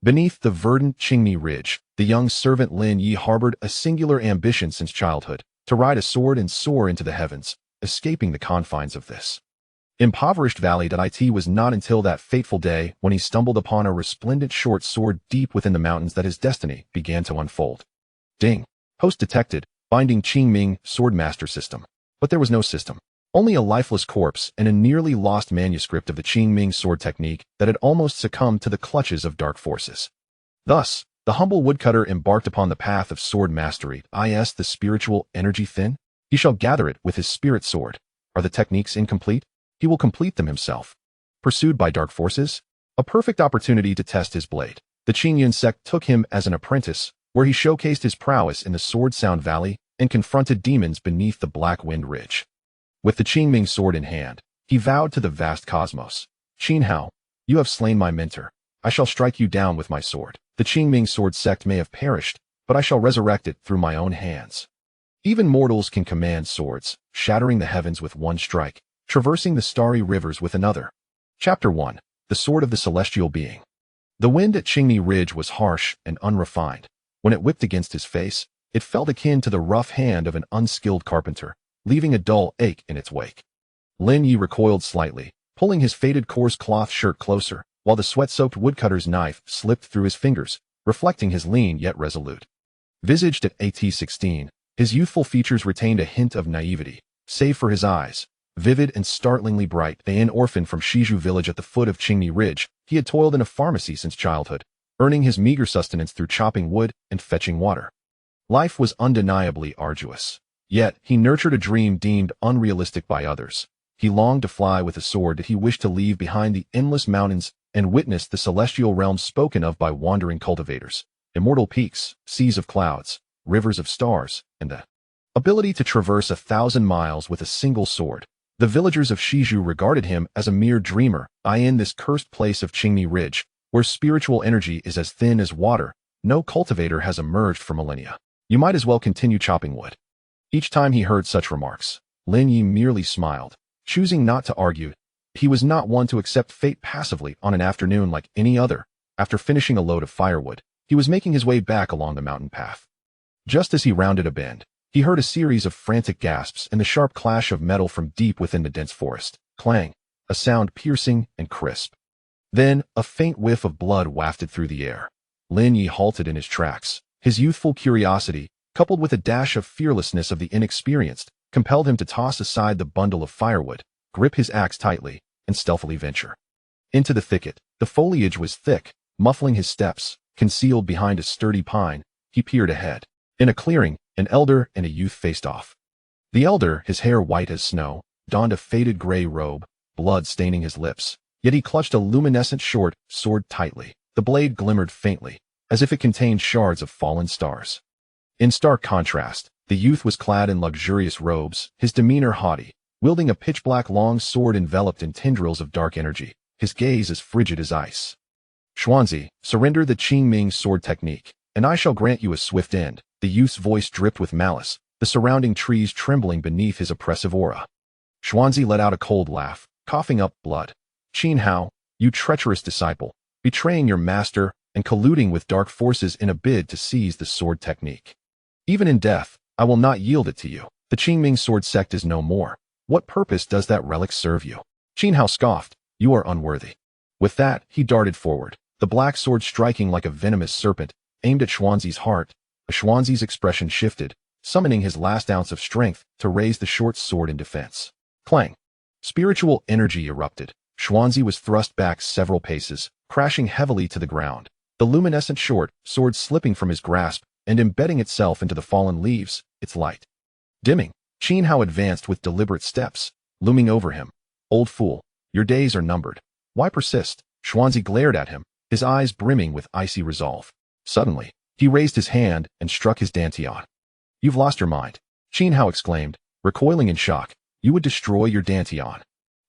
Beneath the verdant Qingni Ridge, the young servant Lin Ye harbored a singular ambition since childhood, to ride a sword and soar into the heavens, escaping the confines of this impoverished valley. It was not until that fateful day when he stumbled upon a resplendent short sword deep within the mountains that his destiny began to unfold. Ding! Host detected, binding Qingming Sword Master System. But there was no system. Only a lifeless corpse and a nearly lost manuscript of the Qingming sword technique that had almost succumbed to the clutches of dark forces. Thus, the humble woodcutter embarked upon the path of sword mastery. Is the spiritual energy thin? He shall gather it with his spirit sword. Are the techniques incomplete? He will complete them himself. Pursued by dark forces? A perfect opportunity to test his blade. The Qingyun Sect took him as an apprentice, where he showcased his prowess in the Sword Sound Valley and confronted demons beneath the Black Wind Ridge. With the Qingming sword in hand, he vowed to the vast cosmos, "Qin Hao, you have slain my mentor. I shall strike you down with my sword. The Qingming Sword Sect may have perished, but I shall resurrect it through my own hands." Even mortals can command swords, shattering the heavens with one strike, traversing the starry rivers with another. Chapter 1. The Sword of the Celestial Being. The wind at Qingni Ridge was harsh and unrefined. When it whipped against his face, it felt akin to the rough hand of an unskilled carpenter, leaving a dull ache in its wake. Lin Ye recoiled slightly, pulling his faded coarse cloth shirt closer, while the sweat-soaked woodcutter's knife slipped through his fingers, reflecting his lean yet resolute visage. At 16, his youthful features retained a hint of naivety, save for his eyes, vivid and startlingly bright. An orphan from Shizhu village at the foot of Qingni Ridge, he had toiled in a pharmacy since childhood, earning his meager sustenance through chopping wood and fetching water. Life was undeniably arduous. Yet, he nurtured a dream deemed unrealistic by others. He longed to fly with a sword that he wished to leave behind the endless mountains and witness the celestial realms spoken of by wandering cultivators, immortal peaks, seas of clouds, rivers of stars, and the ability to traverse 1,000 miles with a single sword. The villagers of Shizhu regarded him as a mere dreamer. In this cursed place of Qingni Ridge, where spiritual energy is as thin as water, no cultivator has emerged for millennia. You might as well continue chopping wood. Each time he heard such remarks, Lin Ye merely smiled, choosing not to argue. He was not one to accept fate passively on an afternoon like any other. After finishing a load of firewood, he was making his way back along the mountain path. Just as he rounded a bend, he heard a series of frantic gasps and the sharp clash of metal from deep within the dense forest. Clang, a sound piercing and crisp. Then, a faint whiff of blood wafted through the air. Lin Ye halted in his tracks. His youthful curiosity, coupled with a dash of fearlessness of the inexperienced, compelled him to toss aside the bundle of firewood, grip his axe tightly, and stealthily venture into the thicket. The foliage was thick, muffling his steps. Concealed behind a sturdy pine, he peered ahead. In a clearing, an elder and a youth faced off. The elder, his hair white as snow, donned a faded gray robe, blood staining his lips, yet he clutched a luminescent short sword tightly. The blade glimmered faintly, as if it contained shards of fallen stars. In stark contrast, the youth was clad in luxurious robes, his demeanor haughty, wielding a pitch-black long sword enveloped in tendrils of dark energy, his gaze as frigid as ice. "Xuanzi, surrender the Qingming sword technique, and I shall grant you a swift end." The youth's voice dripped with malice, the surrounding trees trembling beneath his oppressive aura. Xuanzi let out a cold laugh, coughing up blood. "Qin Hao, you treacherous disciple, betraying your master and colluding with dark forces in a bid to seize the sword technique. Even in death, I will not yield it to you. The Qingming Sword Sect is no more. What purpose does that relic serve you?" Qin Hao scoffed, "You are unworthy." With that, he darted forward, the black sword striking like a venomous serpent, aimed at Xuanzi's heart. Xuanzi's expression shifted, summoning his last ounce of strength to raise the short sword in defense. Clang! Spiritual energy erupted. Xuanzi was thrust back several paces, crashing heavily to the ground, the luminescent short sword slipping from his grasp and embedding itself into the fallen leaves, its light dimming. Qin Hao advanced with deliberate steps, looming over him. "Old fool, your days are numbered. Why persist?" Xuanzi glared at him, his eyes brimming with icy resolve. Suddenly, he raised his hand and struck his dantian. "You've lost your mind," Qin Hao exclaimed, recoiling in shock. "You would destroy your dantian."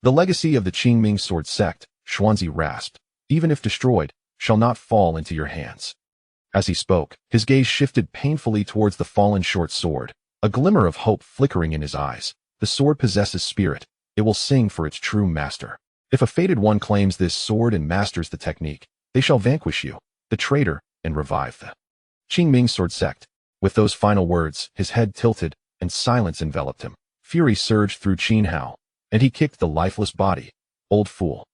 "The legacy of the Qingming Sword Sect," Xuanzi rasped, "even if destroyed, shall not fall into your hands." As he spoke, his gaze shifted painfully towards the fallen short sword, a glimmer of hope flickering in his eyes. "The sword possesses spirit. It will sing for its true master. If a fated one claims this sword and masters the technique, they shall vanquish you. the traitor, and revive the Qingming Sword Sect. With those final words, his head tilted, and silence enveloped him. Fury surged through Qin Hao, and he kicked the lifeless body. Old fool.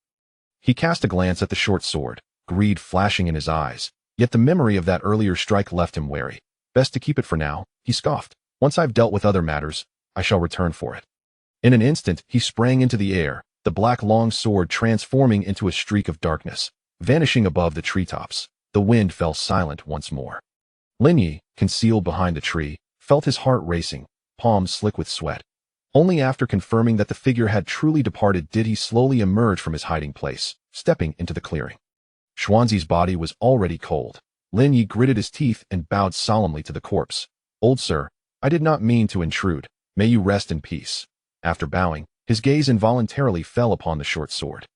He cast a glance at the short sword, greed flashing in his eyes, yet the memory of that earlier strike left him wary. Best to keep it for now, he scoffed. Once I've dealt with other matters, I shall return for it. In an instant, he sprang into the air, the black long sword transforming into a streak of darkness, vanishing above the treetops. The wind fell silent once more. Lin Ye, concealed behind the tree, felt his heart racing, palms slick with sweat. Only after confirming that the figure had truly departed did he slowly emerge from his hiding place, stepping into the clearing. Xuanzi's body was already cold. Lin Ye gritted his teeth and bowed solemnly to the corpse. Old sir, I did not mean to intrude. May you rest in peace. After bowing, his gaze involuntarily fell upon the short sword.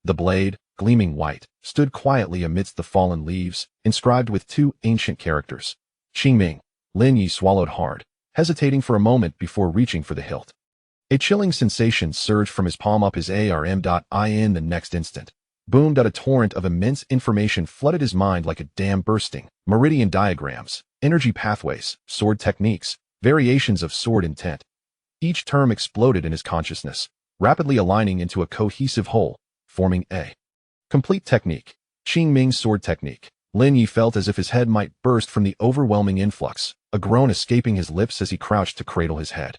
The blade, gleaming white, stood quietly amidst the fallen leaves, inscribed with two ancient characters. Qingming. Lin Ye swallowed hard, hesitating for a moment before reaching for the hilt. A chilling sensation surged from his palm up his arm. The next instant. Boomed out a torrent of immense information flooded his mind like a dam bursting. Meridian diagrams, energy pathways, sword techniques, variations of sword intent. Each term exploded in his consciousness, rapidly aligning into a cohesive whole, forming a complete technique. Qingming Sword Technique. Lin Ye felt as if his head might burst from the overwhelming influx, a groan escaping his lips as he crouched to cradle his head.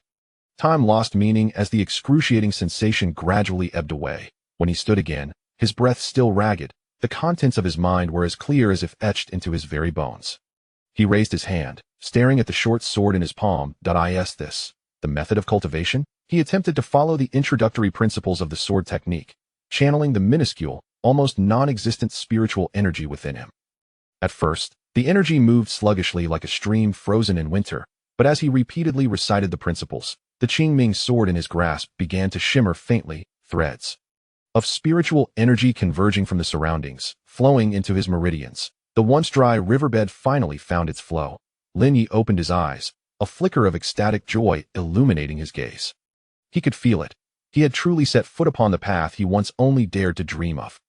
Time lost meaning as the excruciating sensation gradually ebbed away. When he stood again, his breath still ragged, the contents of his mind were as clear as if etched into his very bones. He raised his hand, staring at the short sword in his palm. Is this the method of cultivation? He attempted to follow the introductory principles of the sword technique, channeling the minuscule, almost non-existent spiritual energy within him. At first, the energy moved sluggishly like a stream frozen in winter, but as he repeatedly recited the principles, the Qingming sword in his grasp began to shimmer faintly, threads of spiritual energy converging from the surroundings, flowing into his meridians. The once dry riverbed finally found its flow. Lin Ye opened his eyes, a flicker of ecstatic joy illuminating his gaze. He could feel it. He had truly set foot upon the path he once only dared to dream of.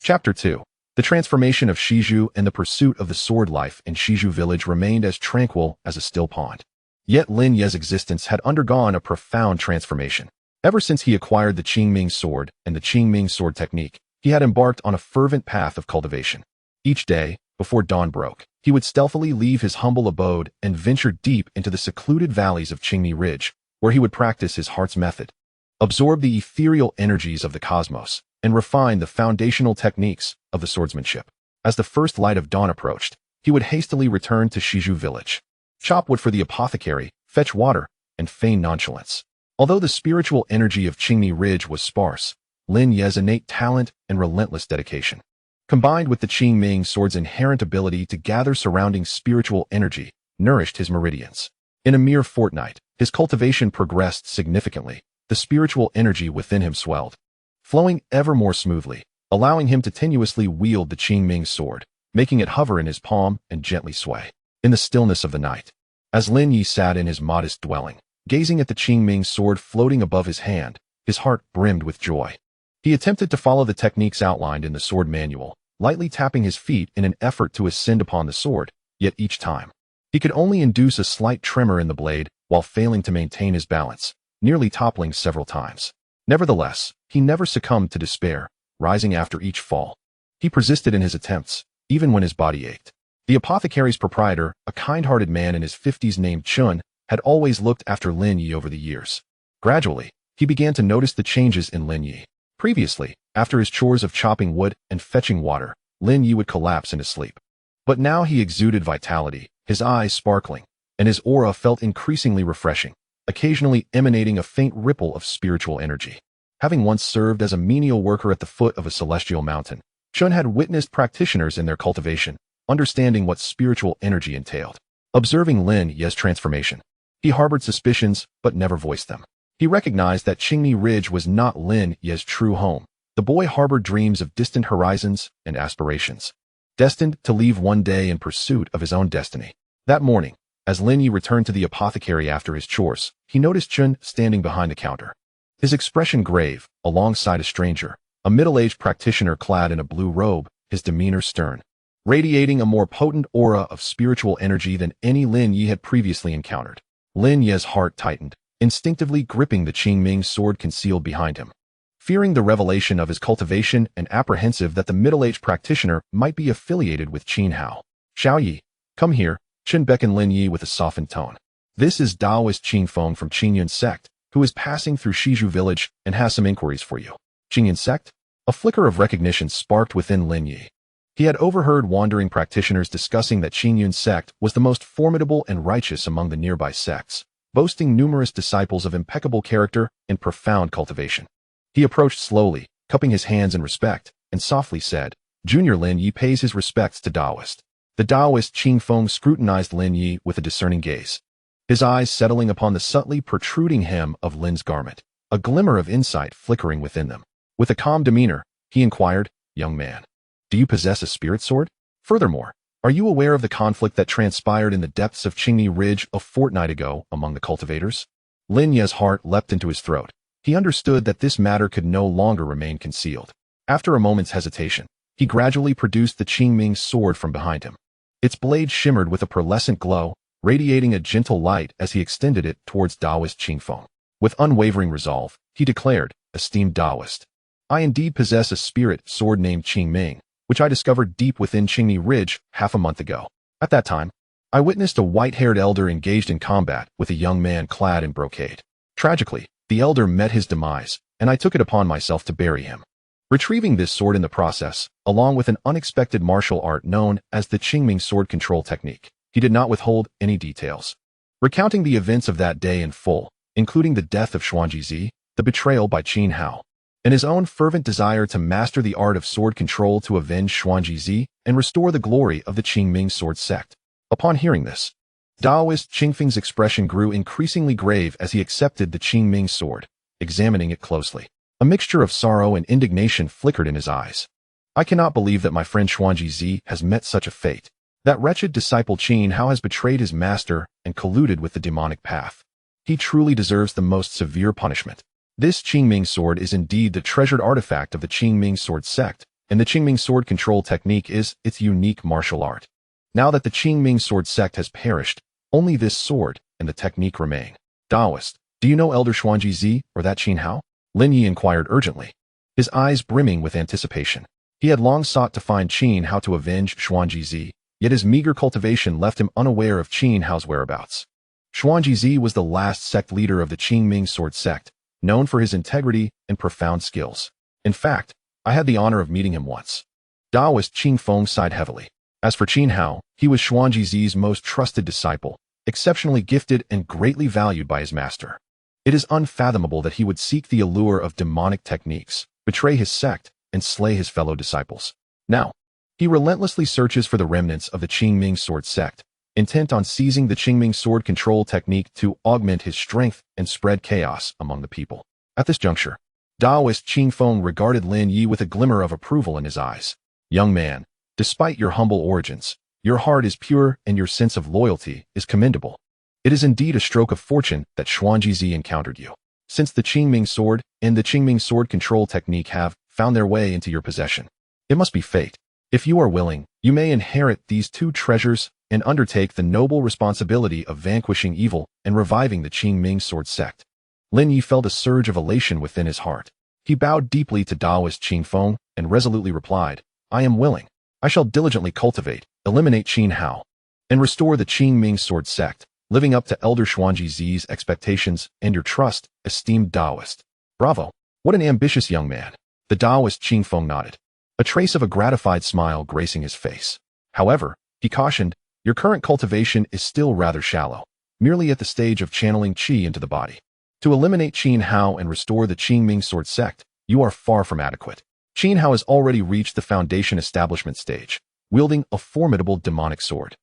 Chapter 2. The transformation of Shizhu and the pursuit of the sword life in Shizhu village remained as tranquil as a still pond. Yet Lin Ye's existence had undergone a profound transformation. Ever since he acquired the Qingming sword and the Qingming sword technique, he had embarked on a fervent path of cultivation. Each day, before dawn broke, he would stealthily leave his humble abode and venture deep into the secluded valleys of Qingni Ridge, where he would practice his heart's method, absorb the ethereal energies of the cosmos, and refine the foundational techniques of the swordsmanship. As the first light of dawn approached, he would hastily return to Shizhu village, chop wood for the apothecary, fetch water, and feign nonchalance. Although the spiritual energy of Qingni Ridge was sparse, Lin Ye's innate talent and relentless dedication, combined with the Qingming sword's inherent ability to gather surrounding spiritual energy, nourished his meridians. In a mere fortnight, his cultivation progressed significantly. The spiritual energy within him swelled, flowing ever more smoothly, allowing him to tenuously wield the Qingming sword, making it hover in his palm and gently sway. In the stillness of the night, as Lin Ye sat in his modest dwelling, gazing at the Qingming sword floating above his hand, his heart brimmed with joy. He attempted to follow the techniques outlined in the sword manual, lightly tapping his feet in an effort to ascend upon the sword, yet each time, he could only induce a slight tremor in the blade while failing to maintain his balance, nearly toppling several times. Nevertheless, he never succumbed to despair, rising after each fall. He persisted in his attempts, even when his body ached. The apothecary's proprietor, a kind-hearted man in his 50s named Chun, had always looked after Lin Ye over the years. Gradually, he began to notice the changes in Lin Ye. Previously, after his chores of chopping wood and fetching water, Lin Ye would collapse into sleep. But now he exuded vitality, his eyes sparkling, and his aura felt increasingly refreshing, occasionally emanating a faint ripple of spiritual energy. Having once served as a menial worker at the foot of a celestial mountain, Chun had witnessed practitioners in their cultivation, understanding what spiritual energy entailed. Observing Lin Ye's transformation, he harbored suspicions but never voiced them. He recognized that Qingni Ridge was not Lin Ye's true home. The boy harbored dreams of distant horizons and aspirations, destined to leave one day in pursuit of his own destiny. That morning, as Lin Ye returned to the apothecary after his chores, he noticed Chun standing behind the counter. His expression grave, alongside a stranger, a middle-aged practitioner clad in a blue robe, his demeanor stern. radiating a more potent aura of spiritual energy than any Lin Ye had previously encountered. Lin Ye's heart tightened, instinctively gripping the Qingming sword concealed behind him. Fearing the revelation of his cultivation and apprehensive that the middle-aged practitioner might be affiliated with Qin Hao. Xiao Yi, come here, Chen beckoned Lin Ye with a softened tone. This is Taoist Qing Feng from Qingyun Sect, who is passing through Shizhu village and has some inquiries for you. Qingyun Sect? A flicker of recognition sparked within Lin Ye. He had overheard wandering practitioners discussing that Qingyun Sect was the most formidable and righteous among the nearby sects, boasting numerous disciples of impeccable character and profound cultivation. He approached slowly, cupping his hands in respect, and softly said, Junior Lin Ye pays his respects to Taoist. The Taoist Qing Feng scrutinized Lin Ye with a discerning gaze, his eyes settling upon the subtly protruding hem of Lin's garment, a glimmer of insight flickering within them. With a calm demeanor, he inquired, Young man, do you possess a spirit sword? Furthermore, are you aware of the conflict that transpired in the depths of Qingni Ridge a fortnight ago among the cultivators? Lin Ye's heart leapt into his throat. He understood that this matter could no longer remain concealed. After a moment's hesitation, he gradually produced the Qingming sword from behind him. Its blade shimmered with a pearlescent glow, radiating a gentle light as he extended it towards Taoist Qing Feng. With unwavering resolve, he declared, Esteemed Taoist, I indeed possess a spirit sword named Qingming, which I discovered deep within Qingni Ridge half a month ago. At that time, I witnessed a white-haired elder engaged in combat with a young man clad in brocade. Tragically, the elder met his demise, and I took it upon myself to bury him. Retrieving this sword in the process, along with an unexpected martial art known as the Qingming Sword Control Technique, he did not withhold any details. Recounting the events of that day in full, including the death of Xuanjizi, the betrayal by Qin Hao, and his own fervent desire to master the art of sword control to avenge Xuanjizi and restore the glory of the Qingming Sword Sect. Upon hearing this, Taoist Qingfeng's expression grew increasingly grave as he accepted the Qingming sword, examining it closely. A mixture of sorrow and indignation flickered in his eyes. I cannot believe that my friend Xuanjizi has met such a fate. That wretched disciple Qin Hao has betrayed his master and colluded with the demonic path. He truly deserves the most severe punishment. This Qingming sword is indeed the treasured artifact of the Qingming Sword Sect, and the Qingming Sword Control Technique is its unique martial art. Now that the Qingming Sword Sect has perished, only this sword and the technique remain. Taoist, do you know Elder Xuanjizi or that Qin Hao? Lin Ye inquired urgently, his eyes brimming with anticipation. He had long sought to find Qin Hao to avenge Xuanjizi, yet his meager cultivation left him unaware of Qin Hao's whereabouts. Xuanjizi was the last sect leader of the Qingming Sword Sect, known for his integrity and profound skills. In fact, I had the honor of meeting him once. Taoist Qing Feng sighed heavily. As for Qin Hao, he was Xuanjizi's most trusted disciple, exceptionally gifted and greatly valued by his master. It is unfathomable that he would seek the allure of demonic techniques, betray his sect, and slay his fellow disciples. Now, he relentlessly searches for the remnants of the Qingming Sword Sect, intent on seizing the Qingming Sword Control Technique to augment his strength and spread chaos among the people. At this juncture, Taoist Qing Feng regarded Lin Ye with a glimmer of approval in his eyes. Young man, despite your humble origins, your heart is pure and your sense of loyalty is commendable. It is indeed a stroke of fortune that Xuanjizi encountered you. Since the Qingming Sword and the Qingming Sword Control Technique have found their way into your possession, it must be fate. If you are willing, you may inherit these two treasures and undertake the noble responsibility of vanquishing evil and reviving the Qingming Sword Sect. Lin Ye felt a surge of elation within his heart. He bowed deeply to Taoist Qing Feng and resolutely replied, I am willing. I shall diligently cultivate, eliminate Qin Hao, and restore the Qingming Sword Sect, living up to Elder Xuanjizi's expectations and your trust, esteemed Taoist. Bravo! What an ambitious young man. The Taoist Qing Feng nodded, a trace of a gratified smile gracing his face. However, he cautioned, your current cultivation is still rather shallow, merely at the stage of channeling qi into the body. To eliminate Qin Hao and restore the Qingming Sword Sect, you are far from adequate. Qin Hao has already reached the foundation establishment stage, wielding a formidable demonic sword.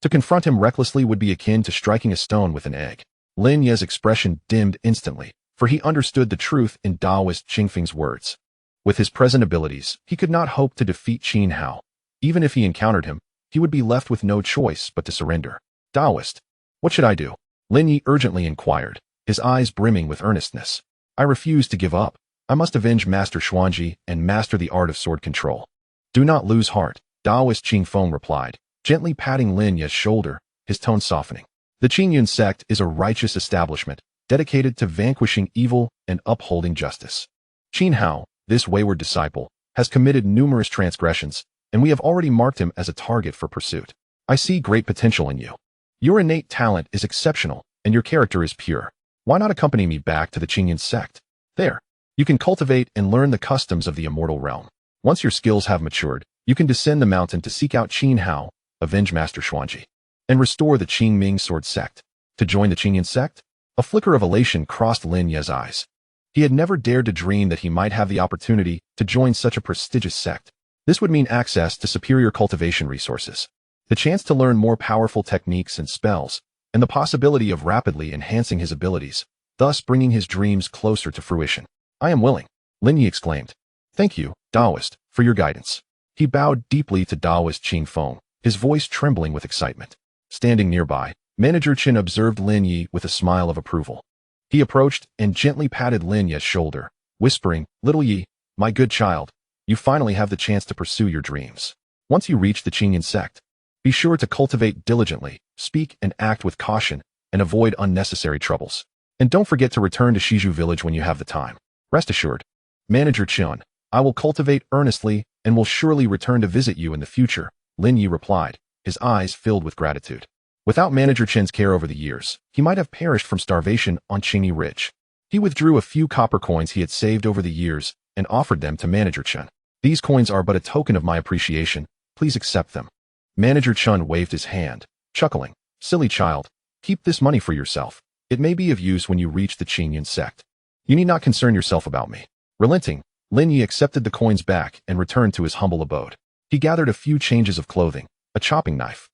To confront him recklessly would be akin to striking a stone with an egg. Lin Ye's expression dimmed instantly, for he understood the truth in Taoist Qingfeng's words. With his present abilities, he could not hope to defeat Qin Hao. Even if he encountered him, he would be left with no choice but to surrender. Taoist, what should I do? Lin Ye urgently inquired, his eyes brimming with earnestness. I refuse to give up. I must avenge Master Xuanji and master the art of sword control. Do not lose heart. Taoist Qingfeng replied, gently patting Lin Ye's shoulder, his tone softening. The Qingyun Sect is a righteous establishment, dedicated to vanquishing evil and upholding justice. Qin Hao, this wayward disciple, has committed numerous transgressions, and we have already marked him as a target for pursuit. I see great potential in you. Your innate talent is exceptional, and your character is pure. Why not accompany me back to the Qingyun Sect? There, you can cultivate and learn the customs of the immortal realm. Once your skills have matured, you can descend the mountain to seek out Qin Hao, avenge Master Xuanji, and restore the Qingming Sword Sect. To join the Qingyun Sect? A flicker of elation crossed Lin Ye's eyes. He had never dared to dream that he might have the opportunity to join such a prestigious sect. This would mean access to superior cultivation resources, the chance to learn more powerful techniques and spells, and the possibility of rapidly enhancing his abilities, thus bringing his dreams closer to fruition. I am willing, Lin Ye exclaimed. Thank you, Taoist, for your guidance. He bowed deeply to Taoist Qingfeng, his voice trembling with excitement. Standing nearby, Manager Qin observed Lin Ye with a smile of approval. He approached and gently patted Lin Ye's shoulder, whispering, Little Ye, my good child, you finally have the chance to pursue your dreams. Once you reach the Qingyun Sect, be sure to cultivate diligently, speak and act with caution, and avoid unnecessary troubles. And don't forget to return to Shizhu village when you have the time. Rest assured, Manager Qin, I will cultivate earnestly and will surely return to visit you in the future, Lin Ye replied, his eyes filled with gratitude. Without Manager Qin's care over the years, he might have perished from starvation on Qingni Ridge. He withdrew a few copper coins he had saved over the years and offered them to Manager Qin. These coins are but a token of my appreciation. Please accept them. Manager Qin waved his hand, chuckling. Silly child, keep this money for yourself. It may be of use when you reach the Qingyun Sect. You need not concern yourself about me. Relenting, Lin Ye accepted the coins back and returned to his humble abode. He gathered a few changes of clothing, a chopping knife,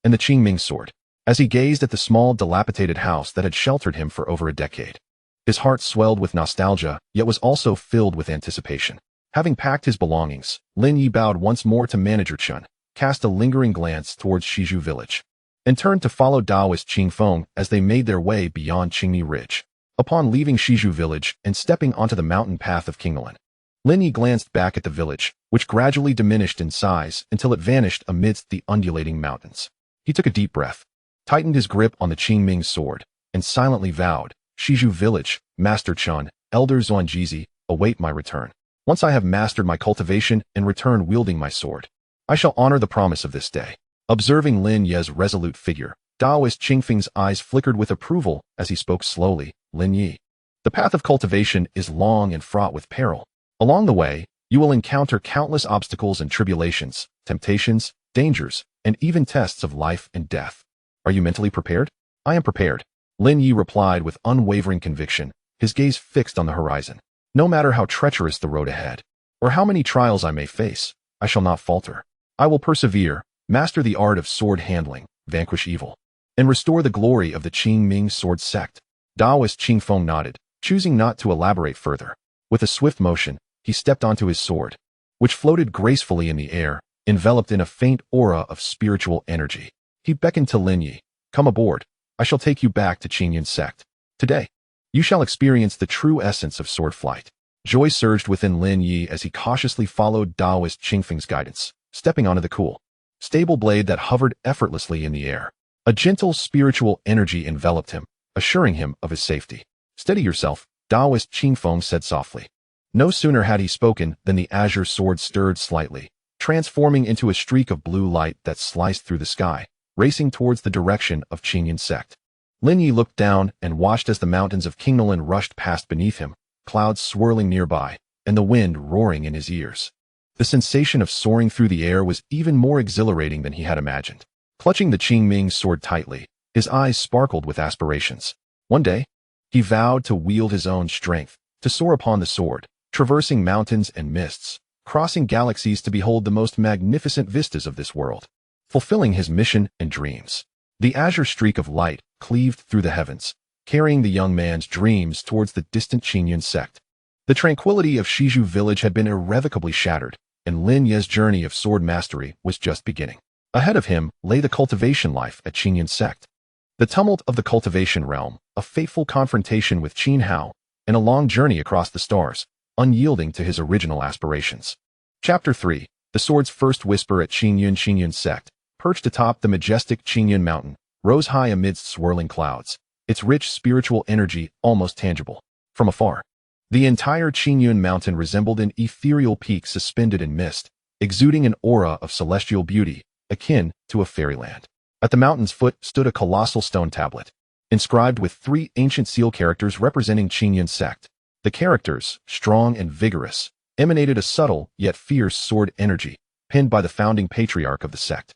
and the Qingming sword. As he gazed at the small, dilapidated house that had sheltered him for over a decade, his heart swelled with nostalgia, yet was also filled with anticipation. Having packed his belongings, Lin Ye bowed once more to Manager Qin, cast a lingering glance towards Shizhu village, and turned to follow Taoist Qingfeng as they made their way beyond Qingni Ridge. Upon leaving Shizhu village and stepping onto the mountain path of Qinglan, Lin Ye glanced back at the village, which gradually diminished in size until it vanished amidst the undulating mountains. He took a deep breath, tightened his grip on the Qingming sword, and silently vowed, Shizhu village, Master Qin, Elder Xuanjizi, await my return. Once I have mastered my cultivation and return wielding my sword, I shall honor the promise of this day. Observing Lin Ye's resolute figure, Taoist Qingfeng's eyes flickered with approval as he spoke slowly, Lin Ye. The path of cultivation is long and fraught with peril. Along the way, you will encounter countless obstacles and tribulations, temptations, dangers, and even tests of life and death. Are you mentally prepared? I am prepared, Lin Ye replied with unwavering conviction, his gaze fixed on the horizon. No matter how treacherous the road ahead, or how many trials I may face, I shall not falter. I will persevere, master the art of sword handling, vanquish evil, and restore the glory of the Qingming Sword Sect. Taoist Qingfeng nodded, choosing not to elaborate further. With a swift motion, he stepped onto his sword, which floated gracefully in the air, enveloped in a faint aura of spiritual energy. He beckoned to Lin Ye. Come aboard. I shall take you back to Qingyun Sect. Today, you shall experience the true essence of sword flight. Joy surged within Lin Ye as he cautiously followed Taoist Qingfeng's guidance, stepping onto the cool, stable blade that hovered effortlessly in the air. A gentle spiritual energy enveloped him, assuring him of his safety. Steady yourself, Taoist Qingfeng said softly. No sooner had he spoken than the azure sword stirred slightly, transforming into a streak of blue light that sliced through the sky, racing towards the direction of Qingyun Sect. Lin Ye looked down and watched as the mountains of Qinglan rushed past beneath him, clouds swirling nearby, and the wind roaring in his ears. The sensation of soaring through the air was even more exhilarating than he had imagined. Clutching the Qingming sword tightly, his eyes sparkled with aspirations. One day, he vowed to wield his own strength, to soar upon the sword, traversing mountains and mists, crossing galaxies to behold the most magnificent vistas of this world, fulfilling his mission and dreams. The azure streak of light cleaved through the heavens, carrying the young man's dreams towards the distant Qingyun Sect. The tranquility of Shizhu village had been irrevocably shattered, and Lin Ye's journey of sword mastery was just beginning. Ahead of him lay the cultivation life at Qingyun Sect. The tumult of the cultivation realm, a fateful confrontation with Qin Hao, and a long journey across the stars, unyielding to his original aspirations. Chapter 3. The sword's first whisper at Qingyun Sect, perched atop the majestic Qingyun mountain, rose high amidst swirling clouds, its rich spiritual energy almost tangible. From afar, the entire Qingyun mountain resembled an ethereal peak suspended in mist, exuding an aura of celestial beauty, akin to a fairyland. At the mountain's foot stood a colossal stone tablet, inscribed with 3 ancient seal characters representing Qingyun Sect. The characters, strong and vigorous, emanated a subtle yet fierce sword energy, penned by the founding patriarch of the sect.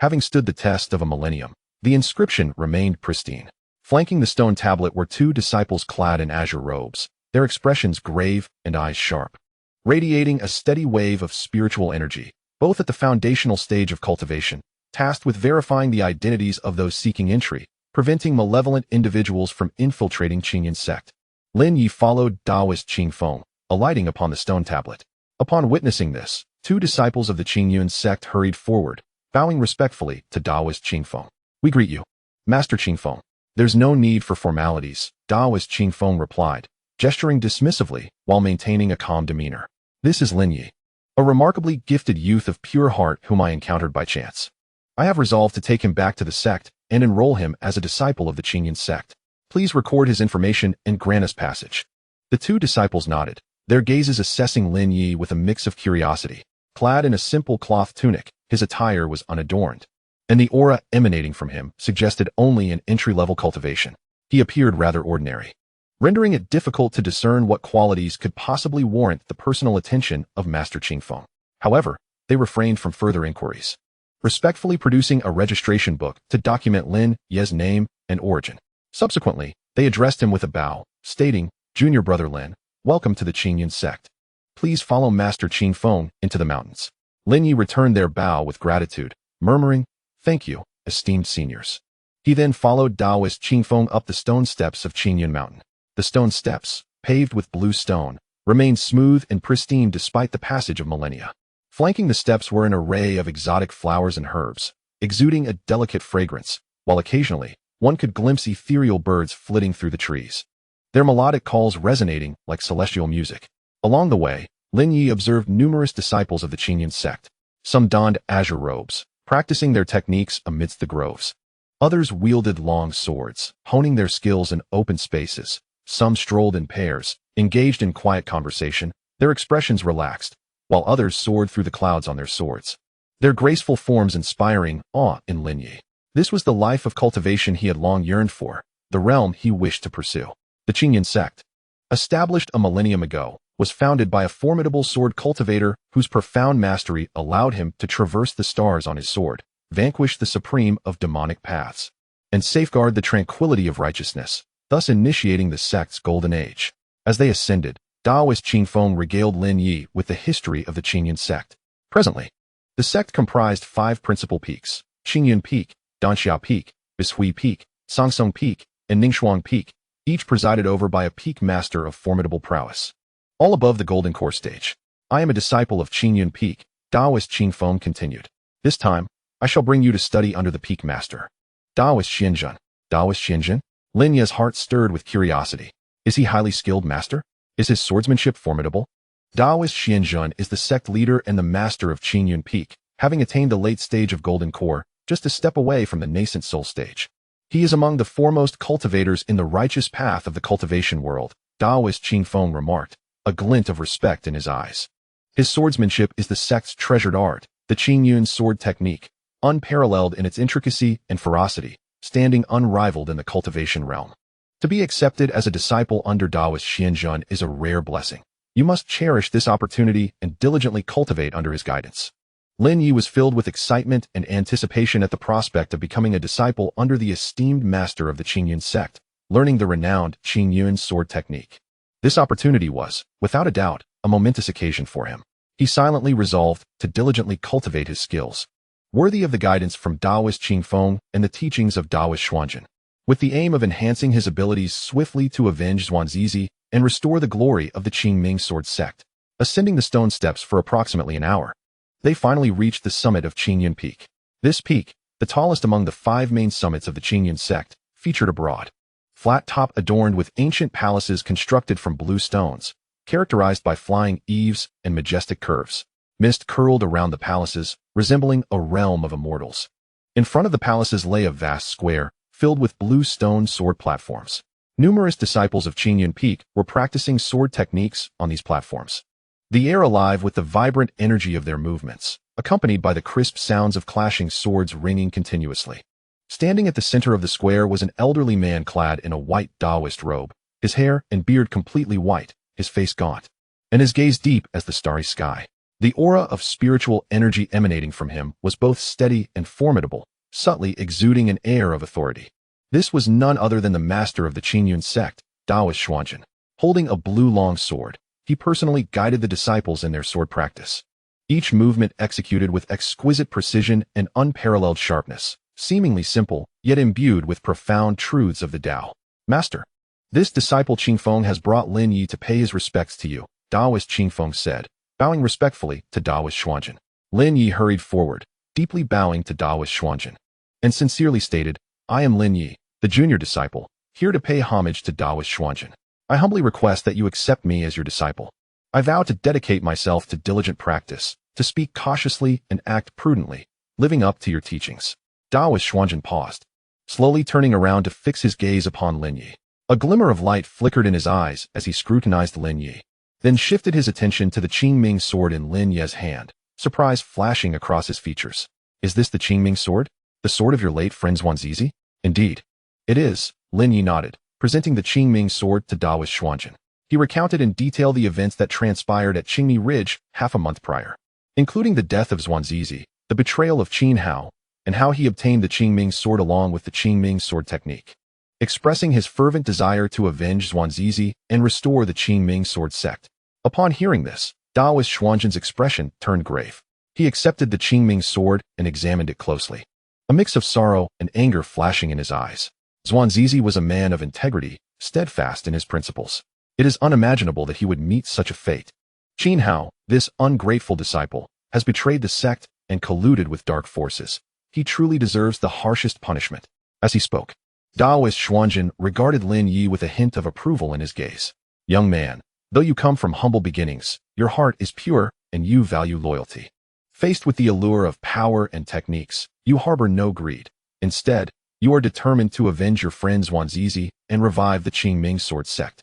Having stood the test of a millennium, the inscription remained pristine. Flanking the stone tablet were 2 disciples clad in azure robes, their expressions grave and eyes sharp, radiating a steady wave of spiritual energy, both at the foundational stage of cultivation, tasked with verifying the identities of those seeking entry, preventing malevolent individuals from infiltrating Qingyun Sect. Lin Ye followed Taoist Qingfeng, alighting upon the stone tablet. Upon witnessing this, 2 disciples of the Qingyun Sect hurried forward, bowing respectfully to Taoist Qingfeng. "We greet you, Master Qingfeng." "There's no need for formalities," Taoist Qingfeng replied, gesturing dismissively while maintaining a calm demeanor. "This is Lin Ye, a remarkably gifted youth of pure heart whom I encountered by chance. I have resolved to take him back to the sect and enroll him as a disciple of the Qingyun Sect. Please record his information and grant us passage." The 2 disciples nodded, their gazes assessing Lin Ye with a mix of curiosity. Clad in a simple cloth tunic, his attire was unadorned, and the aura emanating from him suggested only an entry-level cultivation. He appeared rather ordinary, rendering it difficult to discern what qualities could possibly warrant the personal attention of Master Qingfeng. However, they refrained from further inquiries, respectfully producing a registration book to document Lin Ye's name and origin. Subsequently, they addressed him with a bow, stating, "Junior Brother Lin, welcome to the Qingyun Sect. Please follow Master Qingfeng into the mountains." Lin Ye returned their bow with gratitude, murmuring, "Thank you, esteemed seniors." He then followed Taoist Qingfeng up the stone steps of Qingyun Mountain. The stone steps, paved with blue stone, remained smooth and pristine despite the passage of millennia. Flanking the steps were an array of exotic flowers and herbs, exuding a delicate fragrance, while occasionally, one could glimpse ethereal birds flitting through the trees, their melodic calls resonating like celestial music. Along the way, Lin Ye observed numerous disciples of the Qingyun Sect. Some donned azure robes, practicing their techniques amidst the groves. Others wielded long swords, honing their skills in open spaces. Some strolled in pairs, engaged in quiet conversation, their expressions relaxed, while others soared through the clouds on their swords, their graceful forms inspiring awe in Lin Ye. This was the life of cultivation he had long yearned for, the realm he wished to pursue. The Qingyun Sect, established a millennium ago, was founded by a formidable sword cultivator whose profound mastery allowed him to traverse the stars on his sword, vanquish the supreme of demonic paths, and safeguard the tranquility of righteousness, thus initiating the sect's golden age. As they ascended, Taoist Qingfeng regaled Lin Ye with the history of the Qingyun Sect. Presently, the sect comprised 5 principal peaks: Qingyun Peak, Danxia Peak, Bishui Peak, Sangsong Peak, and Ningxuang Peak, each presided over by a peak master of formidable prowess. All above the golden core stage. "I am a disciple of Qingyun Peak," Taoist Qingfeng continued. "This time, I shall bring you to study under the peak master, Taoist Xianzhen." Taoist Xianzhen? Lin Ye's heart stirred with curiosity. Is he highly skilled master? Is his swordsmanship formidable? Taoist Xianzhen is the sect leader and the master of Qingyun Peak, having attained the late stage of golden core, just a step away from the nascent soul stage. He is among the foremost cultivators in the righteous path of the cultivation world, Taoist Qingfeng remarked, a glint of respect in his eyes. His swordsmanship is the sect's treasured art, the Qingyun sword technique, unparalleled in its intricacy and ferocity, standing unrivaled in the cultivation realm. To be accepted as a disciple under Taoist Xianzhen is a rare blessing. You must cherish this opportunity and diligently cultivate under his guidance. Lin Ye was filled with excitement and anticipation at the prospect of becoming a disciple under the esteemed master of the Qingyun Sect, learning the renowned Qingyun sword technique. This opportunity was, without a doubt, a momentous occasion for him. He silently resolved to diligently cultivate his skills, worthy of the guidance from Taoist Qingfeng and the teachings of Taoist Xuanzhen, with the aim of enhancing his abilities swiftly to avenge Zhuangzizi and restore the glory of the Qingming Sword Sect. Ascending the stone steps for approximately an hour, they finally reached the summit of Qingyun Peak. This peak, the tallest among the 5 main summits of the Qingyun Sect, featured a broad, flat top adorned with ancient palaces constructed from blue stones, characterized by flying eaves and majestic curves. Mist curled around the palaces, resembling a realm of immortals. In front of the palaces lay a vast square, filled with blue stone sword platforms. Numerous disciples of Qingyun Peak were practicing sword techniques on these platforms. The air alive with the vibrant energy of their movements, accompanied by the crisp sounds of clashing swords ringing continuously. Standing at the center of the square was an elderly man clad in a white Taoist robe, his hair and beard completely white, his face gaunt, and his gaze deep as the starry sky. The aura of spiritual energy emanating from him was both steady and formidable, subtly exuding an air of authority. This was none other than the master of the Qingyun Sect, Taoist Xuanzhen. Holding a blue long sword, he personally guided the disciples in their sword practice. Each movement executed with exquisite precision and unparalleled sharpness, seemingly simple, yet imbued with profound truths of the Tao. Master, this disciple Qingfeng has brought Lin Ye to pay his respects to you, Taoist Qingfeng said, bowing respectfully to Taoist Xuanzhen. Lin Ye hurried forward, deeply bowing to Taoist Xuanzhen, and sincerely stated, I am Lin Ye, the junior disciple, here to pay homage to Taoist Xuanzhen. I humbly request that you accept me as your disciple. I vow to dedicate myself to diligent practice, to speak cautiously and act prudently, living up to your teachings. Taoist Xuanzhen paused, slowly turning around to fix his gaze upon Lin Ye. A glimmer of light flickered in his eyes as he scrutinized Lin Ye, then shifted his attention to the Qingming sword in Lin Ye's hand, surprise flashing across his features. Is this the Qingming sword? The sword of your late friend Zhuangzizi? Indeed. It is, Lin Ye nodded, presenting the Qingming sword to Taoist Xuanzhen. He recounted in detail the events that transpired at Qingni Ridge half a month prior, including the death of Zhuangzizi, the betrayal of Qin Hao, and how he obtained the Qingming sword along with the Qingming sword technique. Expressing his fervent desire to avenge Zhuangzizi and restore the Qingming Sword Sect. Upon hearing this, Taoist Xuanzhen's expression turned grave. He accepted the Qingming sword and examined it closely, a mix of sorrow and anger flashing in his eyes. Zhuangzizi was a man of integrity, steadfast in his principles. It is unimaginable that he would meet such a fate. Qin Hao, this ungrateful disciple, has betrayed the sect and colluded with dark forces. He truly deserves the harshest punishment. As he spoke, Taoist Xuanzhen regarded Lin Ye with a hint of approval in his gaze. Young man, though you come from humble beginnings, your heart is pure and you value loyalty. Faced with the allure of power and techniques, you harbor no greed. Instead, you are determined to avenge your friend Zhuangzizi and revive the Qingming Sword Sect.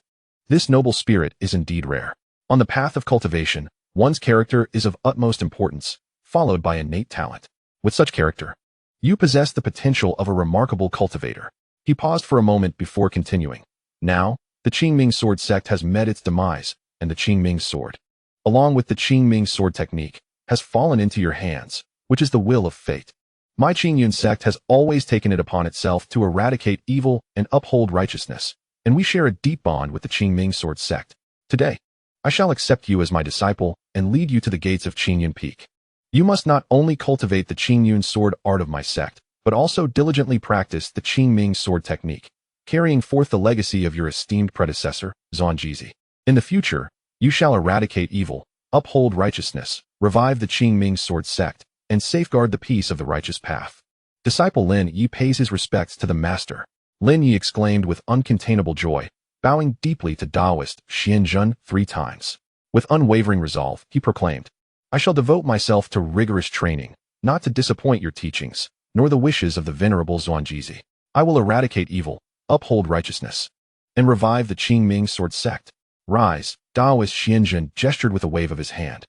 This noble spirit is indeed rare. On the path of cultivation, one's character is of utmost importance, followed by innate talent. With such character, you possess the potential of a remarkable cultivator. He paused for a moment before continuing. Now, the Qingming Sword Sect has met its demise, and the Qingming Sword, along with the Qingming Sword technique, has fallen into your hands, which is the will of fate. My Qingyun Sect has always taken it upon itself to eradicate evil and uphold righteousness, and we share a deep bond with the Qingming Sword Sect. Today, I shall accept you as my disciple and lead you to the gates of Qingyun Peak. You must not only cultivate the Qingyun sword art of my sect, but also diligently practice the Qingming sword technique, carrying forth the legacy of your esteemed predecessor, Zhuangzizi. In the future, you shall eradicate evil, uphold righteousness, revive the Qingming sword sect, and safeguard the peace of the righteous path. Disciple Lin Ye pays his respects to the master. Lin Ye exclaimed with uncontainable joy, bowing deeply to Taoist Xuanzhen 3 times. With unwavering resolve, he proclaimed, I shall devote myself to rigorous training, not to disappoint your teachings, nor the wishes of the venerable Zhuangzizi. I will eradicate evil, uphold righteousness, and revive the Qingming sword sect. Rise, Taoist Xuanzhen gestured with a wave of his hand,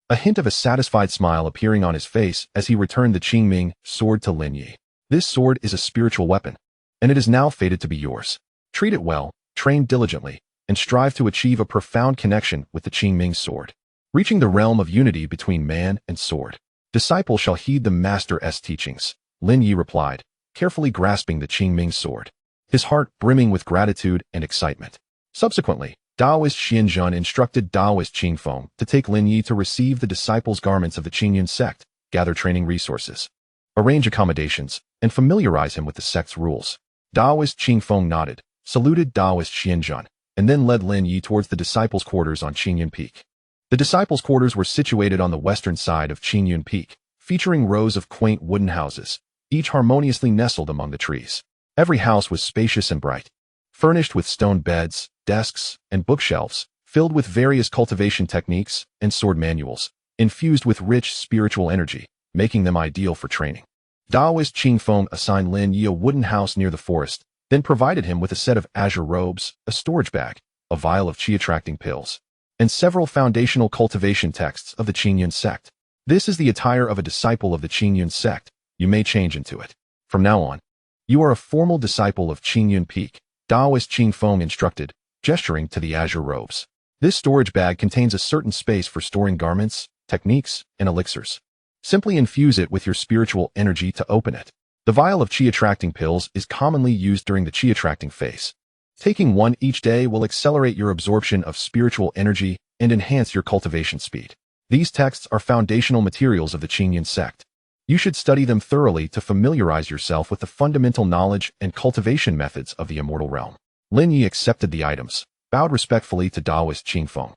a hint of a satisfied smile appearing on his face as he returned the Qingming sword to Lin Ye. This sword is a spiritual weapon, and it is now fated to be yours. Treat it well, train diligently, and strive to achieve a profound connection with the Qingming sword, reaching the realm of unity between man and sword. Disciple shall heed the master's teachings, Lin Ye replied, carefully grasping the Qingming sword, his heart brimming with gratitude and excitement. Subsequently, Taoist Xuanzhen instructed Taoist Qingfeng to take Lin Ye to receive the disciples' garments of the Qingyun Sect, gather training resources, arrange accommodations, and familiarize him with the sect's rules. Taoist Qingfeng nodded, saluted Taoist Xuanzhen, and then led Lin Ye towards the disciples' quarters on Qingyun Peak. The disciples' quarters were situated on the western side of Qingyun Peak, featuring rows of quaint wooden houses, each harmoniously nestled among the trees. Every house was spacious and bright, furnished with stone beds, desks, and bookshelves, filled with various cultivation techniques and sword manuals. infused with rich spiritual energy, making them ideal for training. Taoist Qingfeng assigned Lin Ye a wooden house near the forest, then provided him with a set of azure robes, a storage bag, a vial of qi-attracting pills, and several foundational cultivation texts of the Qingyun Sect. This is the attire of a disciple of the Qingyun Sect. You may change into it. From now on, you are a formal disciple of Qingyun Peak, Taoist Qingfeng instructed, gesturing to the azure robes. This storage bag contains a certain space for storing garments, techniques, and elixirs. Simply infuse it with your spiritual energy to open it. The vial of qi-attracting pills is commonly used during the qi-attracting phase. Taking one each day will accelerate your absorption of spiritual energy and enhance your cultivation speed. These texts are foundational materials of the Qingyun Sect. You should study them thoroughly to familiarize yourself with the fundamental knowledge and cultivation methods of the immortal realm. Lin Ye accepted the items, bowed respectfully to Taoist Qingfeng,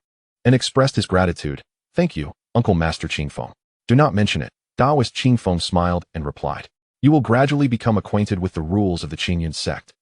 and expressed his gratitude. Thank you, Uncle Master Qingfeng. Do not mention it. Taoist Qingfeng smiled and replied. You will gradually become acquainted with the rules of the Qingyun Sect.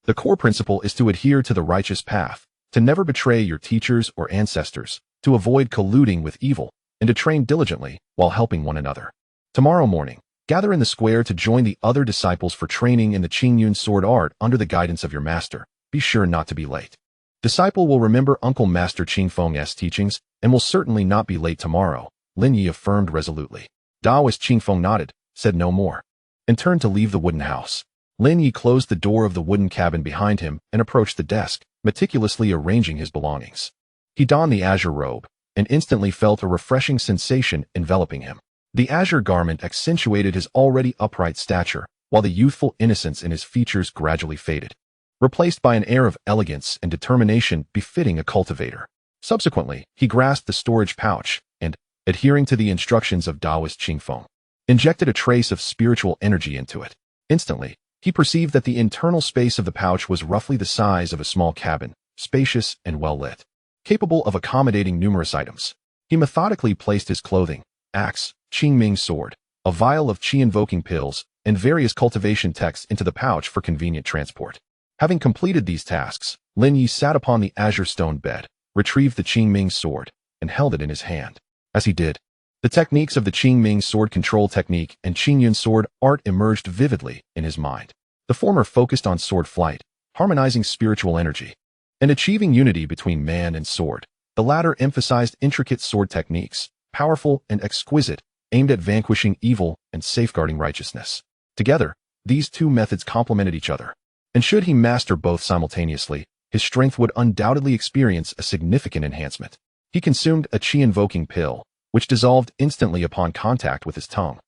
The core principle is to adhere to the righteous path, to never betray your teachers or ancestors, to avoid colluding with evil, and to train diligently while helping one another. Tomorrow morning, gather in the square to join the other disciples for training in the Qingyun sword art under the guidance of your master. Be sure not to be late. Disciple will remember Uncle Master Qingfeng's teachings and will certainly not be late tomorrow, Lin Ye affirmed resolutely. Taoist Qingfeng nodded, said no more, and turned to leave the wooden house. Lin Ye closed the door of the wooden cabin behind him and approached the desk, meticulously arranging his belongings. He donned the azure robe, and instantly felt a refreshing sensation enveloping him. The azure garment accentuated his already upright stature, while the youthful innocence in his features gradually faded, replaced by an air of elegance and determination befitting a cultivator. Subsequently, he grasped the storage pouch and, adhering to the instructions of Taoist Qingfeng, injected a trace of spiritual energy into it. Instantly, he perceived that the internal space of the pouch was roughly the size of a small cabin, spacious and well-lit, capable of accommodating numerous items. He methodically placed his clothing, axe, Qingming sword, a vial of qi-invoking pills, and various cultivation texts into the pouch for convenient transport. Having completed these tasks, Lin Ye sat upon the azure stone bed, retrieved the Qingming sword, and held it in his hand. As he did, the techniques of the Qingming Sword Control Technique and Qingyun Sword Art emerged vividly in his mind. The former focused on sword flight, harmonizing spiritual energy, and achieving unity between man and sword. The latter emphasized intricate sword techniques, powerful and exquisite, aimed at vanquishing evil and safeguarding righteousness. Together, these two methods complemented each other, and should he master both simultaneously, his strength would undoubtedly experience a significant enhancement. He consumed a qi-invoking pill, which dissolved instantly upon contact with his tongue,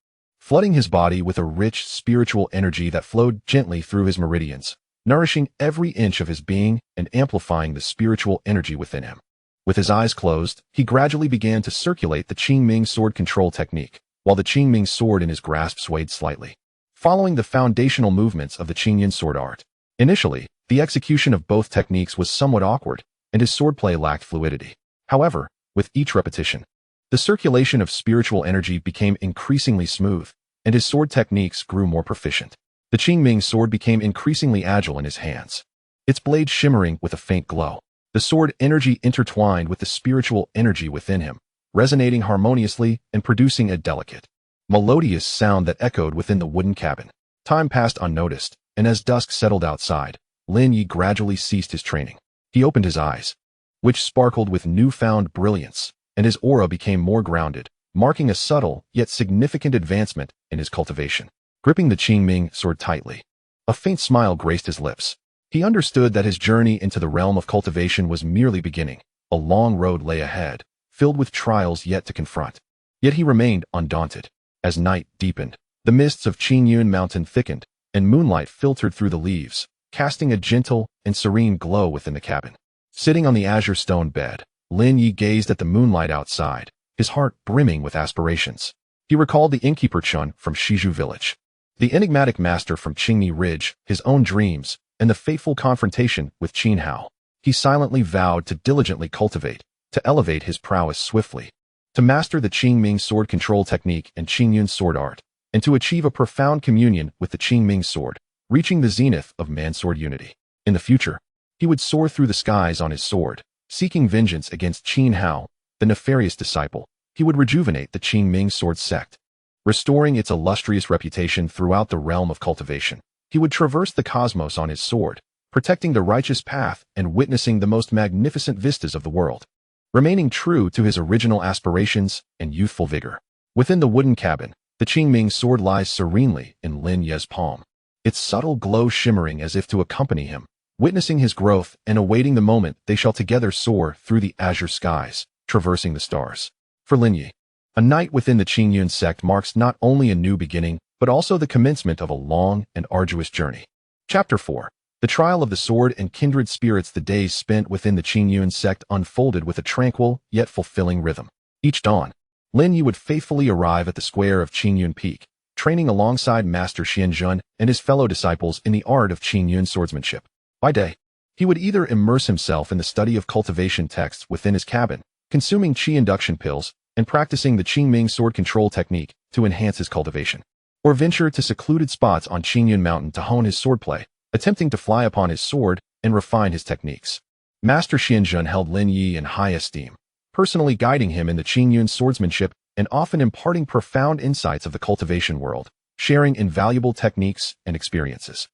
flooding his body with a rich spiritual energy that flowed gently through his meridians, nourishing every inch of his being and amplifying the spiritual energy within him. With his eyes closed, he gradually began to circulate the Qingming Sword Control Technique, while the Qingming sword in his grasp swayed slightly, following the foundational movements of the Qingyun sword art. Initially, the execution of both techniques was somewhat awkward, and his swordplay lacked fluidity. However, with each repetition, the circulation of spiritual energy became increasingly smooth, and his sword techniques grew more proficient. The Qingming sword became increasingly agile in his hands, its blade shimmering with a faint glow. The sword energy intertwined with the spiritual energy within him, resonating harmoniously and producing a delicate, melodious sound that echoed within the wooden cabin. Time passed unnoticed, and as dusk settled outside, Lin Ye gradually ceased his training. He opened his eyes, which sparkled with newfound brilliance, and his aura became more grounded, marking a subtle yet significant advancement in his cultivation. Gripping the Qingming sword tightly, a faint smile graced his lips. He understood that his journey into the realm of cultivation was merely beginning. A long road lay ahead, filled with trials yet to confront. Yet he remained undaunted. As night deepened, the mists of Qingyun Mountain thickened, and moonlight filtered through the leaves, casting a gentle and serene glow within the cabin. Sitting on the azure stone bed, Lin Ye gazed at the moonlight outside, his heart brimming with aspirations. He recalled the innkeeper Chun from Shizhu village, the enigmatic master from Qingni Ridge, his own dreams, and the fateful confrontation with Qin Hao. He silently vowed to diligently cultivate, to elevate his prowess swiftly, to master the Qingming Sword Control Technique and Qingyun Sword Art, and to achieve a profound communion with the Qingming Sword, reaching the zenith of man-sword unity. In the future, he would soar through the skies on his sword, seeking vengeance against Qin Hao, the nefarious disciple, he would rejuvenate the Qingming Sword Sect, restoring its illustrious reputation throughout the realm of cultivation. He would traverse the cosmos on his sword, protecting the righteous path and witnessing the most magnificent vistas of the world, remaining true to his original aspirations and youthful vigor. Within the wooden cabin, the Qingming sword lies serenely in Lin Ye's palm, its subtle glow shimmering as if to accompany him, witnessing his growth and awaiting the moment they shall together soar through the azure skies, traversing the stars. For Lin Ye, a night within the Qingyun Sect marks not only a new beginning, but also the commencement of a long and arduous journey. Chapter 4. The Trial of the Sword and Kindred Spirits. The days spent within the Qingyun Sect unfolded with a tranquil, yet fulfilling rhythm. Each dawn, Lin Ye would faithfully arrive at the square of Qingyun Peak, training alongside Master Xianzhen and his fellow disciples in the art of Qingyun swordsmanship. By day, he would either immerse himself in the study of cultivation texts within his cabin, consuming qi induction pills, and practicing the Qingming Sword Control technique to enhance his cultivation, or venture to secluded spots on Qingyun Mountain to hone his swordplay, attempting to fly upon his sword and refine his techniques. Master Xianzhen held Lin Ye in high esteem, personally guiding him in the Qingyun swordsmanship and often imparting profound insights of the cultivation world, sharing invaluable techniques and experiences.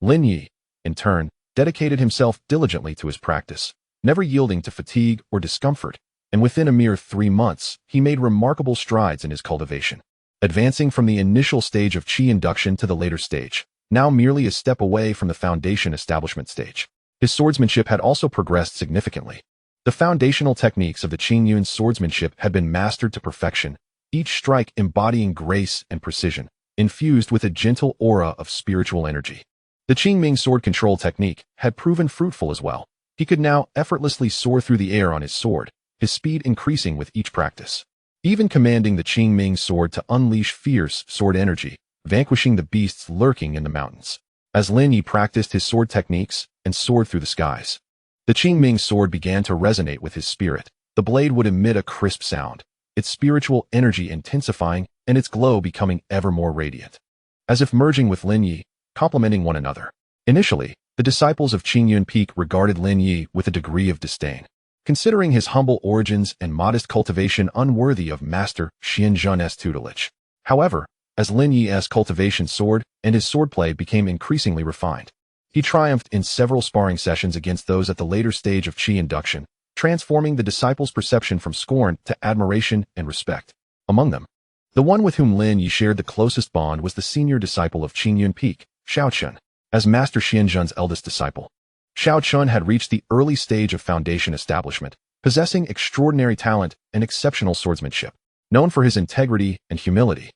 Lin Ye, in turn, dedicated himself diligently to his practice, never yielding to fatigue or discomfort, and within a mere 3 months, he made remarkable strides in his cultivation, advancing from the initial stage of qi induction to the later stage, now merely a step away from the foundation establishment stage. His swordsmanship had also progressed significantly. The foundational techniques of the Qingyun swordsmanship had been mastered to perfection, each strike embodying grace and precision, infused with a gentle aura of spiritual energy. The Qingming Sword Control technique had proven fruitful as well. He could now effortlessly soar through the air on his sword, his speed increasing with each practice, even commanding the Qingming sword to unleash fierce sword energy, vanquishing the beasts lurking in the mountains. As Lin Ye practiced his sword techniques and soared through the skies, the Qingming sword began to resonate with his spirit. The blade would emit a crisp sound, its spiritual energy intensifying and its glow becoming ever more radiant, as if merging with Lin Ye, complementing one another. Initially, the disciples of Qingyun Peak regarded Lin Ye with a degree of disdain, considering his humble origins and modest cultivation unworthy of Master Xianzhen's tutelage. However, as Lin Ye's cultivation soared and his swordplay became increasingly refined, he triumphed in several sparring sessions against those at the later stage of qi induction, transforming the disciples' perception from scorn to admiration and respect. Among them, the one with whom Lin Ye shared the closest bond was the senior disciple of Qingyun Peak, Xiaochun. As Master Xianzhen's eldest disciple, Xiaochun had reached the early stage of foundation establishment, possessing extraordinary talent and exceptional swordsmanship. Known for his integrity and humility,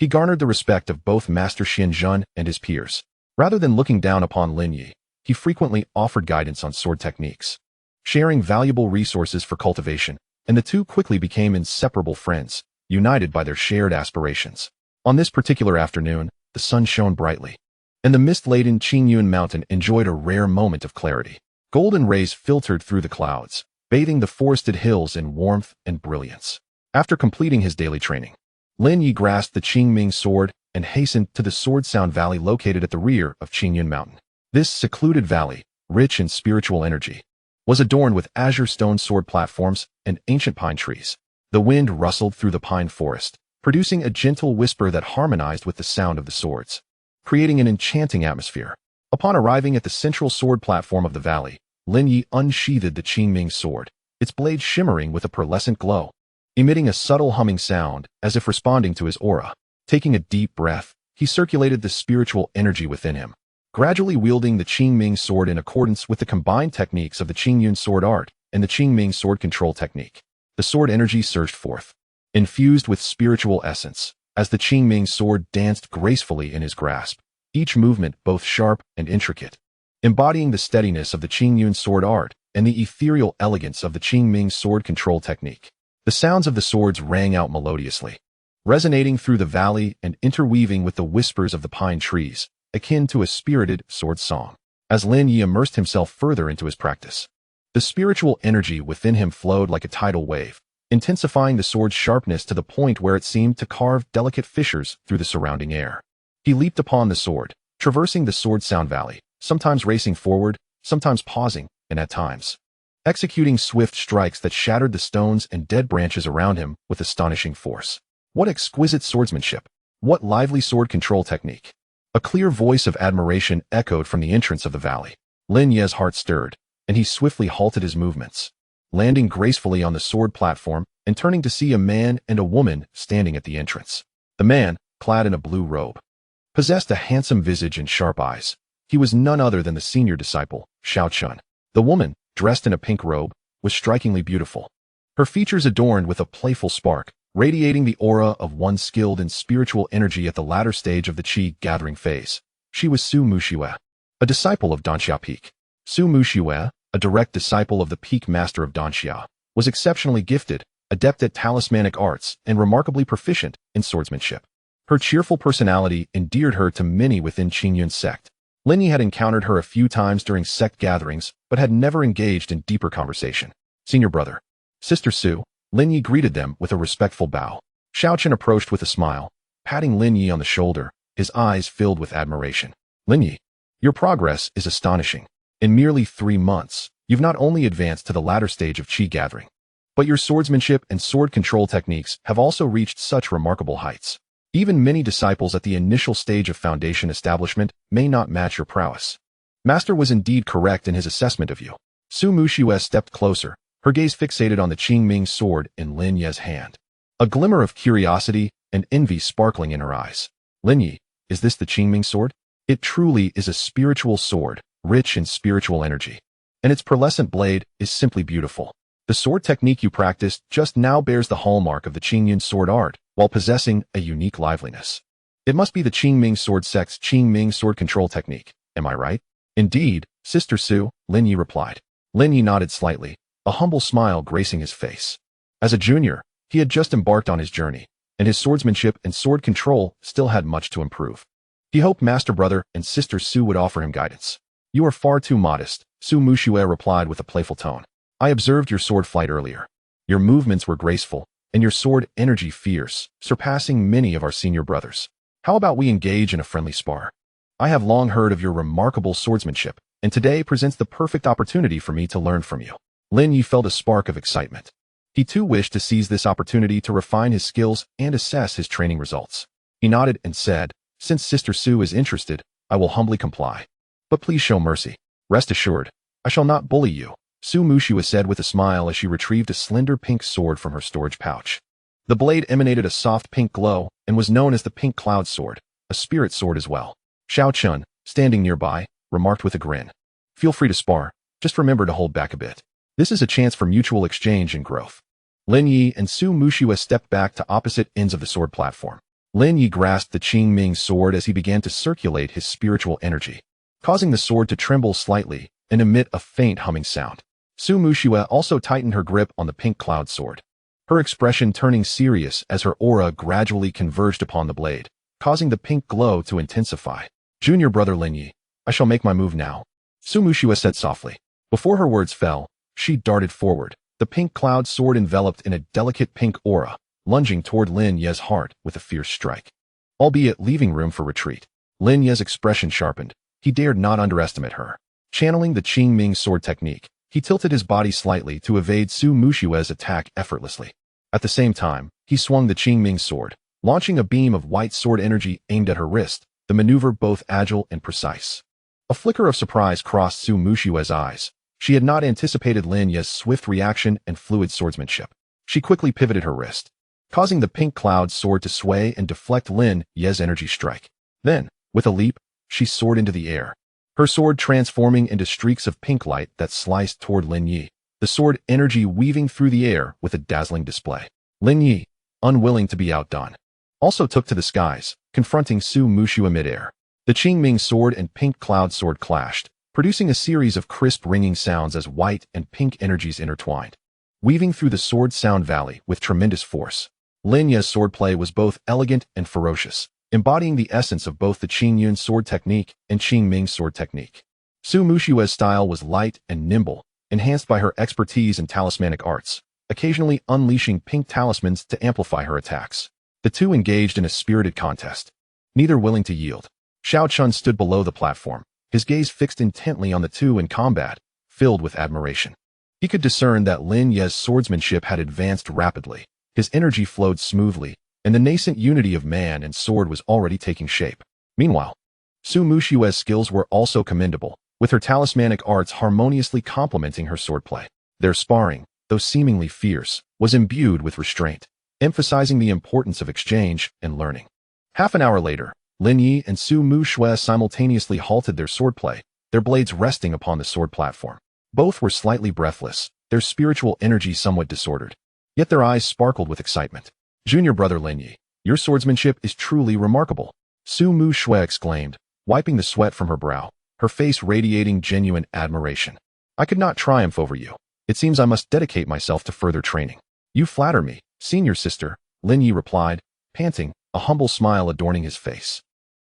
he garnered the respect of both Master Xianzhen and his peers. Rather than looking down upon Lin Ye, he frequently offered guidance on sword techniques, sharing valuable resources for cultivation, and the two quickly became inseparable friends, united by their shared aspirations. On this particular afternoon, the sun shone brightly, and the mist-laden Qingyun Mountain enjoyed a rare moment of clarity. Golden rays filtered through the clouds, bathing the forested hills in warmth and brilliance. After completing his daily training, Lin Ye grasped the Qingming sword and hastened to the Sword Sound Valley located at the rear of Qingyun Mountain. This secluded valley, rich in spiritual energy, was adorned with azure stone sword platforms and ancient pine trees. The wind rustled through the pine forest, producing a gentle whisper that harmonized with the sound of the swords, creating an enchanting atmosphere. Upon arriving at the central sword platform of the valley, Lin Ye unsheathed the Qingming sword, its blade shimmering with a pearlescent glow, emitting a subtle humming sound as if responding to his aura. Taking a deep breath, he circulated the spiritual energy within him, gradually wielding the Qingming sword in accordance with the combined techniques of the Qingyun sword art and the Qingming sword control technique. The sword energy surged forth, infused with spiritual essence, as the Qingming sword danced gracefully in his grasp, each movement both sharp and intricate, embodying the steadiness of the Qingyun sword art and the ethereal elegance of the Qingming sword control technique. The sounds of the swords rang out melodiously, resonating through the valley and interweaving with the whispers of the pine trees, akin to a spirited sword song. As Lin Ye immersed himself further into his practice, the spiritual energy within him flowed like a tidal wave, intensifying the sword's sharpness to the point where it seemed to carve delicate fissures through the surrounding air. He leaped upon the sword, traversing the Sword Sound Valley, sometimes racing forward, sometimes pausing, and at times executing swift strikes that shattered the stones and dead branches around him with astonishing force. What exquisite swordsmanship! What lively sword control technique! A clear voice of admiration echoed from the entrance of the valley. Lin Ye's heart stirred, and he swiftly halted his movements, landing gracefully on the sword platform and turning to see a man and a woman standing at the entrance. The man, clad in a blue robe, possessed a handsome visage and sharp eyes. He was none other than the senior disciple, Xiaochun. The woman, dressed in a pink robe, was strikingly beautiful. Her features adorned with a playful spark, radiating the aura of one skilled in spiritual energy at the latter stage of the Qi gathering phase. She was Su Muxue, a disciple of Danxia Peak. Su Muxue, a direct disciple of the Peak Master of Danxia, was exceptionally gifted, adept at talismanic arts, and remarkably proficient in swordsmanship. Her cheerful personality endeared her to many within Qingyun Sect. Lin Ye had encountered her a few times during sect gatherings, but had never engaged in deeper conversation. Senior brother, Sister Su, Lin Ye greeted them with a respectful bow. Xiaochun approached with a smile, patting Lin Ye on the shoulder, his eyes filled with admiration. Lin Ye, your progress is astonishing. In merely 3 months, you've not only advanced to the latter stage of Qi gathering, but your swordsmanship and sword control techniques have also reached such remarkable heights. Even many disciples at the initial stage of foundation establishment may not match your prowess. Master was indeed correct in his assessment of you. Su Muxue stepped closer, her gaze fixated on the Qingming sword in Lin Ye's hand. A glimmer of curiosity and envy sparkling in her eyes. Lin Ye, is this the Qingming sword? It truly is a spiritual sword, rich in spiritual energy. And its pearlescent blade is simply beautiful. The sword technique you practiced just now bears the hallmark of the Qingyun sword art, while possessing a unique liveliness. It must be the Qingming Sword Sect's Qingming Sword Control technique, am I right? Indeed, Sister Su, Lin Ye replied. Lin Ye nodded slightly, a humble smile gracing his face. As a junior, he had just embarked on his journey, and his swordsmanship and sword control still had much to improve. He hoped Master Brother and Sister Su would offer him guidance. You are far too modest, Su Muxue replied with a playful tone. I observed your sword flight earlier. Your movements were graceful, and your sword energy fierce, surpassing many of our senior brothers. How about we engage in a friendly spar? I have long heard of your remarkable swordsmanship, and today presents the perfect opportunity for me to learn from you. Lin Ye felt a spark of excitement. He too wished to seize this opportunity to refine his skills and assess his training results. He nodded and said, Since Sister Su is interested, I will humbly comply. But please show mercy. Rest assured, I shall not bully you, Su Muxue said with a smile as she retrieved a slender pink sword from her storage pouch. The blade emanated a soft pink glow and was known as the Pink Cloud Sword, a spirit sword as well. Xiaochun, standing nearby, remarked with a grin. Feel free to spar, just remember to hold back a bit. This is a chance for mutual exchange and growth. Lin Ye and Su Muxue stepped back to opposite ends of the sword platform. Lin Ye grasped the Qingming sword as he began to circulate his spiritual energy, causing the sword to tremble slightly and emit a faint humming sound. Su Muxue also tightened her grip on the Pink Cloud Sword, her expression turning serious as her aura gradually converged upon the blade, causing the pink glow to intensify. Junior brother Lin Ye, I shall make my move now, Su Muxue said softly. Before her words fell, she darted forward, the Pink Cloud Sword enveloped in a delicate pink aura, lunging toward Lin Ye's heart with a fierce strike. Albeit leaving room for retreat, Lin Ye's expression sharpened. He dared not underestimate her. Channeling the Qingming sword technique, he tilted his body slightly to evade Su Muxue's attack effortlessly. At the same time, he swung the Qingming sword, launching a beam of white sword energy aimed at her wrist, the maneuver both agile and precise. A flicker of surprise crossed Su Muxue's eyes. She had not anticipated Lin Ye's swift reaction and fluid swordsmanship. She quickly pivoted her wrist, causing the Pink Cloud sword to sway and deflect Lin Ye's energy strike. Then, with a leap, she soared into the air, her sword transforming into streaks of pink light that sliced toward Lin Ye, the sword energy weaving through the air with a dazzling display. Lin Ye, unwilling to be outdone, also took to the skies, confronting Su Muxue midair. The Qingming sword and Pink Cloud sword clashed, producing a series of crisp ringing sounds as white and pink energies intertwined, weaving through the sword sound valley with tremendous force. Lin Ye's swordplay was both elegant and ferocious, embodying the essence of both the Qingyun sword technique and Qingming sword technique. Su Muxue's style was light and nimble, enhanced by her expertise in talismanic arts, occasionally unleashing pink talismans to amplify her attacks. The two engaged in a spirited contest, neither willing to yield. Xiaochun stood below the platform, his gaze fixed intently on the two in combat, filled with admiration. He could discern that Lin Ye's swordsmanship had advanced rapidly. His energy flowed smoothly, and the nascent unity of man and sword was already taking shape. Meanwhile, Su Mushue's skills were also commendable, with her talismanic arts harmoniously complementing her swordplay. Their sparring, though seemingly fierce, was imbued with restraint, emphasizing the importance of exchange and learning. Half an hour later, Lin Ye and Su Mushue simultaneously halted their swordplay, their blades resting upon the sword platform. Both were slightly breathless, their spiritual energy somewhat disordered. Yet their eyes sparkled with excitement. "Junior brother Lin Ye, your swordsmanship is truly remarkable," Su Mushue exclaimed, wiping the sweat from her brow, her face radiating genuine admiration. "I could not triumph over you. It seems I must dedicate myself to further training." "You flatter me, senior sister," Lin Ye replied, panting, a humble smile adorning his face.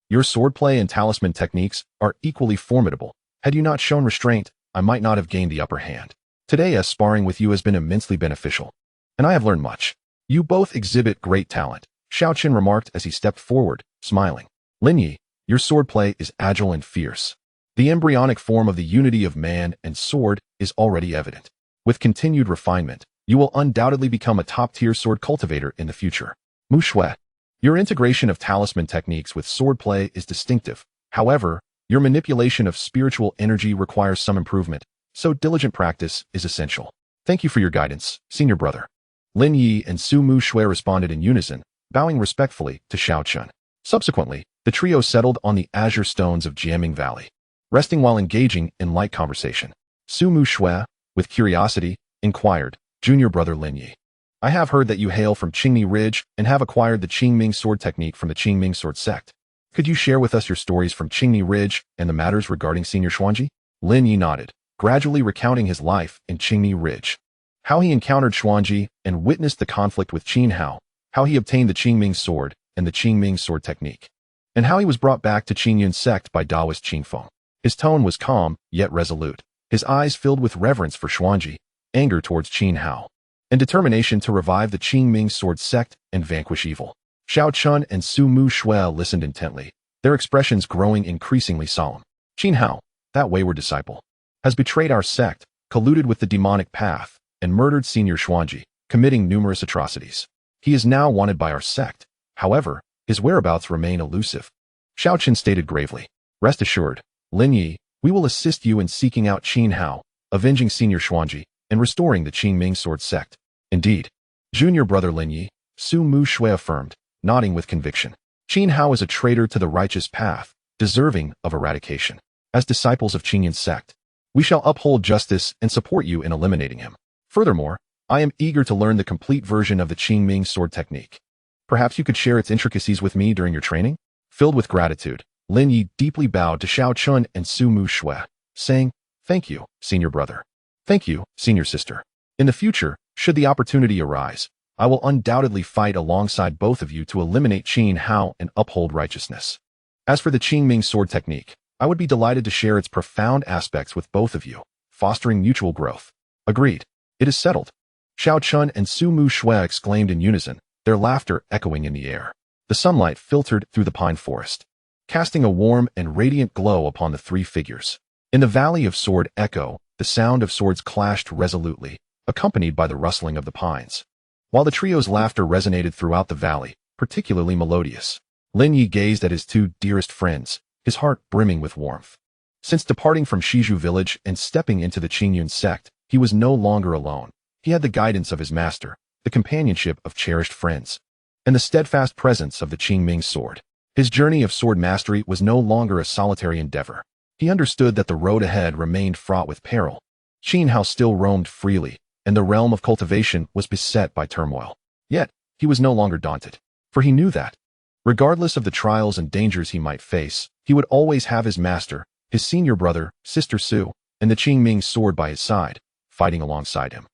"Your swordplay and talisman techniques are equally formidable. Had you not shown restraint, I might not have gained the upper hand. Today, sparring with you has been immensely beneficial, and I have learned much. You both exhibit great talent," Xiaoqin remarked as he stepped forward, smiling. "Lin Ye, your swordplay is agile and fierce. The embryonic form of the unity of man and sword is already evident. With continued refinement, you will undoubtedly become a top-tier sword cultivator in the future. Mushue, your integration of talisman techniques with swordplay is distinctive. However, your manipulation of spiritual energy requires some improvement, so diligent practice is essential. Thank you for your guidance, senior brother." Lin Ye and Su Mushue responded in unison, bowing respectfully to Xiaoqin. Subsequently, the trio settled on the azure stones of Jiaming Valley, resting while engaging in light conversation. Su Mushue, with curiosity, inquired, "Junior brother Lin Ye, I have heard that you hail from Qingni Ridge and have acquired the Qingming Sword technique from the Qingming Sword Sect. Could you share with us your stories from Qingni Ridge and the matters regarding Senior Xuanji?" Lin Ye nodded, gradually recounting his life in Qingni Ridge. How he encountered Xuanji and witnessed the conflict with Qin Hao, how he obtained the Qingming Sword and the Qingming Sword technique, and how he was brought back to Qingyun Sect by Taoist Qingfeng. His tone was calm, yet resolute, his eyes filled with reverence for Xuanji, anger towards Qin Hao, and determination to revive the Qingming Sword Sect and vanquish evil. Xiaoqin and Su Mushue listened intently, their expressions growing increasingly solemn. "Qin Hao, that wayward disciple, has betrayed our sect, colluded with the demonic path, and murdered Senior Xuanji, committing numerous atrocities. He is now wanted by our sect. However, his whereabouts remain elusive." Xiaoqin stated gravely, "Rest assured, Lin Ye, we will assist you in seeking out Qin Hao, avenging Senior Xuanji, and restoring the Qingming Sword Sect." "Indeed, junior brother Lin Ye," Su Mushue affirmed, nodding with conviction. "Qin Hao is a traitor to the righteous path, deserving of eradication. As disciples of Qingyun Sect, we shall uphold justice and support you in eliminating him. Furthermore, I am eager to learn the complete version of the Qingming Sword technique. Perhaps you could share its intricacies with me during your training?" Filled with gratitude, Lin Ye deeply bowed to Xiaoqin and Su Mushue, saying, "Thank you, senior brother. Thank you, senior sister. In the future, should the opportunity arise, I will undoubtedly fight alongside both of you to eliminate Qin Hao and uphold righteousness. As for the Qingming Sword technique, I would be delighted to share its profound aspects with both of you, fostering mutual growth." "Agreed. It is settled," Xiaoqin and Su Mushue exclaimed in unison, their laughter echoing in the air. The sunlight filtered through the pine forest, casting a warm and radiant glow upon the three figures. In the Valley of Sword Echo, the sound of swords clashed resolutely, accompanied by the rustling of the pines. While the trio's laughter resonated throughout the valley, particularly melodious, Lin Ye gazed at his two dearest friends, his heart brimming with warmth. Since departing from Shizhu village and stepping into the Qingyun Sect, he was no longer alone. He had the guidance of his master, the companionship of cherished friends, and the steadfast presence of the Qingming sword. His journey of sword mastery was no longer a solitary endeavor. He understood that the road ahead remained fraught with peril. Qin Hao still roamed freely, and the realm of cultivation was beset by turmoil. Yet, he was no longer daunted, for he knew that, regardless of the trials and dangers he might face, he would always have his master, his senior brother, sister Su, and the Qingming sword by his side, fighting alongside him.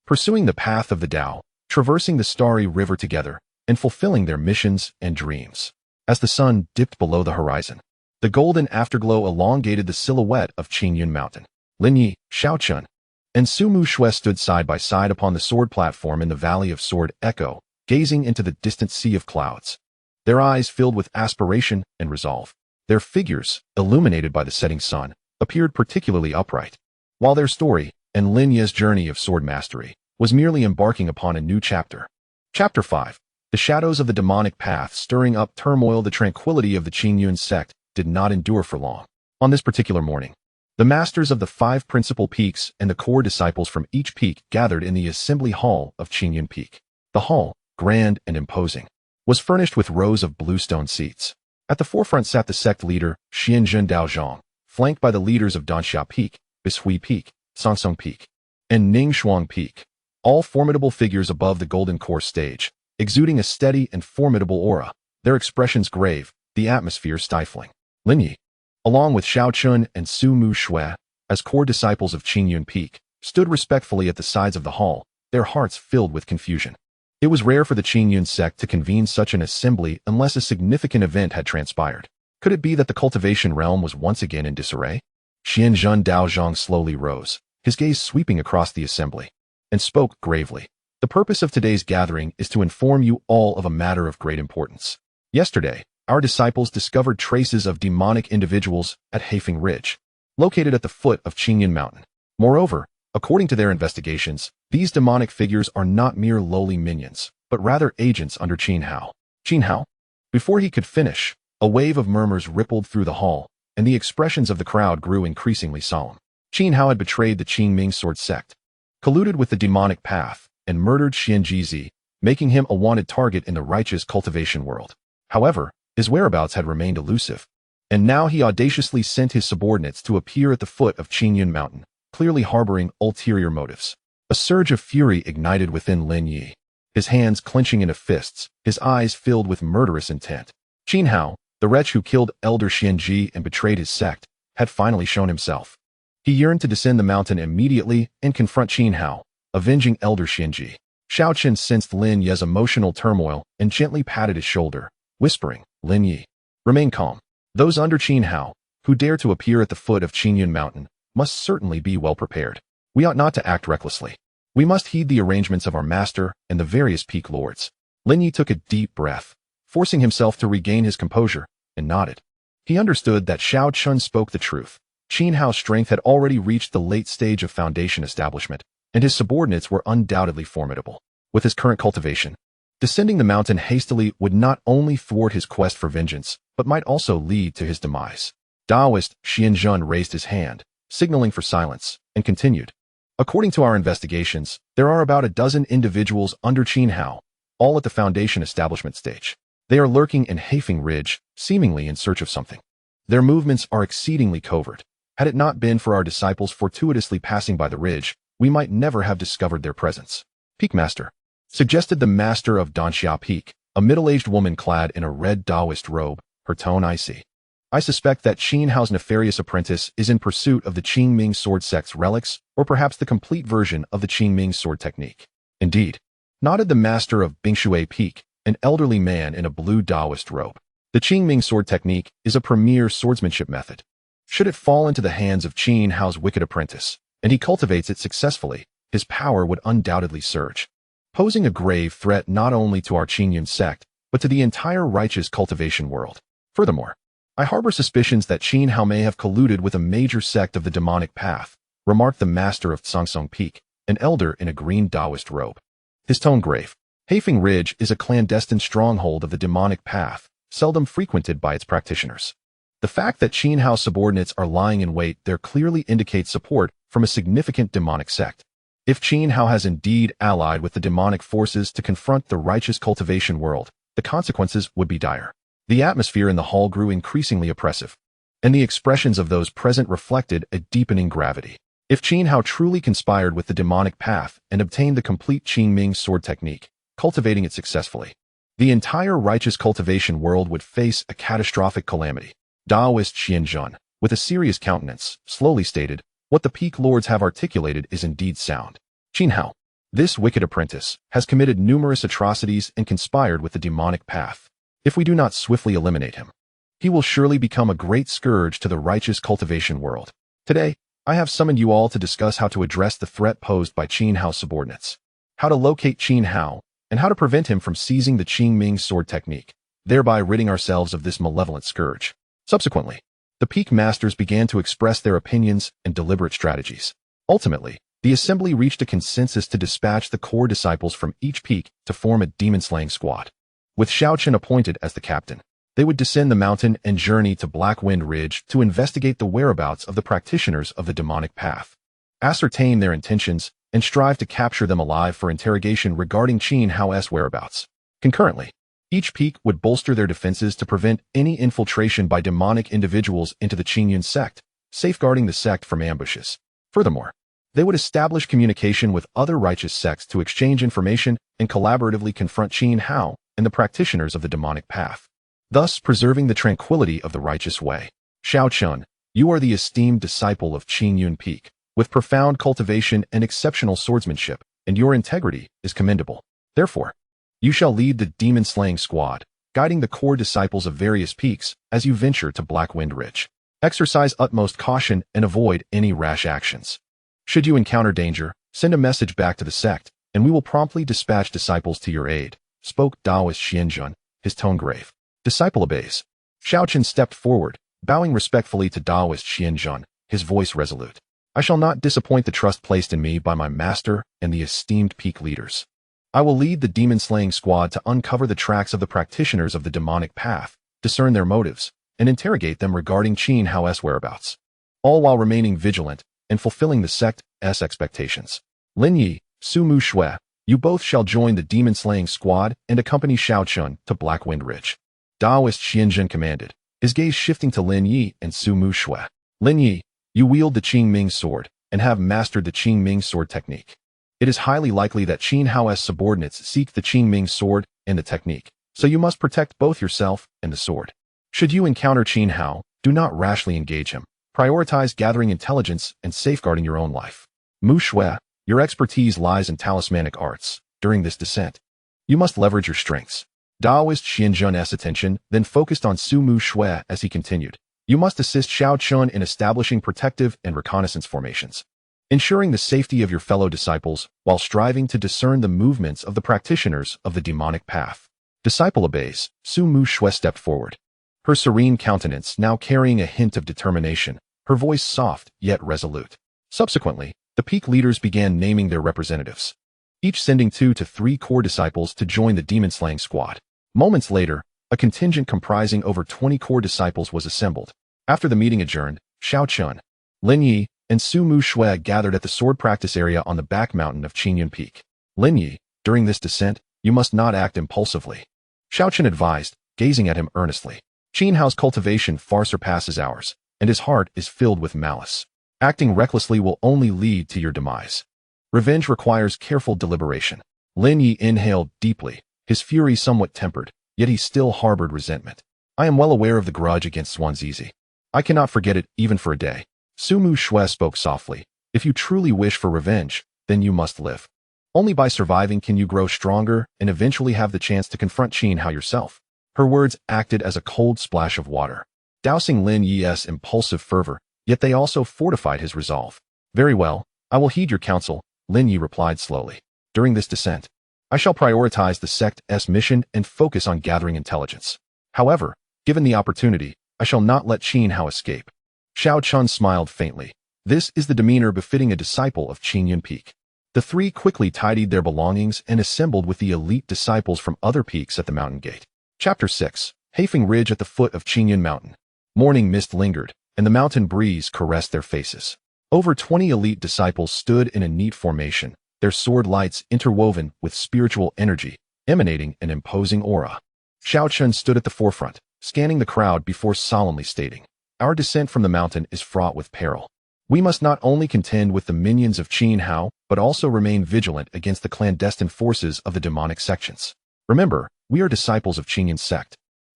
Pursuing the path of the Tao, traversing the starry river together, and fulfilling their missions and dreams. As the sun dipped below the horizon, the golden afterglow elongated the silhouette of Qingyun Mountain. Lin Ye, Xiaoqin, and Su Mushue stood side by side upon the sword platform in the Valley of Sword Echo, gazing into the distant sea of clouds. Their eyes filled with aspiration and resolve. Their figures, illuminated by the setting sun, appeared particularly upright. While their story, and Lin Ye's journey of sword mastery was merely embarking upon a new chapter. Chapter 5. The shadows of the demonic path stirring up turmoil. The tranquility of the Qingyun Sect did not endure for long. On this particular morning, the masters of the 5 principal peaks and the core disciples from each peak gathered in the assembly hall of Qingyun Peak. The hall, grand and imposing, was furnished with rows of bluestone seats. At the forefront sat the sect leader, Xianzhen Daozhong, flanked by the leaders of Danxia Peak, Bishui Peak, Sangsong Peak, and Ningxuang Peak, all formidable figures above the golden core stage, exuding a steady and formidable aura, their expressions grave, the atmosphere stifling. Lin Ye, along with Xiao Chun and Su Mu Shui, as core disciples of Qingyun Peak, stood respectfully at the sides of the hall, their hearts filled with confusion. It was rare for the Qingyun Sect to convene such an assembly unless a significant event had transpired. Could it be that the cultivation realm was once again in disarray? Xianzhen Daozhong slowly rose, his gaze sweeping across the assembly, and spoke gravely. The purpose of today's gathering is to inform you all of a matter of great importance. Yesterday, our disciples discovered traces of demonic individuals at Qingming Ridge, located at the foot of Qingyun Mountain. Moreover, according to their investigations, these demonic figures are not mere lowly minions, but rather agents under Qin Hao. Qin Hao? Before he could finish, a wave of murmurs rippled through the hall, and the expressions of the crowd grew increasingly solemn. Qin Hao had betrayed the Qingming Sword Sect, colluded with the demonic path, and murdered Xianzhi, making him a wanted target in the righteous cultivation world. However, his whereabouts had remained elusive, and now he audaciously sent his subordinates to appear at the foot of Qingyun Mountain, clearly harboring ulterior motives. A surge of fury ignited within Lin Ye, his hands clenching into fists, his eyes filled with murderous intent. Qin Hao, the wretch who killed Elder Xianzhi and betrayed his sect, had finally shown himself. He yearned to descend the mountain immediately and confront Qin Hao, avenging Elder Xianzhi. Xiao Chen sensed Lin Ye's emotional turmoil and gently patted his shoulder, whispering, "Lin Ye, remain calm. Those under Qin Hao, who dare to appear at the foot of Qingyun Mountain, must certainly be well prepared. We ought not to act recklessly. We must heed the arrangements of our master and the various peak lords." Lin Ye took a deep breath, forcing himself to regain his composure, and nodded. He understood that Xiao Chun spoke the truth. Qin Hao's strength had already reached the late stage of foundation establishment, and his subordinates were undoubtedly formidable. With his current cultivation, descending the mountain hastily would not only thwart his quest for vengeance, but might also lead to his demise. Daoist Xianzhen raised his hand, signaling for silence, and continued. According to our investigations, there are about a dozen individuals under Qin Hao, all at the foundation establishment stage. They are lurking in Qingming Ridge, seemingly in search of something. Their movements are exceedingly covert. Had it not been for our disciples fortuitously passing by the ridge, we might never have discovered their presence. Peakmaster, suggested the master of Danxia Peak, a middle-aged woman clad in a red Taoist robe, her tone icy. I suspect that Qin Hao's nefarious apprentice is in pursuit of the Qingming Sword Sect's relics, or perhaps the complete version of the Qingming Sword technique. Indeed, nodded the master of Bingshui Peak, an elderly man in a blue Taoist robe. The Qingming Sword technique is a premier swordsmanship method. Should it fall into the hands of Qin Hao's wicked apprentice, and he cultivates it successfully, his power would undoubtedly surge, posing a grave threat not only to our Qingyun Sect, but to the entire righteous cultivation world. Furthermore, I harbor suspicions that Qin Hao may have colluded with a major sect of the demonic path, remarked the master of Sangsong Peak, an elder in a green Taoist robe. His tone grave. Qingming Ridge is a clandestine stronghold of the demonic path, seldom frequented by its practitioners. The fact that Qin Hao's subordinates are lying in wait there clearly indicates support from a significant demonic sect. If Qin Hao has indeed allied with the demonic forces to confront the righteous cultivation world, the consequences would be dire. The atmosphere in the hall grew increasingly oppressive, and the expressions of those present reflected a deepening gravity. If Qin Hao truly conspired with the demonic path and obtained the complete Qingming sword technique, cultivating it successfully, the entire righteous cultivation world would face a catastrophic calamity. Daoist Xianzhen, with a serious countenance, slowly stated, "What the peak lords have articulated is indeed sound. Qin Hao, this wicked apprentice, has committed numerous atrocities and conspired with the demonic path. If we do not swiftly eliminate him, he will surely become a great scourge to the righteous cultivation world. Today, I have summoned you all to discuss how to address the threat posed by Qin Hao's subordinates, how to locate Qin Hao, and how to prevent him from seizing the Qingming sword technique, thereby ridding ourselves of this malevolent scourge." Subsequently, the peak masters began to express their opinions and deliberate strategies. Ultimately, The assembly reached a consensus to dispatch the core disciples from each peak to form a demon-slaying squad. With Xiaochen appointed as the captain, they would descend the mountain and journey to Blackwind Ridge to investigate the whereabouts of the practitioners of the demonic path, ascertain their intentions, and strive to capture them alive for interrogation regarding Qin Hao's whereabouts. Concurrently, each peak would bolster their defenses to prevent any infiltration by demonic individuals into the Qingyun Sect, safeguarding the sect from ambushes. Furthermore, they would establish communication with other righteous sects to exchange information and collaboratively confront Qin Hao and the practitioners of the demonic path, thus preserving the tranquility of the righteous way. Xiaochen, you are the esteemed disciple of Qingyun Peak, with profound cultivation and exceptional swordsmanship, and your integrity is commendable. Therefore, you shall lead the demon-slaying squad, guiding the core disciples of various peaks as you venture to Blackwind Ridge. Exercise utmost caution and avoid any rash actions. Should you encounter danger, send a message back to the sect, and we will promptly dispatch disciples to your aid, spoke Taoist Xianjun, his tone grave. Disciple obeys. Xiaochen stepped forward, bowing respectfully to Taoist Xianjun, his voice resolute. I shall not disappoint the trust placed in me by my master and the esteemed peak leaders. I will lead the demon-slaying squad to uncover the tracks of the practitioners of the demonic path, discern their motives, and interrogate them regarding Qin Hao's whereabouts, all while remaining vigilant and fulfilling the sect's expectations. Lin Ye, Su Mu Shui, you both shall join the demon-slaying squad and accompany Xiaochen to Blackwind Ridge. Taoist Xianjun commanded, his gaze shifting to Lin Ye and Su Mu Shui. Lin Ye, you wield the Qingming Sword and have mastered the Qingming Sword technique. It is highly likely that Qin Hao's subordinates seek the Qingming Sword and the technique, so you must protect both yourself and the sword. Should you encounter Qin Hao, do not rashly engage him. Prioritize gathering intelligence and safeguarding your own life. Mu Shui, your expertise lies in talismanic arts. During this descent, you must leverage your strengths. Taoist Xianjun's attention then focused on Su Mu Shui as he continued. You must assist Xiaochen in establishing protective and reconnaissance formations, ensuring the safety of your fellow disciples while striving to discern the movements of the practitioners of the demonic path. Disciple obeys. Su Mu Shui stepped forward, her serene countenance now carrying a hint of determination, her voice soft yet resolute. Subsequently, the peak leaders began naming their representatives, each sending 2 to 3 core disciples to join the demon-slaying squad. Moments later, a contingent comprising over 20 core disciples was assembled. After the meeting adjourned, Xiaochen, Lin Ye, and Su Mu Shui gathered at the sword practice area on the back mountain of Qingyun Peak. Lin Ye, during this descent, you must not act impulsively, Xiaochen advised, gazing at him earnestly. Qin Hao's cultivation far surpasses ours, and his heart is filled with malice. Acting recklessly will only lead to your demise. Revenge requires careful deliberation. Lin Ye inhaled deeply, his fury somewhat tempered, yet he still harbored resentment. I am well aware of the grudge against Swanzizi. I cannot forget it even for a day. Su Mu Shui spoke softly. If you truly wish for revenge, then you must live. Only by surviving can you grow stronger and eventually have the chance to confront Qin Hao yourself. Her words acted as a cold splash of water, dousing Lin Ye's impulsive fervor, yet they also fortified his resolve. Very well, I will heed your counsel, Lin Ye replied slowly. During this descent, I shall prioritize the sect's mission and focus on gathering intelligence. However, given the opportunity, I shall not let Qin Hao escape. Xiaochen smiled faintly. This is the demeanor befitting a disciple of Qingyun Peak. The 3 quickly tidied their belongings and assembled with the elite disciples from other peaks at the mountain gate. Chapter 6. Hafeng Ridge at the foot of Qingyun Mountain. Morning mist lingered, and the mountain breeze caressed their faces. Over 20 elite disciples stood in a neat formation, their sword lights interwoven with spiritual energy, emanating an imposing aura. Xiaochen stood at the forefront, scanning the crowd before solemnly stating, our descent from the mountain is fraught with peril. We must not only contend with the minions of Qin Hao, but also remain vigilant against the clandestine forces of the demonic sections. Remember, we are disciples of Qingyun Sect,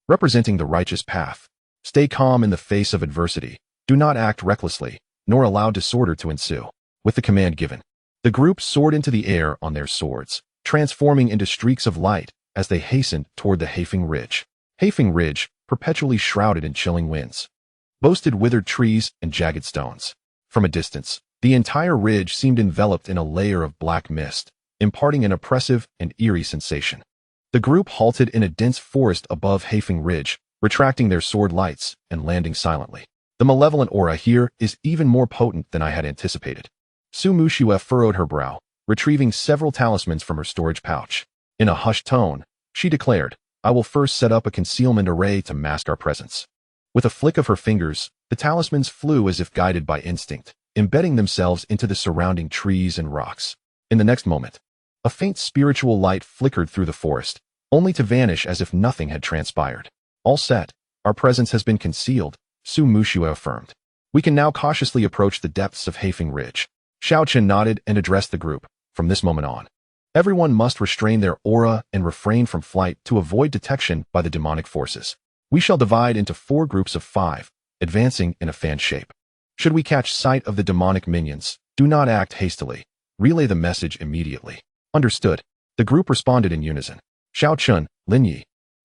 representing the righteous path. Stay calm in the face of adversity. Do not act recklessly, nor allow disorder to ensue. With the command given, the group soared into the air on their swords, transforming into streaks of light as they hastened toward the Hafeng Ridge. Hafeng Ridge, perpetually shrouded in chilling winds, boasted withered trees and jagged stones. From a distance, the entire ridge seemed enveloped in a layer of black mist, imparting an oppressive and eerie sensation. The group halted in a dense forest above Hafeng Ridge, retracting their sword lights and landing silently. The malevolent aura here is even more potent than I had anticipated. Su Muxue furrowed her brow, retrieving several talismans from her storage pouch. In a hushed tone, she declared, I will first set up a concealment array to mask our presence. With a flick of her fingers, the talismans flew as if guided by instinct, embedding themselves into the surrounding trees and rocks. In the next moment, a faint spiritual light flickered through the forest, only to vanish as if nothing had transpired. All set, our presence has been concealed, Su Muxue affirmed. We can now cautiously approach the depths of Qingming Ridge. Xiaochen nodded and addressed the group. From this moment on, everyone must restrain their aura and refrain from flight to avoid detection by the demonic forces. We shall divide into 4 groups of 5, advancing in a fan shape. Should we catch sight of the demonic minions, do not act hastily. Relay the message immediately. Understood. The group responded in unison. Xiaochen, Lin Ye,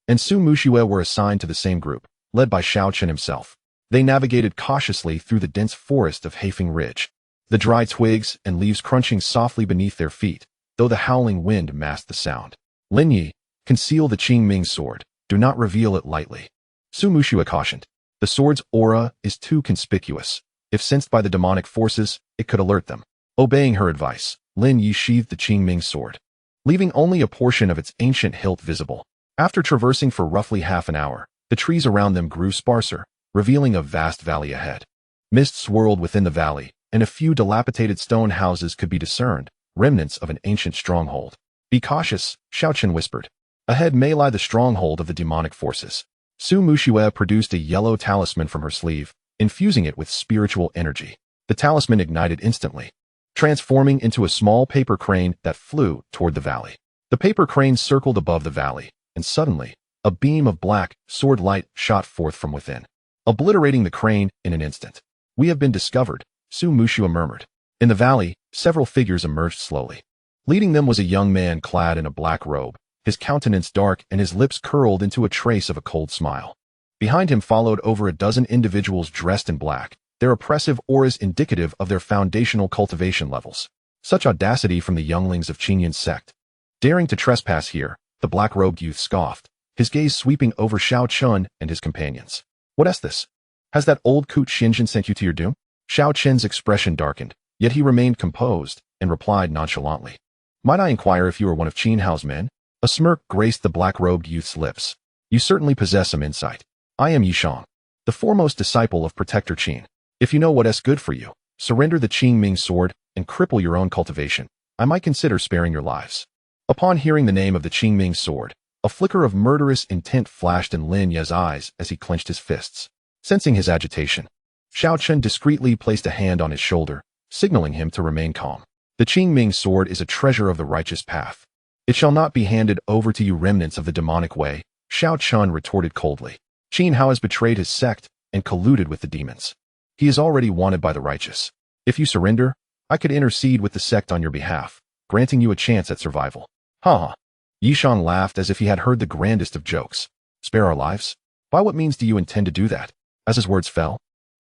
and Su Muxue were assigned to the same group, led by Xiaochen himself. They navigated cautiously through the dense forest of Qingming Ridge, the dry twigs and leaves crunching softly beneath their feet, though the howling wind masked the sound. Lin Ye, conceal the Qingming sword. Do not reveal it lightly. Su Muxue cautioned. The sword's aura is too conspicuous. If sensed by the demonic forces, it could alert them. Obeying her advice, Lin Ye sheathed the Qingming sword, leaving only a portion of its ancient hilt visible. After traversing for roughly half an hour, the trees around them grew sparser, revealing a vast valley ahead. Mist swirled within the valley, and a few dilapidated stone houses could be discerned, remnants of an ancient stronghold. Be cautious, Xiaochen whispered. Ahead may lie the stronghold of the demonic forces. Su Muxue produced a yellow talisman from her sleeve, infusing it with spiritual energy. The talisman ignited instantly, transforming into a small paper crane that flew toward the valley. The paper crane circled above the valley, and suddenly, a beam of black, sword light shot forth from within, obliterating the crane in an instant. We have been discovered, Su Muxue murmured. In the valley, several figures emerged slowly. Leading them was a young man clad in a black robe, his countenance dark and his lips curled into a trace of a cold smile. Behind him followed over a dozen individuals dressed in black, their oppressive auras indicative of their foundational cultivation levels. Such audacity from the younglings of Qingyun Sect. Daring to trespass here, the black-robed youth scoffed, his gaze sweeping over Xiaochen and his companions. What is this? Has that old coot Qingyun sent you to your doom? Xiaochen's expression darkened, yet he remained composed and replied nonchalantly. Might I inquire if you are one of Qin Hao's men? A smirk graced the black-robed youth's lips. You certainly possess some insight. I am Yishang, the foremost disciple of Protector Qin. If you know what is good for you, surrender the Qingming sword and cripple your own cultivation. I might consider sparing your lives. Upon hearing the name of the Qingming sword, a flicker of murderous intent flashed in Lin Ye's eyes as he clenched his fists. Sensing his agitation, Xiaochen discreetly placed a hand on his shoulder, signaling him to remain calm. The Qingming sword is a treasure of the righteous path. It shall not be handed over to you remnants of the demonic way, Xiaochen retorted coldly. Qin Hao has betrayed his sect and colluded with the demons. He is already wanted by the righteous. If you surrender, I could intercede with the sect on your behalf, granting you a chance at survival. Ha! Yishang laughed as if he had heard the grandest of jokes. Spare our lives? By what means do you intend to do that? As his words fell,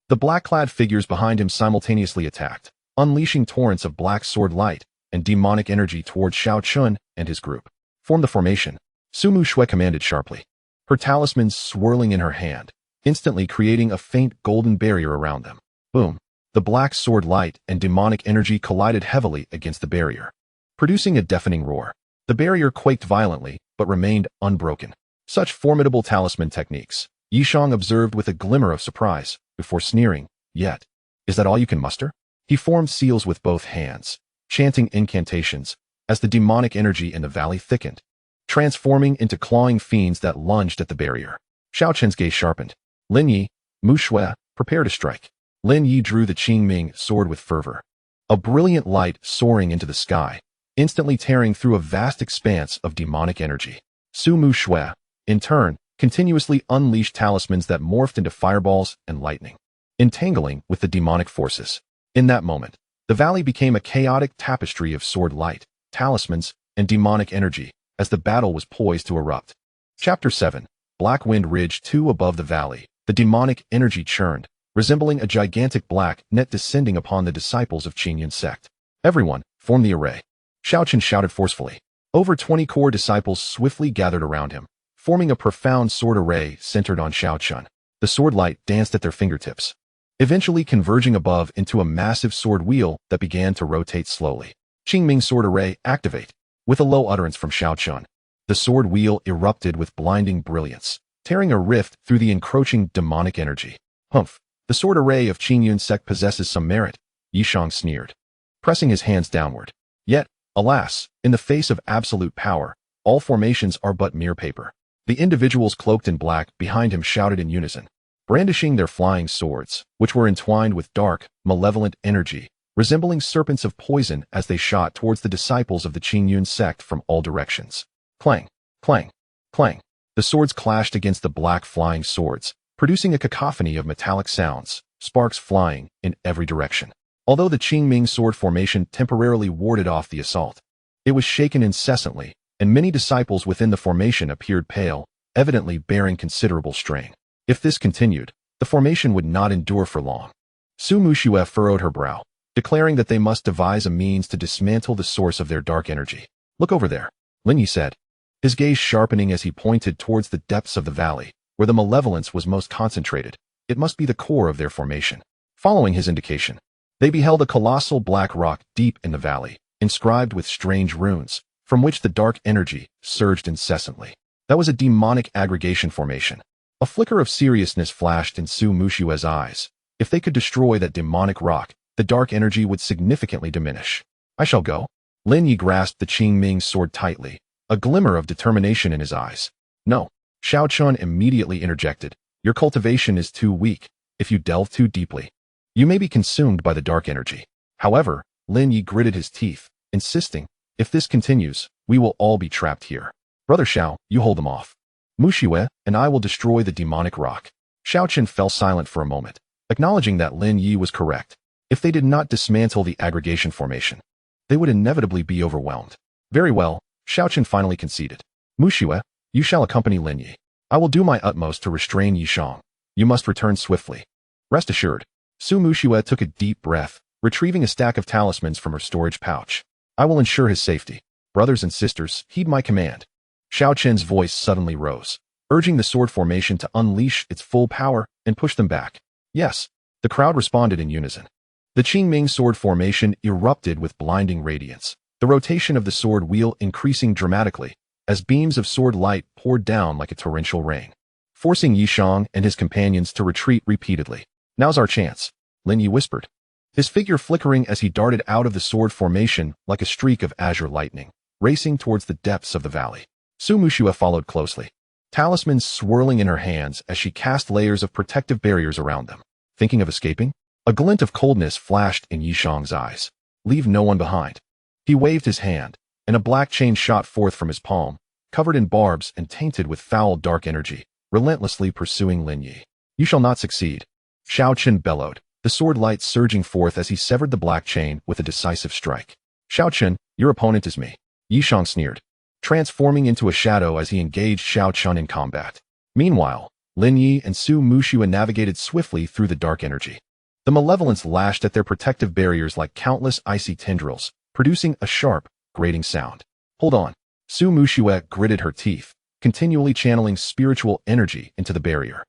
the black-clad figures behind him simultaneously attacked, unleashing torrents of black sword light and demonic energy towards Xiaochen and his group. Form the formation, Su Muxue commanded sharply, her talismans swirling in her hand, instantly creating a faint golden barrier around them. Boom! The black sword light and demonic energy collided heavily against the barrier, producing a deafening roar. The barrier quaked violently, but remained unbroken. Such formidable talisman techniques, Yishang observed with a glimmer of surprise, before sneering, yet, is that all you can muster? He formed seals with both hands, chanting incantations, as the demonic energy in the valley thickened, transforming into clawing fiends that lunged at the barrier. Xiaochen's gaze sharpened. Lin Ye, Muxue, prepare to strike. Lin Ye drew the Qingming sword with fervor, a brilliant light soaring into the sky, instantly tearing through a vast expanse of demonic energy. Su Muxue, in turn, continuously unleashed talismans that morphed into fireballs and lightning, entangling with the demonic forces. In that moment, the valley became a chaotic tapestry of sword light, talismans, and demonic energy as the battle was poised to erupt. Chapter 7, Blackwind Ridge 2. Above the valley, the demonic energy churned, resembling a gigantic black net descending upon the disciples of Qingyun Sect. Everyone, form the array. Xiaochen shouted forcefully. Over 20 core disciples swiftly gathered around him, forming a profound sword array centered on Xiaochen. The sword light danced at their fingertips, eventually converging above into a massive sword wheel that began to rotate slowly. Qingming Sword Array, activate. With a low utterance from Xiao Chun, the sword wheel erupted with blinding brilliance, tearing a rift through the encroaching demonic energy. Humph, the sword array of Qingyun Sect possesses some merit, Yishang sneered, pressing his hands downward. Yet, alas, in the face of absolute power, all formations are but mere paper. The individuals cloaked in black behind him shouted in unison, brandishing their flying swords, which were entwined with dark, malevolent energy, resembling serpents of poison as they shot towards the disciples of the Qingyun Sect from all directions. Clang, clang, clang. The swords clashed against the black flying swords, producing a cacophony of metallic sounds, sparks flying in every direction. Although the Qingming Sword formation temporarily warded off the assault, it was shaken incessantly, and many disciples within the formation appeared pale, evidently bearing considerable strain. If this continued, the formation would not endure for long. Su Muxue furrowed her brow, declaring that they must devise a means to dismantle the source of their dark energy. Look over there, Lin Ye said, his gaze sharpening as he pointed towards the depths of the valley, where the malevolence was most concentrated. It must be the core of their formation. Following his indication, they beheld a colossal black rock deep in the valley, inscribed with strange runes, from which the dark energy surged incessantly. That was a demonic aggregation formation. A flicker of seriousness flashed in Su Muxue's eyes. If they could destroy that demonic rock, the dark energy would significantly diminish. I shall go. Lin Ye grasped the Qingming sword tightly, a glimmer of determination in his eyes. No. Xiao Chun immediately interjected. Your cultivation is too weak. If you delve too deeply, you may be consumed by the dark energy. However, Lin Ye gritted his teeth, insisting, if this continues, we will all be trapped here. Brother Xiao, you hold them off. Muxue and I will destroy the demonic rock. Xiao Chun fell silent for a moment, acknowledging that Lin Ye was correct. If they did not dismantle the aggregation formation, they would inevitably be overwhelmed. Very well, Xiao Chun finally conceded. Muxue, you shall accompany Lin Ye. I will do my utmost to restrain Yishang. You must return swiftly. Rest assured. Su Muxue took a deep breath, retrieving a stack of talismans from her storage pouch. I will ensure his safety. Brothers and sisters, heed my command. Xiao Chen's voice suddenly rose, urging the sword formation to unleash its full power and push them back. Yes, the crowd responded in unison. The Qingming sword formation erupted with blinding radiance, the rotation of the sword wheel increasing dramatically as beams of sword light poured down like a torrential rain, forcing Yishang and his companions to retreat repeatedly. Now's our chance, Lin Ye whispered, his figure flickering as he darted out of the sword formation like a streak of azure lightning, racing towards the depths of the valley. Su Muxue followed closely, talismans swirling in her hands as she cast layers of protective barriers around them. Thinking of escaping? A glint of coldness flashed in Yishang's eyes. Leave no one behind. He waved his hand, and a black chain shot forth from his palm, covered in barbs and tainted with foul dark energy, relentlessly pursuing Lin Ye. You shall not succeed. Xiao Chun bellowed, the sword light surging forth as he severed the black chain with a decisive strike. Xiao Chun, your opponent is me. Yishang sneered, transforming into a shadow as he engaged Xiao Chun in combat. Meanwhile, Lin Ye and Su Muxue navigated swiftly through the dark energy. The malevolence lashed at their protective barriers like countless icy tendrils, producing a sharp, grating sound. Hold on. Su Muxue gritted her teeth, continually channeling spiritual energy into the barrier.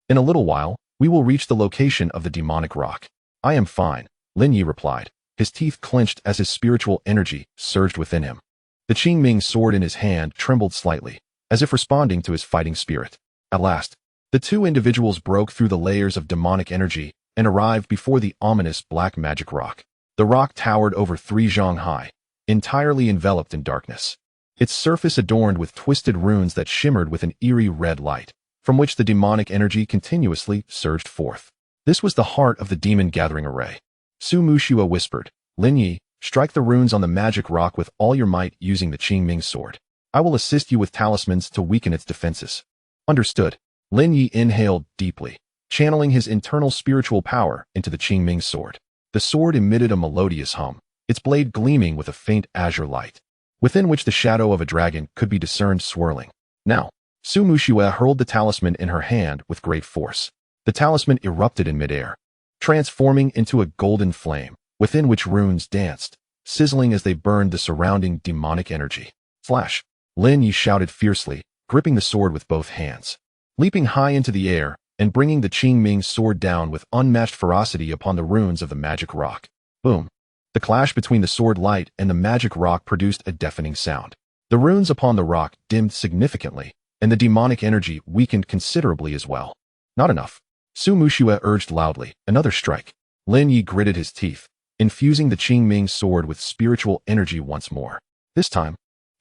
In a little while, we will reach the location of the demonic rock. I am fine, Lin Ye replied, his teeth clenched as his spiritual energy surged within him. The Qingming sword in his hand trembled slightly, as if responding to his fighting spirit. At last, the two individuals broke through the layers of demonic energy and arrived before the ominous black magic rock. The rock towered over 3 zhang high, entirely enveloped in darkness. Its surface adorned with twisted runes that shimmered with an eerie red light, from which the demonic energy continuously surged forth. This was the heart of the demon gathering array. Su Muxue whispered, Lin Ye, strike the runes on the magic rock with all your might using the Qingming sword. I will assist you with talismans to weaken its defenses. Understood. Lin Ye inhaled deeply, channeling his internal spiritual power into the Qingming sword. The sword emitted a melodious hum, its blade gleaming with a faint azure light, within which the shadow of a dragon could be discerned swirling. Now, Su Muxue hurled the talisman in her hand with great force. The talisman erupted in midair, transforming into a golden flame, within which runes danced, sizzling as they burned the surrounding demonic energy. Flash! Lin Ye shouted fiercely, gripping the sword with both hands. Leaping high into the air, and bringing the Qingming sword down with unmatched ferocity upon the runes of the magic rock. Boom! The clash between the sword light and the magic rock produced a deafening sound. The runes upon the rock dimmed significantly, and the demonic energy weakened considerably as well. Not enough. Su Mushue urged loudly, another strike. Lin Ye gritted his teeth, infusing the Qingming sword with spiritual energy once more. This time,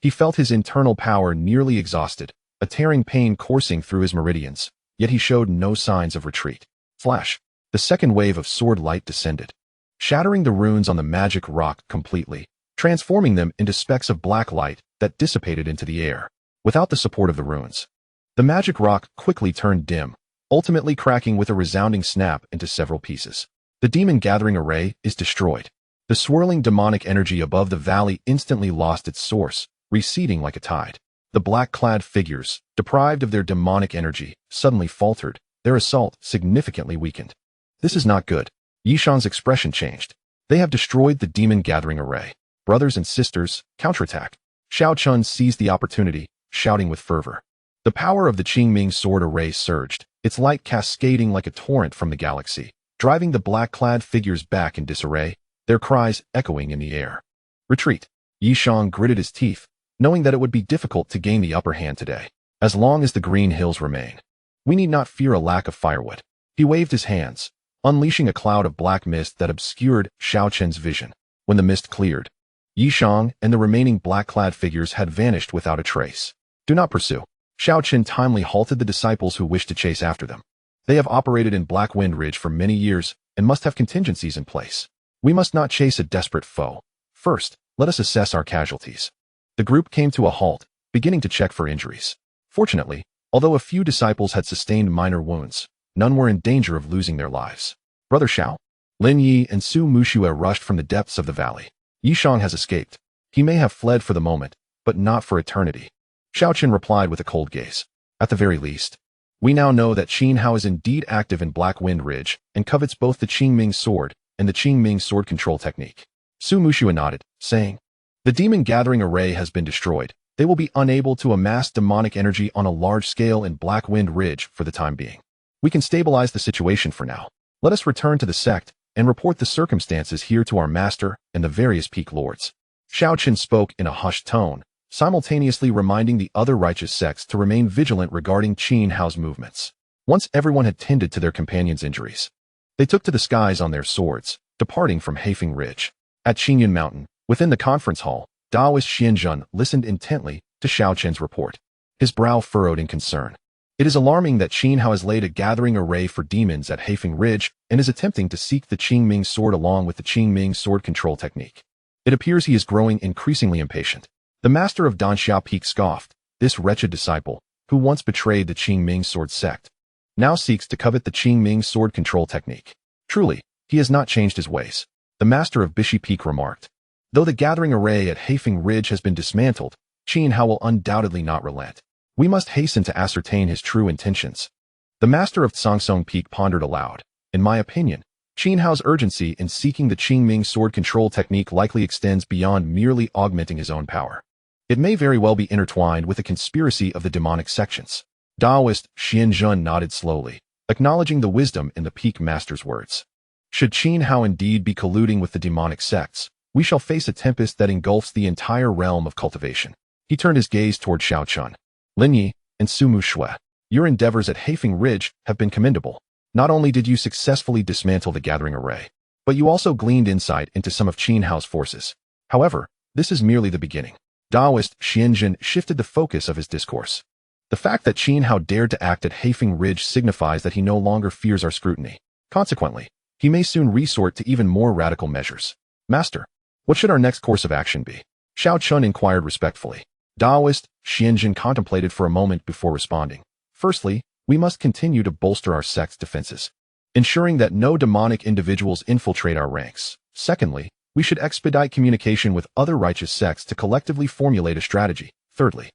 he felt his internal power nearly exhausted, a tearing pain coursing through his meridians, yet he showed no signs of retreat. Flash! The second wave of sword light descended, shattering the runes on the magic rock completely, transforming them into specks of black light that dissipated into the air. Without the support of the runes, the magic rock quickly turned dim, ultimately cracking with a resounding snap into several pieces. The demon gathering array is destroyed. The swirling demonic energy above the valley instantly lost its source, receding like a tide. The black-clad figures, deprived of their demonic energy, suddenly faltered, their assault significantly weakened. This is not good. Yishan's expression changed. They have destroyed the demon gathering array. Brothers and sisters, counterattack. Xiao Chun seized the opportunity, shouting with fervor. The power of the Qingming sword array surged, its light cascading like a torrent from the galaxy, driving the black-clad figures back in disarray, their cries echoing in the air. Retreat. Yishan gritted his teeth, knowing that it would be difficult to gain the upper hand today, as long as the green hills remain. We need not fear a lack of firewood. He waved his hands, unleashing a cloud of black mist that obscured Xiao Chen's vision. When the mist cleared, Yishang and the remaining black-clad figures had vanished without a trace. Do not pursue. Xiao Chen timely halted the disciples who wished to chase after them. They have operated in Black Wind Ridge for many years and must have contingencies in place. We must not chase a desperate foe. First, let us assess our casualties. The group came to a halt, beginning to check for injuries. Fortunately, although a few disciples had sustained minor wounds, none were in danger of losing their lives. Brother Xiao, Lin Ye and Su Mushue rushed from the depths of the valley. Yishang has escaped. He may have fled for the moment, but not for eternity. Xiao Chen replied with a cold gaze. At the very least, we now know that Qin Hao is indeed active in Black Wind Ridge and covets both the Qingming sword and the Qingming sword control technique. Su Mushue nodded, saying, the demon gathering array has been destroyed. They will be unable to amass demonic energy on a large scale in Black Wind Ridge for the time being. We can stabilize the situation for now. Let us return to the sect and report the circumstances here to our master and the various peak lords. Xiao Chen spoke in a hushed tone, simultaneously reminding the other righteous sects to remain vigilant regarding Qin Hao's movements. Once everyone had tended to their companions' injuries, they took to the skies on their swords, departing from Heifeng Ridge. At Qingyun Mountain, within the conference hall, Taoist Xianzhen listened intently to Xiao Chen's report. His brow furrowed in concern. It is alarming that Qin Hao has laid a gathering array for demons at Heifeng Ridge and is attempting to seek the Qingming sword along with the Qingming sword control technique. It appears he is growing increasingly impatient. The master of Danxia Peak scoffed. This wretched disciple, who once betrayed the Qingming sword sect, now seeks to covet the Qingming sword control technique. Truly, he has not changed his ways. The master of Bishi Peak remarked. Though the gathering array at Heifeng Ridge has been dismantled, Qin Hao will undoubtedly not relent. We must hasten to ascertain his true intentions. The master of Tsangsong Peak pondered aloud. In my opinion, Qin Hao's urgency in seeking the Qingming sword control technique likely extends beyond merely augmenting his own power. It may very well be intertwined with a conspiracy of the demonic sections. Taoist Xianzhen nodded slowly, acknowledging the wisdom in the Peak Master's words. Should Qin Hao indeed be colluding with the demonic sects, we shall face a tempest that engulfs the entire realm of cultivation. He turned his gaze toward Xiao Chun, Lin Ye, and Su Mushue. Your endeavors at Heifeng Ridge have been commendable. Not only did you successfully dismantle the gathering array, but you also gleaned insight into some of Qin Hao's forces. However, this is merely the beginning. Taoist Xianzhen shifted the focus of his discourse. The fact that Qin Hao dared to act at Heifeng Ridge signifies that he no longer fears our scrutiny. Consequently, he may soon resort to even more radical measures. Master, what should our next course of action be? Xiao Chun inquired respectfully. Taoist Xianzhen contemplated for a moment before responding. Firstly, we must continue to bolster our sect's defenses, ensuring that no demonic individuals infiltrate our ranks. Secondly, we should expedite communication with other righteous sects to collectively formulate a strategy. Thirdly,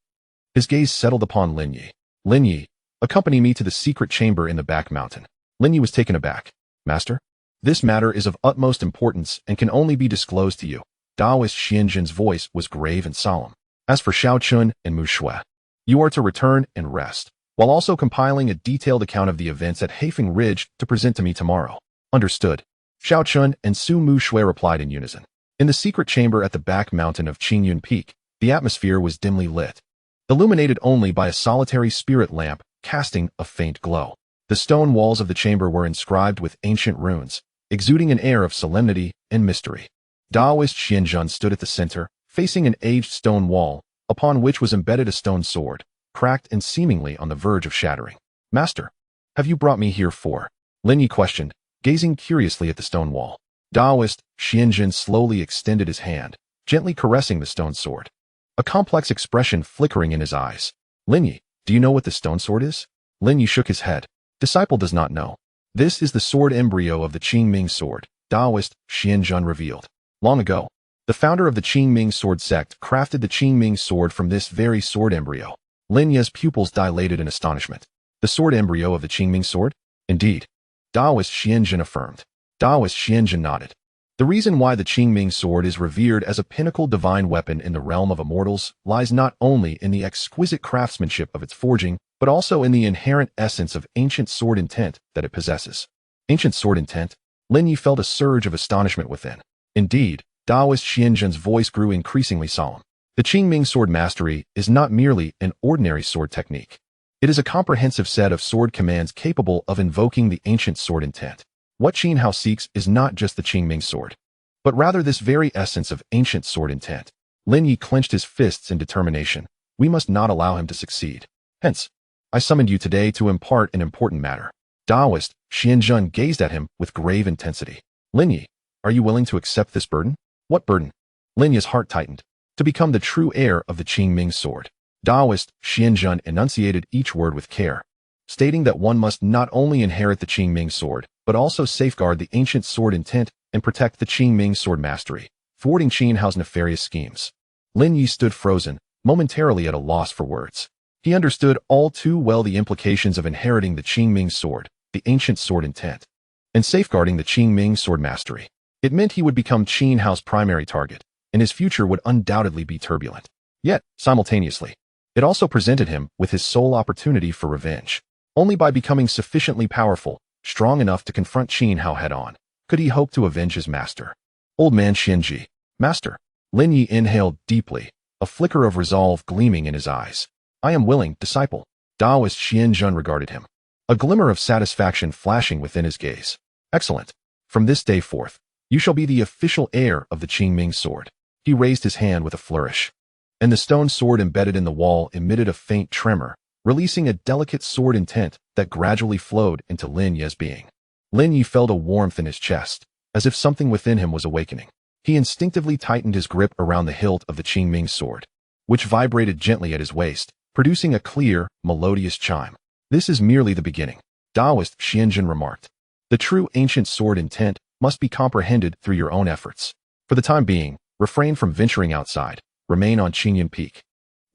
his gaze settled upon Lin Ye. Lin Ye, accompany me to the secret chamber in the back mountain. Lin Ye was taken aback. Master? This matter is of utmost importance and can only be disclosed to you. Taoist Xianzhen's voice was grave and solemn. As for Xiao Chun and Mushue, you are to return and rest. while also compiling a detailed account of the events at Qingming Ridge to present to me tomorrow. Understood. Xiao Chun and Su Mu Shui replied in unison. In the secret chamber at the back mountain of Qingyun Peak, the atmosphere was dimly lit, illuminated only by a solitary spirit lamp casting a faint glow. The stone walls of the chamber were inscribed with ancient runes, exuding an air of solemnity and mystery. Taoist Xianzhen stood at the center, facing an aged stone wall, upon which was embedded a stone sword, cracked and seemingly on the verge of shattering. Master, have you brought me here for? Lin Ye questioned, gazing curiously at the stone wall. Taoist Xianzhen slowly extended his hand, gently caressing the stone sword, a complex expression flickering in his eyes. Lin Ye, do you know what the stone sword is? Lin Ye shook his head. Disciple does not know. This is the sword embryo of the Qingming Sword, Taoist Xianzhen revealed. Long ago, the founder of the Qingming Sword Sect crafted the Qingming Sword from this very sword embryo. Lin Ye's pupils dilated in astonishment. The sword embryo of the Qingming Sword? Indeed. Taoist Xianzhen affirmed. Taoist Xianzhen nodded. The reason why the Qingming Sword is revered as a pinnacle divine weapon in the realm of immortals lies not only in the exquisite craftsmanship of its forging, but also in the inherent essence of ancient sword intent that it possesses. Ancient sword intent? Lin Ye felt a surge of astonishment within. Indeed, Taoist Xianzhen's voice grew increasingly solemn. The Qingming Sword Mastery is not merely an ordinary sword technique. It is a comprehensive set of sword commands capable of invoking the ancient sword intent. What Qin Hao seeks is not just the Qingming Sword, but rather this very essence of ancient sword intent. Lin Ye clenched his fists in determination. We must not allow him to succeed. Hence, I summoned you today to impart an important matter. Taoist Xianzhen gazed at him with grave intensity. Lin Ye, are you willing to accept this burden? What burden? Lin Ye's heart tightened. To become the true heir of the Qingming Sword. Taoist Xianzhen enunciated each word with care, stating that one must not only inherit the Qingming Sword, but also safeguard the ancient sword intent and protect the Qingming Sword Mastery, thwarting Qin Hao's nefarious schemes. Lin Ye stood frozen, momentarily at a loss for words. He understood all too well the implications of inheriting the Qingming Sword, the ancient sword intent, and safeguarding the Qingming Sword Mastery. It meant he would become Qin Hao's primary target, and his future would undoubtedly be turbulent. Yet, simultaneously, it also presented him with his sole opportunity for revenge. Only by becoming sufficiently powerful, strong enough to confront Qin Hao head-on, could he hope to avenge his master. Old man Xianji, master. Lin Ye inhaled deeply, a flicker of resolve gleaming in his eyes. I am willing, disciple. Taoist Xianzhen regarded him, a glimmer of satisfaction flashing within his gaze. Excellent. From this day forth, you shall be the official heir of the Qingming Sword. He raised his hand with a flourish, and the stone sword embedded in the wall emitted a faint tremor, releasing a delicate sword intent that gradually flowed into Lin Ye's being. Lin Ye felt a warmth in his chest, as if something within him was awakening. He instinctively tightened his grip around the hilt of the Qingming Sword, which vibrated gently at his waist, producing a clear, melodious chime. This is merely the beginning, Taoist Xianzhen remarked. The true ancient sword intent must be comprehended through your own efforts. For the time being, refrain from venturing outside. Remain on Qingyun Peak,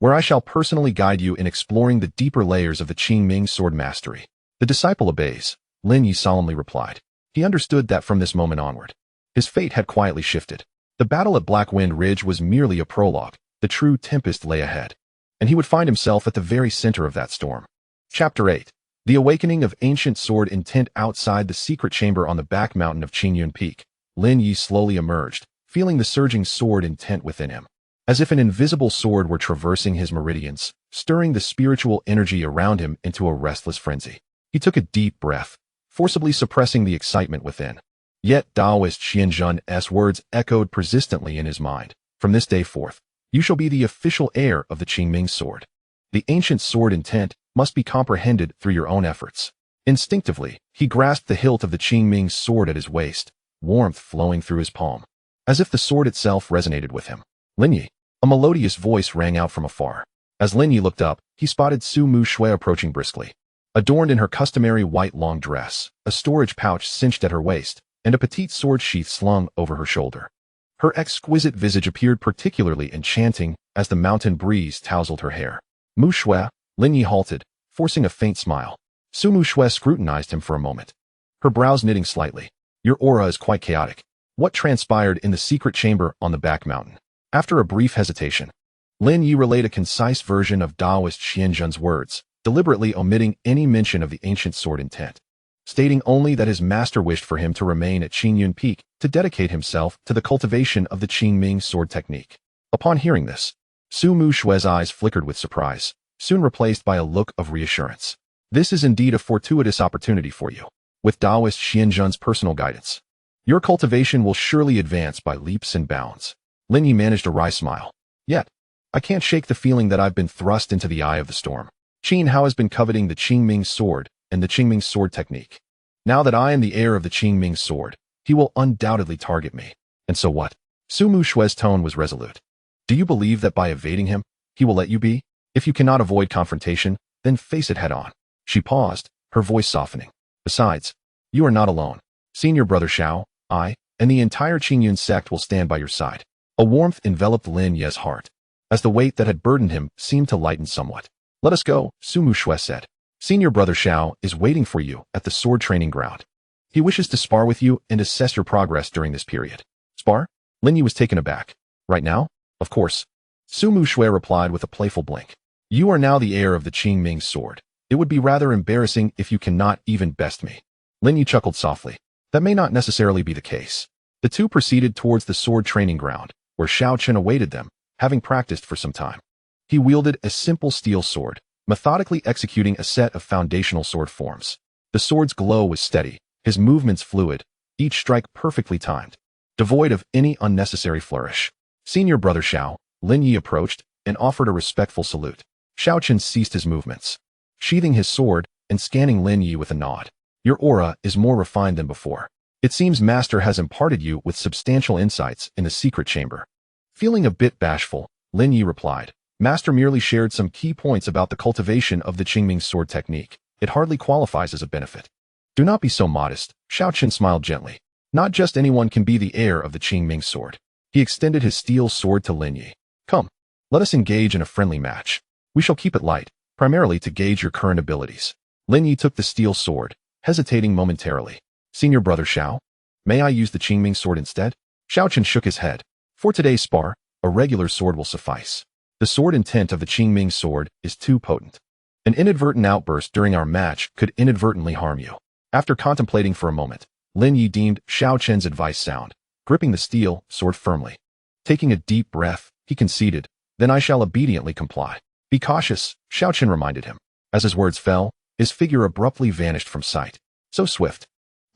where I shall personally guide you in exploring the deeper layers of the Qingming Sword Mastery. The disciple obeys, Lin Ye solemnly replied. He understood that from this moment onward, his fate had quietly shifted. The battle at Blackwind Ridge was merely a prologue. The true tempest lay ahead, and he would find himself at the very center of that storm. Chapter 8. The Awakening of Ancient Sword Intent. Outside the secret chamber on the back mountain of Qingyun Peak, Lin Ye slowly emerged, feeling the surging sword intent within him, as if an invisible sword were traversing his meridians, stirring the spiritual energy around him into a restless frenzy. He took a deep breath, forcibly suppressing the excitement within. Yet Taoist Xianzhen's words echoed persistently in his mind. From this day forth, you shall be the official heir of the Qingming Sword. The ancient sword intent must be comprehended through your own efforts. Instinctively, he grasped the hilt of the Qingming Sword at his waist, warmth flowing through his palm, as if the sword itself resonated with him. Lin Ye. A melodious voice rang out from afar. As Lin Ye looked up, he spotted Su Mu Shui approaching briskly. Adorned in her customary white long dress, a storage pouch cinched at her waist, and a petite sword sheath slung over her shoulder. Her exquisite visage appeared particularly enchanting as the mountain breeze tousled her hair. Mu Shui, Lin Ye halted, forcing a faint smile. Su Mu Shui scrutinized him for a moment, her brows knitting slightly. Your aura is quite chaotic. What transpired in the secret chamber on the back mountain? After a brief hesitation, Lin Ye relayed a concise version of Taoist Xianzhen's words, deliberately omitting any mention of the ancient sword intent, stating only that his master wished for him to remain at Qingyun Peak to dedicate himself to the cultivation of the Qingming sword technique. Upon hearing this, Su Mu Shue's eyes flickered with surprise, soon replaced by a look of reassurance. This is indeed a fortuitous opportunity for you. With Taoist Xianzhen's personal guidance, your cultivation will surely advance by leaps and bounds. Lin Ye managed a wry smile. Yet, I can't shake the feeling that I've been thrust into the eye of the storm. Qin Hao has been coveting the Qingming sword and the Qingming sword technique. Now that I am the heir of the Qingming sword, he will undoubtedly target me. And so what? Su Mu Shue's tone was resolute. Do you believe that by evading him, he will let you be? If you cannot avoid confrontation, then face it head on. She paused, her voice softening. Besides, you are not alone. Senior brother Xiao, I, and the entire Qingyun Sect will stand by your side. A warmth enveloped Lin Ye's heart, as the weight that had burdened him seemed to lighten somewhat. Let us go, Su Mu Shue said. Senior brother Xiao is waiting for you at the sword training ground. He wishes to spar with you and assess your progress during this period. Spar? Lin Ye was taken aback. Right now? Of course. Su Mu Shue replied with a playful blink. You are now the heir of the Qingming sword. It would be rather embarrassing if you cannot even best me. Lin Ye chuckled softly. That may not necessarily be the case. The two proceeded towards the sword training ground, where Xiao Chen awaited them, having practiced for some time. He wielded a simple steel sword, methodically executing a set of foundational sword forms. The sword's glow was steady, his movements fluid, each strike perfectly timed, devoid of any unnecessary flourish. Senior brother Xiao, Lin Ye approached and offered a respectful salute. Xiao Chen ceased his movements, sheathing his sword and scanning Lin Ye with a nod. Your aura is more refined than before. It seems Master has imparted you with substantial insights in the secret chamber. Feeling a bit bashful, Lin Ye replied, Master merely shared some key points about the cultivation of the Qingming sword technique. It hardly qualifies as a benefit. Do not be so modest, Xiao Chen smiled gently. Not just anyone can be the heir of the Qingming sword. He extended his steel sword to Lin Ye. Come, let us engage in a friendly match. We shall keep it light, primarily to gauge your current abilities. Lin Ye took the steel sword, hesitating momentarily. Senior brother Xiao, may I use the Qingming sword instead? Xiao Chen shook his head. For today's spar, a regular sword will suffice. The sword intent of the Qingming sword is too potent. An inadvertent outburst during our match could inadvertently harm you. After contemplating for a moment, Lin Ye deemed Xiao Chen's advice sound, gripping the steel sword firmly. Taking a deep breath, he conceded, then I shall obediently comply. Be cautious, Xiao Chen reminded him. As his words fell, his figure abruptly vanished from sight. So swift.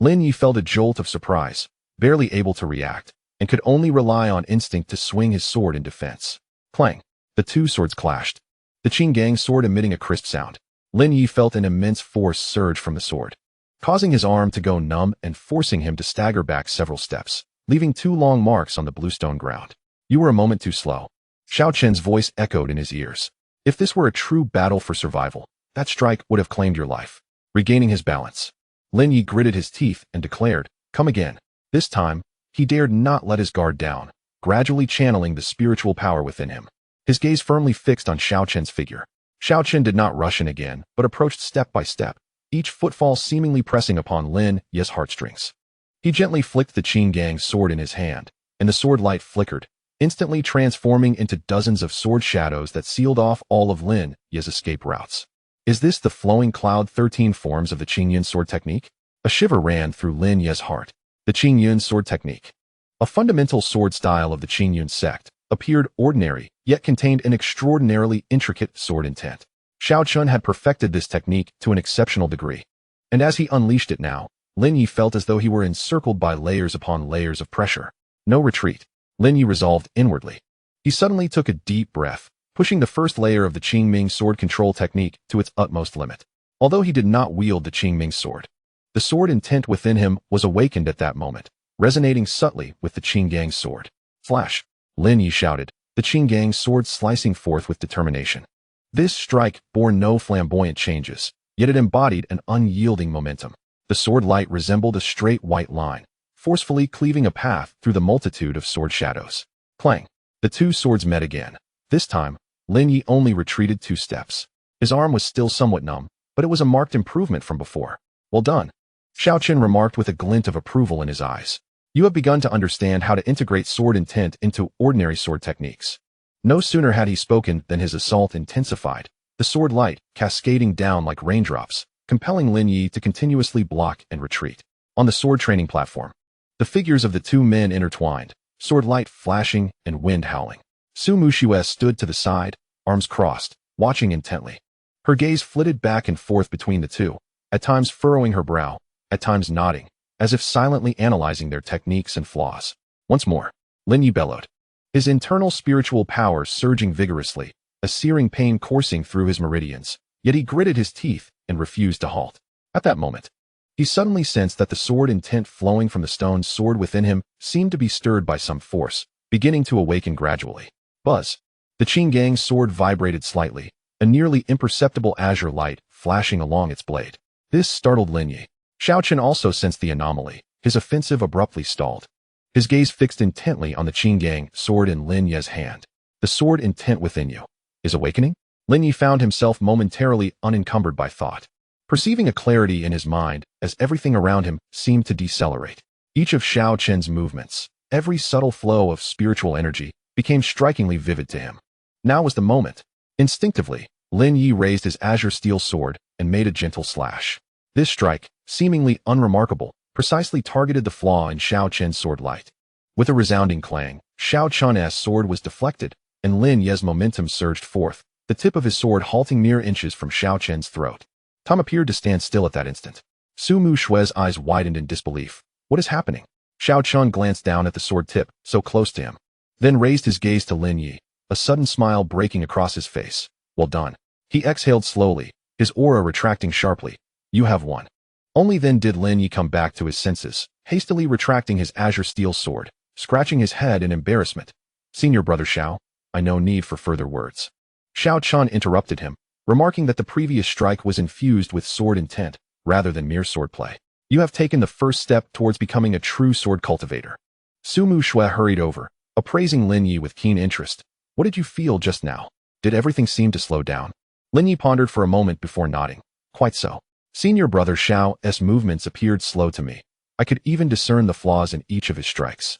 Lin Ye felt a jolt of surprise, barely able to react, and could only rely on instinct to swing his sword in defense. Clang. The two swords clashed, the Qingyun sword emitting a crisp sound. Lin Ye felt an immense force surge from the sword, causing his arm to go numb and forcing him to stagger back several steps, leaving 2 long marks on the bluestone ground. You were a moment too slow. Xiao Chen's voice echoed in his ears. If this were a true battle for survival, that strike would have claimed your life. Regaining his balance, Lin Ye gritted his teeth and declared, come again. This time, he dared not let his guard down, gradually channeling the spiritual power within him. His gaze firmly fixed on Xiao Chen's figure. Xiao Chen did not rush in again, but approached step by step, each footfall seemingly pressing upon Lin Ye's heartstrings. He gently flicked the Qingyun sword in his hand, and the sword light flickered, instantly transforming into dozens of sword shadows that sealed off all of Lin Ye's escape routes. Is this the flowing cloud 13 forms of the Qingyun sword technique? A shiver ran through Lin Ye's heart. The Qingyun sword technique, a fundamental sword style of the Qingyun Sect, appeared ordinary, yet contained an extraordinarily intricate sword intent. Xiao Chen had perfected this technique to an exceptional degree, and as he unleashed it now, Lin Ye felt as though he were encircled by layers upon layers of pressure. No retreat, Lin Ye resolved inwardly. He suddenly took a deep breath, pushing the first layer of the Qingming Sword Control technique to its utmost limit. Although he did not wield the Qingming sword, the sword intent within him was awakened at that moment, resonating subtly with the Qingyun sword. Flash! Lin Ye shouted, the Qingyun sword slicing forth with determination. This strike bore no flamboyant changes, yet it embodied an unyielding momentum. The sword light resembled a straight white line, forcefully cleaving a path through the multitude of sword shadows. Clang! The two swords met again. This time, Lin Ye only retreated 2 steps. His arm was still somewhat numb, but it was a marked improvement from before. Well done. Xiao Chen remarked with a glint of approval in his eyes. You have begun to understand how to integrate sword intent into ordinary sword techniques. No sooner had he spoken than his assault intensified, the sword light cascading down like raindrops, compelling Lin Ye to continuously block and retreat. On the sword training platform, the figures of the two men intertwined, sword light flashing and wind howling. Su Mushiue stood to the side, arms crossed, watching intently. Her gaze flitted back and forth between the two, at times furrowing her brow, at times nodding, as if silently analyzing their techniques and flaws. Once more, Lin Ye bellowed, his internal spiritual power surging vigorously, a searing pain coursing through his meridians, yet he gritted his teeth and refused to halt. At that moment, he suddenly sensed that the sword intent flowing from the stone sword within him seemed to be stirred by some force, beginning to awaken gradually. Buzz. The Qingming sword vibrated slightly, a nearly imperceptible azure light flashing along its blade. This startled Lin Ye. Xiaochen also sensed the anomaly. His offensive abruptly stalled. His gaze fixed intently on the Qingming sword in Lin Ye's hand. The sword intent within you is awakening? Lin Ye found himself momentarily unencumbered by thought, perceiving a clarity in his mind as everything around him seemed to decelerate. Each of Xiaochen's movements, every subtle flow of spiritual energy, became strikingly vivid to him. Now was the moment. Instinctively, Lin Ye raised his azure steel sword and made a gentle slash. This strike, seemingly unremarkable, precisely targeted the flaw in Xiaochen's sword light. With a resounding clang, Xiaochen's sword was deflected, and Lin Ye's momentum surged forth, the tip of his sword halting mere inches from Xiaochen's throat. Time appeared to stand still at that instant. Su Mushue's eyes widened in disbelief. What is happening? Xiaochen glanced down at the sword tip, so close to him, then raised his gaze to Lin Ye, a sudden smile breaking across his face. Well done. He exhaled slowly, his aura retracting sharply. You have won. Only then did Lin Ye come back to his senses, hastily retracting his azure steel sword, scratching his head in embarrassment. Senior brother Xiao, I no need for further words. Xiaochen interrupted him, remarking that the previous strike was infused with sword intent, rather than mere swordplay. You have taken the first step towards becoming a true sword cultivator. Su Mushue hurried over, appraising Lin Ye with keen interest. What did you feel just now? Did everything seem to slow down? Lin Ye pondered for a moment before nodding. Quite so. Senior brother Xiao's movements appeared slow to me. I could even discern the flaws in each of his strikes.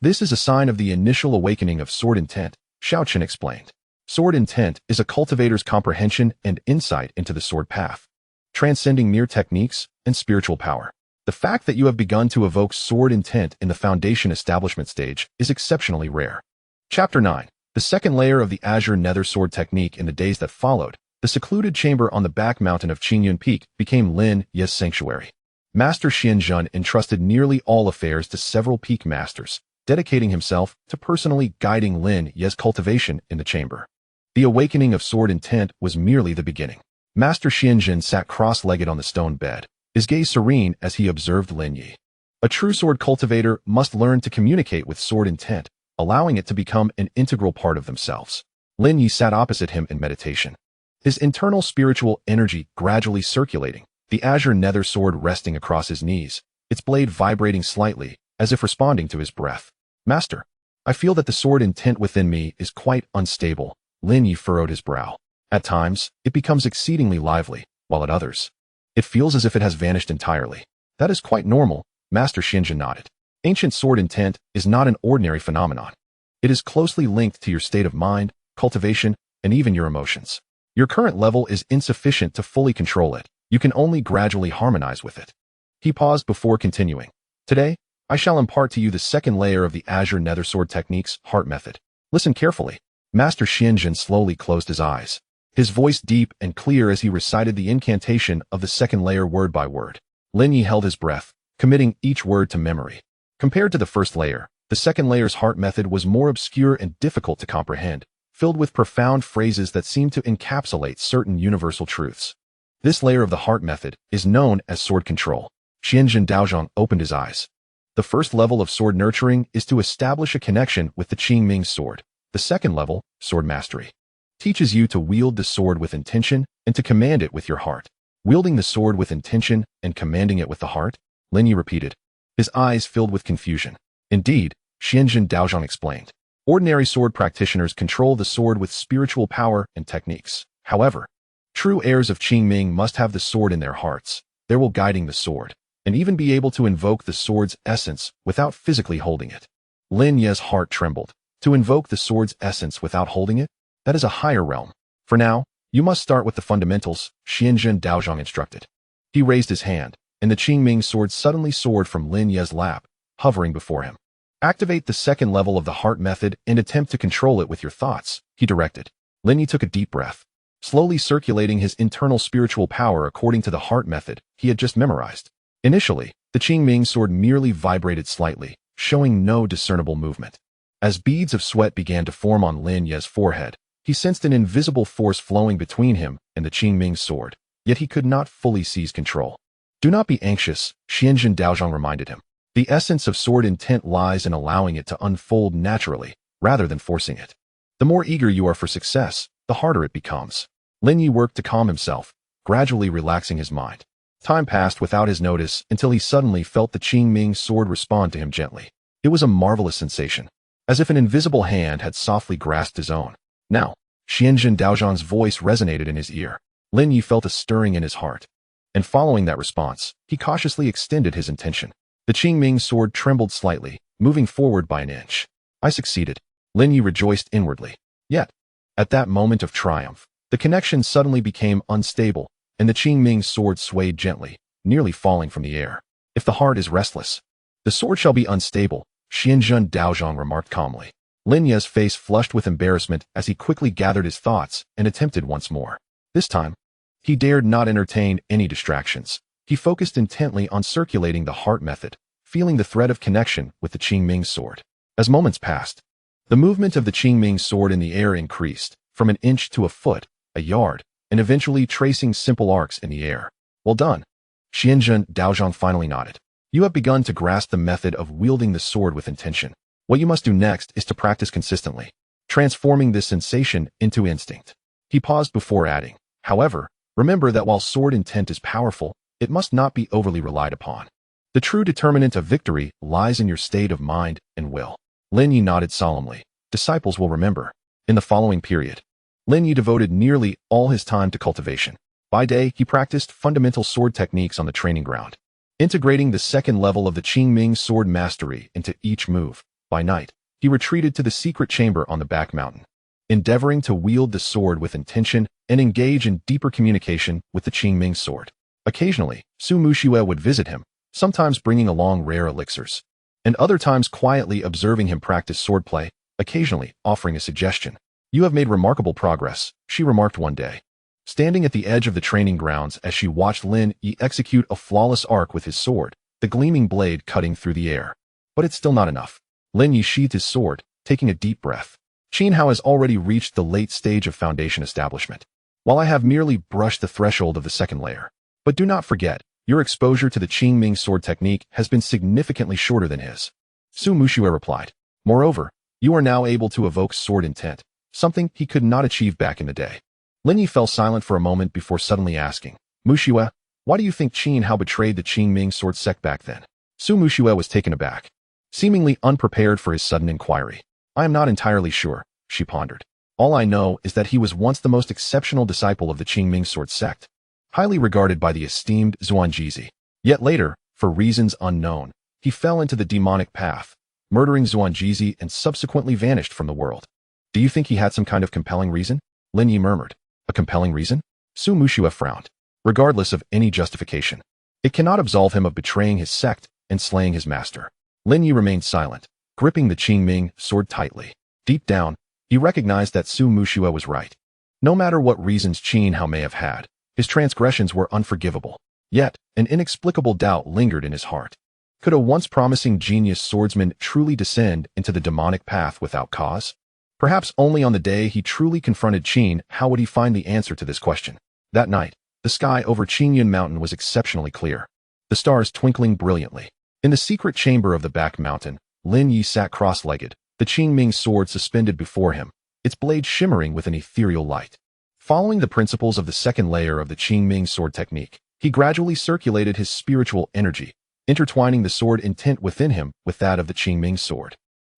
This is a sign of the initial awakening of sword intent, Xiaochen explained. Sword intent is a cultivator's comprehension and insight into the sword path, transcending mere techniques and spiritual power. The fact that you have begun to evoke sword intent in the foundation establishment stage is exceptionally rare. Chapter 9. The second layer of the Azure Nether Sword technique. In the days that followed, the secluded chamber on the back mountain of Qingyun Peak became Lin Ye's sanctuary. Master Xianzhen entrusted nearly all affairs to several peak masters, dedicating himself to personally guiding Lin Ye's cultivation in the chamber. The awakening of sword intent was merely the beginning. Master Xianzhen sat cross-legged on the stone bed, his gaze serene as he observed Lin Ye. A true sword cultivator must learn to communicate with sword intent, allowing it to become an integral part of themselves. Lin Ye sat opposite him in meditation, his internal spiritual energy gradually circulating, the azure nether sword resting across his knees, its blade vibrating slightly, as if responding to his breath. Master, I feel that the sword intent within me is quite unstable. Lin Ye furrowed his brow. At times, it becomes exceedingly lively, while at others, it feels as if it has vanished entirely. That is quite normal, Master Xianzhen nodded. Ancient sword intent is not an ordinary phenomenon. It is closely linked to your state of mind, cultivation, and even your emotions. Your current level is insufficient to fully control it. You can only gradually harmonize with it. He paused before continuing. Today, I shall impart to you the second layer of the Azure Nether Sword technique's heart method. Listen carefully. Master Xianzhen slowly closed his eyes, his voice deep and clear as he recited the incantation of the second layer word by word. Lin Ye held his breath, committing each word to memory. Compared to the first layer, the second layer's heart method was more obscure and difficult to comprehend, filled with profound phrases that seemed to encapsulate certain universal truths. This layer of the heart method is known as sword control. Xianzhen Daozhong opened his eyes. The first level of sword nurturing is to establish a connection with the Qingming sword. The second level, sword mastery, teaches you to wield the sword with intention and to command it with your heart. Wielding the sword with intention and commanding it with the heart, Lin Ye repeated, his eyes filled with confusion. Indeed, Xianzhen Daozhong explained, ordinary sword practitioners control the sword with spiritual power and techniques. However, true heirs of Qingming must have the sword in their hearts. They will guiding the sword, and even be able to invoke the sword's essence without physically holding it. Lin Ye's heart trembled. To invoke the sword's essence without holding it? That is a higher realm. For now, You must start with the fundamentals, Qingyun Daozhong instructed. He raised his hand, and the Qingming sword suddenly soared from Lin Ye's lap, hovering before him. Activate the second level of the heart method and attempt to control it with your thoughts, he directed. Lin Ye took a deep breath, slowly circulating his internal spiritual power according to the heart method he had just memorized. Initially, the Qingming sword merely vibrated slightly, showing no discernible movement. As beads of sweat began to form on Lin Ye's forehead, he sensed an invisible force flowing between him and the Qingming sword, yet he could not fully seize control. Do not be anxious, Qingyun Daozhong reminded him. The essence of sword intent lies in allowing it to unfold naturally, rather than forcing it. The more eager you are for success, the harder it becomes. Lin Ye worked to calm himself, gradually relaxing his mind. Time passed without his notice until he suddenly felt the Qingming sword respond to him gently. It was a marvelous sensation, as if an invisible hand had softly grasped his own. Now, Qingyun Daozhong's voice resonated in his ear. Lin Ye felt a stirring in his heart, and following that response, he cautiously extended his intention. The Qingming sword trembled slightly, moving forward by an inch. I succeeded. Lin Ye rejoiced inwardly. Yet, at that moment of triumph, the connection suddenly became unstable, and the Qingming sword swayed gently, nearly falling from the air. If the heart is restless, the sword shall be unstable, Qingyun Daozhong remarked calmly. Lin Ye's face flushed with embarrassment as he quickly gathered his thoughts and attempted once more. This time, he dared not entertain any distractions. He focused intently on circulating the heart method, feeling the thread of connection with the Qingming sword. As moments passed, the movement of the Qingming sword in the air increased, from an inch to a foot, a yard, and eventually tracing simple arcs in the air. Well done. Qingyun Daozhong finally nodded. You have begun to grasp the method of wielding the sword with intention. What you must do next is to practice consistently, transforming this sensation into instinct. He paused before adding, however, remember that while sword intent is powerful, it must not be overly relied upon. The true determinant of victory lies in your state of mind and will. Lin Ye nodded solemnly. Disciples will remember. In the following period, Lin Ye devoted nearly all his time to cultivation. By day, he practiced fundamental sword techniques on the training ground, integrating the second level of the Qingming sword mastery into each move. By night, he retreated to the secret chamber on the back mountain, endeavoring to wield the sword with intention and engage in deeper communication with the Qingming sword. Occasionally, Su Mushiue would visit him, sometimes bringing along rare elixirs, and other times quietly observing him practice swordplay, occasionally offering a suggestion. You have made remarkable progress, she remarked one day, standing at the edge of the training grounds as she watched Lin Ye execute a flawless arc with his sword, the gleaming blade cutting through the air. But it's still not enough. Lin Ye sheathed his sword, taking a deep breath. Qin Hao has already reached the late stage of foundation establishment, while I have merely brushed the threshold of the second layer. But do not forget, your exposure to the Qingming sword technique has been significantly shorter than his. Su Mushiue replied. Moreover, you are now able to evoke sword intent, something he could not achieve back in the day. Lin Ye fell silent for a moment before suddenly asking, Mushiue, why do you think Qin Hao betrayed the Qingming Sword Sect back then? Su Mushiue was taken aback, seemingly unprepared for his sudden inquiry. I am not entirely sure, she pondered. All I know is that he was once the most exceptional disciple of the Qingming Sword Sect, highly regarded by the esteemed Xuanjizi. Yet later, for reasons unknown, he fell into the demonic path, murdering Xuanjizi and subsequently vanished from the world. Do you think he had some kind of compelling reason? Lin Ye murmured. A compelling reason? Su Mushiue frowned. Regardless of any justification, it cannot absolve him of betraying his sect and slaying his master. Lin Ye remained silent, gripping the Qingming sword tightly. Deep down, he recognized that Su Mushiue was right. No matter what reasons Qin Hao may have had, his transgressions were unforgivable. Yet, an inexplicable doubt lingered in his heart. Could a once promising genius swordsman truly descend into the demonic path without cause? Perhaps only on the day he truly confronted Qin Hao would he find the answer to this question. That night, the sky over Qingyun Mountain was exceptionally clear, the stars twinkling brilliantly. In the secret chamber of the back mountain, Lin Ye sat cross-legged, the Qingming sword suspended before him, its blade shimmering with an ethereal light. Following the principles of the second layer of the Qingming sword technique, he gradually circulated his spiritual energy, intertwining the sword intent within him with that of the Qingming sword,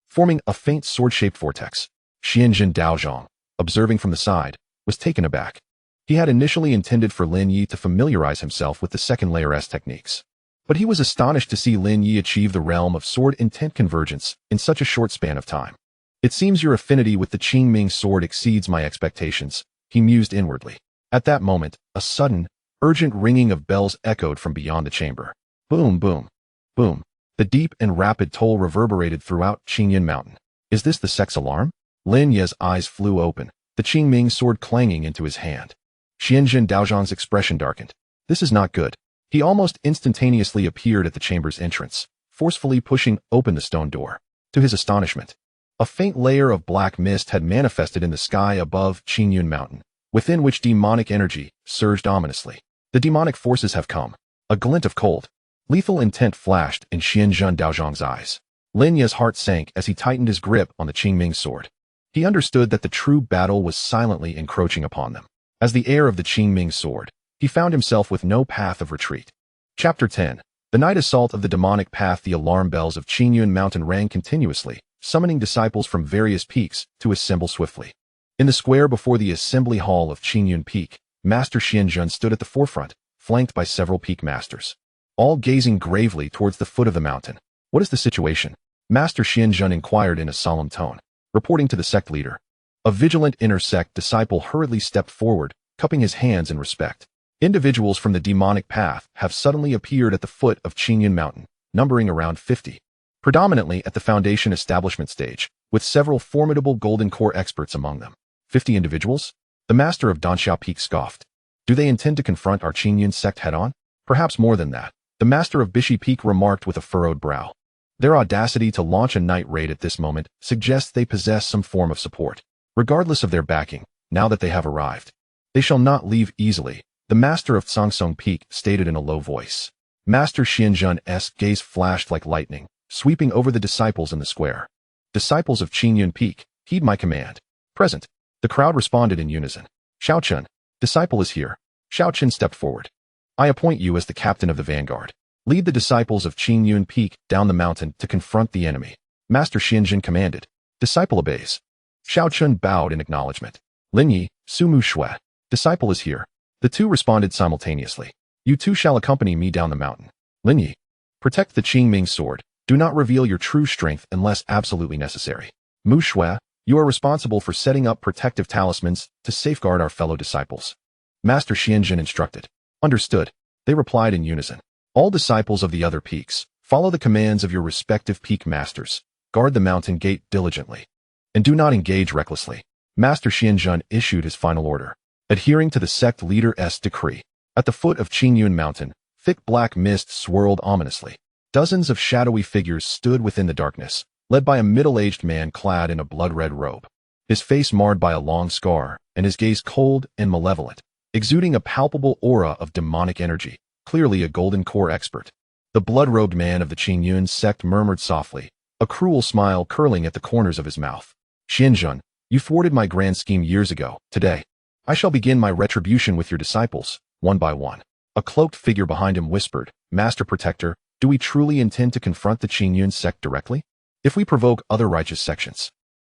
forming a faint sword-shaped vortex. Qingyun Daozhong, observing from the side, was taken aback. He had initially intended for Lin Ye to familiarize himself with the second layer's techniques, but he was astonished to see Lin Ye achieve the realm of sword intent convergence in such a short span of time. It seems your affinity with the Qingming sword exceeds my expectations, he mused inwardly. At that moment, a sudden, urgent ringing of bells echoed from beyond the chamber. Boom, boom, boom. The deep and rapid toll reverberated throughout Qingyun Mountain. Is this the sect's alarm? Lin Ye's eyes flew open, the Qingming sword clanging into his hand. Xianjun Daozhang's expression darkened. This is not good. He almost instantaneously appeared at the chamber's entrance, forcefully pushing open the stone door. To his astonishment, a faint layer of black mist had manifested in the sky above Qingyun Mountain, within which demonic energy surged ominously. The demonic forces have come. A glint of cold, lethal intent flashed in Xianjun Daozhang's eyes. Lin Ye's heart sank as he tightened his grip on the Qingming sword. He understood that the true battle was silently encroaching upon them. As the heir of the Qingming sword, he found himself with no path of retreat. Chapter 10. The night assault of the demonic path. The alarm bells of Qingyun Mountain rang continuously, summoning disciples from various peaks to assemble swiftly. In the square before the assembly hall of Qingyun Peak, Master Xianjun stood at the forefront, flanked by several peak masters, all gazing gravely towards the foot of the mountain. What is the situation? Master Xianjun inquired in a solemn tone. Reporting to the sect leader, a vigilant inner sect disciple hurriedly stepped forward, cupping his hands in respect. Individuals from the demonic path have suddenly appeared at the foot of Qingyun Mountain, numbering around 50. Predominantly at the foundation establishment stage, with several formidable golden core experts among them. 50 individuals? The master of Danxiao Peak scoffed. Do they intend to confront our Qingyun sect head-on? Perhaps more than that. The master of Bishi Peak remarked with a furrowed brow. Their audacity to launch a night raid at this moment suggests they possess some form of support. Regardless of their backing, now that they have arrived, they shall not leave easily, the master of Tsangsong Peak stated in a low voice. Master Xianjun's gaze flashed like lightning, sweeping over the disciples in the square. Disciples of Qingyun Peak, heed my command. Present. The crowd responded in unison. Xiaochun, disciple is here. Xiaochun stepped forward. I appoint you as the captain of the vanguard. Lead the disciples of Qingyun Peak down the mountain to confront the enemy. Master Xianjun commanded. Disciple obeys. Xiaochun bowed in acknowledgement. Lin Ye, Sumu Shui, disciple is here. The two responded simultaneously. You two shall accompany me down the mountain. Lin Ye, protect the Qingming sword. Do not reveal your true strength unless absolutely necessary. Mu Shui, you are responsible for setting up protective talismans to safeguard our fellow disciples. Master Xianjun instructed. Understood. They replied in unison. All disciples of the other peaks, follow the commands of your respective peak masters. Guard the mountain gate diligently. And do not engage recklessly. Master Xianjun issued his final order. Adhering to the sect leader's decree, at the foot of Qingyun Mountain, thick black mist swirled ominously. Dozens of shadowy figures stood within the darkness, led by a middle-aged man clad in a blood-red robe. His face marred by a long scar, and his gaze cold and malevolent, exuding a palpable aura of demonic energy. Clearly a golden core expert. The blood-robed man of the Qingyun Sect murmured softly, a cruel smile curling at the corners of his mouth. Xianjun, you thwarted my grand scheme years ago. Today, I shall begin my retribution with your disciples, one by one. A cloaked figure behind him whispered, Master Protector, do we truly intend to confront the Qingyun Sect directly? If we provoke other righteous sections,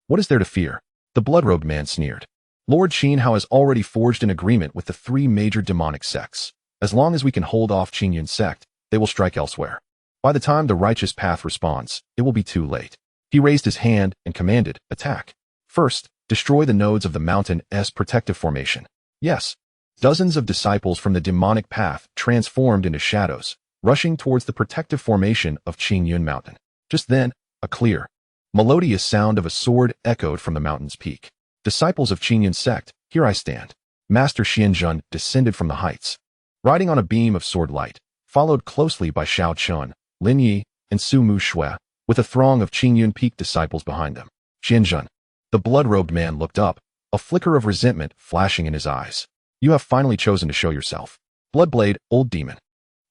what is there to fear? The blood-robed man sneered. Lord Qinhao has already forged an agreement with the three major demonic sects. As long as we can hold off Qingyun Sect, they will strike elsewhere. By the time the righteous path responds, it will be too late. He raised his hand and commanded, attack. First, destroy the nodes of the mountain's protective formation. Yes. Dozens of disciples from the demonic path transformed into shadows, rushing towards the protective formation of Qingyun Mountain. Just then, a clear, melodious sound of a sword echoed from the mountain's peak. Disciples of Qingyun Sect, here I stand. Master Xianjun descended from the heights, riding on a beam of sword light, followed closely by Xiaochun, Lin Ye, and Su Mu Shui, with a throng of Qingyun Peak disciples behind them. Xianjun. The blood-robed man looked up, a flicker of resentment flashing in his eyes. You have finally chosen to show yourself. Bloodblade, old demon.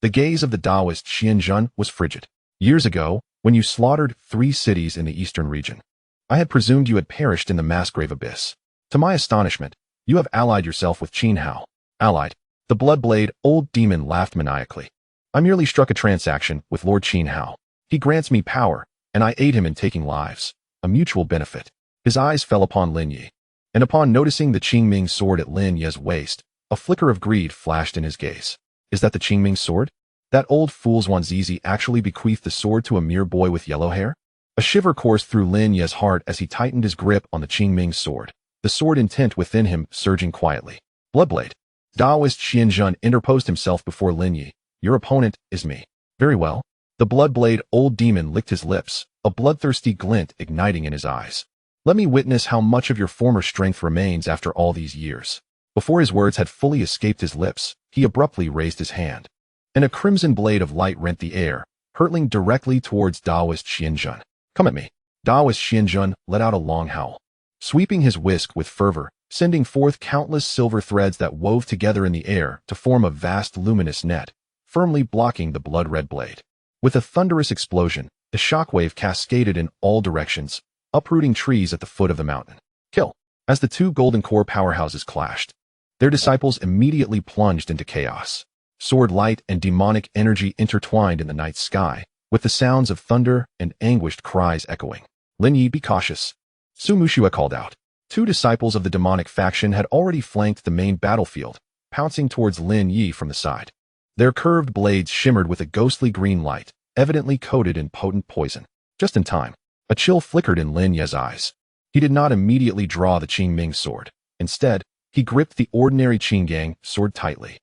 The gaze of the Taoist Xianjun was frigid. Years ago, when you slaughtered 3 cities in the eastern region, I had presumed you had perished in the mass grave abyss. To my astonishment, you have allied yourself with Qinhao. Allied. The bloodblade, old demon laughed maniacally. I merely struck a transaction with Lord Qinhao. He grants me power, and I aid him in taking lives. A mutual benefit. His eyes fell upon Lin Ye, and upon noticing the Qingming sword at Lin Ye's waist, a flicker of greed flashed in his gaze. Is that the Qingming sword? That old fool's Wanzizi actually bequeathed the sword to a mere boy with yellow hair? A shiver coursed through Lin Ye's heart as he tightened his grip on the Qingming sword. the sword intent within him surging quietly. Bloodblade. Daoist Qingyun interposed himself before Lin Ye. Your opponent is me. Very well. The Bloodblade old demon licked his lips, a bloodthirsty glint igniting in his eyes. Let me witness how much of your former strength remains after all these years. Before his words had fully escaped his lips, he abruptly raised his hand. And a crimson blade of light rent the air, hurtling directly towards Daoist Qingyun. Come at me. Daoist Qingyun let out a long howl, sweeping his whisk with fervor, sending forth countless silver threads that wove together in the air to form a vast luminous net, firmly blocking the blood-red blade. With a thunderous explosion, the shockwave cascaded in all directions, uprooting trees at the foot of the mountain. Kill. As the two golden core powerhouses clashed, their disciples immediately plunged into chaos. Sword light and demonic energy intertwined in the night sky, with the sounds of thunder and anguished cries echoing. Lin Ye, be cautious. Su Muxue called out. Two disciples of the demonic faction had already flanked the main battlefield, pouncing towards Lin Ye from the side. Their curved blades shimmered with a ghostly green light, evidently coated in potent poison. Just in time, a chill flickered in Lin Ye's eyes. He did not immediately draw the Qingming sword. Instead, he gripped the ordinary Qinggang sword tightly,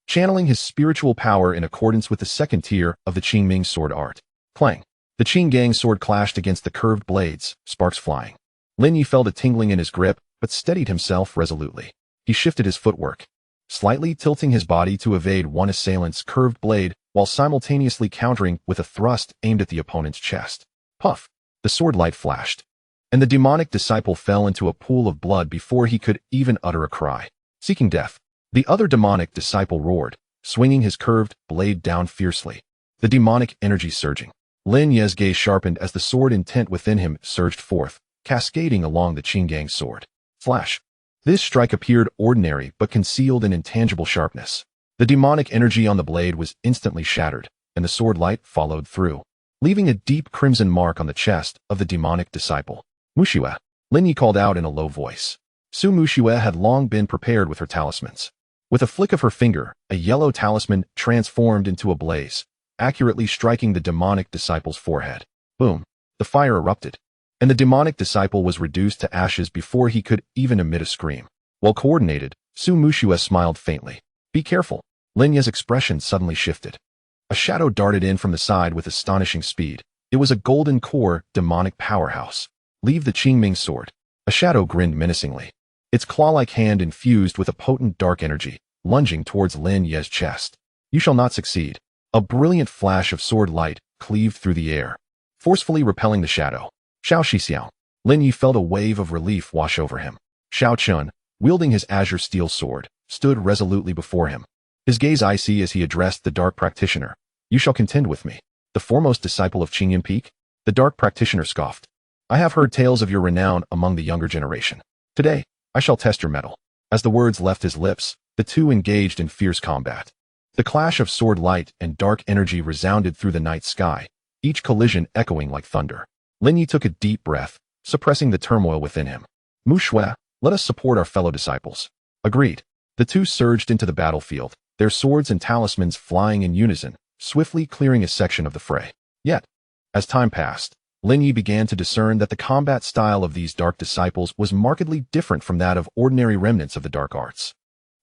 channeling his spiritual power in accordance with the second tier of the Qingming sword art. Clang! The Qinggang sword clashed against the curved blades, sparks flying. Lin Ye felt a tingling in his grip, but steadied himself resolutely. He shifted his footwork, slightly tilting his body to evade one assailant's curved blade while simultaneously countering with a thrust aimed at the opponent's chest. Puff! The sword light flashed, and the demonic disciple fell into a pool of blood before he could even utter a cry. Seeking death, the other demonic disciple roared, swinging his curved blade down fiercely, the demonic energy surging. Lin Ye's gaze sharpened as the sword intent within him surged forth, cascading along the Qinggang sword. Flash! This strike appeared ordinary but concealed an intangible sharpness. The demonic energy on the blade was instantly shattered, and the sword light followed through, leaving a deep crimson mark on the chest of the demonic disciple. Muxue, Lin Ye called out in a low voice. Su Muxue had long been prepared with her talismans. With a flick of her finger, a yellow talisman transformed into a blaze, accurately striking the demonic disciple's forehead. Boom! The fire erupted, and the demonic disciple was reduced to ashes before he could even emit a scream. While coordinated, Su Muxue smiled faintly. Be careful. Lin Ye's expression suddenly shifted. A shadow darted in from the side with astonishing speed. It was a golden core demonic powerhouse. Leave the Qingming sword. A shadow grinned menacingly, its claw-like hand infused with a potent dark energy, lunging towards Lin Ye's chest. You shall not succeed. A brilliant flash of sword light cleaved through the air, forcefully repelling the shadow. Xiao Shixiao. Lin Ye felt a wave of relief wash over him. Xiao Chun, wielding his azure steel sword, stood resolutely before him, his gaze icy as he addressed the dark practitioner. You shall contend with me, the foremost disciple of Qingyun Peak? The dark practitioner scoffed. I have heard tales of your renown among the younger generation. Today, I shall test your mettle. As the words left his lips, the two engaged in fierce combat. The clash of sword light and dark energy resounded through the night sky, each collision echoing like thunder. Lin Ye took a deep breath, suppressing the turmoil within him. Muxue, let us support our fellow disciples. Agreed. The two surged into the battlefield, their swords and talismans flying in unison, swiftly clearing a section of the fray. Yet, as time passed, Lin Ye began to discern that the combat style of these dark disciples was markedly different from that of ordinary remnants of the dark arts.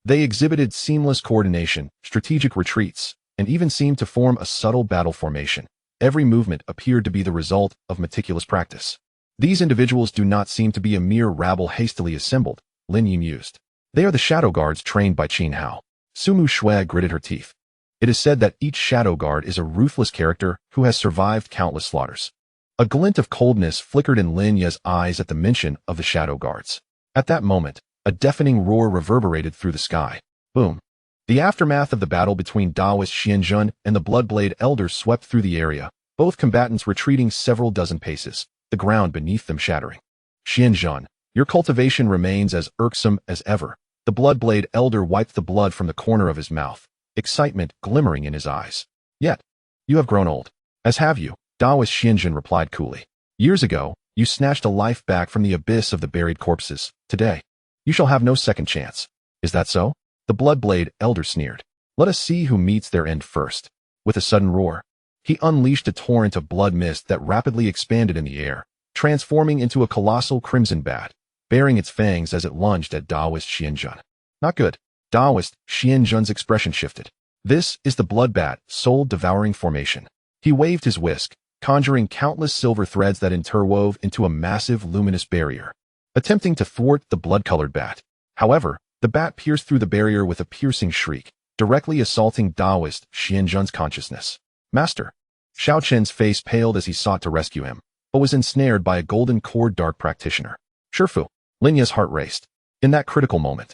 They exhibited seamless coordination, strategic retreats, and even seemed to form a subtle battle formation. Every movement appeared to be the result of meticulous practice. These individuals do not seem to be a mere rabble hastily assembled, Lin Ye mused. They are the shadow guards trained by Qin Hao. Su Muxue gritted her teeth. It is said that each shadow guard is a ruthless character who has survived countless slaughters. A glint of coldness flickered in Lin Ye's eyes at the mention of the shadow guards. At that moment, a deafening roar reverberated through the sky. Boom! The aftermath of the battle between Daoist Qingyun and the Bloodblade Elder swept through the area, both combatants retreating several dozen paces, the ground beneath them shattering. Qingyun, your cultivation remains as irksome as ever. The Bloodblade Elder wiped the blood from the corner of his mouth, excitement glimmering in his eyes. Yet, you have grown old. As have you, Daoist Qingyun replied coolly. Years ago, you snatched a life back from the abyss of the buried corpses. Today, you shall have no second chance. Is that so? The Bloodblade Elder sneered. Let us see who meets their end first. With a sudden roar, he unleashed a torrent of blood mist that rapidly expanded in the air, transforming into a colossal crimson bat, baring its fangs as it lunged at Daoist Qianjun. Not good. Daoist Qianjun's expression shifted. This is the blood bat, soul-devouring formation. He waved his whisk, conjuring countless silver threads that interwove into a massive luminous barrier, attempting to thwart the blood-colored bat. However, the bat pierced through the barrier with a piercing shriek, directly assaulting Daoist Qianjun's consciousness. Master! Xiao Chen's face paled as he sought to rescue him, but was ensnared by a golden cord dark practitioner. Shifu! Lin Ye's heart raced. In that critical moment,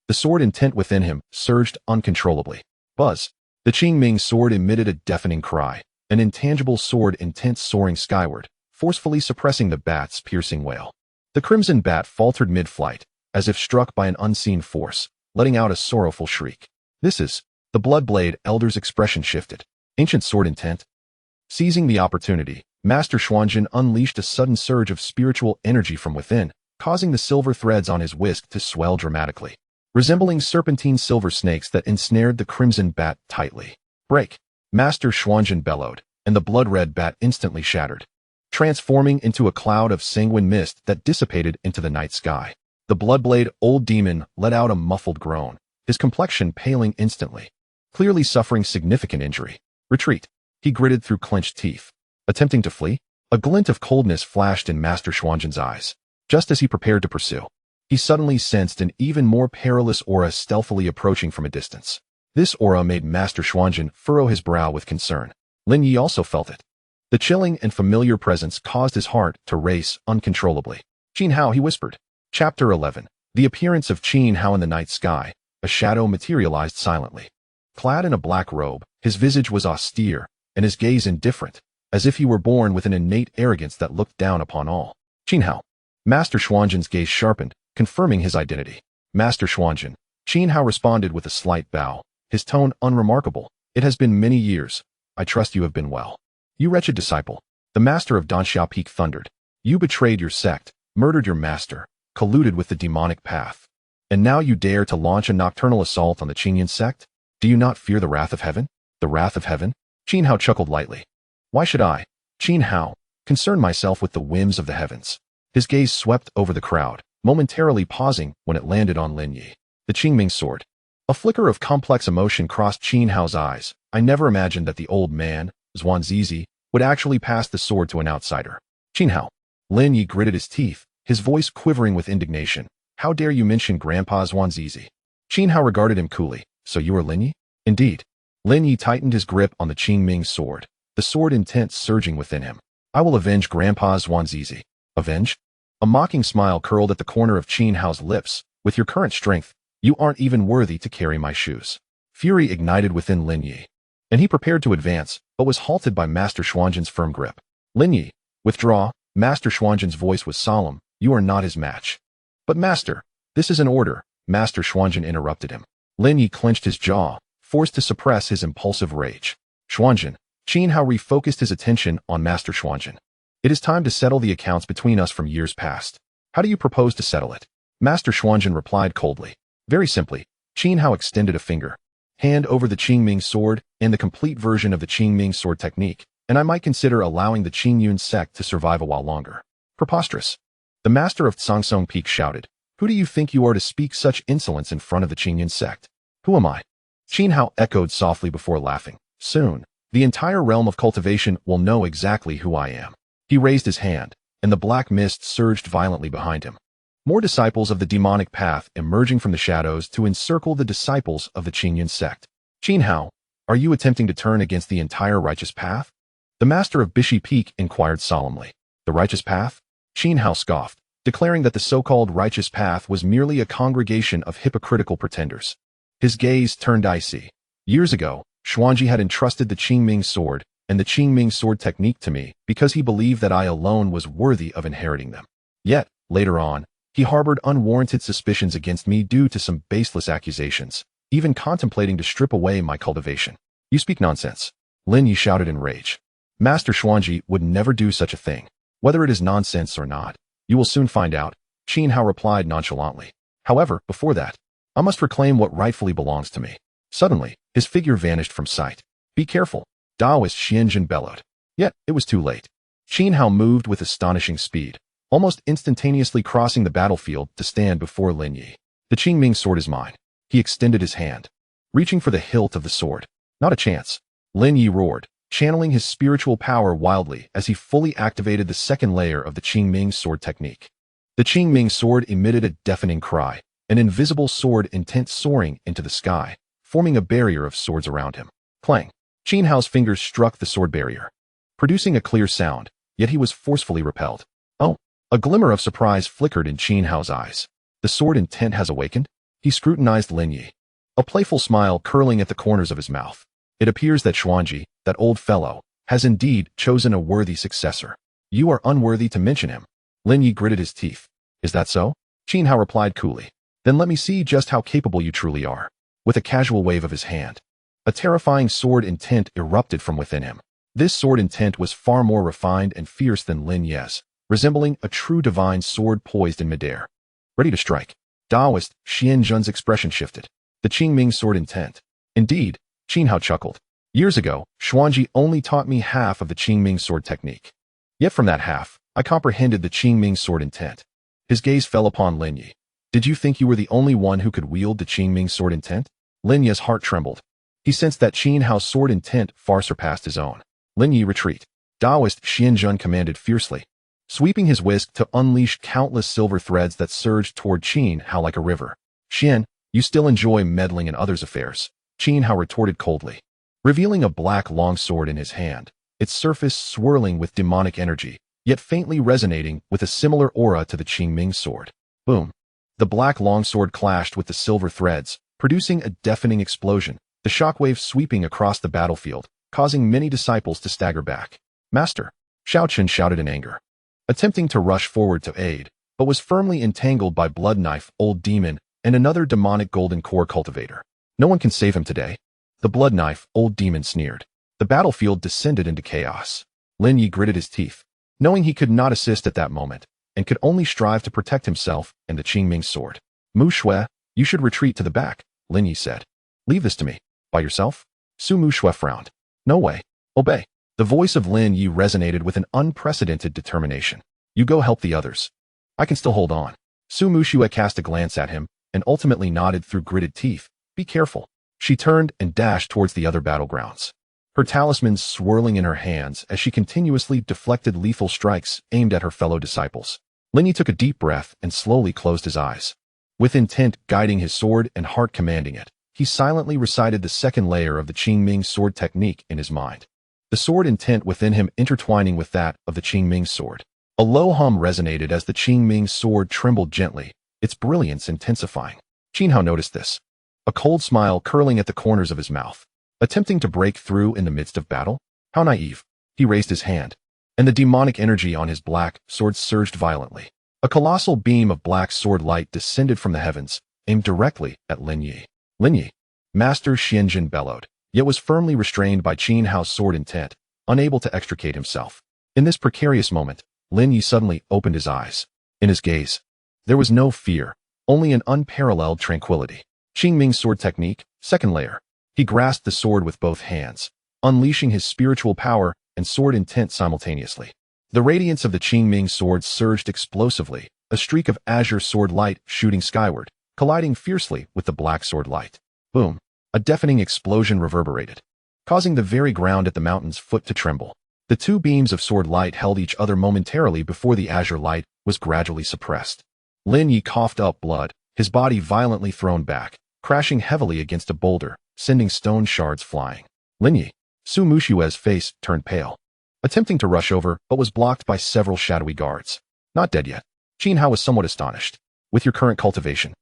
the sword intent within him surged uncontrollably. Buzz! The Qingming sword emitted a deafening cry, an intangible sword intent soaring skyward, forcefully suppressing the bat's piercing wail. The crimson bat faltered mid-flight, as if struck by an unseen force, letting out a sorrowful shriek. This is... The Bloodblade Elder's expression shifted. Ancient sword intent? Seizing the opportunity, Master Xuanjin unleashed a sudden surge of spiritual energy from within, causing the silver threads on his whisk to swell dramatically, resembling serpentine silver snakes that ensnared the crimson bat tightly. Break! Master Xuanjin bellowed, and the blood-red bat instantly shattered, transforming into a cloud of sanguine mist that dissipated into the night sky. The Bloodblade Old Demon let out a muffled groan, his complexion paling instantly, clearly suffering significant injury. Retreat! He gritted through clenched teeth. Attempting to flee? A glint of coldness flashed in Master Xuanjin's eyes. Just as he prepared to pursue, he suddenly sensed an even more perilous aura stealthily approaching from a distance. This aura made Master Xuanjin furrow his brow with concern. Lin Ye also felt it. The chilling and familiar presence caused his heart to race uncontrollably. Qin Hao, he whispered. Chapter 11. The appearance of Qin Hao in the night sky. A shadow materialized silently. Clad in a black robe, his visage was austere, and his gaze indifferent, as if he were born with an innate arrogance that looked down upon all. Qin Hao. Master Xuanjin's gaze sharpened, confirming his identity. Master Xuanjin. Qin Hao responded with a slight bow, his tone unremarkable. It has been many years. I trust you have been well. You wretched disciple. The master of Danxia Peak thundered. You betrayed your sect, murdered your master, colluded with the demonic path. And now you dare to launch a nocturnal assault on the Qingyun Sect? Do you not fear the wrath of heaven? The wrath of heaven? Qin Hao chuckled lightly. Why should I, Qin Hao, concern myself with the whims of the heavens? His gaze swept over the crowd, momentarily pausing when it landed on Lin Ye. The Qingming sword. A flicker of complex emotion crossed Qin Hao's eyes. I never imagined that the old man, Zhuan Zizi, would actually pass the sword to an outsider. Qin Hao. Lin Ye gritted his teeth, his voice quivering with indignation. How dare you mention Grandpa Zhuan Zizi? Qin Hao regarded him coolly. So you are Lin Ye? Indeed. Lin Ye tightened his grip on the Qingming sword, the sword intent surging within him. I will avenge Grandpa Zhuan Zizi. Avenge? A mocking smile curled at the corner of Qin Hao's lips. With your current strength, you aren't even worthy to carry my shoes. Fury ignited within Lin Ye, and he prepared to advance, but was halted by Master Xuanjin's firm grip. Lin Ye, withdraw. Master Xuanjin's voice was solemn. You are not his match. But master, this is an order. Master Xuanjin interrupted him. Lin Ye clenched his jaw, forced to suppress his impulsive rage. Xuanjin. Qin Hao refocused his attention on Master Xuanjin. It is time to settle the accounts between us from years past. How do you propose to settle it? Master Xuanjin replied coldly. Very simply. Qin Hao extended a finger. Hand over the Qingming sword and the complete version of the Qingming sword technique, and I might consider allowing the Qingyun Sect to survive a while longer. Preposterous. The master of Tsangsong Peak shouted. Who do you think you are to speak such insolence in front of the Qingyun Sect? Who am I? Qin Hao echoed softly before laughing. Soon, the entire realm of cultivation will know exactly who I am. He raised his hand, and the black mist surged violently behind him. More disciples of the demonic path emerging from the shadows to encircle the disciples of the Qingyun Sect. Qin Hao, are you attempting to turn against the entire righteous path? The master of Bishi Peak inquired solemnly. The righteous path? Qin Hao scoffed, declaring that the so-called righteous path was merely a congregation of hypocritical pretenders. His gaze turned icy. Years ago, Xuanji had entrusted the Qingming sword and the Qingming sword technique to me because he believed that I alone was worthy of inheriting them. Yet, later on, he harbored unwarranted suspicions against me due to some baseless accusations, even contemplating to strip away my cultivation. You speak nonsense. Lin Ye shouted in rage. Master Xuanji would never do such a thing. Whether it is nonsense or not, you will soon find out, Qin Hao replied nonchalantly. However, before that, I must reclaim what rightfully belongs to me. Suddenly, his figure vanished from sight. Be careful, Daoist Qianjun bellowed. Yet, it was too late. Qin Hao moved with astonishing speed, almost instantaneously crossing the battlefield to stand before Lin Ye. The Qingming sword is mine. He extended his hand, reaching for the hilt of the sword. Not a chance. Lin Ye roared, channeling his spiritual power wildly as he fully activated the second layer of the Qingming sword technique. The Qingming sword emitted a deafening cry, an invisible sword intent soaring into the sky, forming a barrier of swords around him. Clang! Qin Hao's fingers struck the sword barrier, producing a clear sound, yet he was forcefully repelled. Oh! A glimmer of surprise flickered in Qin Hao's eyes. The sword intent has awakened? He scrutinized Lin Ye, a playful smile curling at the corners of his mouth. It appears that Xuanji, that old fellow, has indeed chosen a worthy successor. You are unworthy to mention him. Lin Ye gritted his teeth. Is that so? Qin Hao replied coolly. Then let me see just how capable you truly are. With a casual wave of his hand, a terrifying sword intent erupted from within him. This sword intent was far more refined and fierce than Lin Ye's, resembling a true divine sword poised in midair, ready to strike. Taoist Xianzhen's expression shifted. The Qingming sword intent. Indeed, Qin Hao chuckled. Years ago, Xuanji only taught me half of the Qingming sword technique. Yet from that half, I comprehended the Qingming sword intent. His gaze fell upon Lin Ye. Did you think you were the only one who could wield the Qingming sword intent? Lin Ye's heart trembled. He sensed that Qin Hao's sword intent far surpassed his own. Lin Ye retreat. Taoist Xianzhen commanded fiercely, sweeping his whisk to unleash countless silver threads that surged toward Qin Hao like a river. Xian, you still enjoy meddling in others' affairs, Qin Hao retorted coldly, revealing a black longsword in his hand, its surface swirling with demonic energy, yet faintly resonating with a similar aura to the Qingming sword. Boom! The black longsword clashed with the silver threads, producing a deafening explosion, the shockwave sweeping across the battlefield, causing many disciples to stagger back. Master! Xiaochen shouted in anger, attempting to rush forward to aid, but was firmly entangled by Blood Knife, Old Demon, and another demonic golden core cultivator. No one can save him today. The Blood Knife, Old Demon sneered. The battlefield descended into chaos. Lin Ye gritted his teeth, knowing he could not assist at that moment, and could only strive to protect himself and the Qingming sword. Mu Shui, you should retreat to the back, Lin Ye said. Leave this to me. By yourself? Su Mu Shui frowned. No way. Obey. The voice of Lin Ye resonated with an unprecedented determination. You go help the others. I can still hold on. Su Mu Shui cast a glance at him, and ultimately nodded through gritted teeth. Be careful. She turned and dashed towards the other battlegrounds, her talismans swirling in her hands as she continuously deflected lethal strikes aimed at her fellow disciples. Lin Ye took a deep breath and slowly closed his eyes. With intent guiding his sword and heart commanding it, he silently recited the second layer of the Qingming sword technique in his mind, the sword intent within him intertwining with that of the Qingming sword. A low hum resonated as the Qingming sword trembled gently, its brilliance intensifying. Qin Hao noticed this, a cold smile curling at the corners of his mouth. Attempting to break through in the midst of battle? How naive. He raised his hand, and the demonic energy on his black sword surged violently. A colossal beam of black sword light descended from the heavens, aimed directly at Lin Ye. Lin Ye, Master Xianzhen bellowed, yet was firmly restrained by Qin Hao's sword intent, unable to extricate himself. In this precarious moment, Lin Ye suddenly opened his eyes. In his gaze, there was no fear, only an unparalleled tranquility. Qingming sword technique, second layer. He grasped the sword with both hands, unleashing his spiritual power and sword intent simultaneously. The radiance of the Qingming sword surged explosively, a streak of azure sword light shooting skyward, colliding fiercely with the black sword light. Boom! A deafening explosion reverberated, causing the very ground at the mountain's foot to tremble. The two beams of sword light held each other momentarily before the azure light was gradually suppressed. Lin Ye coughed up blood, his body violently thrown back, crashing heavily against a boulder, sending stone shards flying. Lin Ye, Su Mushue's face turned pale, attempting to rush over but was blocked by several shadowy guards. Not dead yet. Qin Hao was somewhat astonished. With your current cultivation,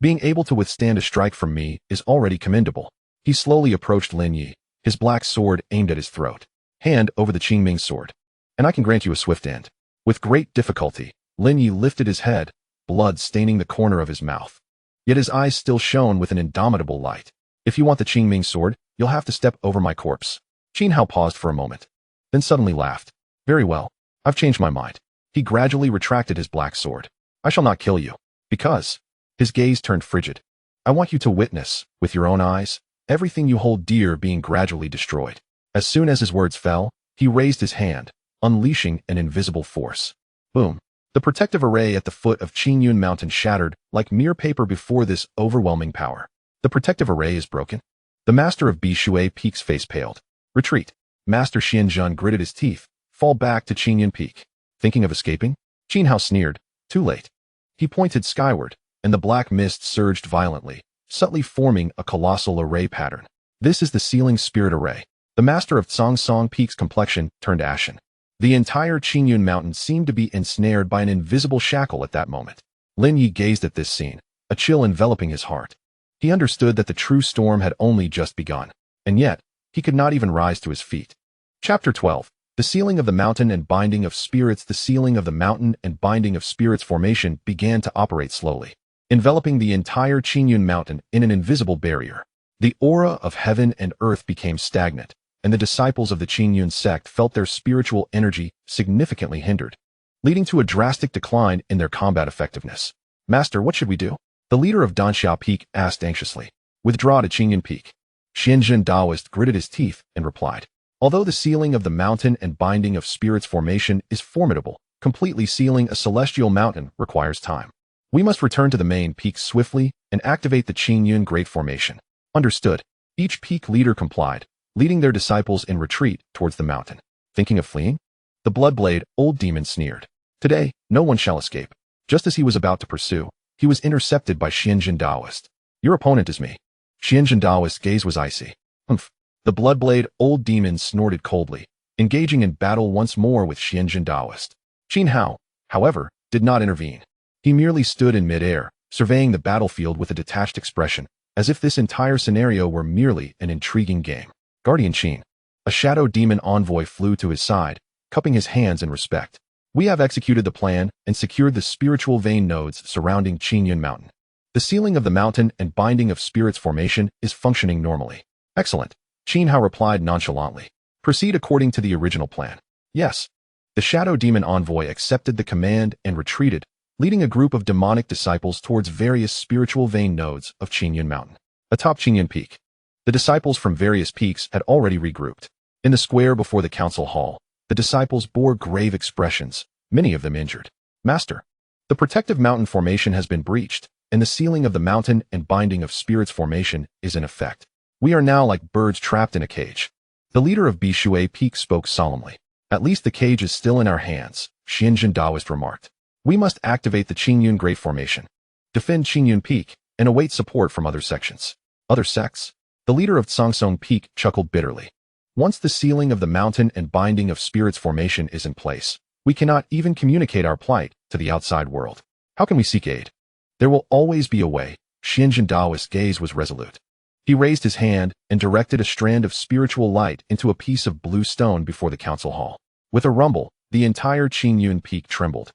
being able to withstand a strike from me is already commendable. He slowly approached Lin Ye, his black sword aimed at his throat, hand over the Qingming sword. And I can grant you a swift end. With great difficulty, Lin Ye lifted his head, blood staining the corner of his mouth. Yet his eyes still shone with an indomitable light. If you want the Qingming sword, you'll have to step over my corpse. Qin Hao paused for a moment, then suddenly laughed. Very well, I've changed my mind. He gradually retracted his black sword. I shall not kill you, because... His gaze turned frigid. I want you to witness, with your own eyes, everything you hold dear being gradually destroyed. As soon as his words fell, he raised his hand, unleashing an invisible force. Boom! The protective array at the foot of Qingyun Mountain shattered like mere paper before this overwhelming power. The protective array is broken. The master of Bishui Peak's face paled. Retreat. Master Xianzhen gritted his teeth. Fall back to Qingyun Peak. Thinking of escaping? Qin Hao sneered. Too late. He pointed skyward, and the black mist surged violently, subtly forming a colossal array pattern. This is the sealing spirit array. The master of Song Peak's complexion turned ashen. The entire Qingyun Mountain seemed to be ensnared by an invisible shackle at that moment. Lin Ye gazed at this scene, a chill enveloping his heart. He understood that the true storm had only just begun, and yet, he could not even rise to his feet. Chapter 12. The sealing of the mountain and binding of spirits. The sealing of the mountain and binding of spirits formation began to operate slowly, enveloping the entire Qingyun Mountain in an invisible barrier. The aura of heaven and earth became stagnant, and the disciples of the Qingyun Sect felt their spiritual energy significantly hindered, leading to a drastic decline in their combat effectiveness. Master, what should we do? The leader of Danxia Peak asked anxiously. Withdraw to Qingyun Peak. Xianzhen Daoist gritted his teeth and replied. Although the sealing of the mountain and binding of spirits formation is formidable, completely sealing a celestial mountain requires time. We must return to the main peak swiftly and activate the Qingyun Great Formation. Understood. Each peak leader complied, leading their disciples in retreat towards the mountain. Thinking of fleeing? The Bloodblade, old demon sneered. Today, no one shall escape. Just as he was about to pursue, he was intercepted by Xianzhen Daoist. Your opponent is me. Xianzhen Daoist's gaze was icy. Humph. The Bloodblade, old demon snorted coldly, engaging in battle once more with Xianzhen Daoist. Qin Hao, however, did not intervene. He merely stood in midair, surveying the battlefield with a detached expression, as if this entire scenario were merely an intriguing game. Guardian Qin. A shadow demon envoy flew to his side, cupping his hands in respect. We have executed the plan and secured the spiritual vein nodes surrounding Qingyun Mountain. The sealing of the mountain and binding of spirits formation is functioning normally. Excellent. Qin Hao replied nonchalantly. Proceed according to the original plan. Yes. The shadow demon envoy accepted the command and retreated, leading a group of demonic disciples towards various spiritual vein nodes of Qingyun Mountain. Atop Qingyun Peak. The disciples from various peaks had already regrouped. In the square before the council hall, the disciples bore grave expressions, many of them injured. Master, the protective mountain formation has been breached, and the sealing of the mountain and binding of spirits formation is in effect. We are now like birds trapped in a cage. The leader of Bishui Peak spoke solemnly. At least the cage is still in our hands, Xianzhen Daoist remarked. We must activate the Qingyun Great Formation, defend Qingyun Peak, and await support from other sections. Other sects? The leader of Song Peak chuckled bitterly. Once the sealing of the mountain and binding of spirits formation is in place, we cannot even communicate our plight to the outside world. How can we seek aid? There will always be a way. Xianzhen Daoist's gaze was resolute. He raised his hand and directed a strand of spiritual light into a piece of blue stone before the council hall. With a rumble, the entire Qingyun Peak trembled,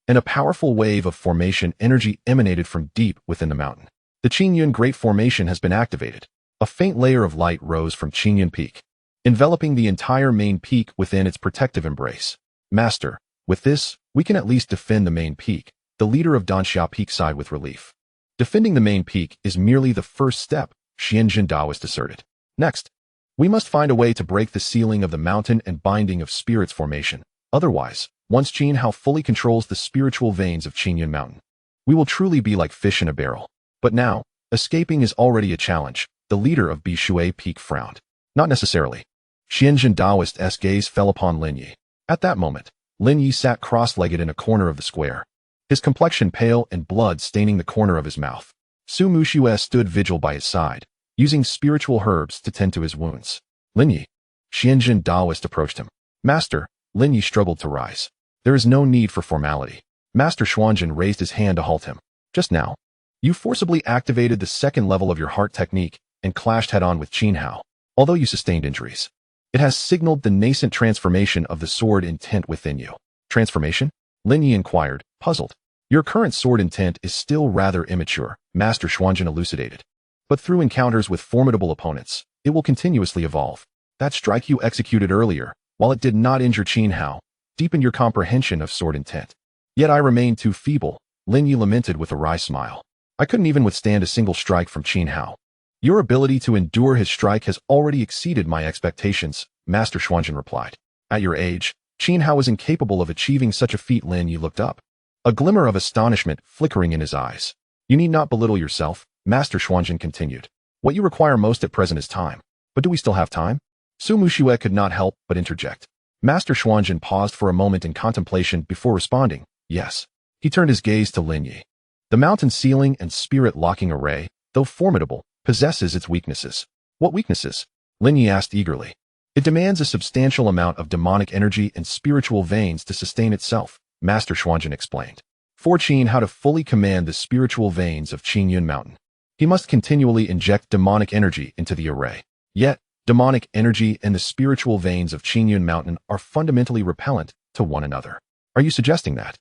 and a powerful wave of formation energy emanated from deep within the mountain. The Qingyun Great Formation has been activated. A faint layer of light rose from Qingyun Peak, enveloping the entire main peak within its protective embrace. Master, with this, we can at least defend the main peak. The leader of Danxia Peak sighed with relief. Defending the main peak is merely the first step, Xianzhen Daoist asserted. Next, we must find a way to break the sealing of the mountain and binding of spirits formation. Otherwise, once Qin Hao fully controls the spiritual veins of Qingyun Mountain, we will truly be like fish in a barrel. But now, escaping is already a challenge. The leader of Bishui Peak frowned. Not necessarily. Xianzhen Daoist's gaze fell upon Lin Ye. At that moment, Lin Ye sat cross-legged in a corner of the square, his complexion pale and blood staining the corner of his mouth. Su Muxue stood vigil by his side, using spiritual herbs to tend to his wounds. Lin Ye. Xianzhen Daoist approached him. Master, Lin Ye struggled to rise. There is no need for formality. Master Xuanzhen raised his hand to halt him. Just now, you forcibly activated the second level of your heart technique and clashed head-on with Qin Hao, although you sustained injuries. It has signaled the nascent transformation of the sword intent within you. Transformation? Lin Ye inquired, puzzled. Your current sword intent is still rather immature, Master Xuanzhen elucidated. But through encounters with formidable opponents, it will continuously evolve. That strike you executed earlier, while it did not injure Qin Hao, deepened your comprehension of sword intent. Yet I remain too feeble, Lin Ye lamented with a wry smile. I couldn't even withstand a single strike from Qin Hao. Your ability to endure his strike has already exceeded my expectations, Master Xuanzhen replied. At your age, Qin Hao is incapable of achieving such a feat. Lin Ye looked up. a glimmer of astonishment flickering in his eyes. You need not belittle yourself, Master Xuanjin continued. What you require most at present is time. But do we still have time? Su Muxue could not help but interject. Master Xuanjin paused for a moment in contemplation before responding, yes. He turned his gaze to Lin Ye. The mountain sealing and spirit locking array, though formidable, possesses its weaknesses. What weaknesses? Lin Ye asked eagerly. It demands a substantial amount of demonic energy and spiritual veins to sustain itself, Master Xuanjin explained. For Qin how to fully command the spiritual veins of Qingyun Mountain, he must continually inject demonic energy into the array. Yet, demonic energy and the spiritual veins of Qingyun Mountain are fundamentally repellent to one another. Are you suggesting that?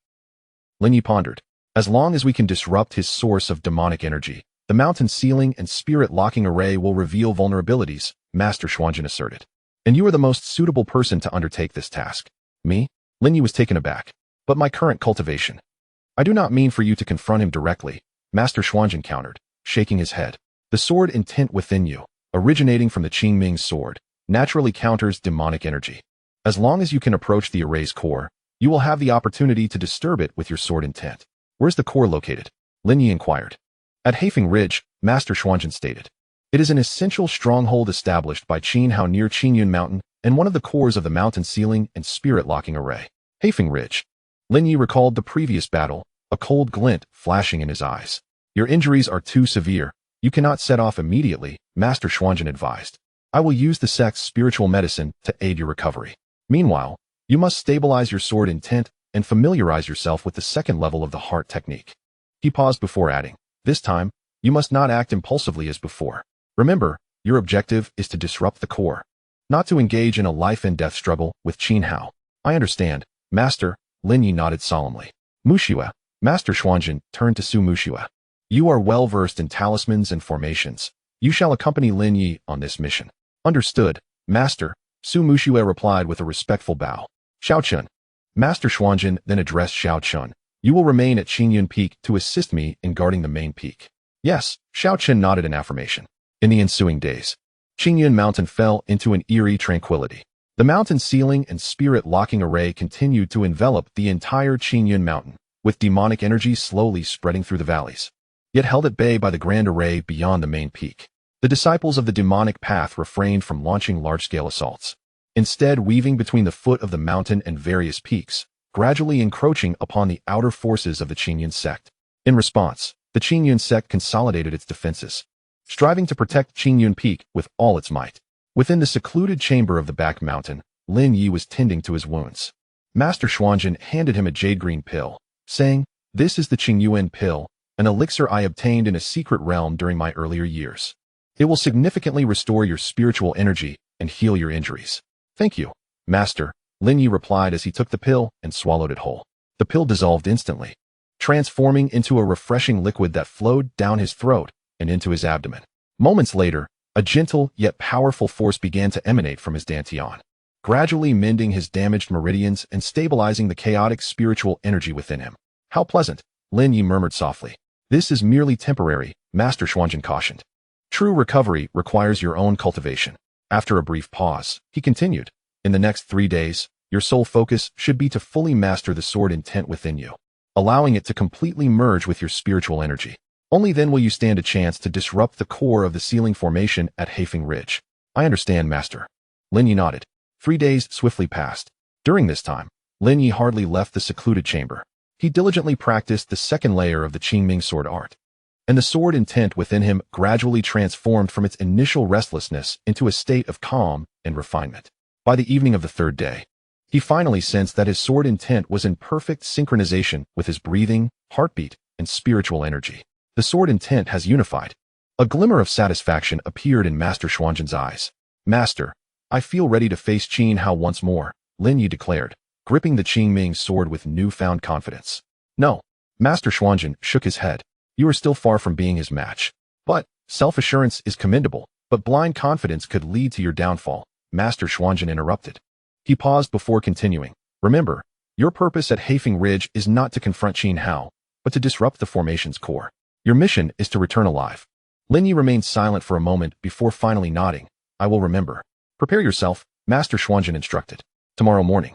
Lin Ye pondered. As long as we can disrupt his source of demonic energy, the mountain sealing and spirit locking array will reveal vulnerabilities, Master Xuanjin asserted. And you are the most suitable person to undertake this task. Me? Lin Ye was taken aback. But my current cultivation. I do not mean for you to confront him directly, Master Xuanjin countered, shaking his head. The sword intent within you, originating from the Qingming sword, naturally counters demonic energy. As long as you can approach the array's core, you will have the opportunity to disturb it with your sword intent. Where's the core located? Lin Ye inquired. At Qingni Ridge, Master Xuanjin stated. It is an essential stronghold established by Qin Hao near Qingyun Mountain and one of the cores of the mountain sealing and spirit locking array. Qingni Ridge. Lin Ye recalled the previous battle, a cold glint flashing in his eyes. Your injuries are too severe. You cannot set off immediately, Master Xuanjin advised. I will use the sect's spiritual medicine to aid your recovery. Meanwhile, you must stabilize your sword intent and familiarize yourself with the second level of the heart technique. He paused before adding, this time, you must not act impulsively as before. Remember, your objective is to disrupt the core, not to engage in a life and death struggle with Qin Hao. I understand, Master, Lin Ye nodded solemnly. Muxue, Master Xuanjin turned to Su Muxue. You are well versed in talismans and formations. You shall accompany Lin Ye on this mission. Understood, Master, Su Muxue replied with a respectful bow. Xiao Chun. Master Xuanjin then addressed Xiao Chun. You will remain at Qingyun Peak to assist me in guarding the main peak. Yes, Xiao Chun nodded in affirmation. In the ensuing days, Qingyun Mountain fell into an eerie tranquility. The mountain sealing and spirit locking array continued to envelop the entire Qingyun Mountain, with demonic energy slowly spreading through the valleys, yet held at bay by the grand array beyond the main peak. The disciples of the demonic path refrained from launching large-scale assaults, instead weaving between the foot of the mountain and various peaks, gradually encroaching upon the outer forces of the Qingyun Sect. In response, the Qingyun Sect consolidated its defenses, striving to protect Qingyun Peak with all its might. Within the secluded chamber of the back mountain, Lin Ye was tending to his wounds. Master Xuanjin handed him a jade-green pill, saying, this is the Qingyun pill, an elixir I obtained in a secret realm during my earlier years. It will significantly restore your spiritual energy and heal your injuries. Thank you, Master, Lin Ye replied as he took the pill and swallowed it whole. The pill dissolved instantly, transforming into a refreshing liquid that flowed down his throat and into his abdomen. Moments later, a gentle yet powerful force began to emanate from his dantian, gradually mending his damaged meridians and stabilizing the chaotic spiritual energy within him. How pleasant, Lin Ye murmured softly. This is merely temporary, Master Xuanjin cautioned. True recovery requires your own cultivation. After a brief pause, he continued, in the next 3 days, your sole focus should be to fully master the sword intent within you, allowing it to completely merge with your spiritual energy. Only then will you stand a chance to disrupt the core of the sealing formation at Qingni Ridge. I understand, Master. Lin Ye nodded. 3 days swiftly passed. During this time, Lin Ye hardly left the secluded chamber. He diligently practiced the second layer of the Qingming sword art, and the sword intent within him gradually transformed from its initial restlessness into a state of calm and refinement. By the evening of the 3rd day, he finally sensed that his sword intent was in perfect synchronization with his breathing, heartbeat, and spiritual energy. The sword intent has unified. A glimmer of satisfaction appeared in Master Xuanjin's eyes. Master, I feel ready to face Qin Hao once more, Lin Ye declared, gripping the Qingming sword with newfound confidence. No, Master Xuanjin shook his head. You are still far from being his match. But, self-assurance is commendable, but blind confidence could lead to your downfall, Master Xuanjin interrupted. He paused before continuing. Remember, your purpose at Qingni Ridge is not to confront Qin Hao, but to disrupt the formation's core. Your mission is to return alive. Lin Ye remained silent for a moment before finally nodding. I will remember. Prepare yourself, Master Xuanjin instructed. Tomorrow morning,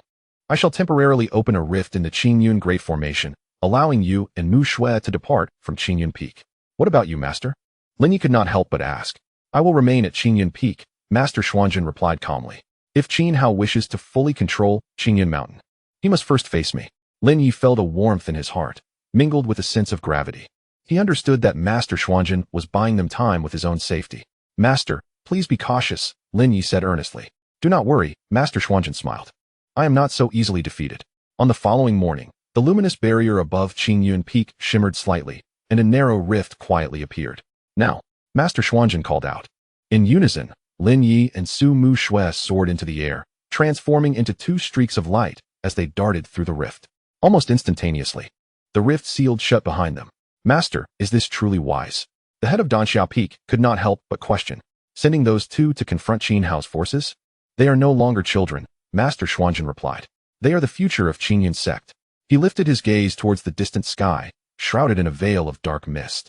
I shall temporarily open a rift in the Qingyun Great Formation, allowing you and Mu Shui to depart from Qingyun Peak. What about you, Master? Lin Ye could not help but ask. I will remain at Qingyun Peak, Master Xuanzhen replied calmly. If Qin Hao wishes to fully control Qingyun Mountain, he must first face me. Lin Ye felt a warmth in his heart, mingled with a sense of gravity. He understood that Master Xuanzhen was buying them time with his own safety. Master, please be cautious, Lin Ye said earnestly. Do not worry, Master Xuanzhen smiled. I am not so easily defeated. On the following morning, the luminous barrier above Qingyun Peak shimmered slightly, and a narrow rift quietly appeared. Now, Master Xuanzhen called out. In unison, Lin Ye and Su Mu Shui soared into the air, transforming into two streaks of light as they darted through the rift. Almost instantaneously, the rift sealed shut behind them. Master, is this truly wise? The head of Danxia Peak could not help but question, sending those two to confront Qin Hao's forces? They are no longer children, Master Xuanzhen replied. They are the future of Qingyun Sect. He lifted his gaze towards the distant sky, shrouded in a veil of dark mist.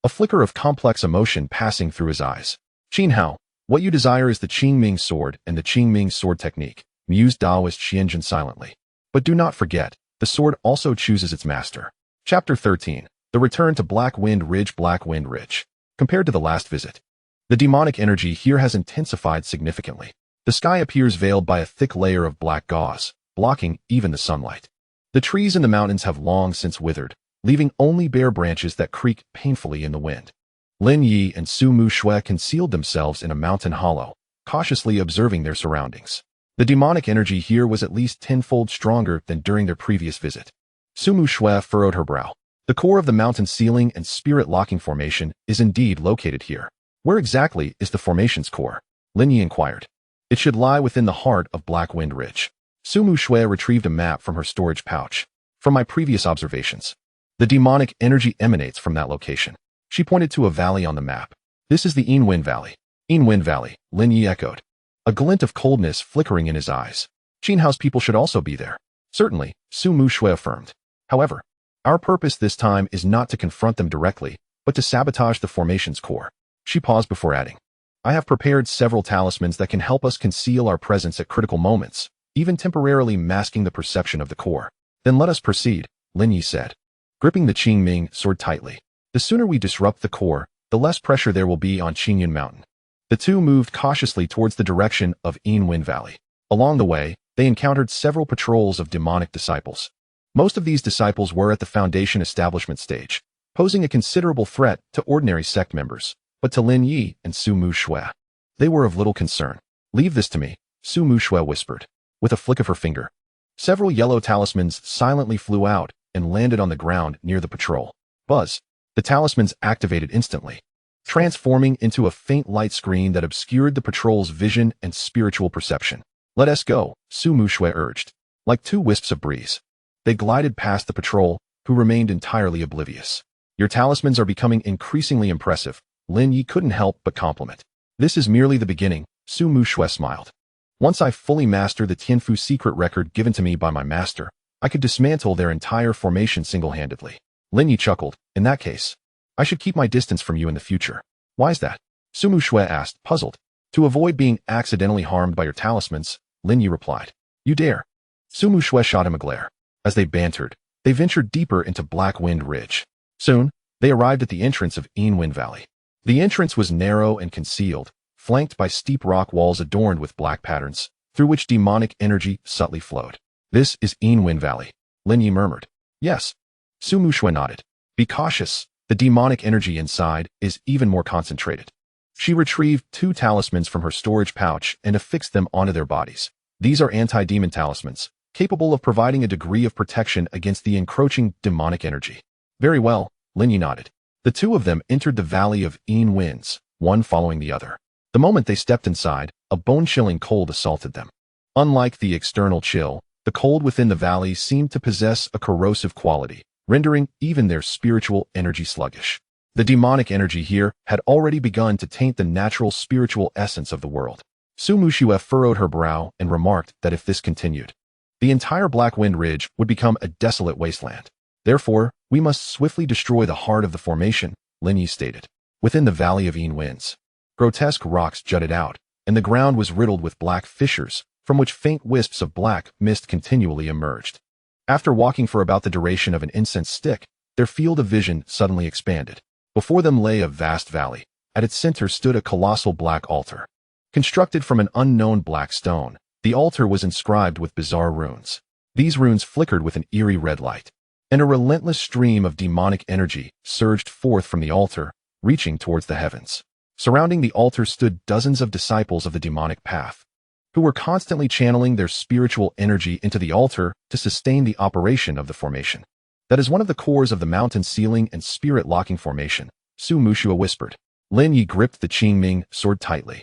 A flicker of complex emotion passing through his eyes. Qin Hao, what you desire is the Qingming Sword and the Qingming Sword technique, mused Taoist Xianzhen silently. But do not forget, the sword also chooses its master. Chapter 13. The Return to Black Wind Ridge. Black Wind Ridge. Compared to the last visit, the demonic energy here has intensified significantly. The sky appears veiled by a thick layer of black gauze, blocking even the sunlight. The trees in the mountains have long since withered, leaving only bare branches that creak painfully in the wind. Lin Ye and Su Mu Shui concealed themselves in a mountain hollow, cautiously observing their surroundings. The demonic energy here was at least tenfold stronger than during their previous visit. Su Mu Shui furrowed her brow. The core of the mountain ceiling and spirit-locking formation is indeed located here. Where exactly is the formation's core? Lin Ye inquired. It should lie within the heart of Black Wind Ridge. Su Mu Shui retrieved a map from her storage pouch. From my previous observations, the demonic energy emanates from that location. She pointed to a valley on the map. This is the Qingyun Valley. Qingyun Valley, Lin Ye echoed, a glint of coldness flickering in his eyes. Qin Hao's people should also be there. Certainly, Su Mu Shui affirmed. However, our purpose this time is not to confront them directly, but to sabotage the formation's core. She paused before adding, I have prepared several talismans that can help us conceal our presence at critical moments, even temporarily masking the perception of the core. Then let us proceed, Lin Ye said, gripping the Qingming Sword tightly. The sooner we disrupt the core, the less pressure there will be on Qingyun Mountain. The two moved cautiously towards the direction of Qingyun Valley. Along the way, they encountered several patrols of demonic disciples. Most of these disciples were at the Foundation establishment stage, posing a considerable threat to ordinary sect members, but to Lin Ye and Su Mu Shui, they were of little concern. Leave this to me, Su Mu Shui whispered, with a flick of her finger. Several yellow talismans silently flew out and landed on the ground near the patrol. Buzz. The talismans activated instantly, transforming into a faint light screen that obscured the patrol's vision and spiritual perception. Let us go, Su Mu Shui urged. Like two wisps of breeze, they glided past the patrol, who remained entirely oblivious. Your talismans are becoming increasingly impressive, Lin Ye couldn't help but compliment. This is merely the beginning, Su Mu Shui smiled. Once I fully master the Tianfu secret record given to me by my master, I could dismantle their entire formation single-handedly. Lin Ye chuckled. In that case, I should keep my distance from you in the future. Why is that? Su Mu Shui asked, puzzled. To avoid being accidentally harmed by your talismans, Lin Ye replied. You dare. Su Mu Shui shot him a glare. As they bantered, they ventured deeper into Black Wind Ridge. Soon, they arrived at the entrance of Qingyun Valley. The entrance was narrow and concealed, flanked by steep rock walls adorned with black patterns, through which demonic energy subtly flowed. This is Qingyun Valley, Lin Ye murmured. Yes. Su Mu Shui nodded. Be cautious, the demonic energy inside is even more concentrated. She retrieved two talismans from her storage pouch and affixed them onto their bodies. These are anti-demon talismans, capable of providing a degree of protection against the encroaching demonic energy. Very well, Lin Ye nodded. The two of them entered the Valley of Qingyun, one following the other. The moment they stepped inside, a bone-chilling cold assaulted them. Unlike the external chill, the cold within the valley seemed to possess a corrosive quality, rendering even their spiritual energy sluggish. The demonic energy here had already begun to taint the natural spiritual essence of the world. Su Mu Shui furrowed her brow and remarked that if this continued, the entire Black Wind Ridge would become a desolate wasteland. Therefore, we must swiftly destroy the heart of the formation, Lin Ye stated. Within the Valley of Qingyun, grotesque rocks jutted out, and the ground was riddled with black fissures, from which faint wisps of black mist continually emerged. After walking for about the duration of an incense stick, their field of vision suddenly expanded. Before them lay a vast valley. At its center stood a colossal black altar. Constructed from an unknown black stone, the altar was inscribed with bizarre runes. These runes flickered with an eerie red light, and a relentless stream of demonic energy surged forth from the altar, reaching towards the heavens. Surrounding the altar stood dozens of disciples of the demonic path, who were constantly channeling their spiritual energy into the altar to sustain the operation of the formation. That is one of the cores of the mountain sealing and spirit-locking formation, Su Mushua whispered. Lin Ye gripped the Qingming sword tightly,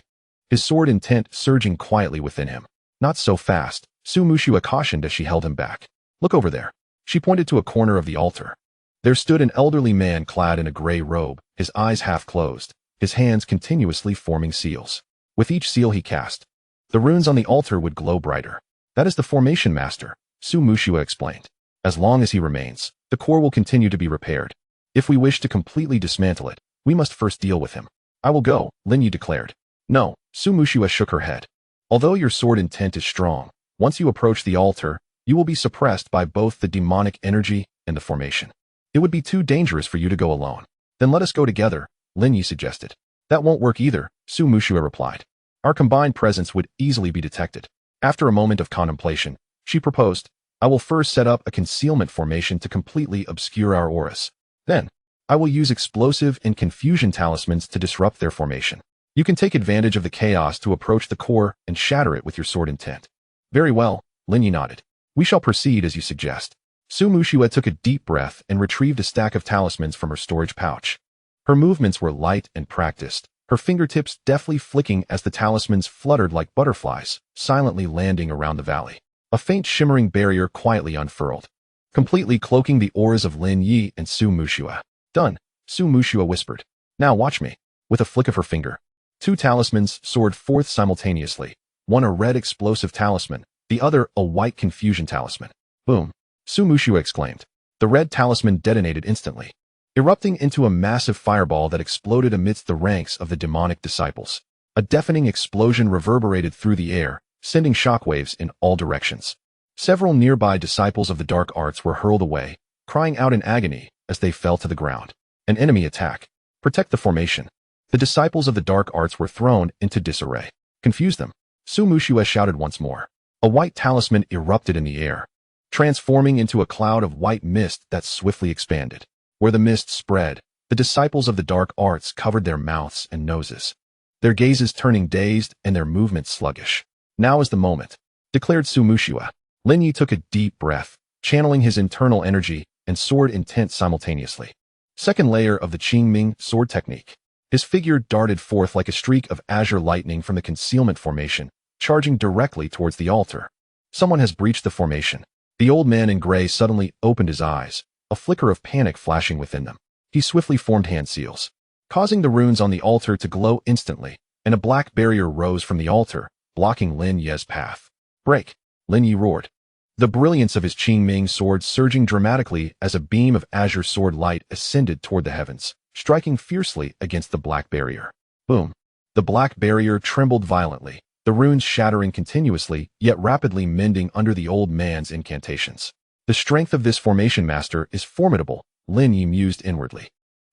his sword intent surging quietly within him. Not so fast, Su Mushua cautioned as she held him back. Look over there. She pointed to a corner of the altar. There stood an elderly man clad in a gray robe, his eyes half closed, his hands continuously forming seals. With each seal he cast, the runes on the altar would glow brighter. That is the formation master, Su Mushua explained. As long as he remains, the core will continue to be repaired. If we wish to completely dismantle it, we must first deal with him. I will go, Lin Ye declared. No, Su Mushua shook her head. Although your sword intent is strong, once you approach the altar, you will be suppressed by both the demonic energy and the formation. It would be too dangerous for you to go alone. Then let us go together, Lin Ye suggested. That won't work either, Su Mushua replied. Our combined presence would easily be detected. After a moment of contemplation, she proposed, I will first set up a concealment formation to completely obscure our auras. Then, I will use explosive and confusion talismans to disrupt their formation. You can take advantage of the chaos to approach the core and shatter it with your sword intent. Very well, Lin Ye nodded. We shall proceed as you suggest. Su Mushua took a deep breath and retrieved a stack of talismans from her storage pouch. Her movements were light and practiced, her fingertips deftly flicking as the talismans fluttered like butterflies, silently landing around the valley. A faint shimmering barrier quietly unfurled, completely cloaking the auras of Lin Ye and Su Mushua. Done, Su Mushua whispered. Now watch me. With a flick of her finger, two talismans soared forth simultaneously, one a red explosive talisman, the other a white confusion talisman. Boom, Su Mushua exclaimed. The red talisman detonated instantly, erupting into a massive fireball that exploded amidst the ranks of the demonic disciples. A deafening explosion reverberated through the air, sending shockwaves in all directions. Several nearby disciples of the dark arts were hurled away, crying out in agony as they fell to the ground. An enemy attack. Protect the formation. The disciples of the dark arts were thrown into disarray. Confuse them, Su Mushua shouted once more. A white talisman erupted in the air, transforming into a cloud of white mist that swiftly expanded. Where the mist spread, the disciples of the dark arts covered their mouths and noses, their gazes turning dazed and their movements sluggish. Now is the moment, declared Su Mushua. Lin Ye took a deep breath, channeling his internal energy and sword intent simultaneously. Second layer of the Qingming sword technique. His figure darted forth like a streak of azure lightning from the concealment formation, charging directly towards the altar. Someone has breached the formation. The old man in gray suddenly opened his eyes, a flicker of panic flashing within them. He swiftly formed hand seals, causing the runes on the altar to glow instantly, and a black barrier rose from the altar, blocking Lin Ye's path. Break, Lin Ye roared, the brilliance of his Qingming sword surging dramatically as a beam of azure sword light ascended toward the heavens, striking fiercely against the black barrier. Boom. The black barrier trembled violently, the runes shattering continuously, yet rapidly mending under the old man's incantations. The strength of this formation master is formidable, Lin Ye mused inwardly.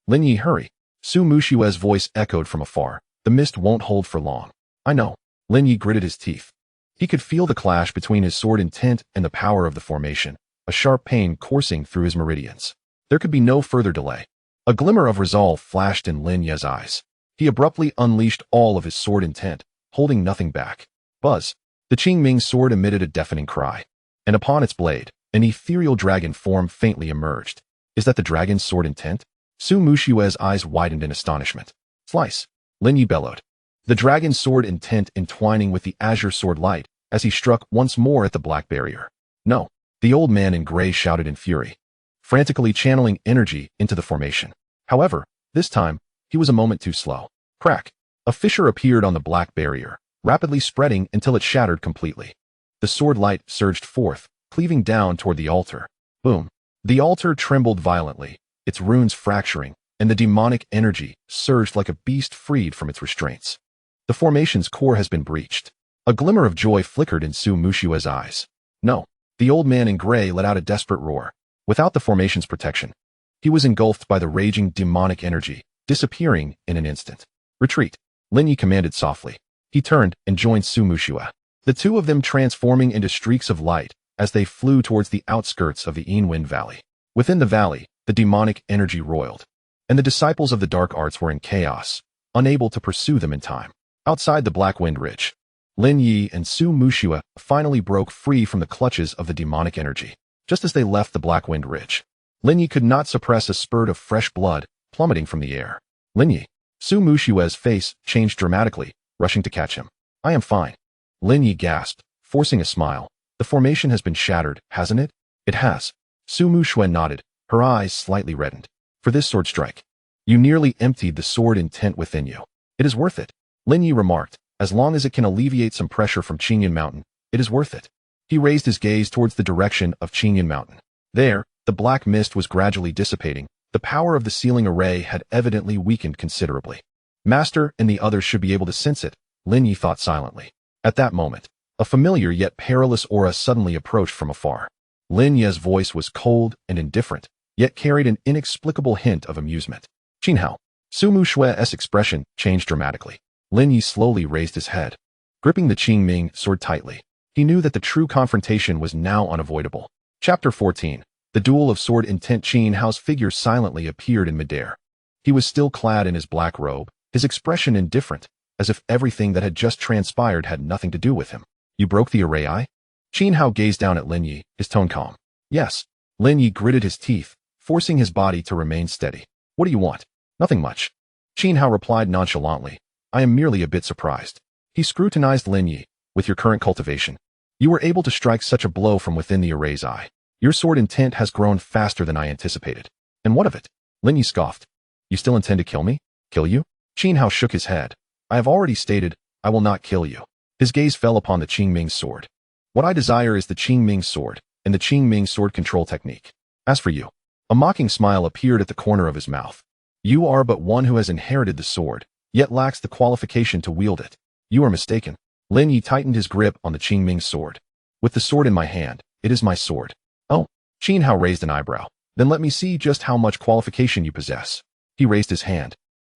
Lin Ye, hurry. Su Mushua's voice echoed from afar. The mist won't hold for long. I know. Lin Ye gritted his teeth. He could feel the clash between his sword intent and the power of the formation, a sharp pain coursing through his meridians. There could be no further delay. A glimmer of resolve flashed in Lin Ye's eyes. He abruptly unleashed all of his sword intent, holding nothing back. Buzz. The Qingming sword emitted a deafening cry, and upon its blade, an ethereal dragon form faintly emerged. Is that the dragon's sword intent? Su Mushua's eyes widened in astonishment. Slice. Lin Ye bellowed, the dragon's sword intent entwining with the azure sword light as he struck once more at the black barrier. No, the old man in gray shouted in fury, frantically channeling energy into the formation. However, this time, he was a moment too slow. Crack. A fissure appeared on the black barrier, rapidly spreading until it shattered completely. The sword light surged forth, cleaving down toward the altar. Boom. The altar trembled violently, its runes fracturing, and the demonic energy surged like a beast freed from its restraints. The formation's core has been breached. A glimmer of joy flickered in Su Mushua's eyes. No, The old man in gray let out a desperate roar. Without the formation's protection, he was engulfed by the raging demonic energy, disappearing in an instant. Retreat, Lin Ye commanded softly. He turned and joined Su Muxue, the two of them transforming into streaks of light as they flew towards the outskirts of the Yinwen Valley. Within the valley, the demonic energy roiled, and the disciples of the dark arts were in chaos, unable to pursue them in time. Outside the Black Wind Ridge, Lin Ye and Su Muxue finally broke free from the clutches of the demonic energy. Just as they left the Black Wind Ridge, Lin Ye could not suppress a spurt of fresh blood plummeting from the air. Lin Ye, Su Muxue's face changed dramatically, rushing to catch him. I am fine. Lin Ye gasped, forcing a smile. The formation has been shattered, hasn't it? It has. Su Muxue nodded, her eyes slightly reddened. For this sword strike, you nearly emptied the sword intent within you. It is worth it, Lin Ye remarked. As long as it can alleviate some pressure from Qingyun Mountain, it is worth it. He raised his gaze towards the direction of Qingyun Mountain. There, the black mist was gradually dissipating. The power of the sealing array had evidently weakened considerably. Master and the others should be able to sense it, Lin Ye thought silently. At that moment, a familiar yet perilous aura suddenly approached from afar. Lin Ye's voice was cold and indifferent, yet carried an inexplicable hint of amusement. Qinhao. Su Muxue's expression changed dramatically. Lin Ye slowly raised his head, gripping the Qingming sword tightly. He knew that the true confrontation was now unavoidable. Chapter 14. The Duel of Sword Intent. Qinhao's figure silently appeared in midair. He was still clad in his black robe, his expression indifferent, as if everything that had just transpired had nothing to do with him. You broke the array eye? Qinhao gazed down at Lin Ye, his tone calm. Yes. Lin Ye gritted his teeth, forcing his body to remain steady. What do you want? Nothing much. Qinhao replied nonchalantly. I am merely a bit surprised. He scrutinized Lin Ye. With your current cultivation, you were able to strike such a blow from within the array's eye. Your sword intent has grown faster than I anticipated. And what of it? Lin Ye scoffed. You still intend to kill me? Kill you? Qinhao shook his head. I have already stated, I will not kill you. His gaze fell upon the Qingming sword. What I desire is the Qingming sword, and the Qingming sword control technique. As for you, a mocking smile appeared at the corner of his mouth. You are but one who has inherited the sword, yet lacks the qualification to wield it. You are mistaken. Lin Ye tightened his grip on the Qingming sword. With the sword in my hand, it is my sword. Oh, Qinhao raised an eyebrow. Then let me see just how much qualification you possess. He raised his hand,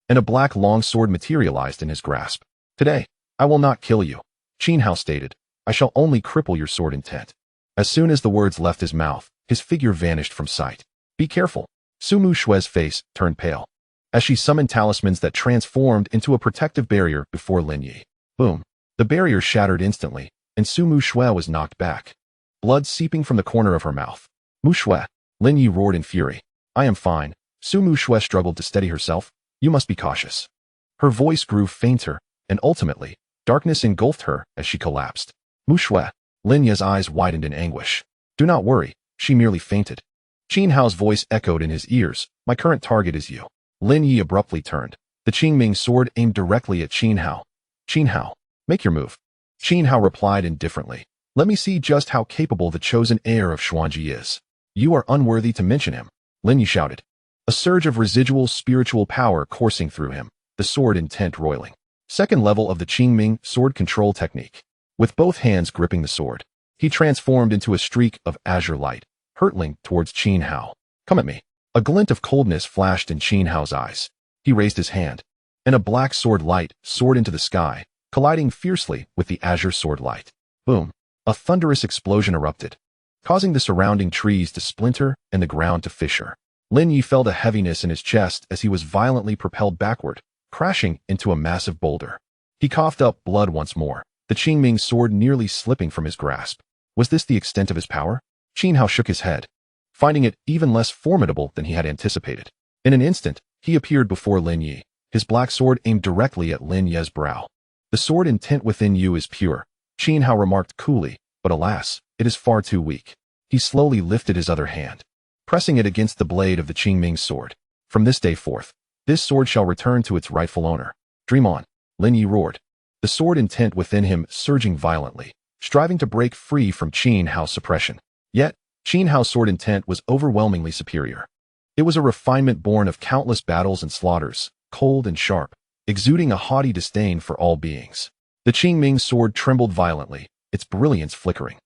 and a black long sword materialized in his grasp. Today, I will not kill you, Qinhao stated. I shall only cripple your sword intent. As soon as the words left his mouth, his figure vanished from sight. Be careful. Su Muxue's face turned pale as she summoned talismans that transformed into a protective barrier before Lin Ye. Boom. The barrier shattered instantly, and Su Muxue was knocked back, blood seeping from the corner of her mouth. Muxue, Lin Ye roared in fury. I am fine. Su Muxue struggled to steady herself. You must be cautious. Her voice grew fainter, and ultimately, darkness engulfed her as she collapsed. Muxue, Lin Ye's eyes widened in anguish. Do not worry, she merely fainted. Qinhao's voice echoed in his ears. My current target is you. Lin Ye abruptly turned. The Qingming sword aimed directly at Qinhao. Qinhao, make your move. Qinhao replied indifferently. Let me see just how capable the chosen heir of Xuanji is. You are unworthy to mention him, Lin Ye shouted. A surge of residual spiritual power coursing through him, the sword intent roiling. Second level of the Qingming sword control technique. With both hands gripping the sword, he transformed into a streak of azure light, hurtling towards Qinhao. Come at me. A glint of coldness flashed in Qinhao's eyes. He raised his hand, and a black sword light soared into the sky, colliding fiercely with the azure sword light. Boom. A thunderous explosion erupted, causing the surrounding trees to splinter and the ground to fissure. Lin Ye felt a heaviness in his chest as he was violently propelled backward, crashing into a massive boulder. He coughed up blood once more, the Qingming sword nearly slipping from his grasp. Was this the extent of his power? Qinhao shook his head, finding it even less formidable than he had anticipated. In an instant, he appeared before Lin Ye, his black sword aimed directly at Lin Ye's brow. The sword intent within you is pure, Qinhao remarked coolly, but alas, it is far too weak. He slowly lifted his other hand, pressing it against the blade of the Qingming sword. From this day forth, this sword shall return to its rightful owner. Dream on, Lin Ye roared, the sword intent within him surging violently, striving to break free from Qinhao's suppression. Yet, Qinhao's sword intent was overwhelmingly superior. It was a refinement born of countless battles and slaughters, cold and sharp, exuding a haughty disdain for all beings. The Qingming sword trembled violently, its brilliance flickering,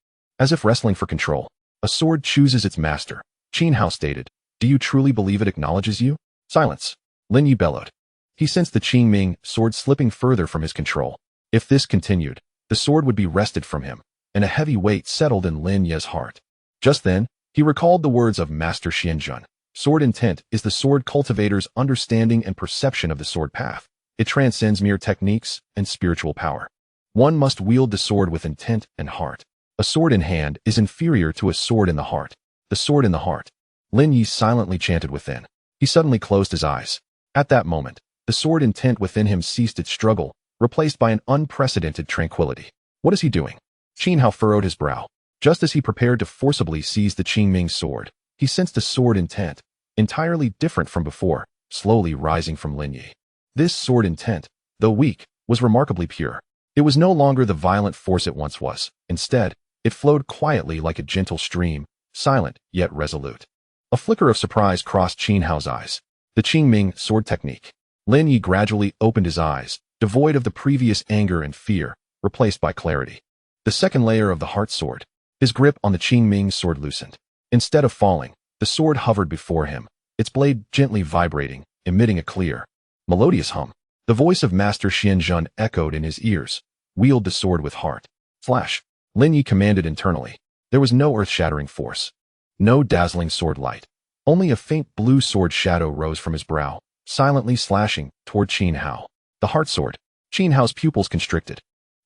As if wrestling for control, a sword chooses its master. Qin Hao stated, "Do you truly believe it acknowledges you?" Silence. Lin Ye bellowed. He sensed the Qingming sword slipping further from his control. If this continued, the sword would be wrested from him, and a heavy weight settled in Lin Ye's heart. Just then, he recalled the words of Master Xianjun. Sword intent is the sword cultivator's understanding and perception of the sword path. It transcends mere techniques and spiritual power. One must wield the sword with intent and heart. A sword in hand is inferior to a sword in the heart. The sword in the heart. Lin Ye silently chanted within. He suddenly closed his eyes. At that moment, the sword intent within him ceased its struggle, replaced by an unprecedented tranquility. What is he doing? Qin Hao furrowed his brow. Just as he prepared to forcibly seize the Qingming sword, he sensed a sword intent, entirely different from before, slowly rising from Lin Ye. This sword intent, though weak, was remarkably pure. It was no longer the violent force it once was. Instead, it flowed quietly like a gentle stream, silent yet resolute. A flicker of surprise crossed Qin Hao's eyes. The Qingming sword technique. Lin Ye gradually opened his eyes, devoid of the previous anger and fear, replaced by clarity. The second layer of the heart sword. His grip on the Qingming sword loosened. Instead of falling, the sword hovered before him, its blade gently vibrating, emitting a clear, melodious hum. The voice of Master Xianjun echoed in his ears. Wield the sword with heart. Flash. Lin Ye commanded internally. There was no earth-shattering force. No dazzling sword light. Only a faint blue sword shadow rose from his brow, silently slashing toward Qin Hao. The heart sword. Qin Hao's pupils constricted.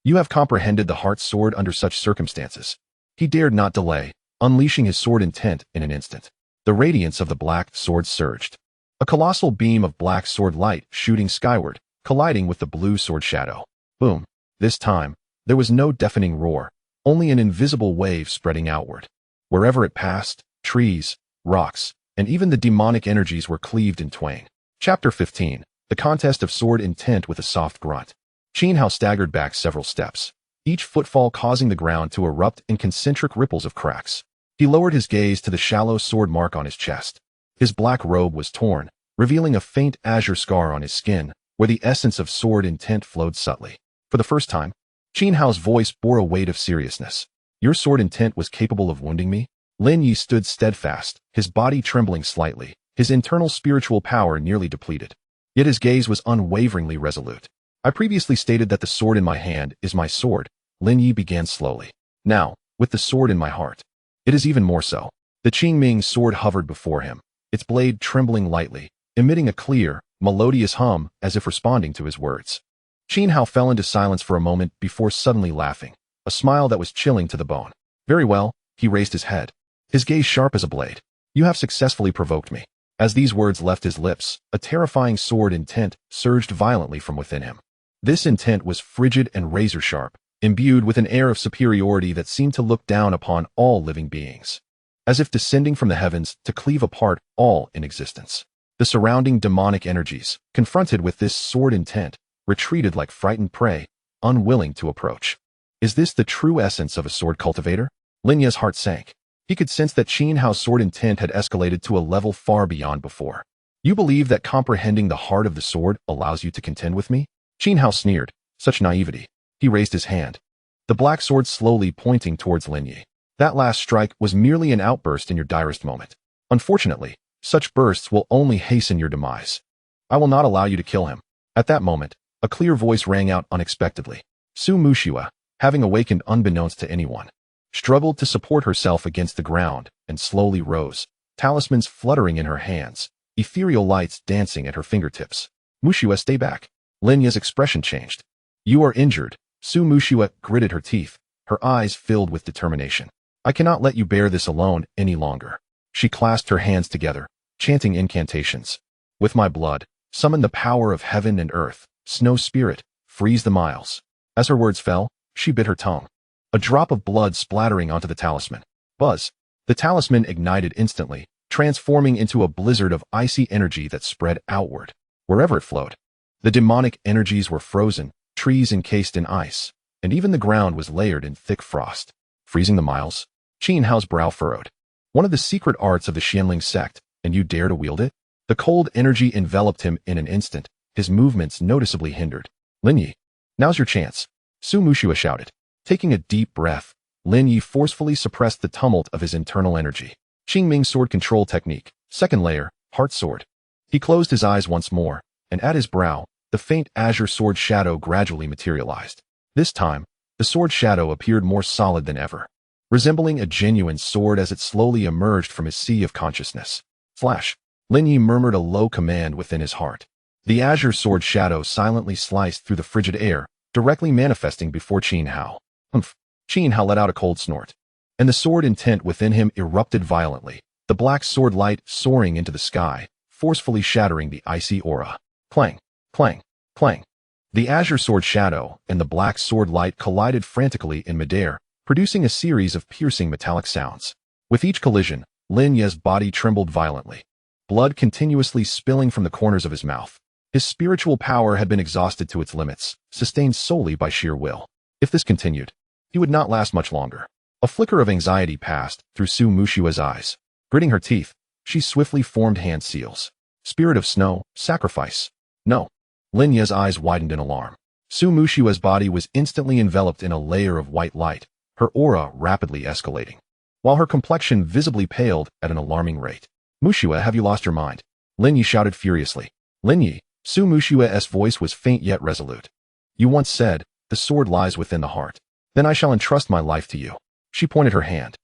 You have comprehended the heart sword under such circumstances. He dared not delay, unleashing his sword intent in an instant. The radiance of the black sword surged. A colossal beam of black sword light shooting skyward, colliding with the blue sword shadow. Boom. This time, there was no deafening roar, only an invisible wave spreading outward. Wherever it passed, trees, rocks, and even the demonic energies were cleaved in twain. Chapter 15. The Contest of Sword Intent with a Soft Grunt. Qin Hao staggered back several steps, each footfall causing the ground to erupt in concentric ripples of cracks. He lowered his gaze to the shallow sword mark on his chest. His black robe was torn, revealing a faint azure scar on his skin, where the essence of sword intent flowed subtly. For the first time, Qin Hao's voice bore a weight of seriousness. Your sword intent was capable of wounding me? Lin Ye stood steadfast, his body trembling slightly, his internal spiritual power nearly depleted. Yet his gaze was unwaveringly resolute. I previously stated that the sword in my hand is my sword, Lin Ye began slowly. Now, with the sword in my heart, it is even more so. The Qingming sword hovered before him, its blade trembling lightly, emitting a clear, melodious hum as if responding to his words. Qin Hao fell into silence for a moment before suddenly laughing, a smile that was chilling to the bone. Very well, he raised his head, his gaze sharp as a blade. You have successfully provoked me. As these words left his lips, a terrifying sword intent surged violently from within him. This intent was frigid and razor-sharp, imbued with an air of superiority that seemed to look down upon all living beings, as if descending from the heavens to cleave apart all in existence. The surrounding demonic energies, confronted with this sword intent, retreated like frightened prey, unwilling to approach. Is this the true essence of a sword cultivator? Lin Ye's heart sank. He could sense that Qin Hao's sword intent had escalated to a level far beyond before. You believe that comprehending the heart of the sword allows you to contend with me? Qin Hao sneered. Such naivety. He raised his hand, the black sword slowly pointing towards Lin Ye. That last strike was merely an outburst in your direst moment. Unfortunately, such bursts will only hasten your demise. I will not allow you to kill him. At that moment, a clear voice rang out unexpectedly. Su Muxua, having awakened unbeknownst to anyone, struggled to support herself against the ground and slowly rose, talismans fluttering in her hands, ethereal lights dancing at her fingertips. Muxua, stay back. Lin Ye's expression changed. You are injured. Su Muxua gritted her teeth, her eyes filled with determination. I cannot let you bear this alone any longer. She clasped her hands together, chanting incantations. With my blood, summon the power of heaven and earth, snow spirit, freeze the miles. As her words fell, she bit her tongue, a drop of blood splattering onto the talisman. Buzz. The talisman ignited instantly, transforming into a blizzard of icy energy that spread outward. Wherever it flowed, the demonic energies were frozen, trees encased in ice, and even the ground was layered in thick frost. Freezing the miles? Qin Hao's brow furrowed. One of the secret arts of the Qingming Sect, and you dare to wield it? The cold energy enveloped him in an instant, his movements noticeably hindered. Lin Ye, now's your chance. Su Muxua shouted. Taking a deep breath, Lin Ye forcefully suppressed the tumult of his internal energy. Qingming Sword Control Technique. Second layer, Heart Sword. He closed his eyes once more, and at his brow, the faint azure sword shadow gradually materialized. This time, the sword shadow appeared more solid than ever, resembling a genuine sword as it slowly emerged from his sea of consciousness. Flash! Lin Ye murmured a low command within his heart. The azure sword shadow silently sliced through the frigid air, directly manifesting before Qin Hao. Humph! Qin Hao let out a cold snort, and the sword intent within him erupted violently, the black sword light soaring into the sky, forcefully shattering the icy aura. Clang! Clang! Clang! The azure sword shadow and the black sword light collided frantically in midair, producing a series of piercing metallic sounds. With each collision, Lin Ye's body trembled violently, blood continuously spilling from the corners of his mouth. His spiritual power had been exhausted to its limits, sustained solely by sheer will. If this continued, he would not last much longer. A flicker of anxiety passed through Su Mushua's eyes. Gritting her teeth, she swiftly formed hand seals. Spirit of snow, sacrifice. No. Lin Ye's eyes widened in alarm. Su Mushua's body was instantly enveloped in a layer of white light, her aura rapidly escalating, while her complexion visibly paled at an alarming rate. Mushua, have you lost your mind? Lin Ye shouted furiously. Lin Ye, Su Mushua's voice was faint yet resolute. You once said, the sword lies within the heart. Then I shall entrust my life to you. She pointed her hand,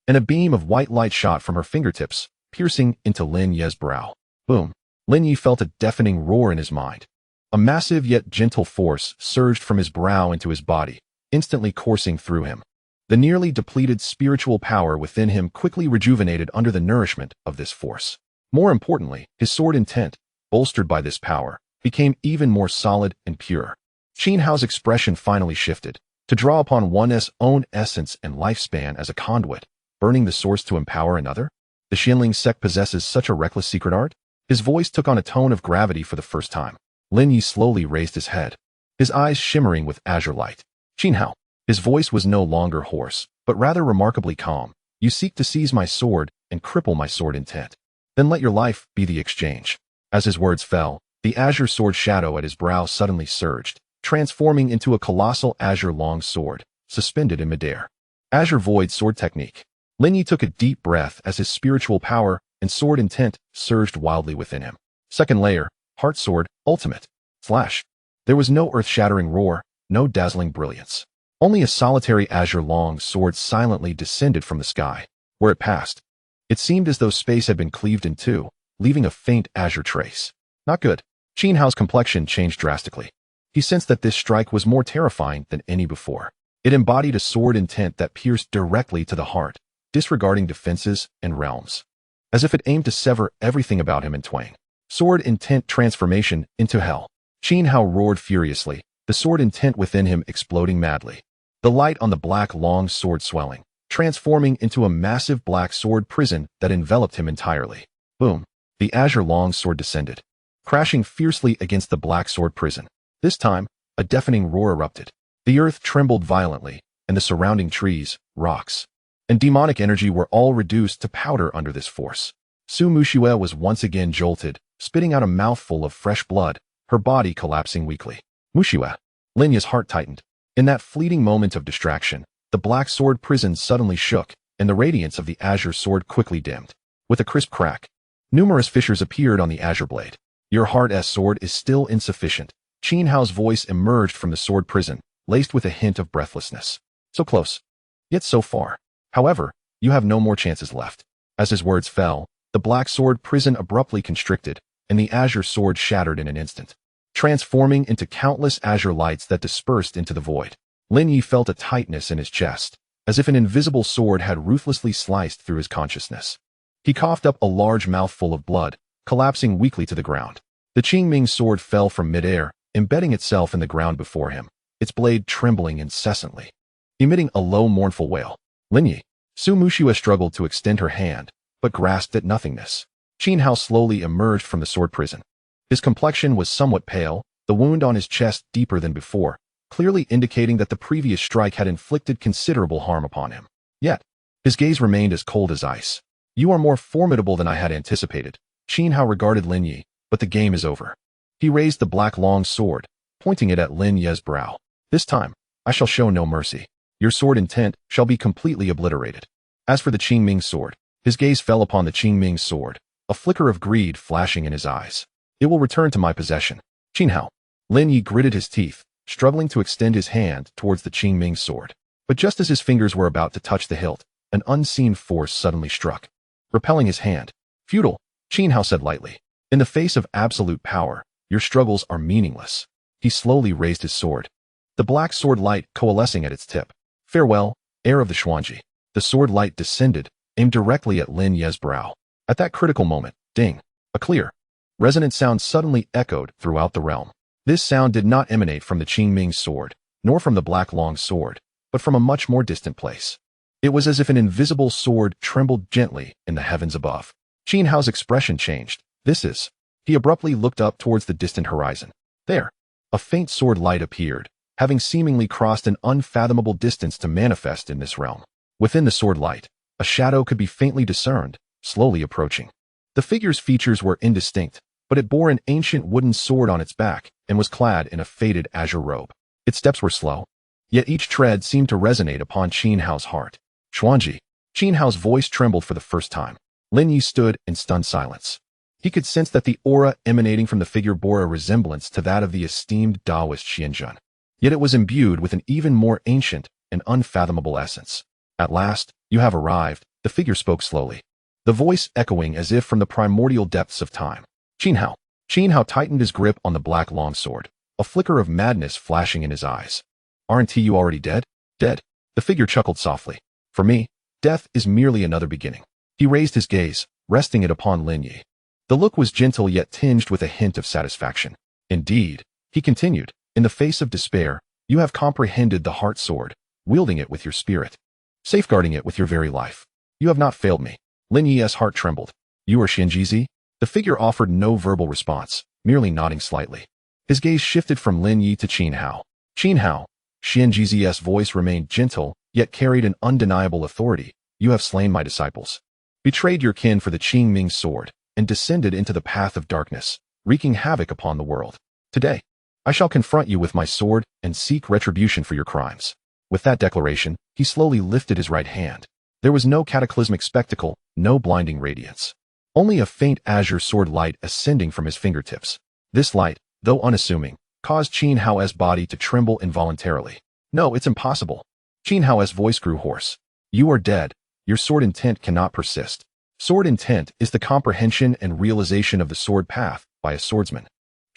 and a beam of white light shot from her fingertips, piercing into Lin Ye's brow. Boom! Lin Ye felt a deafening roar in his mind. A massive yet gentle force surged from his brow into his body, instantly coursing through him. The nearly depleted spiritual power within him quickly rejuvenated under the nourishment of this force. More importantly, his sword intent, bolstered by this power, became even more solid and pure. Qin Hao's expression finally shifted, to draw upon one's own essence and lifespan as a conduit, burning the source to empower another? The Qingyun Sect possesses such a reckless secret art? His voice took on a tone of gravity for the first time. Lin Ye slowly raised his head, his eyes shimmering with azure light. Qin Hao. His voice was no longer hoarse, but rather remarkably calm. You seek to seize my sword and cripple my sword intent. Then let your life be the exchange. As his words fell, the azure sword shadow at his brow suddenly surged, transforming into a colossal azure long sword, suspended in midair. Azure Void Sword Technique. Lin Ye took a deep breath as his spiritual power and sword intent surged wildly within him. Second layer, Heart Sword, Ultimate. Flash. There was no earth-shattering roar, no dazzling brilliance. Only a solitary azure long sword silently descended from the sky. Where it passed, it seemed as though space had been cleaved in two, leaving a faint azure trace. Not good. Qin Hao's complexion changed drastically. He sensed that this strike was more terrifying than any before. It embodied a sword intent that pierced directly to the heart, disregarding defenses and realms. As if it aimed to sever everything about him in twain. Sword intent transformation into hell. Qin Hao roared furiously, the sword intent within him exploding madly. The light on the black long sword swelling, transforming into a massive black sword prison that enveloped him entirely. Boom! The azure long sword descended, crashing fiercely against the black sword prison. This time, a deafening roar erupted. The earth trembled violently, and the surrounding trees, rocks, and demonic energy were all reduced to powder under this force. Su Mushua was once again jolted, spitting out a mouthful of fresh blood, her body collapsing weakly. Mushua. Lin Ye's heart tightened. In that fleeting moment of distraction, the black sword prison suddenly shook, and the radiance of the azure sword quickly dimmed. With a crisp crack, numerous fissures appeared on the azure blade. Your heart's sword is still insufficient. Qin Hao's voice emerged from the sword prison, laced with a hint of breathlessness. So close, yet so far. However, you have no more chances left. As his words fell, the black sword prison abruptly constricted, and the azure sword shattered in an instant, transforming into countless azure lights that dispersed into the void. Lin Ye felt a tightness in his chest, as if an invisible sword had ruthlessly sliced through his consciousness. He coughed up a large mouthful of blood, collapsing weakly to the ground. The Qingming sword fell from midair, embedding itself in the ground before him, its blade trembling incessantly, emitting a low mournful wail. Lin Ye. Su Mushua struggled to extend her hand, but grasped at nothingness. Qin Hao slowly emerged from the sword prison. His complexion was somewhat pale, the wound on his chest deeper than before, clearly indicating that the previous strike had inflicted considerable harm upon him. Yet, his gaze remained as cold as ice. You are more formidable than I had anticipated. Qin Hao regarded Lin Ye, but the game is over. He raised the black long sword, pointing it at Lin Ye's brow. This time, I shall show no mercy. Your sword intent shall be completely obliterated. As for the Qingming sword, his gaze fell upon the Qingming sword, a flicker of greed flashing in his eyes. It will return to my possession. Qinhao. Lin Ye gritted his teeth, struggling to extend his hand towards the Qingming sword. But just as his fingers were about to touch the hilt, an unseen force suddenly struck, repelling his hand. Futile, Qinhao said lightly. In the face of absolute power, your struggles are meaningless. He slowly raised his sword, the black sword light coalescing at its tip. Farewell, heir of the Xuanji. The sword light descended, aimed directly at Lin Ye's brow. At that critical moment, ding, a clear, resonant sound suddenly echoed throughout the realm. This sound did not emanate from the Qingming sword, nor from the black long sword, but from a much more distant place. It was as if an invisible sword trembled gently in the heavens above. Qinhao's expression changed. This is. He abruptly looked up towards the distant horizon. There, a faint sword light appeared, having seemingly crossed an unfathomable distance to manifest in this realm. Within the sword light, a shadow could be faintly discerned, slowly approaching. The figure's features were indistinct, but it bore an ancient wooden sword on its back and was clad in a faded azure robe. Its steps were slow, yet each tread seemed to resonate upon Qinhao's heart. Xuanji. Qinhao's voice trembled for the first time. Lin Ye stood in stunned silence. He could sense that the aura emanating from the figure bore a resemblance to that of the esteemed Taoist Xianjun. Yet it was imbued with an even more ancient and unfathomable essence. At last, you have arrived, the figure spoke slowly, the voice echoing as if from the primordial depths of time. Qinhao. Qinhao tightened his grip on the black long sword, a flicker of madness flashing in his eyes. Aren't you already dead? Dead. The figure chuckled softly. For me, death is merely another beginning. He raised his gaze, resting it upon Lin Ye. The look was gentle yet tinged with a hint of satisfaction. Indeed, he continued, in the face of despair, you have comprehended the heart sword, wielding it with your spirit, safeguarding it with your very life. You have not failed me. Lin Ye's heart trembled. You are Xianjizi? The figure offered no verbal response, merely nodding slightly. His gaze shifted from Lin Ye to Qinhao. Qinhao. Xianjizi's voice remained gentle, yet carried an undeniable authority. You have slain my disciples, betrayed your kin for the Qingming sword, and descended into the path of darkness, wreaking havoc upon the world. Today, I shall confront you with my sword and seek retribution for your crimes. With that declaration, he slowly lifted his right hand. There was no cataclysmic spectacle, no blinding radiance. Only a faint azure sword light ascending from his fingertips. This light, though unassuming, caused Qinhao's body to tremble involuntarily. No, it's impossible. Qinhao's voice grew hoarse. You are dead. Your sword intent cannot persist. Sword intent is the comprehension and realization of the sword path by a swordsman.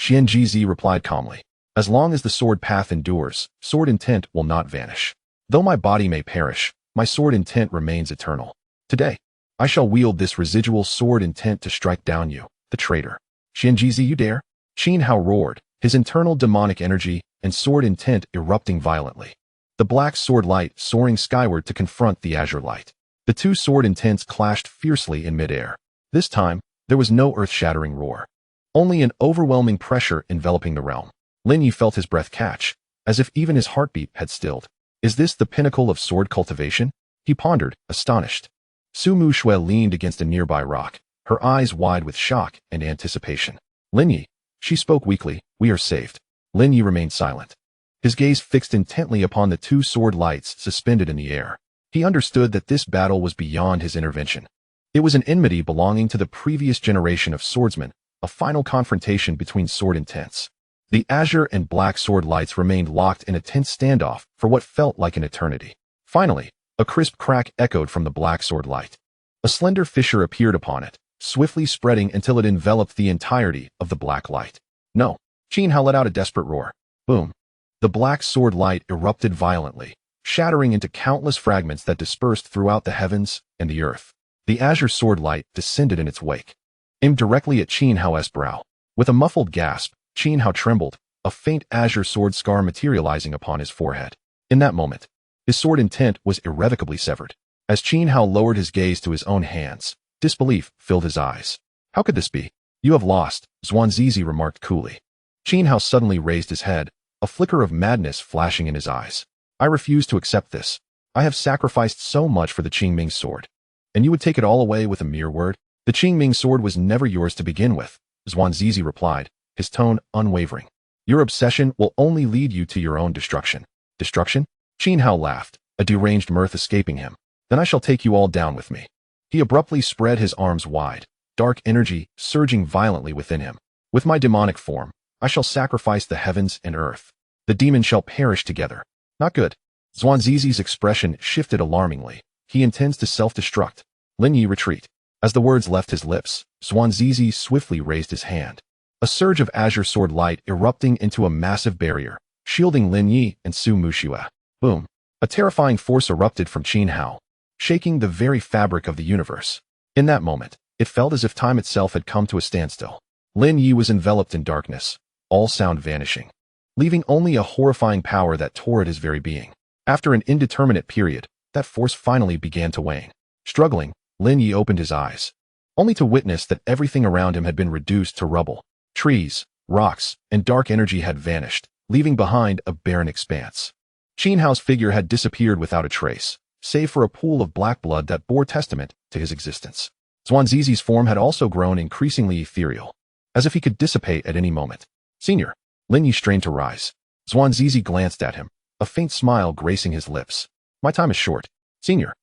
Xianjizi replied calmly. As long as the sword path endures, sword intent will not vanish. Though my body may perish, my sword intent remains eternal. Today, I shall wield this residual sword intent to strike down you, the traitor. Xianjizi, you dare? Qinhao roared, his internal demonic energy and sword intent erupting violently. The black sword light soaring skyward to confront the azure light. The two sword intents clashed fiercely in midair. This time, there was no earth-shattering roar. Only an overwhelming pressure enveloping the realm. Lin Ye felt his breath catch, as if even his heartbeat had stilled. Is this the pinnacle of sword cultivation? He pondered, astonished. Su Mushui leaned against a nearby rock, her eyes wide with shock and anticipation. Lin Ye, she spoke weakly, we are saved. Lin Ye remained silent, his gaze fixed intently upon the two sword lights suspended in the air. He understood that this battle was beyond his intervention. It was an enmity belonging to the previous generation of swordsmen, a final confrontation between sword intents. The azure and black sword lights remained locked in a tense standoff for what felt like an eternity. Finally, a crisp crack echoed from the black sword light. A slender fissure appeared upon it, swiftly spreading until it enveloped the entirety of the black light. No. Qinhao let out a desperate roar. Boom. The black sword light erupted violently, shattering into countless fragments that dispersed throughout the heavens and the earth. The azure sword light descended in its wake, aimed directly at Qinhao's brow. With a muffled gasp, Qinhao trembled, a faint azure sword scar materializing upon his forehead. In that moment, his sword intent was irrevocably severed. As Qinhao lowered his gaze to his own hands, disbelief filled his eyes. How could this be? You have lost, Zhuangzizi remarked coolly. Qinhao suddenly raised his head, a flicker of madness flashing in his eyes. I refuse to accept this. I have sacrificed so much for the Qingming sword. And you would take it all away with a mere word? The Qingming sword was never yours to begin with, Zhuangzizi replied, his tone unwavering. Your obsession will only lead you to your own destruction. Destruction? Qinhao laughed, a deranged mirth escaping him. Then I shall take you all down with me. He abruptly spread his arms wide, dark energy surging violently within him. With my demonic form, I shall sacrifice the heavens and earth. The demons shall perish together. Not good. Zhuangzizi's expression shifted alarmingly. He intends to self-destruct. Lin Ye, retreat. As the words left his lips, Zhuangzizi swiftly raised his hand. A surge of azure sword light erupting into a massive barrier, shielding Lin Ye and Su Muxue. Boom. A terrifying force erupted from Qin Hao, shaking the very fabric of the universe. In that moment, it felt as if time itself had come to a standstill. Lin Ye was enveloped in darkness, all sound vanishing, leaving only a horrifying power that tore at his very being. After an indeterminate period, that force finally began to wane. Struggling, Lin Ye opened his eyes, only to witness that everything around him had been reduced to rubble. Trees, rocks, and dark energy had vanished, leaving behind a barren expanse. Qin Hao's figure had disappeared without a trace, save for a pool of black blood that bore testament to his existence. Zhuangzizi's form had also grown increasingly ethereal, as if he could dissipate at any moment. Senior. Lin Ye strained to rise. Zhuangzizi glanced at him, a faint smile gracing his lips. My time is short. Senior.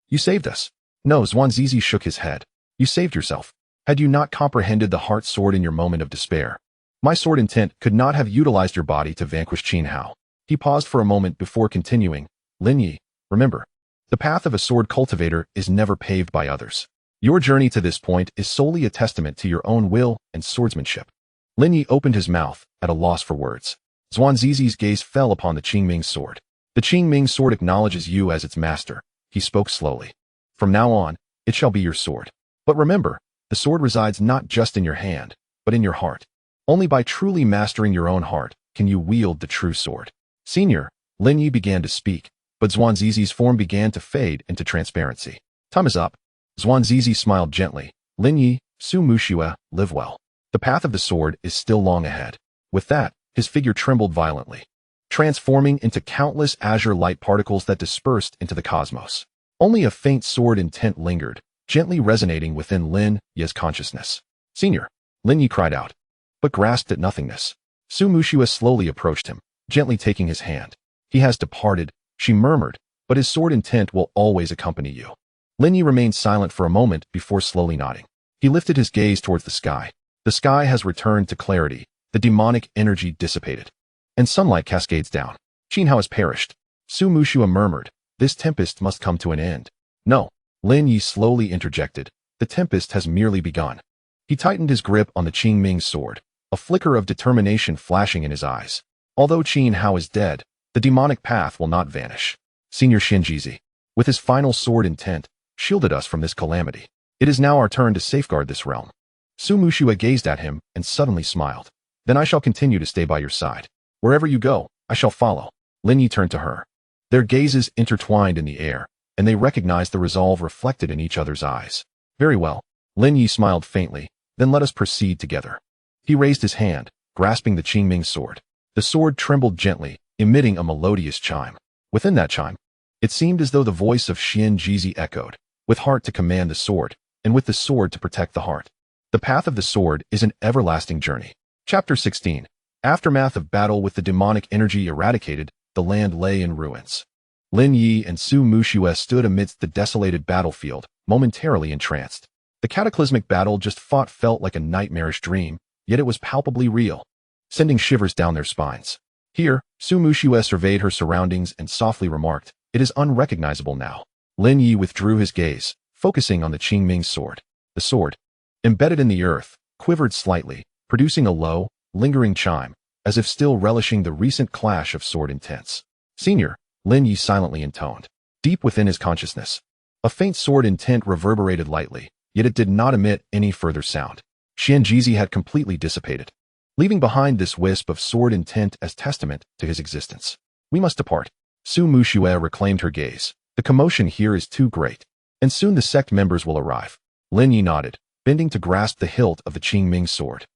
You saved us. No, Zhuangzizi shook his head. You saved yourself. Had you not comprehended the heart sword in your moment of despair, my sword intent could not have utilized your body to vanquish Qin Hao. He paused for a moment before continuing. Lin Ye, remember, the path of a sword cultivator is never paved by others. Your journey to this point is solely a testament to your own will and swordsmanship. Lin Ye opened his mouth, at a loss for words. Zhuangzizi's gaze fell upon the Qingming sword. The Qingming sword acknowledges you as its master, he spoke slowly. From now on, it shall be your sword. But remember, the sword resides not just in your hand, but in your heart. Only by truly mastering your own heart can you wield the true sword. Senior, Lin Ye began to speak, but Zhuangzizi's form began to fade into transparency. Time is up. Zhuangzizi smiled gently. Lin Ye, Su Muxue, live well. The path of the sword is still long ahead. With that, his figure trembled violently, transforming into countless azure light particles that dispersed into the cosmos. Only a faint sword intent lingered, gently resonating within Lin Ye's consciousness. Senior, Lin Ye cried out, but grasped at nothingness. Su Muxue slowly approached him, gently taking his hand. He has departed, she murmured, but his sword intent will always accompany you. Lin Ye remained silent for a moment before slowly nodding. He lifted his gaze towards the sky. The sky has returned to clarity, the demonic energy dissipated, and sunlight cascades down. Qin Hao has perished. Su Muxue murmured, this tempest must come to an end. No, Lin Ye slowly interjected, the tempest has merely begun. He tightened his grip on the Qingming sword, a flicker of determination flashing in his eyes. Although Qin Hao is dead, the demonic path will not vanish. Senior Zhuangzizi, with his final sword intent, shielded us from this calamity. It is now our turn to safeguard this realm. Su Muxue gazed at him and suddenly smiled. Then I shall continue to stay by your side. Wherever you go, I shall follow. Lin Ye turned to her. Their gazes intertwined in the air, and they recognized the resolve reflected in each other's eyes. Very well. Lin Ye smiled faintly. Then let us proceed together. He raised his hand, grasping the Qingming sword. The sword trembled gently, emitting a melodious chime. Within that chime, it seemed as though the voice of Zhuangzizi echoed, with heart to command the sword, and with the sword to protect the heart. The path of the sword is an everlasting journey. Chapter 16. Aftermath of battle with the demonic energy eradicated, the land lay in ruins. Lin Ye and Su Muxue stood amidst the desolated battlefield, momentarily entranced. The cataclysmic battle just fought felt like a nightmarish dream, yet it was palpably real, sending shivers down their spines. Here, Su Muxue surveyed her surroundings and softly remarked, it is unrecognizable now. Lin Ye withdrew his gaze, focusing on the Qingming sword. The sword, embedded in the earth, quivered slightly, producing a low, lingering chime, as if still relishing the recent clash of sword intents. Senior, Lin Ye silently intoned. Deep within his consciousness, a faint sword intent reverberated lightly, yet it did not emit any further sound. Zhuangzizi had completely dissipated, leaving behind this wisp of sword intent as testament to his existence. We must depart. Su Muxue reclaimed her gaze. The commotion here is too great, and soon the sect members will arrive. Lin Ye nodded, bending to grasp the hilt of the Qingming sword.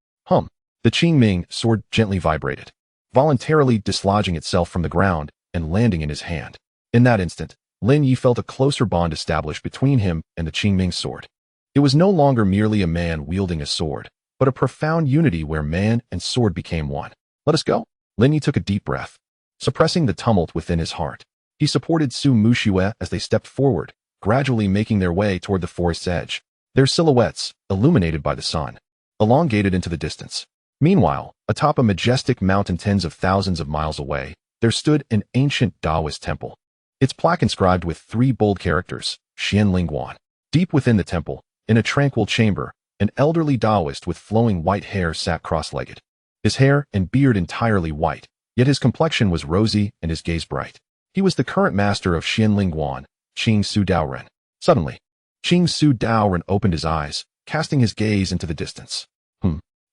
The Qingming sword gently vibrated, voluntarily dislodging itself from the ground and landing in his hand. In that instant, Lin Ye felt a closer bond established between him and the Qingming sword. It was no longer merely a man wielding a sword, but a profound unity where man and sword became one. Let us go. Lin Ye took a deep breath, suppressing the tumult within his heart. He supported Su Muxue as they stepped forward, gradually making their way toward the forest's edge. Their silhouettes, illuminated by the sun, elongated into the distance. Meanwhile, atop a majestic mountain tens of thousands of miles away, there stood an ancient Taoist temple. Its plaque inscribed with 3 bold characters, Xian Lingguan. Deep within the temple, in a tranquil chamber, an elderly Taoist with flowing white hair sat cross-legged. His hair and beard entirely white, yet his complexion was rosy and his gaze bright. He was the current master of Xian Lingguan, Qing Su Daoren. Suddenly, Qing Su Daoren opened his eyes, casting his gaze into the distance.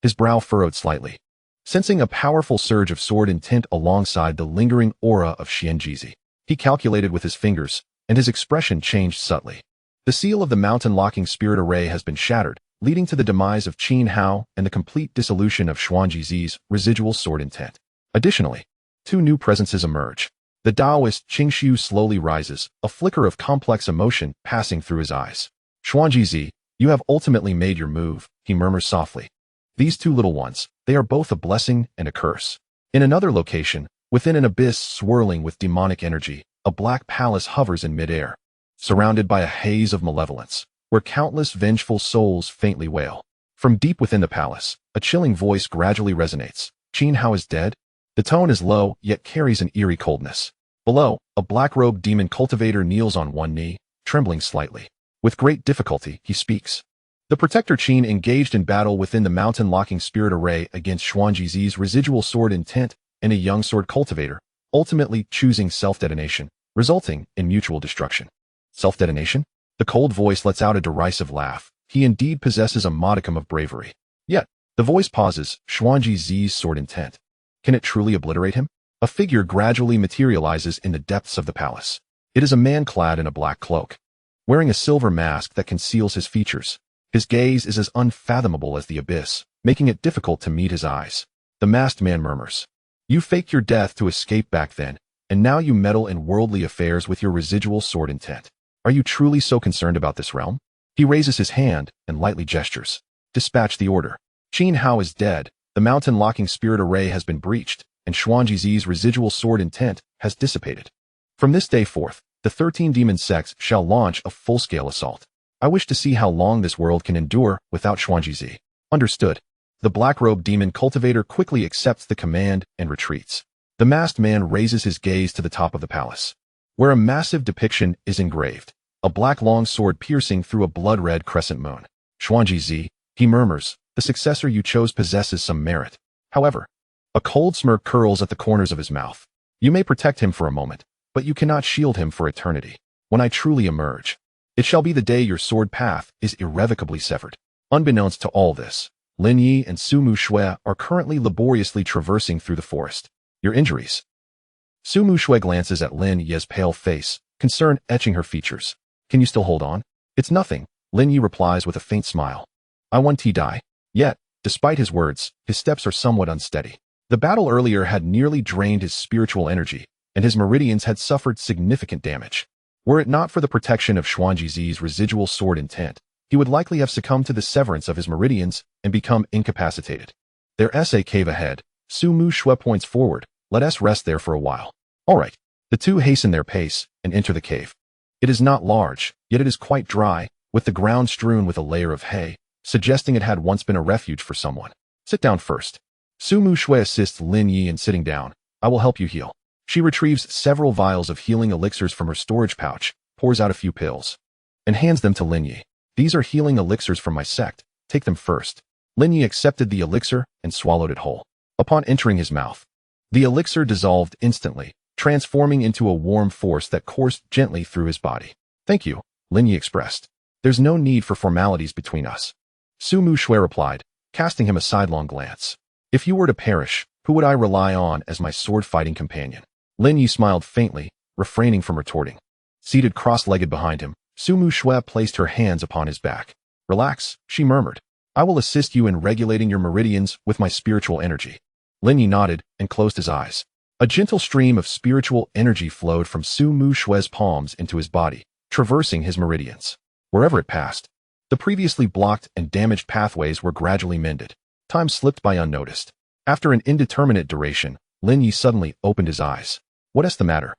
His brow furrowed slightly, sensing a powerful surge of sword intent alongside the lingering aura of Xian Jizi. He calculated with his fingers, and his expression changed subtly. The seal of the mountain-locking spirit array has been shattered, leading to the demise of Qin Hao and the complete dissolution of Xuanjizi's residual sword intent. Additionally, 2 new presences emerge. The Taoist Qingxiu slowly rises, a flicker of complex emotion passing through his eyes. Xuanjizi, you have ultimately made your move, he murmurs softly. These 2 little ones, they are both a blessing and a curse. In another location, within an abyss swirling with demonic energy, a black palace hovers in midair, surrounded by a haze of malevolence, where countless vengeful souls faintly wail. From deep within the palace, a chilling voice gradually resonates. Qin Hao is dead? The tone is low, yet carries an eerie coldness. Below, a black-robed demon cultivator kneels on one knee, trembling slightly. With great difficulty, he speaks. The Protector Qin engaged in battle within the mountain-locking spirit array against Xuanjizi's residual sword intent and a young sword cultivator, ultimately choosing self-detonation, resulting in mutual destruction. Self-detonation? The cold voice lets out a derisive laugh. He indeed possesses a modicum of bravery. Yet, the voice pauses. Xuanjizi's sword intent. Can it truly obliterate him? A figure gradually materializes in the depths of the palace. It is a man clad in a black cloak, wearing a silver mask that conceals his features. His gaze is as unfathomable as the abyss, making it difficult to meet his eyes. The masked man murmurs. You faked your death to escape back then, and now you meddle in worldly affairs with your residual sword intent. Are you truly so concerned about this realm? He raises his hand and lightly gestures. Dispatch the order. Qin Hao is dead, the mountain-locking spirit array has been breached, and Xuanjizi's residual sword intent has dissipated. From this day forth, the 13 demon sects shall launch a full-scale assault. I wish to see how long this world can endure without Xuanjizi. Understood. The black-robed demon cultivator quickly accepts the command and retreats. The masked man raises his gaze to the top of the palace, where a massive depiction is engraved, a black long sword piercing through a blood-red crescent moon. Xuanjizi, he murmurs, the successor you chose possesses some merit. However, a cold smirk curls at the corners of his mouth. You may protect him for a moment, but you cannot shield him for eternity. When I truly emerge, it shall be the day your sword path is irrevocably severed. Unbeknownst to all this, Lin Ye and Su Muxue are currently laboriously traversing through the forest. Your injuries? Su Muxue glances at Lin Ye's pale face, concern etching her features. Can you still hold on? It's nothing, Lin Ye replies with a faint smile. I want to die. Yet, despite his words, his steps are somewhat unsteady. The battle earlier had nearly drained his spiritual energy, and his meridians had suffered significant damage. Were it not for the protection of Xuanjizi's residual sword intent, he would likely have succumbed to the severance of his meridians and become incapacitated. There's a cave ahead. Su Muxue points forward. Let us rest there for a while. All right. The 2 hasten their pace and enter the cave. It is not large, yet it is quite dry, with the ground strewn with a layer of hay, suggesting it had once been a refuge for someone. Sit down first. Su Muxue assists Lin Ye in sitting down. I will help you heal. She retrieves several vials of healing elixirs from her storage pouch, pours out a few pills, and hands them to Lin Ye. These are healing elixirs from my sect. Take them first. Lin Ye accepted the elixir and swallowed it whole. Upon entering his mouth, the elixir dissolved instantly, transforming into a warm force that coursed gently through his body. Thank you, Lin Ye expressed. There's no need for formalities between us. Su Muxue replied, casting him a sidelong glance. If you were to perish, who would I rely on as my sword-fighting companion? Lin Ye smiled faintly, refraining from retorting. Seated cross-legged behind him, Su Muxue placed her hands upon his back. Relax, she murmured. I will assist you in regulating your meridians with my spiritual energy. Lin Ye nodded and closed his eyes. A gentle stream of spiritual energy flowed from Su Muxue's palms into his body, traversing his meridians. Wherever it passed, the previously blocked and damaged pathways were gradually mended. Time slipped by unnoticed. After an indeterminate duration, Lin Ye suddenly opened his eyes. What's the matter?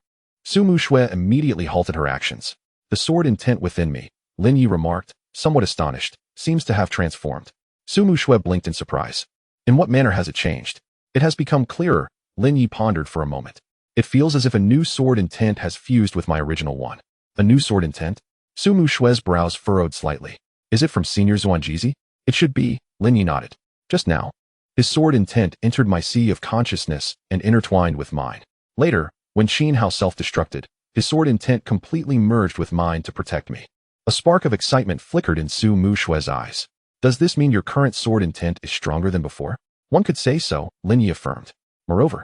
Su Mushui immediately halted her actions. The sword intent within me, Lin Ye remarked, somewhat astonished, seems to have transformed. Su Mushui blinked in surprise. In what manner has it changed? It has become clearer, Lin Ye pondered for a moment. It feels as if a new sword intent has fused with my original one. A new sword intent? Su Mushui's brows furrowed slightly. Is it from Senior Xuanjizi? It should be, Lin Ye nodded. Just now. His sword intent entered my sea of consciousness and intertwined with mine. Later, when Qin Hao self-destructed, his sword intent completely merged with mine to protect me. A spark of excitement flickered in Su Mushui's eyes. Does this mean your current sword intent is stronger than before? One could say so, Lin Ye affirmed. Moreover,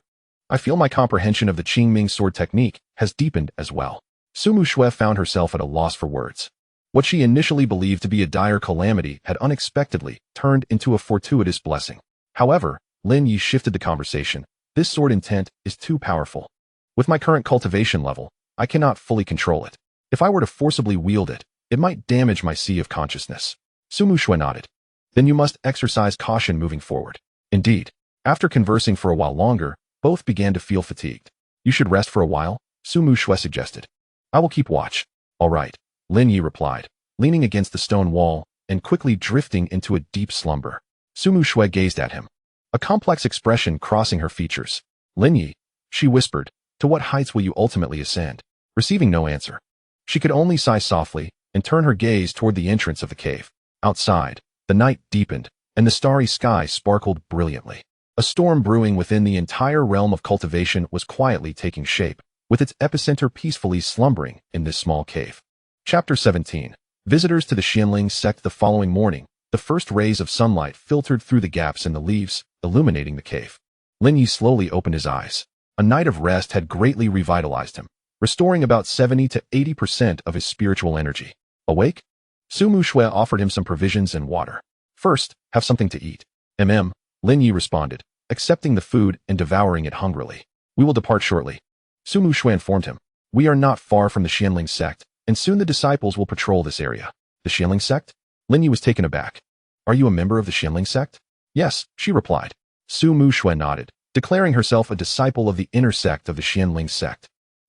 I feel my comprehension of the Qingming sword technique has deepened as well. Su Mushui found herself at a loss for words. What she initially believed to be a dire calamity had unexpectedly turned into a fortuitous blessing. However, Lin Ye shifted the conversation. This sword intent is too powerful. With my current cultivation level, I cannot fully control it. If I were to forcibly wield it, it might damage my sea of consciousness. Su Mushui nodded. Then you must exercise caution moving forward. Indeed. After conversing for a while longer, both began to feel fatigued. You should rest for a while, Su Mushui suggested. I will keep watch. All right, Lin Ye replied, leaning against the stone wall and quickly drifting into a deep slumber. Su Mushui gazed at him, a complex expression crossing her features. Lin Ye, she whispered, to what heights will you ultimately ascend? Receiving no answer. She could only sigh softly and turn her gaze toward the entrance of the cave. Outside, the night deepened, and the starry sky sparkled brilliantly. A storm brewing within the entire realm of cultivation was quietly taking shape, with its epicenter peacefully slumbering in this small cave. Chapter 17. Visitors to the Qingyun Sect. The following morning, the first rays of sunlight filtered through the gaps in the leaves, illuminating the cave. Lin Ye slowly opened his eyes. A night of rest had greatly revitalized him, restoring about 70 to 80% of his spiritual energy. Awake? Su Mushui offered him some provisions and water. First, have something to eat. Lin Ye responded, accepting the food and devouring it hungrily. We will depart shortly. Su Mushui informed him. We are not far from the Qingming Sect, and soon the disciples will patrol this area. The Qingming Sect? Lin Ye was taken aback. Are you a member of the Qingming Sect? Yes, she replied. Su Mushui nodded, declaring herself a disciple of the inner sect of the Qingming Sect.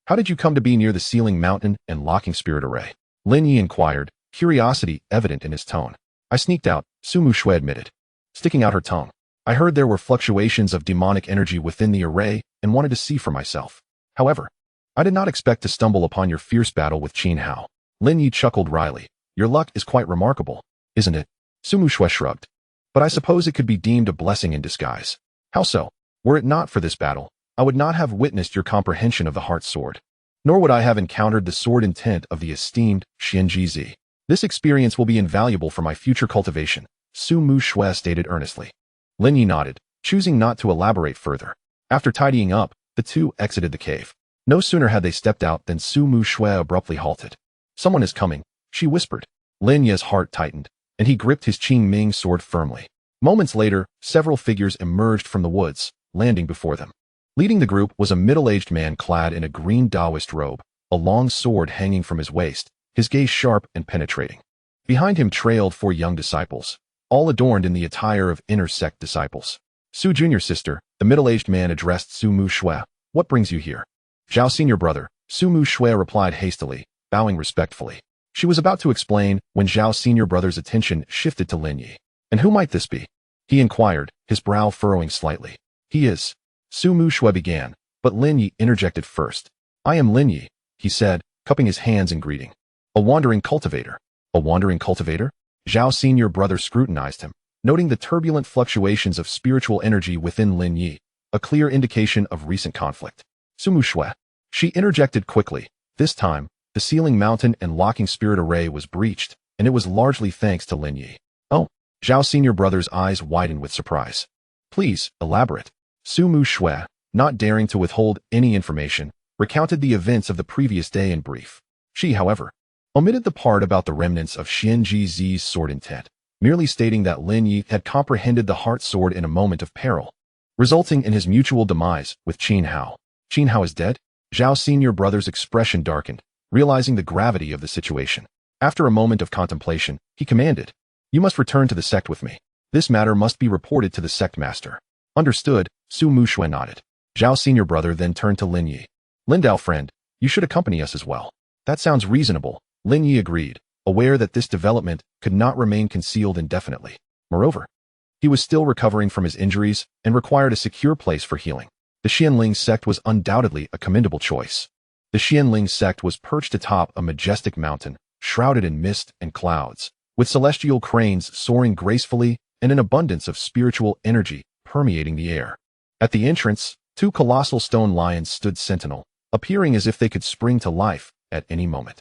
How did you come to be near the Sealing Mountain and Locking Spirit Array? Lin Ye inquired, curiosity evident in his tone. I sneaked out, Su Mushui admitted, sticking out her tongue. I heard there were fluctuations of demonic energy within the array and wanted to see for myself. However, I did not expect to stumble upon your fierce battle with Qin Hao. Lin Ye chuckled wryly. Your luck is quite remarkable, isn't it? Su Mushui shrugged. But I suppose it could be deemed a blessing in disguise. How so? Were it not for this battle, I would not have witnessed your comprehension of the heart sword. Nor would I have encountered the sword intent of the esteemed Xuanjizi. This experience will be invaluable for my future cultivation, Su Mushui stated earnestly. Lin Ye nodded, choosing not to elaborate further. After tidying up, the two exited the cave. No sooner had they stepped out than Su Mushui abruptly halted. Someone is coming, she whispered. Lin Ye's heart tightened, and he gripped his Qingming sword firmly. Moments later, several figures emerged from the woods, landing before them. Leading the group was a middle-aged man clad in a green Taoist robe, a long sword hanging from his waist, his gaze sharp and penetrating. Behind him trailed 4 young disciples, all adorned in the attire of inner sect disciples. Su Junior Sister, the middle-aged man addressed Su Mushui. What brings you here? Zhao Senior Brother, Su Mushui replied hastily, bowing respectfully. She was about to explain when Zhao Senior Brother's attention shifted to Lin Ye. And who might this be? He inquired, his brow furrowing slightly. He is. Su Mushui began, but Lin Ye interjected first. I am Lin Ye, he said, cupping his hands in greeting. A wandering cultivator. A wandering cultivator? Zhao Senior Brother scrutinized him, noting the turbulent fluctuations of spiritual energy within Lin Ye, a clear indication of recent conflict. Su Mushui. She interjected quickly. This time, the Sealing Mountain and Locking Spirit Array was breached, and it was largely thanks to Lin Ye. Oh, Zhao Senior Brother's eyes widened with surprise. Please, elaborate. Su Mushui, not daring to withhold any information, recounted the events of the previous day in brief. She, however, omitted the part about the remnants of Xuanjizi's sword intent, merely stating that Lin Ye had comprehended the heart sword in a moment of peril, resulting in his mutual demise with Qin Hao. Qin Hao is dead? Zhao Senior Brother's expression darkened, realizing the gravity of the situation. After a moment of contemplation, he commanded, You must return to the sect with me. This matter must be reported to the sect master. Understood, Su Mushui nodded. Zhao Senior Brother then turned to Lin Ye. Lindao friend, You should accompany us as well. That sounds reasonable, Lin Ye agreed, aware that this development could not remain concealed indefinitely. Moreover, he was still recovering from his injuries and required a secure place for healing. The Qingming Sect was undoubtedly a commendable choice. The Qingming Sect was perched atop a majestic mountain, shrouded in mist and clouds, with celestial cranes soaring gracefully and an abundance of spiritual energy permeating the air. At the entrance, two colossal stone lions stood sentinel, appearing as if they could spring to life at any moment.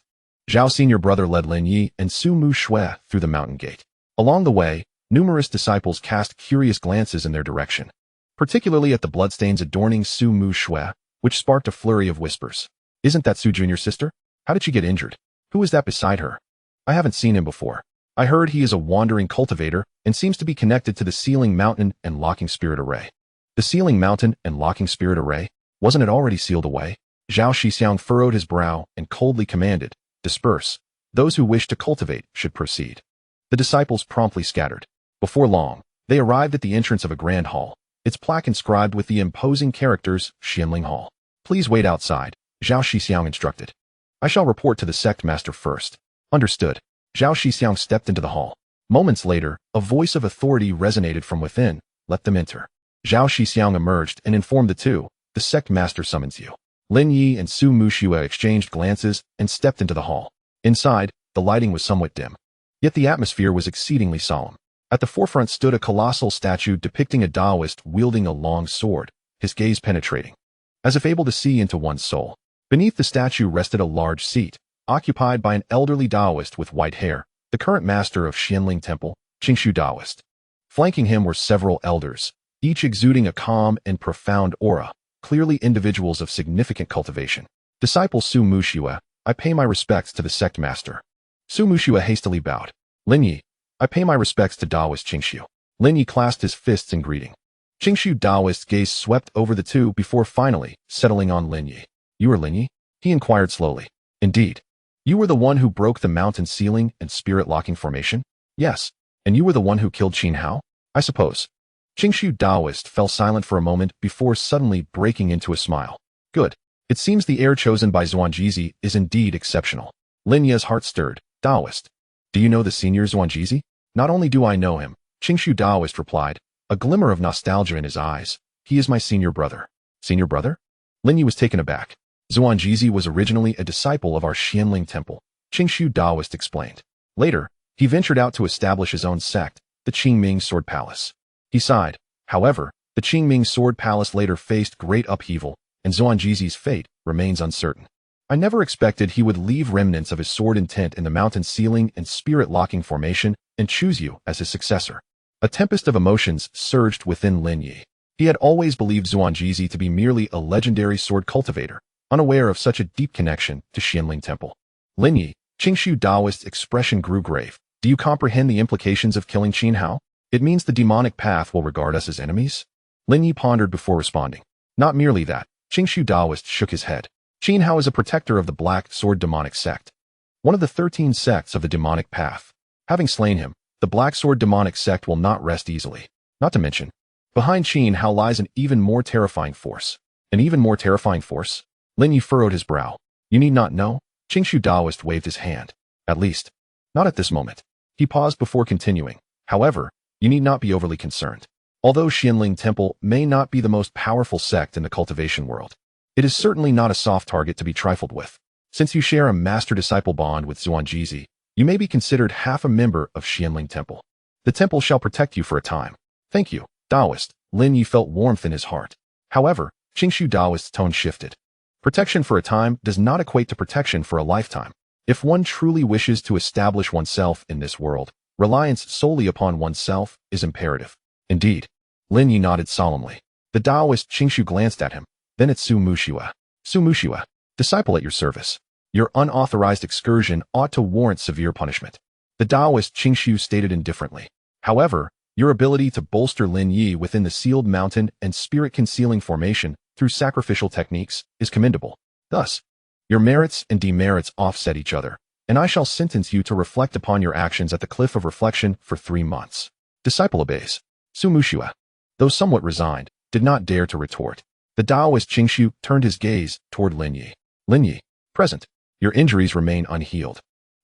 Zhao Senior Brother led Lin Ye and Su Mu Shui through the mountain gate. Along the way, numerous disciples cast curious glances in their direction, particularly at the bloodstains adorning Su Mu Shui, which sparked a flurry of whispers. Isn't that Su Junior's sister? How did she get injured? Who is that beside her? I haven't seen him before. I heard he is a wandering cultivator and seems to be connected to the Sealing Mountain and Locking Spirit Array. The Sealing Mountain and Locking Spirit Array? Wasn't it already sealed away? Zhao Shixiang furrowed his brow and coldly commanded, "Disperse. Those who wish to cultivate should proceed." The disciples promptly scattered. Before long, they arrived at the entrance of a grand hall, its plaque inscribed with the imposing characters Xianling Hall. "Please wait outside," Zhao Shixiang instructed. "I shall report to the sect master first." Understood. Zhao Shixiang stepped into the hall. Moments later, a voice of authority resonated from within. "Let them enter." Zhao Shixiang emerged and informed the two, "The sect master summons you." Lin Ye and Su Mu Shui exchanged glances and stepped into the hall. Inside, the lighting was somewhat dim. Yet the atmosphere was exceedingly solemn. At the forefront stood a colossal statue depicting a Taoist wielding a long sword, his gaze penetrating, as if able to see into one's soul. Beneath the statue rested a large seat, occupied by an elderly Taoist with white hair, the current master of Xianling Temple, Qingshu Taoist. Flanking him were several elders, each exuding a calm and profound aura, clearly individuals of significant cultivation. Disciple Su Mu Shui, I pay my respects to the sect master. Su Mu Shui hastily bowed. Lin Ye, I pay my respects to Taoist Qingshu. Lin Ye clasped his fists in greeting. Qingshu Taoist's gaze swept over the two before finally settling on Lin Ye. You are Lin Ye? He inquired slowly. Indeed. You were the one who broke the mountain sealing and spirit locking formation? Yes. And you were the one who killed Qin Hao? I suppose. Qingshu Taoist fell silent for a moment before suddenly breaking into a smile. Good. It seems the heir chosen by Zhuangjizi is indeed exceptional. Lin Ye's heart stirred. Taoist. Do you know the senior Zhuangjizi? Not only do I know him, Qingshu Taoist replied, a glimmer of nostalgia in his eyes. He is my senior brother. Senior brother? Lin Ye was taken aback. Zhuangjizi was originally a disciple of our Xianling Temple, Qingshu Taoist explained. Later, he ventured out to establish his own sect, the Qingming Sword Palace. He sighed. However, the Qingming Sword Palace later faced great upheaval, and Zhuangjizi's fate remains uncertain. I never expected he would leave remnants of his sword intent in the mountain sealing and spirit locking formation and choose you as his successor. A tempest of emotions surged within Lin Ye. He had always believed Zhuangjizi to be merely a legendary sword cultivator, unaware of such a deep connection to Xianling Temple. Lin Ye, Qingshu Taoist's expression grew grave. Do you comprehend the implications of killing Qin Hao? It means the demonic path will regard us as enemies? Lin Ye pondered before responding. Not merely that, Qingshu Taoist shook his head. Qin Hao is a protector of the Black Sword Demonic Sect, one of the 13 sects of the demonic path. Having slain him, the Black Sword Demonic Sect will not rest easily. Not to mention, behind Qin Hao lies an even more terrifying force. An even more terrifying force? Lin Ye furrowed his brow. You need not know. Qingshu Taoist waved his hand. At least, not at this moment. He paused before continuing. However, you need not be overly concerned. Although Xianling Temple may not be the most powerful sect in the cultivation world, it is certainly not a soft target to be trifled with. Since you share a master-disciple bond with Zhuangjizi, you may be considered half a member of Xianling Temple. The temple shall protect you for a time. Thank you, Taoist. Lin Ye felt warmth in his heart. However, Qingshu Taoist's tone shifted. Protection for a time does not equate to protection for a lifetime. If one truly wishes to establish oneself in this world, reliance solely upon oneself is imperative. Indeed. Lin Ye nodded solemnly. The Taoist Qingshu glanced at him, then at Su Mu Shui. Su Mu Shui, disciple at your service. Your unauthorized excursion ought to warrant severe punishment. The Taoist Qingshu stated indifferently. However, your ability to bolster Lin Ye within the sealed mountain and spirit concealing formation through sacrificial techniques is commendable. Thus, your merits and demerits offset each other, and I shall sentence you to reflect upon your actions at the cliff of reflection for 3 months. Disciple obeys. Su Mu Shui, though somewhat resigned, did not dare to retort. The Taoist Qingshu turned his gaze toward Lin Ye. Lin Ye, Present. Your injuries remain unhealed.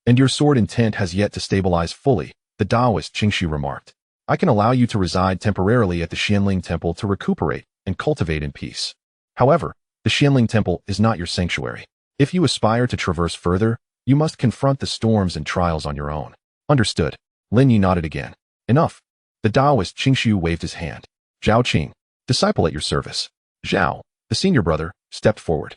And your sword intent has yet to stabilize fully, the Taoist Qingxu remarked. I can allow you to reside temporarily at the Qianling Temple to recuperate and cultivate in peace. However, the Qianling Temple is not your sanctuary. If you aspire to traverse further, you must confront the storms and trials on your own. Understood. Lin Ye nodded again. Enough. The Taoist Qingxu waved his hand. Zhao Qing, disciple at your service. Zhao, the senior brother, stepped forward.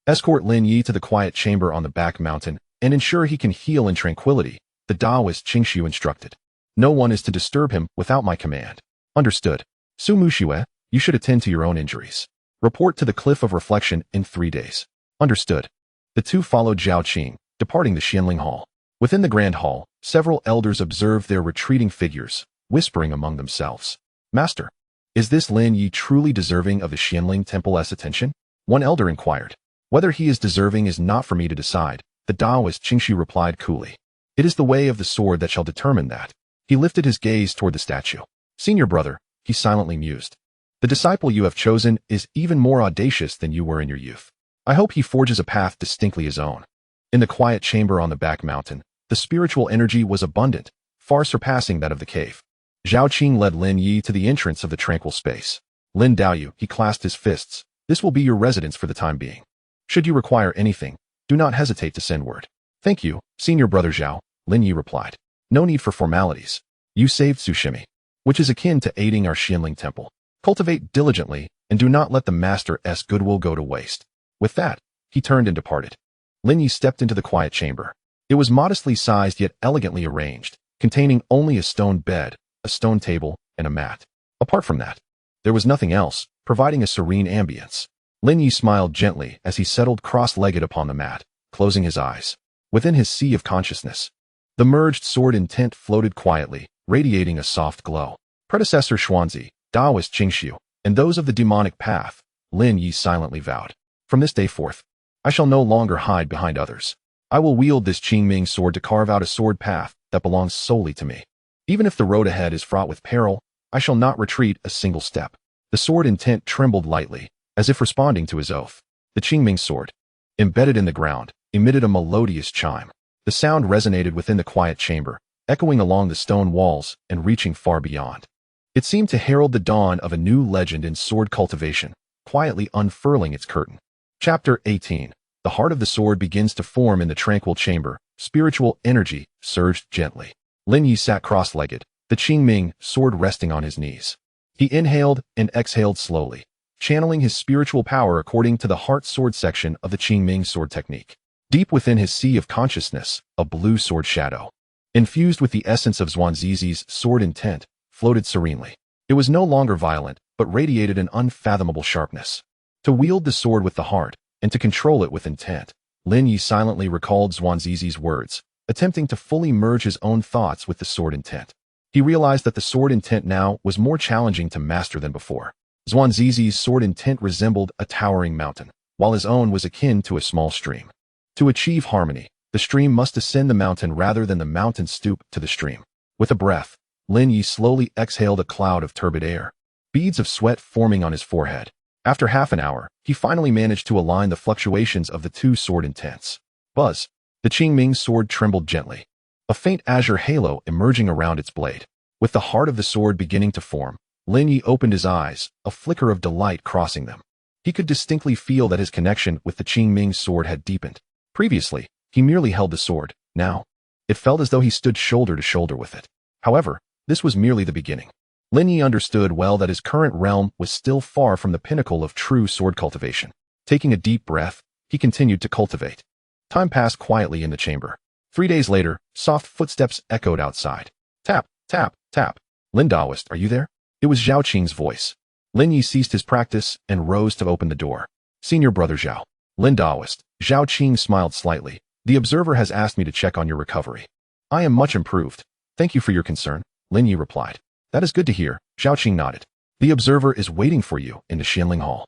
Escort Lin Ye to the quiet chamber on the back mountain and ensure he can heal in tranquility, the Taoist Qingxu instructed. No one is to disturb him without my command. Understood. Su Muxue, you should attend to your own injuries. Report to the Cliff of Reflection in 3 days. Understood. The two followed Zhao Qing, departing the Qianling Hall. Within the Grand Hall, several elders observed their retreating figures, whispering among themselves. Master, is this Lin Ye truly deserving of the Qianling Temple's attention? One elder inquired. Whether he is deserving is not for me to decide, the Taoist Qingxu replied coolly. It is the way of the sword that shall determine that. He lifted his gaze toward the statue. Senior brother, he silently mused. The disciple you have chosen is even more audacious than you were in your youth. I hope he forges a path distinctly his own. In the quiet chamber on the back mountain, the spiritual energy was abundant, far surpassing that of the cave. Zhao Qing led Lin Ye to the entrance of the tranquil space. Lin Daoyu, he clasped his fists. This will be your residence for the time being. Should you require anything, do not hesitate to send word. Thank you, senior brother Zhao, Lin Ye replied. No need for formalities. You saved Tsushimi, which is akin to aiding our Qianling Temple. Cultivate diligently, and do not let the master's goodwill go to waste. With that, he turned and departed. Lin Ye stepped into the quiet chamber. It was modestly sized yet elegantly arranged, containing only a stone bed, a stone table, and a mat. Apart from that, there was nothing else, providing a serene ambience. Lin Ye smiled gently as he settled cross-legged upon the mat, closing his eyes. Within his sea of consciousness, the merged sword intent floated quietly, radiating a soft glow. Predecessor Xuanzi, Taoist Qingxu, and those of the demonic path, Lin Ye silently vowed. From this day forth, I shall no longer hide behind others. I will wield this Qingming sword to carve out a sword path that belongs solely to me. Even if the road ahead is fraught with peril, I shall not retreat a single step. The sword intent trembled lightly, as if responding to his oath. The Qingming sword, embedded in the ground, emitted a melodious chime. The sound resonated within the quiet chamber, echoing along the stone walls and reaching far beyond. It seemed to herald the dawn of a new legend in sword cultivation, quietly unfurling its curtain. Chapter 18. The heart of the sword begins to form in the tranquil chamber. Spiritual energy surged gently. Lin Ye sat cross-legged, the Qingming sword resting on his knees. He inhaled and exhaled slowly, channeling his spiritual power according to the heart sword section of the Qingming sword technique. Deep within his sea of consciousness, a blue sword shadow, infused with the essence of Zhuangzizi's sword intent, floated serenely. It was no longer violent, but radiated an unfathomable sharpness. To wield the sword with the heart, and to control it with intent, Lin Ye silently recalled Zhuangzizi's words, attempting to fully merge his own thoughts with the sword intent. He realized that the sword intent now was more challenging to master than before. Zhuangzizi's sword intent resembled a towering mountain, while his own was akin to a small stream. To achieve harmony, the stream must ascend the mountain rather than the mountain stoop to the stream. With a breath, Lin Ye slowly exhaled a cloud of turbid air, beads of sweat forming on his forehead. After half an hour, he finally managed to align the fluctuations of the two sword intents. Buzz! The Qingming sword trembled gently, a faint azure halo emerging around its blade. With the heart of the sword beginning to form, Lin Ye opened his eyes, a flicker of delight crossing them. He could distinctly feel that his connection with the Qingming sword had deepened. Previously, he merely held the sword. Now, it felt as though he stood shoulder to shoulder with it. However, this was merely the beginning. Lin Ye understood well that his current realm was still far from the pinnacle of true sword cultivation. Taking a deep breath, he continued to cultivate. Time passed quietly in the chamber. 3 days later, soft footsteps echoed outside. Tap, tap, tap. Lin Daoist, are you there? It was Zhao Qing's voice. Lin Ye ceased his practice and rose to open the door. Senior brother Zhao. Lin Daoist. Zhao Qing smiled slightly. The observer has asked me to check on your recovery. I am much improved. Thank you for your concern, Lin Ye replied. That is good to hear, Zhao Qing nodded. The observer is waiting for you in the Qianling Hall.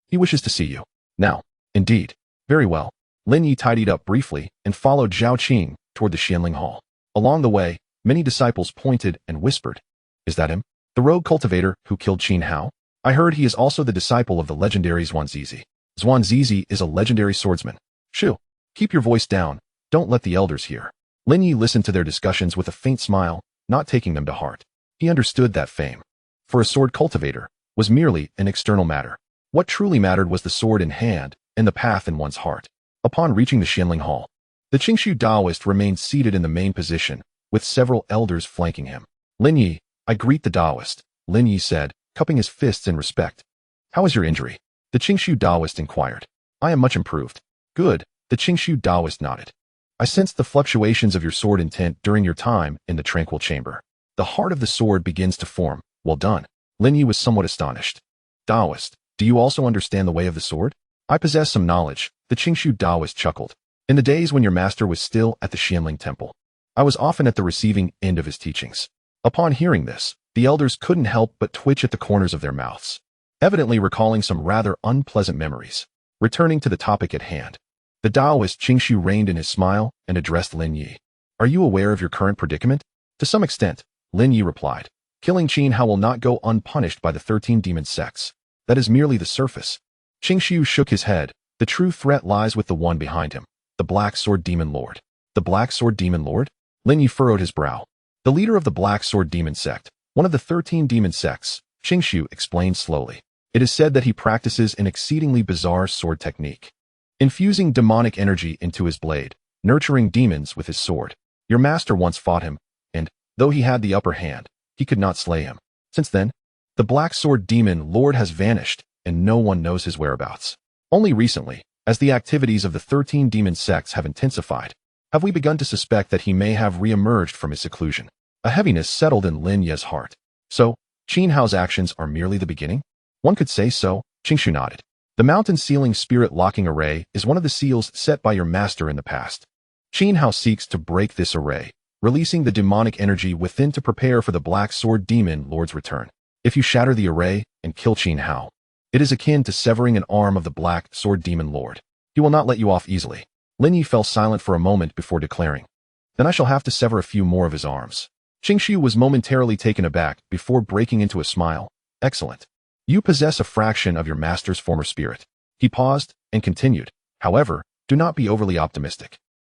He wishes to see you. Now, indeed. Very well. Lin Ye tidied up briefly and followed Zhao Qing toward the Qianling Hall. Along the way, many disciples pointed and whispered. Is that him? The rogue cultivator who killed Qin Hao? I heard he is also the disciple of the legendary Zhuangzizi. Zhuangzizi is a legendary swordsman. Shoo. Keep your voice down. Don't let the elders hear. Lin Ye listened to their discussions with a faint smile, not taking them to heart. He understood that fame, for a sword cultivator, was merely an external matter. What truly mattered was the sword in hand and the path in one's heart. Upon reaching the Xianling Hall, the Qingshu Daoist remained seated in the main position, with several elders flanking him. Lin Ye, I greet the Daoist, Lin Ye said, cupping his fists in respect. How is your injury? The Qingshu Daoist inquired. I am much improved. Good, the Qingshu Daoist nodded. I sensed the fluctuations of your sword intent during your time in the tranquil chamber. The heart of the sword begins to form. Well done. Lin Ye was somewhat astonished. Daoist, do you also understand the way of the sword? I possess some knowledge, the Qingshu Daoist chuckled. In the days when your master was still at the Xianling Temple, I was often at the receiving end of his teachings. Upon hearing this, the elders couldn't help but twitch at the corners of their mouths, evidently recalling some rather unpleasant memories. Returning to the topic at hand, the Daoist Qingshu reined in his smile and addressed Lin Ye. Are you aware of your current predicament? To some extent, Lin Ye replied. Killing Qin Hao will not go unpunished by the 13 demon sects. That is merely the surface. Qingshu shook his head. The true threat lies with the one behind him, the Black Sword Demon Lord. The Black Sword Demon Lord? Lin Ye furrowed his brow. The leader of the Black Sword Demon Sect, one of the 13 demon sects, Qingshu explained slowly. It is said that he practices an exceedingly bizarre sword technique, infusing demonic energy into his blade, nurturing demons with his sword. Your master once fought him, and, though he had the upper hand, he could not slay him. Since then, the Black Sword Demon Lord has vanished, and no one knows his whereabouts. Only recently, as the activities of the 13 demon sects have intensified, have we begun to suspect that he may have re-emerged from his seclusion. A heaviness settled in Lin Ye's heart. So, Qin Hao's actions are merely the beginning? One could say so, Qingshu nodded. The mountain sealing spirit locking array is one of the seals set by your master in the past. Qin Hao seeks to break this array, releasing the demonic energy within to prepare for the Black Sword Demon Lord's return. If you shatter the array and kill Qin Hao, it is akin to severing an arm of the Black Sword Demon Lord. He will not let you off easily. Lin Ye fell silent for a moment before declaring. Then I shall have to sever a few more of his arms. Qingshu was momentarily taken aback before breaking into a smile. Excellent. You possess a fraction of your master's former spirit. He paused and continued. However, do not be overly optimistic.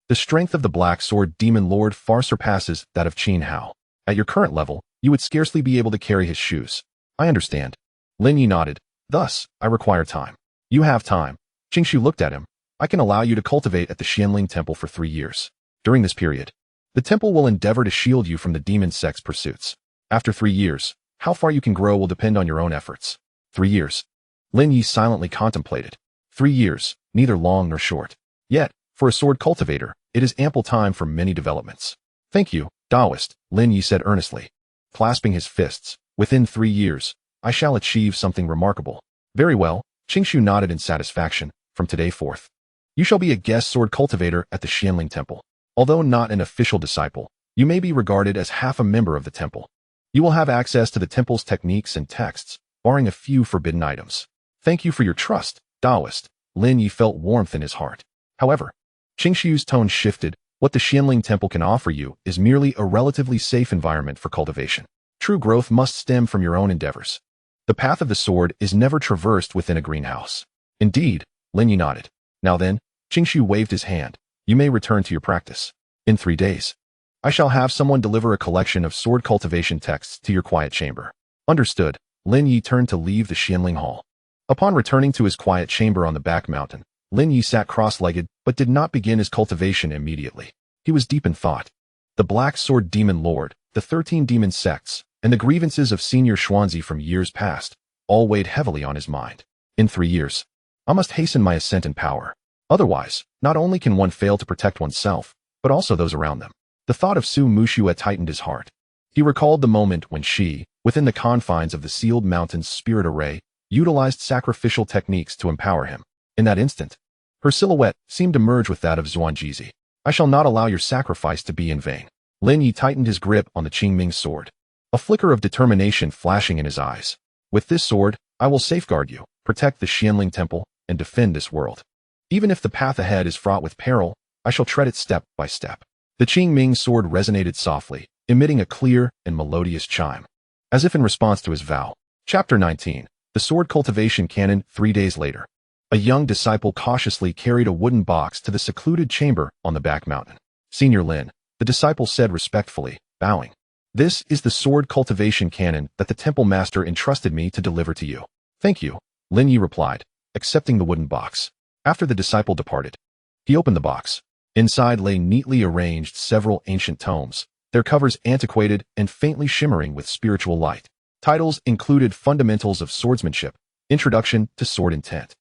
The strength of the Black Sword Demon Lord far surpasses that of Qin Hao. At your current level, you would scarcely be able to carry his shoes. I understand. Lin Ye nodded. Thus, I require time. You have time. Qingshu looked at him. I can allow you to cultivate at the Xianling Temple for 3 years. During this period, the temple will endeavor to shield you from the demon sect's pursuits. After 3 years, how far you can grow will depend on your own efforts. 3 years. Lin Ye silently contemplated. 3 years, neither long nor short. Yet, for a sword cultivator, it is ample time for many developments. Thank you, Daoist, Lin Ye said earnestly, clasping his fists. Within 3 years, I shall achieve something remarkable. Very well, Qingshu nodded in satisfaction. From today forth, you shall be a guest sword cultivator at the Xianling Temple. Although not an official disciple, you may be regarded as half a member of the temple. You will have access to the temple's techniques and texts, barring a few forbidden items. Thank you for your trust, Daoist. Lin Ye felt warmth in his heart. However, Qingshu's tone shifted. What the Xianling Temple can offer you is merely a relatively safe environment for cultivation. True growth must stem from your own endeavors. The path of the sword is never traversed within a greenhouse. Indeed, Lin Ye nodded. Now then, Qingshu waved his hand. You may return to your practice. In 3 days, I shall have someone deliver a collection of sword cultivation texts to your quiet chamber. Understood. Lin Ye turned to leave the Xianling Hall. Upon returning to his quiet chamber on the back mountain, Lin Ye sat cross-legged but did not begin his cultivation immediately. He was deep in thought. The Black Sword Demon Lord, the 13 demon sects, and the grievances of Senior Xuanzi from years past, all weighed heavily on his mind. In 3 years, I must hasten my ascent in power. Otherwise, not only can one fail to protect oneself, but also those around them. The thought of Su Mushua tightened his heart. He recalled the moment when she, within the confines of the sealed mountain's spirit array, utilized sacrificial techniques to empower him. In that instant, her silhouette seemed to merge with that of Xuanjizi. I shall not allow your sacrifice to be in vain. Lin Ye tightened his grip on the Qingming sword, a flicker of determination flashing in his eyes. With this sword, I will safeguard you, protect the Xianling Temple, and defend this world. Even if the path ahead is fraught with peril, I shall tread it step by step. The Qingming sword resonated softly, emitting a clear and melodious chime, as if in response to his vow. Chapter 19. The Sword Cultivation Canon. 3 days later. A young disciple cautiously carried a wooden box to the secluded chamber on the back mountain. Senior Lin, the disciple said respectfully, bowing. This is the sword cultivation cannon that the temple master entrusted me to deliver to you. Thank you, Lin Ye replied, accepting the wooden box. After the disciple departed, he opened the box. Inside lay neatly arranged several ancient tomes, their covers antiquated and faintly shimmering with spiritual light. Titles included Fundamentals of Swordsmanship, Introduction to Sword Intent,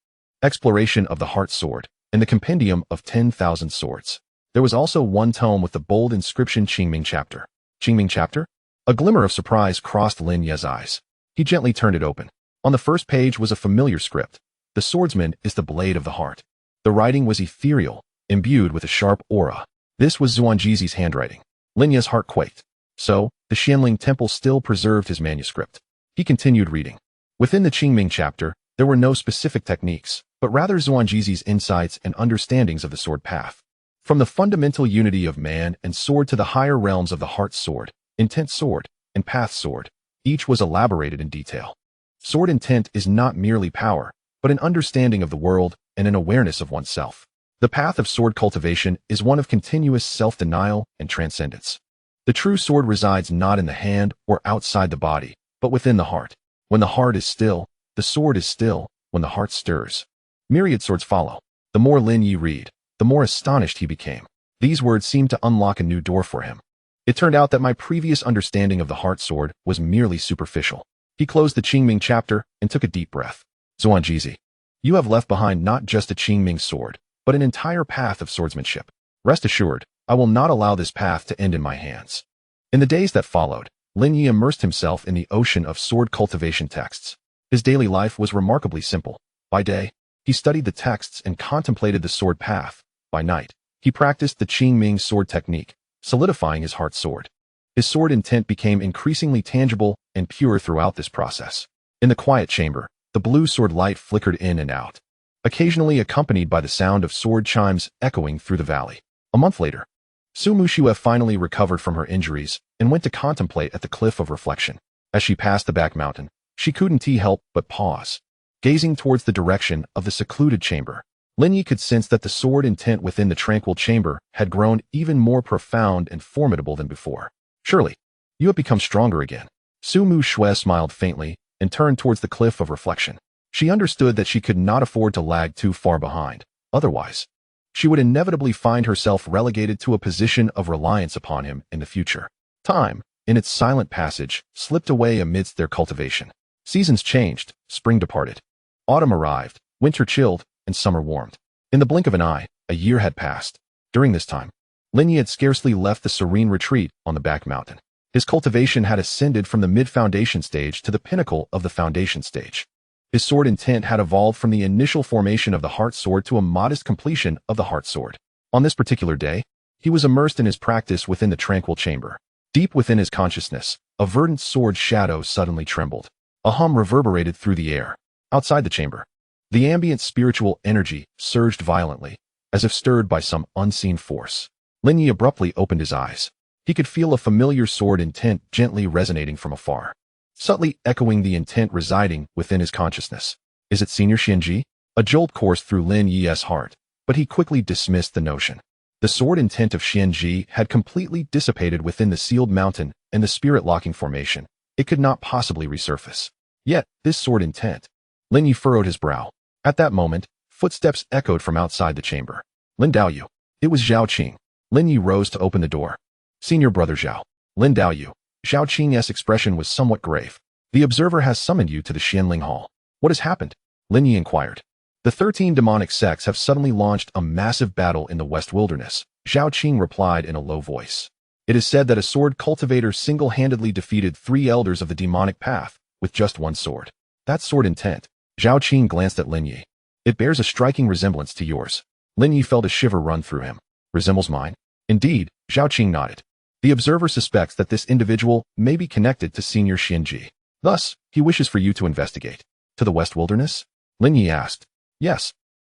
Exploration of the Heart Sword, and the Compendium of 10,000 Swords. There was also one tome with the bold inscription Qingming Chapter. Qingming Chapter? A glimmer of surprise crossed Lin Ye's eyes. He gently turned it open. On the first page was a familiar script. The swordsman is the blade of the heart. The writing was ethereal, imbued with a sharp aura. This was Xuanjizi's handwriting. Lin Ye's heart quaked. So, the Xianling Temple still preserved his manuscript. He continued reading. Within the Qingming chapter, there were no specific techniques, but rather Xuanjizi's insights and understandings of the sword path. From the fundamental unity of man and sword to the higher realms of the heart sword, intent sword, and path sword, each was elaborated in detail. Sword intent is not merely power, but an understanding of the world and an awareness of oneself. The path of sword cultivation is one of continuous self-denial and transcendence. The true sword resides not in the hand or outside the body, but within the heart. When the heart is still, the sword is still. When the heart stirs, myriad swords follow. The more Lin Ye read, the more astonished he became. These words seemed to unlock a new door for him. It turned out that my previous understanding of the heart sword was merely superficial. He closed the Qingming chapter and took a deep breath. Xuanjizi, you have left behind not just a Qingming sword, but an entire path of swordsmanship. Rest assured, I will not allow this path to end in my hands. In the days that followed, Lin Ye immersed himself in the ocean of sword cultivation texts. His daily life was remarkably simple. By day, he studied the texts and contemplated the sword path. By night, he practiced the Qingming sword technique, solidifying his heart sword. His sword intent became increasingly tangible and pure throughout this process. In the quiet chamber, the blue sword light flickered in and out, occasionally accompanied by the sound of sword chimes echoing through the valley. A month later, Su Muxue finally recovered from her injuries and went to contemplate at the cliff of reflection. As she passed the back mountain, she couldn't help but pause. Gazing towards the direction of the secluded chamber, Lin Ye could sense that the sword intent within the tranquil chamber had grown even more profound and formidable than before. Surely, you have become stronger again. Su Muxue smiled faintly and turned towards the cliff of reflection. She understood that she could not afford to lag too far behind. Otherwise, she would inevitably find herself relegated to a position of reliance upon him in the future. Time, in its silent passage, slipped away amidst their cultivation. Seasons changed, spring departed. Autumn arrived, winter chilled, and summer warmed. In the blink of an eye, a year had passed. During this time, Lin Ye had scarcely left the serene retreat on the back mountain. His cultivation had ascended from the mid-foundation stage to the pinnacle of the foundation stage. His sword intent had evolved from the initial formation of the heart sword to a modest completion of the heart sword. On this particular day, he was immersed in his practice within the tranquil chamber. Deep within his consciousness, a verdant sword shadow suddenly trembled. A hum reverberated through the air. Outside the chamber, the ambient spiritual energy surged violently, as if stirred by some unseen force. Lin Ye abruptly opened his eyes. He could feel a familiar sword intent gently resonating from afar, subtly echoing the intent residing within his consciousness. Is it Senior Xianji? A jolt coursed through Lin Ye's heart, but he quickly dismissed the notion. The sword intent of Xianji had completely dissipated within the sealed mountain and the spirit-locking formation. It could not possibly resurface. Yet, this sword intent. Lin Ye furrowed his brow. At that moment, footsteps echoed from outside the chamber. Lin Daoyu. It was Zhao Qing. Lin Ye rose to open the door. Senior brother Zhao. Lin Daoyu. Zhao Qing's expression was somewhat grave. The observer has summoned you to the Xianling Hall. What has happened? Lin Ye inquired. The 13 demonic sects have suddenly launched a massive battle in the West Wilderness, Zhao Qing replied in a low voice. It is said that a sword cultivator single-handedly defeated 3 elders of the demonic path with just one sword. That sword intent. Zhao Qing glanced at Lin Ye. It bears a striking resemblance to yours. Lin Ye felt a shiver run through him. Resembles mine? Indeed, Zhao Qing nodded. The observer suspects that this individual may be connected to Senior Xianji. Thus, he wishes for you to investigate. To the West Wilderness? Lin Ye asked. Yes.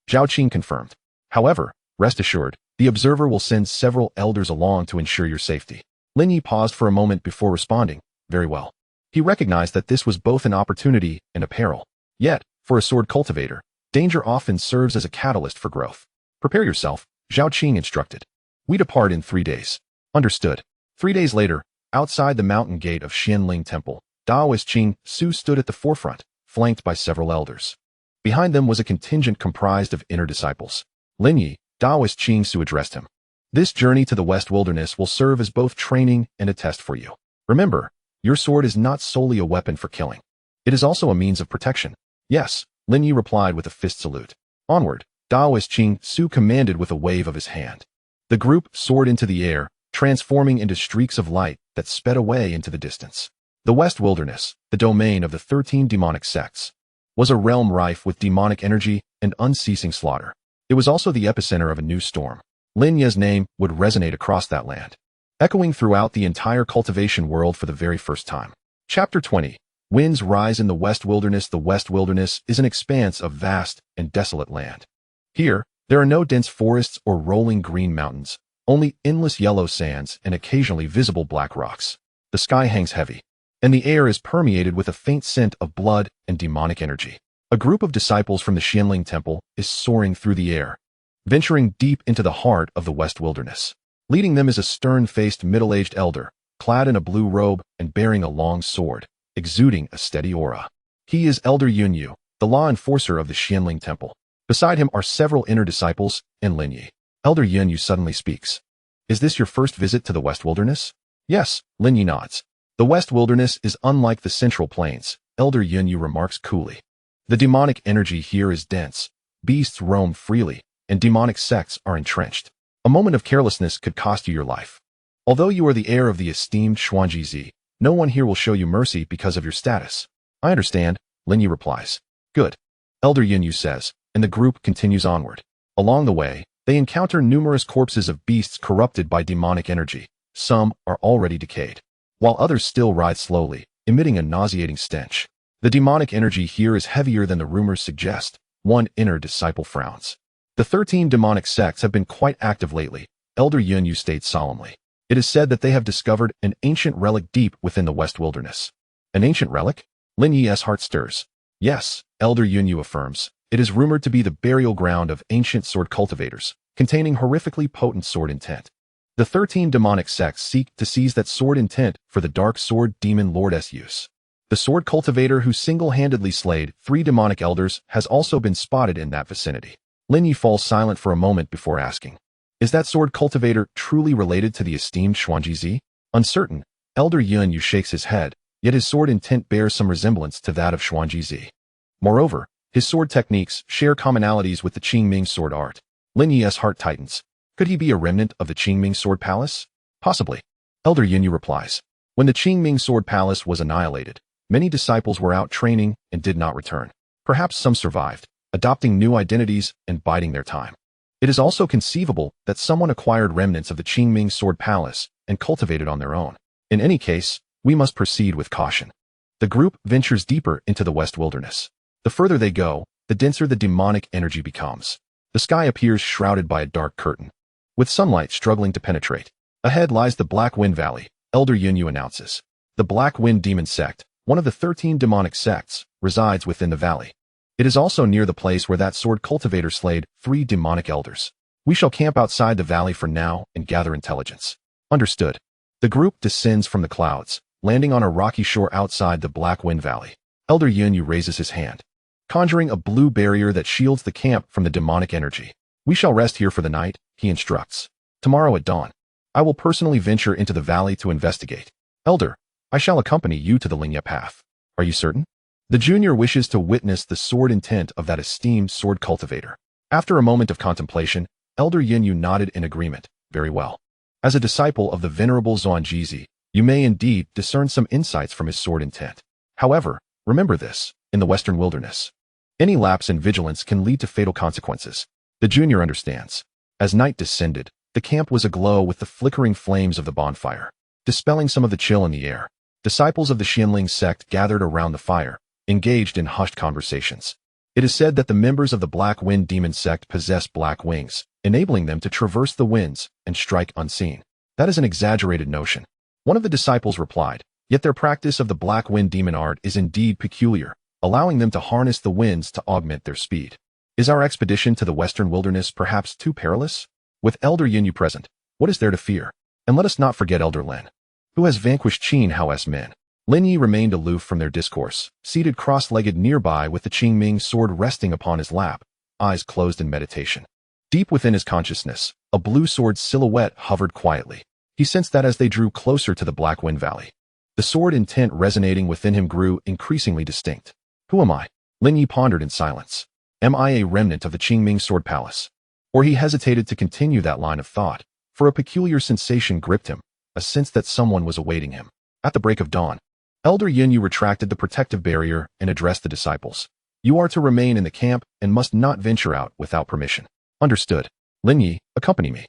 Zhao Qing confirmed. However, rest assured, the observer will send several elders along to ensure your safety. Lin Ye paused for a moment before responding. Very well. He recognized that this was both an opportunity and a peril. Yet, for a sword cultivator, Danger often serves as a catalyst for growth. Prepare yourself, Zhao Qing instructed. We depart in 3 days. Understood. 3 days later, outside the mountain gate of Xianling Temple, Daoist Qing Su stood at the forefront, flanked by several elders. Behind them was a contingent comprised of inner disciples. Lin Ye, Daoist Qing Su addressed him. This journey to the West Wilderness will serve as both training and a test for you. Remember, your sword is not solely a weapon for killing. It is also a means of protection. Yes, Lin Ye replied with a fist salute. Onward, Daoist Qing Su commanded with a wave of his hand. The group soared into the air, transforming into streaks of light that sped away into the distance. The West Wilderness, the domain of the 13 demonic sects, was a realm rife with demonic energy and unceasing slaughter. It was also the epicenter of a new storm. Lin Ye's name would resonate across that land, echoing throughout the entire cultivation world for the very first time. Chapter 20. Winds rise in the West Wilderness. The West Wilderness is an expanse of vast and desolate land. Here, there are no dense forests or rolling green mountains, only endless yellow sands and occasionally visible black rocks. The sky hangs heavy, and the air is permeated with a faint scent of blood and demonic energy. A group of disciples from the Xianling Temple is soaring through the air, venturing deep into the heart of the West Wilderness. Leading them is a stern-faced middle-aged elder, clad in a blue robe and bearing a long sword, exuding a steady aura. He is Elder Yunyu, the law enforcer of the Xianling Temple. Beside him are several inner disciples and Lin Ye. Elder Yunyu suddenly speaks. Is this your first visit to the West Wilderness? Yes, Lin Ye nods. The West Wilderness is unlike the Central Plains, Elder Yunyu remarks coolly. The demonic energy here is dense, beasts roam freely, and demonic sects are entrenched. A moment of carelessness could cost you your life. Although you are the heir of the esteemed Xuanjizi, no one here will show you mercy because of your status. I understand, Lin Ye replies. Good. Elder Yunyu says, and the group continues onward. Along the way, they encounter numerous corpses of beasts corrupted by demonic energy. Some are already decayed, while others still writhe slowly, emitting a nauseating stench. The demonic energy here is heavier than the rumors suggest. One inner disciple frowns. The 13 demonic sects have been quite active lately, Elder Yunyu states solemnly. It is said that they have discovered an ancient relic deep within the West Wilderness. An ancient relic? Lin Ye's heart stirs. Yes, Elder Yunyu affirms. It is rumored to be the burial ground of ancient sword cultivators, containing horrifically potent sword intent. The 13 demonic sects seek to seize that sword intent for the dark sword demon lord's use. The sword cultivator who single-handedly slayed 3 demonic elders has also been spotted in that vicinity. Lin Ye falls silent for a moment before asking, is that sword cultivator truly related to the esteemed Xuanjizi? Uncertain, Elder Yunyu shakes his head, yet his sword intent bears some resemblance to that of Xuanjizi. Moreover, his sword techniques share commonalities with the Qingming sword art. Lin Ye's heart tightens. Could he be a remnant of the Qingming Sword Palace? Possibly. Elder Yunyu replies. When the Qingming Sword Palace was annihilated, many disciples were out training and did not return. Perhaps some survived, adopting new identities and biding their time. It is also conceivable that someone acquired remnants of the Qingming Sword Palace and cultivated on their own. In any case, we must proceed with caution. The group ventures deeper into the West Wilderness. The further they go, the denser the demonic energy becomes. The sky appears shrouded by a dark curtain, with sunlight struggling to penetrate. Ahead lies the Black Wind Valley, Elder Yunyu announces. The Black Wind Demon Sect, one of the 13 demonic sects, resides within the valley. It is also near the place where that sword cultivator slayed 3 demonic elders. We shall camp outside the valley for now and gather intelligence. Understood. The group descends from the clouds, landing on a rocky shore outside the Black Wind Valley. Elder Yunyu raises his hand, conjuring a blue barrier that shields the camp from the demonic energy. We shall rest here for the night, he instructs. Tomorrow at dawn, I will personally venture into the valley to investigate. Elder, I shall accompany you to the Lin Ye path. Are you certain? The junior wishes to witness the sword intent of that esteemed sword cultivator. After a moment of contemplation, Elder Yunyu nodded in agreement. Very well. As a disciple of the venerable Xuanjizi, you may indeed discern some insights from his sword intent. However, remember this, in the Western Wilderness, any lapse in vigilance can lead to fatal consequences. The junior understands. As night descended, the camp was aglow with the flickering flames of the bonfire, dispelling some of the chill in the air. Disciples of the Qingming Sect gathered around the fire, engaged in hushed conversations. It is said that the members of the Black Wind Demon Sect possess black wings, enabling them to traverse the winds and strike unseen. That is an exaggerated notion. One of the disciples replied, yet their practice of the Black Wind Demon art is indeed peculiar, allowing them to harness the winds to augment their speed. Is our expedition to the western wilderness perhaps too perilous? With Elder Yin Yu present, what is there to fear? And let us not forget Elder Lin, who has vanquished Qin Hao's men. Lin Ye remained aloof from their discourse, seated cross-legged nearby with the Qingming sword resting upon his lap, eyes closed in meditation. Deep within his consciousness, a blue sword silhouette hovered quietly. He sensed that as they drew closer to the Black Wind Valley. The sword intent resonating within him grew increasingly distinct. Who am I? Lin Ye pondered in silence. Am I a remnant of the Qingming Sword Palace? Or he hesitated to continue that line of thought, for a peculiar sensation gripped him, a sense that someone was awaiting him. At the break of dawn, Elder Yin Yu retracted the protective barrier and addressed the disciples. You are to remain in the camp and must not venture out without permission. Understood. Lin Ye, accompany me.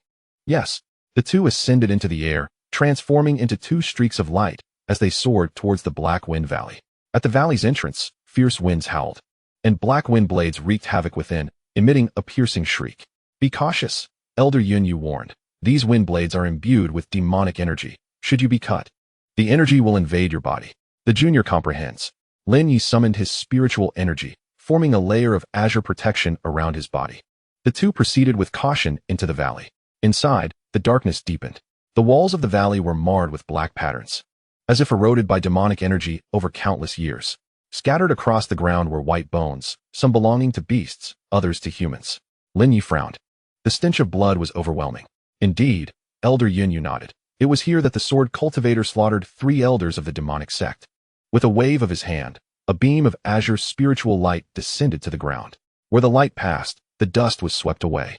Yes. The two ascended into the air, transforming into two streaks of light as they soared towards the Black Wind Valley. At the valley's entrance, fierce winds howled, and black wind blades wreaked havoc within, emitting a piercing shriek. Be cautious, Elder Yin Yu warned. These wind blades are imbued with demonic energy. Should you be cut, the energy will invade your body. The junior comprehends. Lin Ye summoned his spiritual energy, forming a layer of azure protection around his body. The two proceeded with caution into the valley. Inside, the darkness deepened. The walls of the valley were marred with black patterns, as if eroded by demonic energy over countless years. Scattered across the ground were white bones, some belonging to beasts, others to humans. Lin Ye frowned. The stench of blood was overwhelming. Indeed, Elder Yin Yu nodded. It was here that the sword cultivator slaughtered 3 elders of the demonic sect. With a wave of his hand, a beam of azure spiritual light descended to the ground. Where the light passed, the dust was swept away,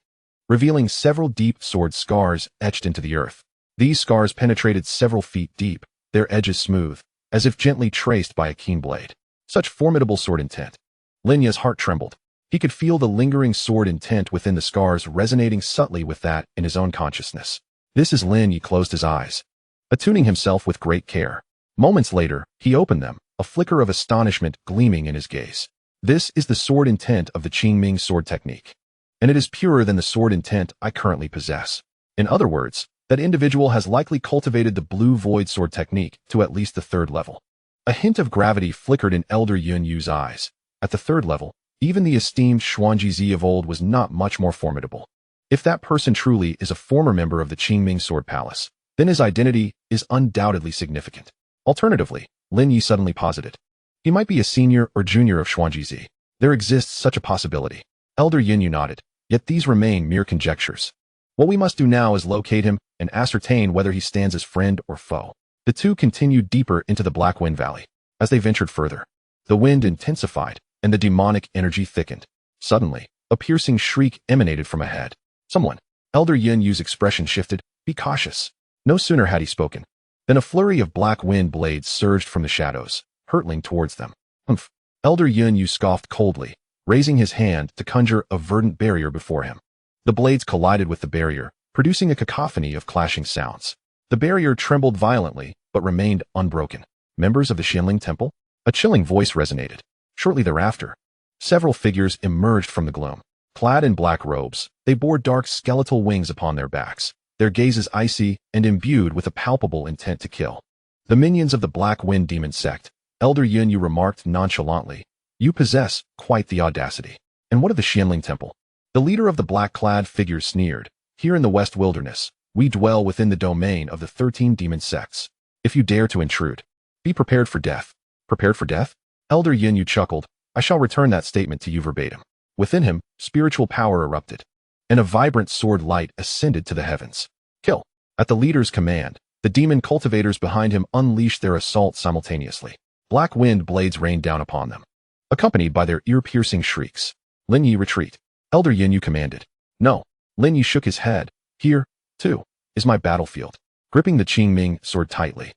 revealing several deep sword scars etched into the earth. These scars penetrated several feet deep, their edges smooth, as if gently traced by a keen blade. Such formidable sword intent. Lin Ye's heart trembled. He could feel the lingering sword intent within the scars resonating subtly with that in his own consciousness. This is Lin Ye closed his eyes, attuning himself with great care. Moments later, he opened them, a flicker of astonishment gleaming in his gaze. This is the sword intent of the Qingming sword technique, and it is purer than the sword intent I currently possess. In other words, that individual has likely cultivated the blue void sword technique to at least the 3rd level. A hint of gravity flickered in Elder Yin Yu's eyes. At the 3rd level, even the esteemed Xuanji of old was not much more formidable. If that person truly is a former member of the Qingming Sword Palace, then his identity is undoubtedly significant. Alternatively, Lin Ye suddenly posited, he might be a senior or junior of Xuanji. There exists such a possibility. Elder Yin Yu nodded, yet these remain mere conjectures. What we must do now is locate him and ascertain whether he stands as friend or foe. The two continued deeper into the Black Wind Valley. As they ventured further, the wind intensified and the demonic energy thickened. Suddenly, a piercing shriek emanated from ahead. Someone. Elder Yin Yu's expression shifted. Be cautious. No sooner had he spoken than a flurry of black wind blades surged from the shadows, hurtling towards them. Humph. Elder Yin Yu scoffed coldly, raising his hand to conjure a verdant barrier before him. The blades collided with the barrier, producing a cacophony of clashing sounds. The barrier trembled violently, but remained unbroken. Members of the Xianling Temple? A chilling voice resonated. Shortly thereafter, several figures emerged from the gloom. Clad in black robes, they bore dark skeletal wings upon their backs, their gazes icy and imbued with a palpable intent to kill. The minions of the Black Wind Demon Sect, Elder Yin Yu remarked nonchalantly. You possess quite the audacity. And what of the Xianling Temple? The leader of the black-clad figure sneered. Here in the West Wilderness, we dwell within the domain of the 13 demon sects. If you dare to intrude, be prepared for death. Prepared for death? Elder Yin Yu chuckled. I shall return that statement to you verbatim. Within him, spiritual power erupted, and a vibrant sword light ascended to the heavens. Kill. At the leader's command, the demon cultivators behind him unleashed their assault simultaneously. Black wind blades rained down upon them, accompanied by their ear-piercing shrieks. Lin Ye, retreat. Elder Yin Yu commanded. No. Lin Ye shook his head. Here, too, is my battlefield. Gripping the Qingming sword tightly,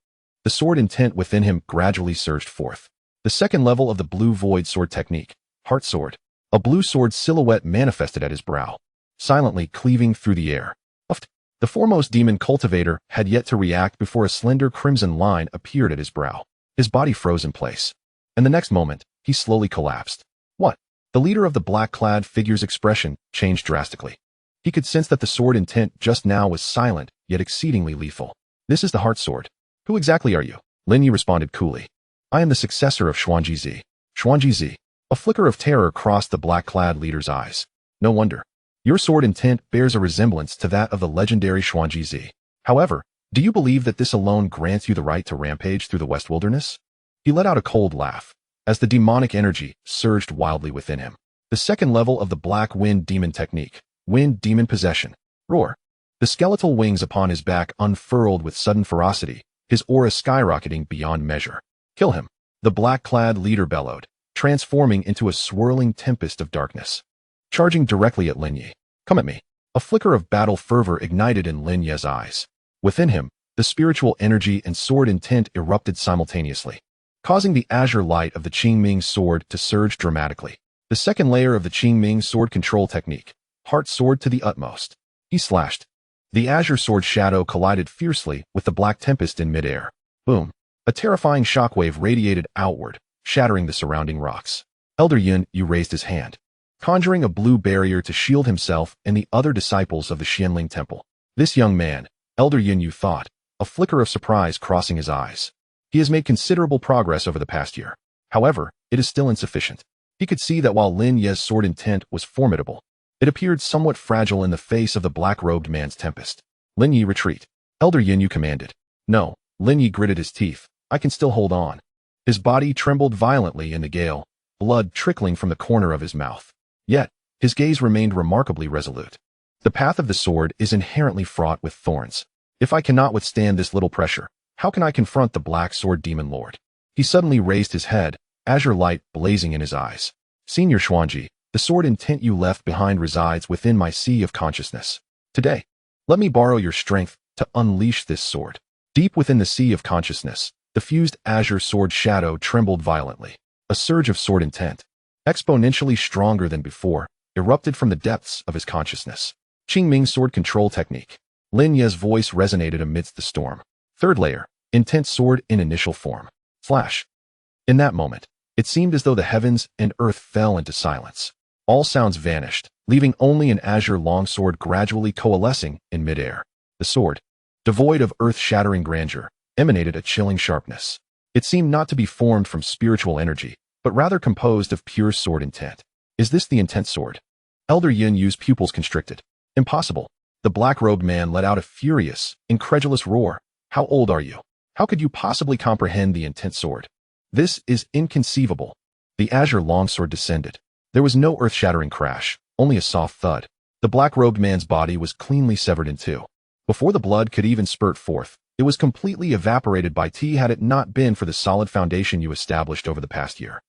the sword intent within him gradually surged forth. The 2nd level of the blue void sword technique, Heart Sword. A blue sword silhouette manifested at his brow, silently cleaving through the air. The foremost demon cultivator had yet to react before a slender crimson line appeared at his brow. His body froze in place, and the next moment, he slowly collapsed. What? The leader of the black-clad figure's expression changed drastically. He could sense that the sword intent just now was silent, yet exceedingly lethal. This is the Heart Sword. Who exactly are you? Lin Ye responded coolly. I am the successor of Xuanji. Xuanji. A flicker of terror crossed the black-clad leader's eyes. No wonder. Your sword intent bears a resemblance to that of the legendary Xuanji. However, do you believe that this alone grants you the right to rampage through the West Wilderness? He let out a cold laugh, as the demonic energy surged wildly within him. The second level of the Black Wind Demon technique, Wind Demon Possession. Roar. The skeletal wings upon his back unfurled with sudden ferocity, his aura skyrocketing beyond measure. Kill him. The black-clad leader bellowed, transforming into a swirling tempest of darkness. Charging directly at Lin Ye. Come at me. A flicker of battle fervor ignited in Lin Ye's eyes. Within him, the spiritual energy and sword intent erupted simultaneously, causing the azure light of the Qingming sword to surge dramatically. The second layer of the Qingming Sword Control technique, Heart Sword to the utmost. He slashed. The azure sword shadow collided fiercely with the black tempest in midair. Boom. A terrifying shockwave radiated outward, shattering the surrounding rocks. Elder Yin Yu raised his hand, conjuring a blue barrier to shield himself and the other disciples of the Xianling Temple. This young man, Elder Yin Yu thought, a flicker of surprise crossing his eyes. He has made considerable progress over the past year. However, it is still insufficient. He could see that while Lin Ye's sword intent was formidable, it appeared somewhat fragile in the face of the black-robed man's tempest. Lin Ye, retreat. Elder Yin Yu commanded. No, Lin Ye gritted his teeth. I can still hold on. His body trembled violently in the gale, blood trickling from the corner of his mouth. Yet, his gaze remained remarkably resolute. The path of the sword is inherently fraught with thorns. If I cannot withstand this little pressure, how can I confront the Black Sword Demon Lord? He suddenly raised his head, azure light blazing in his eyes. Senior Xuanji, the sword intent you left behind resides within my sea of consciousness. Today, let me borrow your strength to unleash this sword. Deep within the sea of consciousness, the fused azure sword shadow trembled violently. A surge of sword intent, exponentially stronger than before, erupted from the depths of his consciousness. Qingming Sword Control Technique. Lin Ye's voice resonated amidst the storm. Third layer, intense sword in initial form. Flash. In that moment, it seemed as though the heavens and earth fell into silence. All sounds vanished, leaving only an azure longsword gradually coalescing in midair. The sword, devoid of earth-shattering grandeur, emanated a chilling sharpness. It seemed not to be formed from spiritual energy, but rather composed of pure sword intent. Is this the intent sword? Elder Yin Yu's pupils constricted. Impossible. The black-robed man let out a furious, incredulous roar. How old are you? How could you possibly comprehend the intent sword? This is inconceivable. The azure longsword descended. There was no earth-shattering crash, only a soft thud. The black-robed man's body was cleanly severed in two. Before the blood could even spurt forth, it was completely evaporated by tea had it not been for the solid foundation you established over the past year.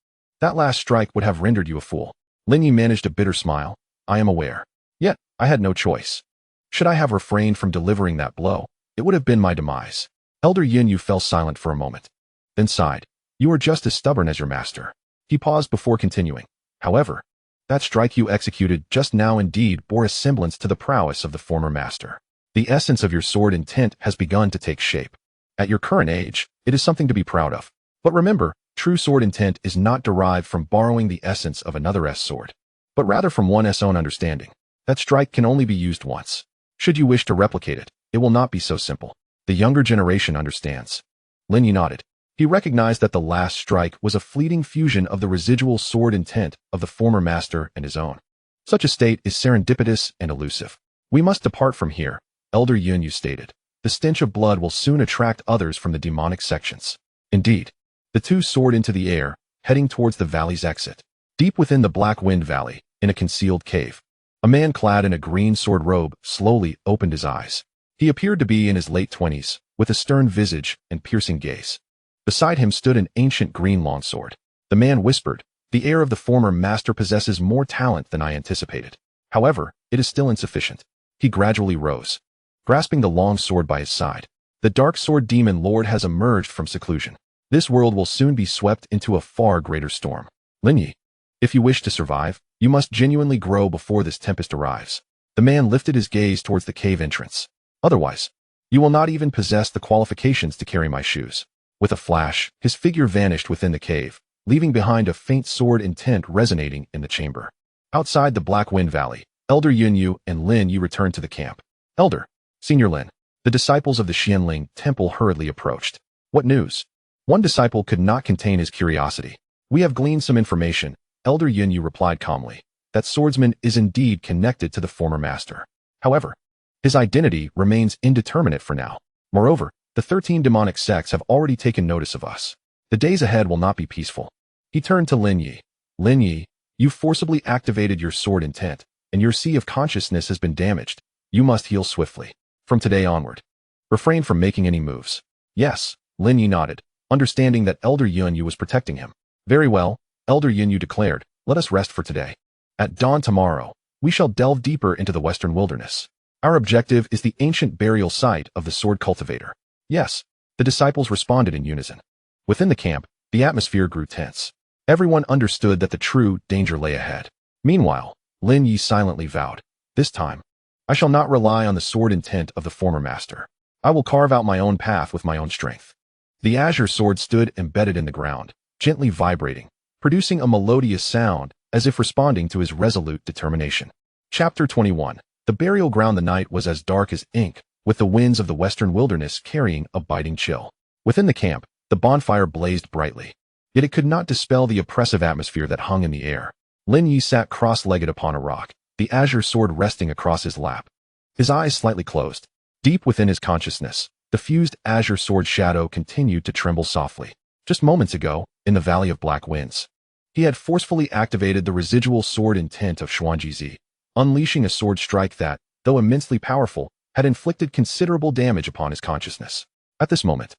That last strike would have rendered you a fool. Lin Ye managed a bitter smile. I am aware. Yet, I had no choice. Should I have refrained from delivering that blow, it would have been my demise. Elder Yin Yu fell silent for a moment, then sighed. You are just as stubborn as your master. He paused before continuing. However, that strike you executed just now indeed bore a semblance to the prowess of the former master. The essence of your sword intent has begun to take shape. At your current age, it is something to be proud of. But remember, true sword intent is not derived from borrowing the essence of another's sword, but rather from one's own understanding. That strike can only be used once. Should you wish to replicate it, it will not be so simple. The younger generation understands. Lin Ye nodded. He recognized that the last strike was a fleeting fusion of the residual sword intent of the former master and his own. Such a state is serendipitous and elusive. We must depart from here, Elder Yin Yu stated. The stench of blood will soon attract others from the demonic sections. Indeed, the two soared into the air, heading towards the valley's exit. Deep within the Black Wind Valley, in a concealed cave, a man clad in a green sword robe slowly opened his eyes. He appeared to be in his late 20s, with a stern visage and piercing gaze. Beside him stood an ancient green longsword. The man whispered, the heir of the former master possesses more talent than I anticipated. However, it is still insufficient. He gradually rose, grasping the longsword by his side. The dark sword demon lord has emerged from seclusion. This world will soon be swept into a far greater storm. Lin Ye, if you wish to survive, you must genuinely grow before this tempest arrives. The man lifted his gaze towards the cave entrance. Otherwise, you will not even possess the qualifications to carry my shoes. With a flash, his figure vanished within the cave, leaving behind a faint sword intent resonating in the chamber. Outside the Black Wind Valley, Elder Yin Yu and Lin Ye returned to the camp. Elder, Senior Lin, the disciples of the Xianling Temple hurriedly approached. What news? One disciple could not contain his curiosity. We have gleaned some information, Elder Yin Yu replied calmly. That swordsman is indeed connected to the former master. However, his identity remains indeterminate for now. Moreover, the 13 demonic sects have already taken notice of us. The days ahead will not be peaceful. He turned to Lin Ye. Lin Ye, you forcibly activated your sword intent, and your sea of consciousness has been damaged. You must heal swiftly. From today onward, refrain from making any moves. Yes, Lin Ye nodded, understanding that Elder Yin Yu was protecting him. Very well, Elder Yin Yu declared, let us rest for today. At dawn tomorrow, we shall delve deeper into the western wilderness. Our objective is the ancient burial site of the sword cultivator. Yes, the disciples responded in unison. Within the camp, the atmosphere grew tense. Everyone understood that the true danger lay ahead. Meanwhile, Lin Ye silently vowed, this time, I shall not rely on the sword intent of the former master. I will carve out my own path with my own strength. The azure sword stood embedded in the ground, gently vibrating, producing a melodious sound as if responding to his resolute determination. Chapter 21. The burial ground. The night was as dark as ink, with the winds of the western wilderness carrying a biting chill. Within the camp, the bonfire blazed brightly. Yet it could not dispel the oppressive atmosphere that hung in the air. Lin Ye sat cross-legged upon a rock, the azure sword resting across his lap. His eyes slightly closed. Deep within his consciousness, the fused azure sword shadow continued to tremble softly. Just moments ago, in the Valley of Black Winds, he had forcefully activated the residual sword intent of Xuanjizi, unleashing a sword strike that, though immensely powerful, had inflicted considerable damage upon his consciousness. At this moment,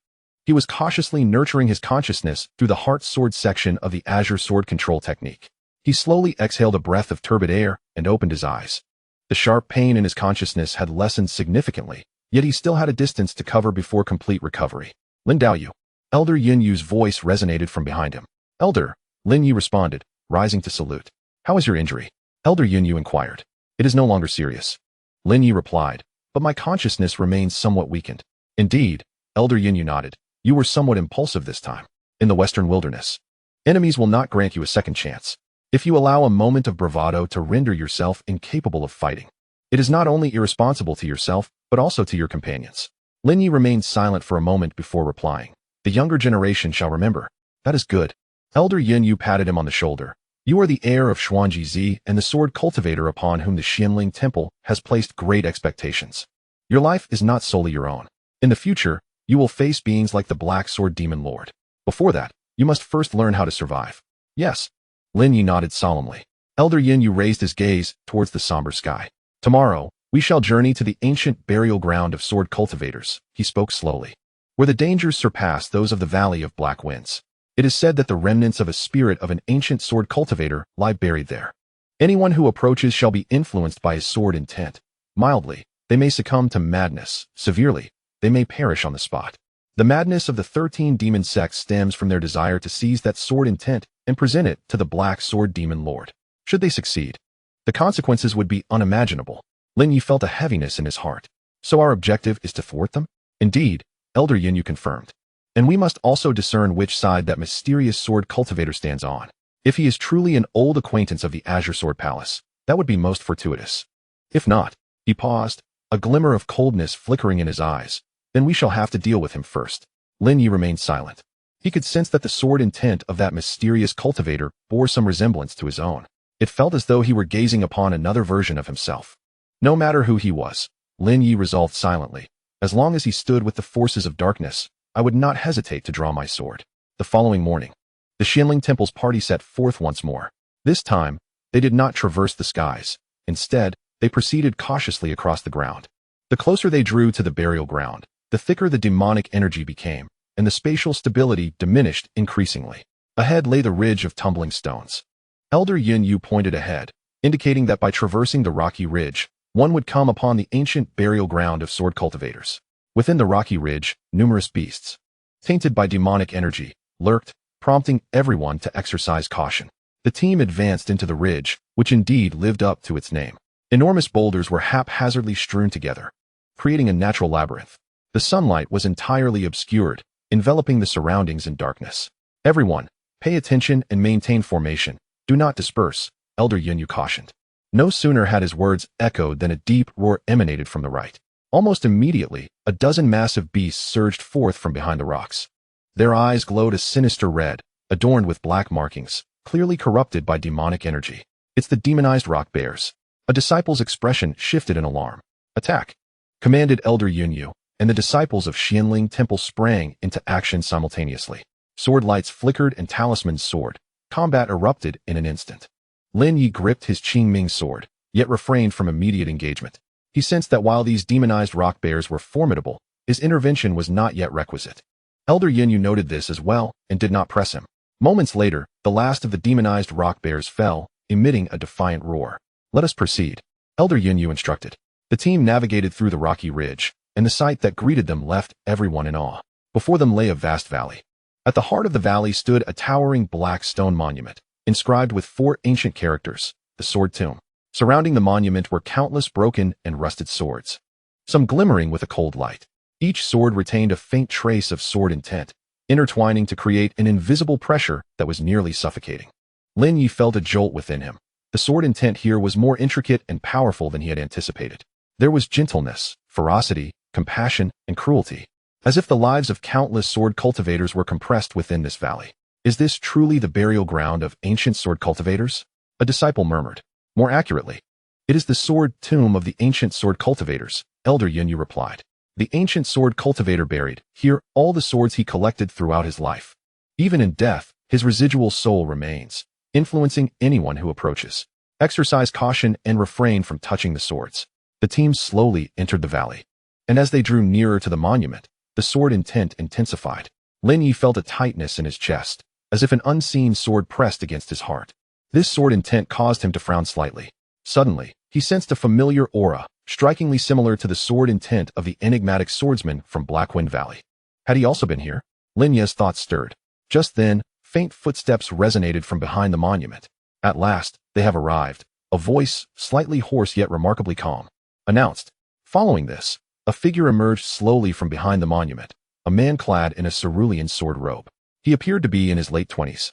he was cautiously nurturing his consciousness through the heart sword section of the azure sword control technique. He slowly exhaled a breath of turbid air and opened his eyes. The sharp pain in his consciousness had lessened significantly, yet he still had a distance to cover before complete recovery. Lin Daoyu. Elder Yin Yu's voice resonated from behind him. Elder, Lin Ye responded, rising to salute. How is your injury? Elder Yin Yu inquired. It is no longer serious. Lin Ye replied, but my consciousness remains somewhat weakened. Indeed, Elder Yin Yu nodded. You were somewhat impulsive this time. In the western wilderness, enemies will not grant you a second chance. If you allow a moment of bravado to render yourself incapable of fighting, it is not only irresponsible to yourself, but also to your companions. Lin Ye remained silent for a moment before replying. The younger generation shall remember. That is good. Elder Yin Yu patted him on the shoulder. You are the heir of Xuanjizi and the sword cultivator upon whom the Qinming Temple has placed great expectations. Your life is not solely your own. In the future, you will face beings like the Black Sword Demon Lord. Before that, you must first learn how to survive. Yes. Lin Ye nodded solemnly. Elder Yin Yu raised his gaze towards the somber sky. Tomorrow, we shall journey to the ancient burial ground of sword cultivators, he spoke slowly, where the dangers surpass those of the Valley of Black Winds. It is said that the remnants of a spirit of an ancient sword cultivator lie buried there. Anyone who approaches shall be influenced by his sword intent. Mildly, they may succumb to madness. Severely, they may perish on the spot. The madness of the 13 demon sects stems from their desire to seize that sword intent and present it to the Black Sword Demon Lord. Should they succeed, the consequences would be unimaginable. Lin Ye felt a heaviness in his heart. So our objective is to thwart them? Indeed, Elder Yin Yu confirmed. And we must also discern which side that mysterious sword cultivator stands on. If he is truly an old acquaintance of the Azure Sword Palace, that would be most fortuitous. If not, he paused, a glimmer of coldness flickering in his eyes, then we shall have to deal with him first. Lin Ye remained silent. He could sense that the sword intent of that mysterious cultivator bore some resemblance to his own. It felt as though he were gazing upon another version of himself. No matter who he was, Lin Ye resolved silently. As long as he stood with the forces of darkness, I would not hesitate to draw my sword. The following morning, the Qinming Temple's party set forth once more. This time, they did not traverse the skies. Instead, they proceeded cautiously across the ground. The closer they drew to the burial ground, the thicker the demonic energy became, and the spatial stability diminished increasingly. Ahead lay the ridge of tumbling stones. Elder Yin Yu pointed ahead, indicating that by traversing the rocky ridge, one would come upon the ancient burial ground of sword cultivators. Within the rocky ridge, numerous beasts, tainted by demonic energy, lurked, prompting everyone to exercise caution. The team advanced into the ridge, which indeed lived up to its name. Enormous boulders were haphazardly strewn together, creating a natural labyrinth. The sunlight was entirely obscured, enveloping the surroundings in darkness. Everyone, pay attention and maintain formation. Do not disperse, Elder Yin Yu cautioned. No sooner had his words echoed than a deep roar emanated from the right. Almost immediately, a dozen massive beasts surged forth from behind the rocks. Their eyes glowed a sinister red, adorned with black markings, clearly corrupted by demonic energy. It's the demonized rock bears. A disciple's expression shifted in alarm. Attack! Commanded Elder Yun Yu, and the disciples of Xianling Temple sprang into action simultaneously. Sword lights flickered and talismans soared. Combat erupted in an instant. Lin Ye gripped his Qingming sword, yet refrained from immediate engagement. He sensed that while these demonized rock bears were formidable, his intervention was not yet requisite. Elder Yun Yu noted this as well and did not press him. Moments later, the last of the demonized rock bears fell, emitting a defiant roar. Let us proceed, Elder Yun Yu instructed. The team navigated through the rocky ridge, and the sight that greeted them left everyone in awe. Before them lay a vast valley. At the heart of the valley stood a towering black stone monument, inscribed with 4 ancient characters, the Sword Tomb. Surrounding the monument were countless broken and rusted swords, some glimmering with a cold light. Each sword retained a faint trace of sword intent, intertwining to create an invisible pressure that was nearly suffocating. Lin Ye felt a jolt within him. The sword intent here was more intricate and powerful than he had anticipated. There was gentleness, ferocity, compassion, and cruelty, as if the lives of countless sword cultivators were compressed within this valley. Is this truly the burial ground of ancient sword cultivators? A disciple murmured. More accurately, it is the sword tomb of the ancient sword cultivators, Elder Yun Yu replied. The ancient sword cultivator buried here all the swords he collected throughout his life. Even in death, his residual soul remains, influencing anyone who approaches. Exercise caution and refrain from touching the swords. The team slowly entered the valley, and as they drew nearer to the monument, the sword intent intensified. Lin Ye felt a tightness in his chest, as if an unseen sword pressed against his heart. This sword intent caused him to frown slightly. Suddenly, he sensed a familiar aura, strikingly similar to the sword intent of the enigmatic swordsman from Blackwind Valley. Had he also been here? Lin Ye's thoughts stirred. Just then, faint footsteps resonated from behind the monument. At last, they have arrived. A voice, slightly hoarse yet remarkably calm, announced. Following this, a figure emerged slowly from behind the monument, a man clad in a cerulean sword robe. He appeared to be in his late 20s.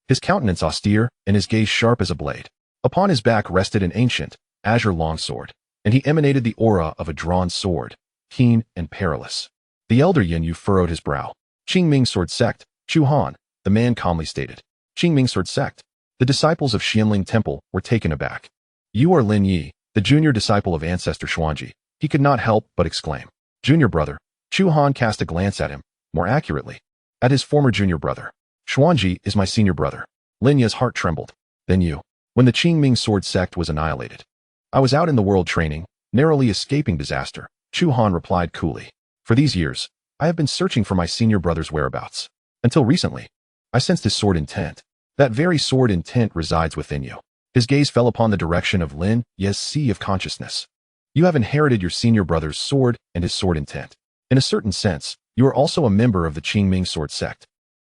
His countenance austere and his gaze sharp as a blade. Upon his back rested an ancient, azure longsword, and he emanated the aura of a drawn sword, keen and perilous. The elder Yin Yu furrowed his brow. Qingming Sword Sect, Chu Han, the man calmly stated. Qingming Sword Sect. The disciples of Xianling Temple were taken aback. You are Lin Ye, the junior disciple of Ancestor Xuanji. He could not help but exclaim. Junior brother. Chu Han cast a glance at him, more accurately, at his former junior brother. Xuanji is my senior brother. Lin Ye's heart trembled. Then you. When the Qingming Sword Sect was annihilated, I was out in the world training, narrowly escaping disaster, Chu Han replied coolly. For these years, I have been searching for my senior brother's whereabouts. Until recently, I sensed his sword intent. That very sword intent resides within you. His gaze fell upon the direction of Lin Ye's sea of consciousness. You have inherited your senior brother's sword and his sword intent. In a certain sense, you are also a member of the Qingming Sword Sect.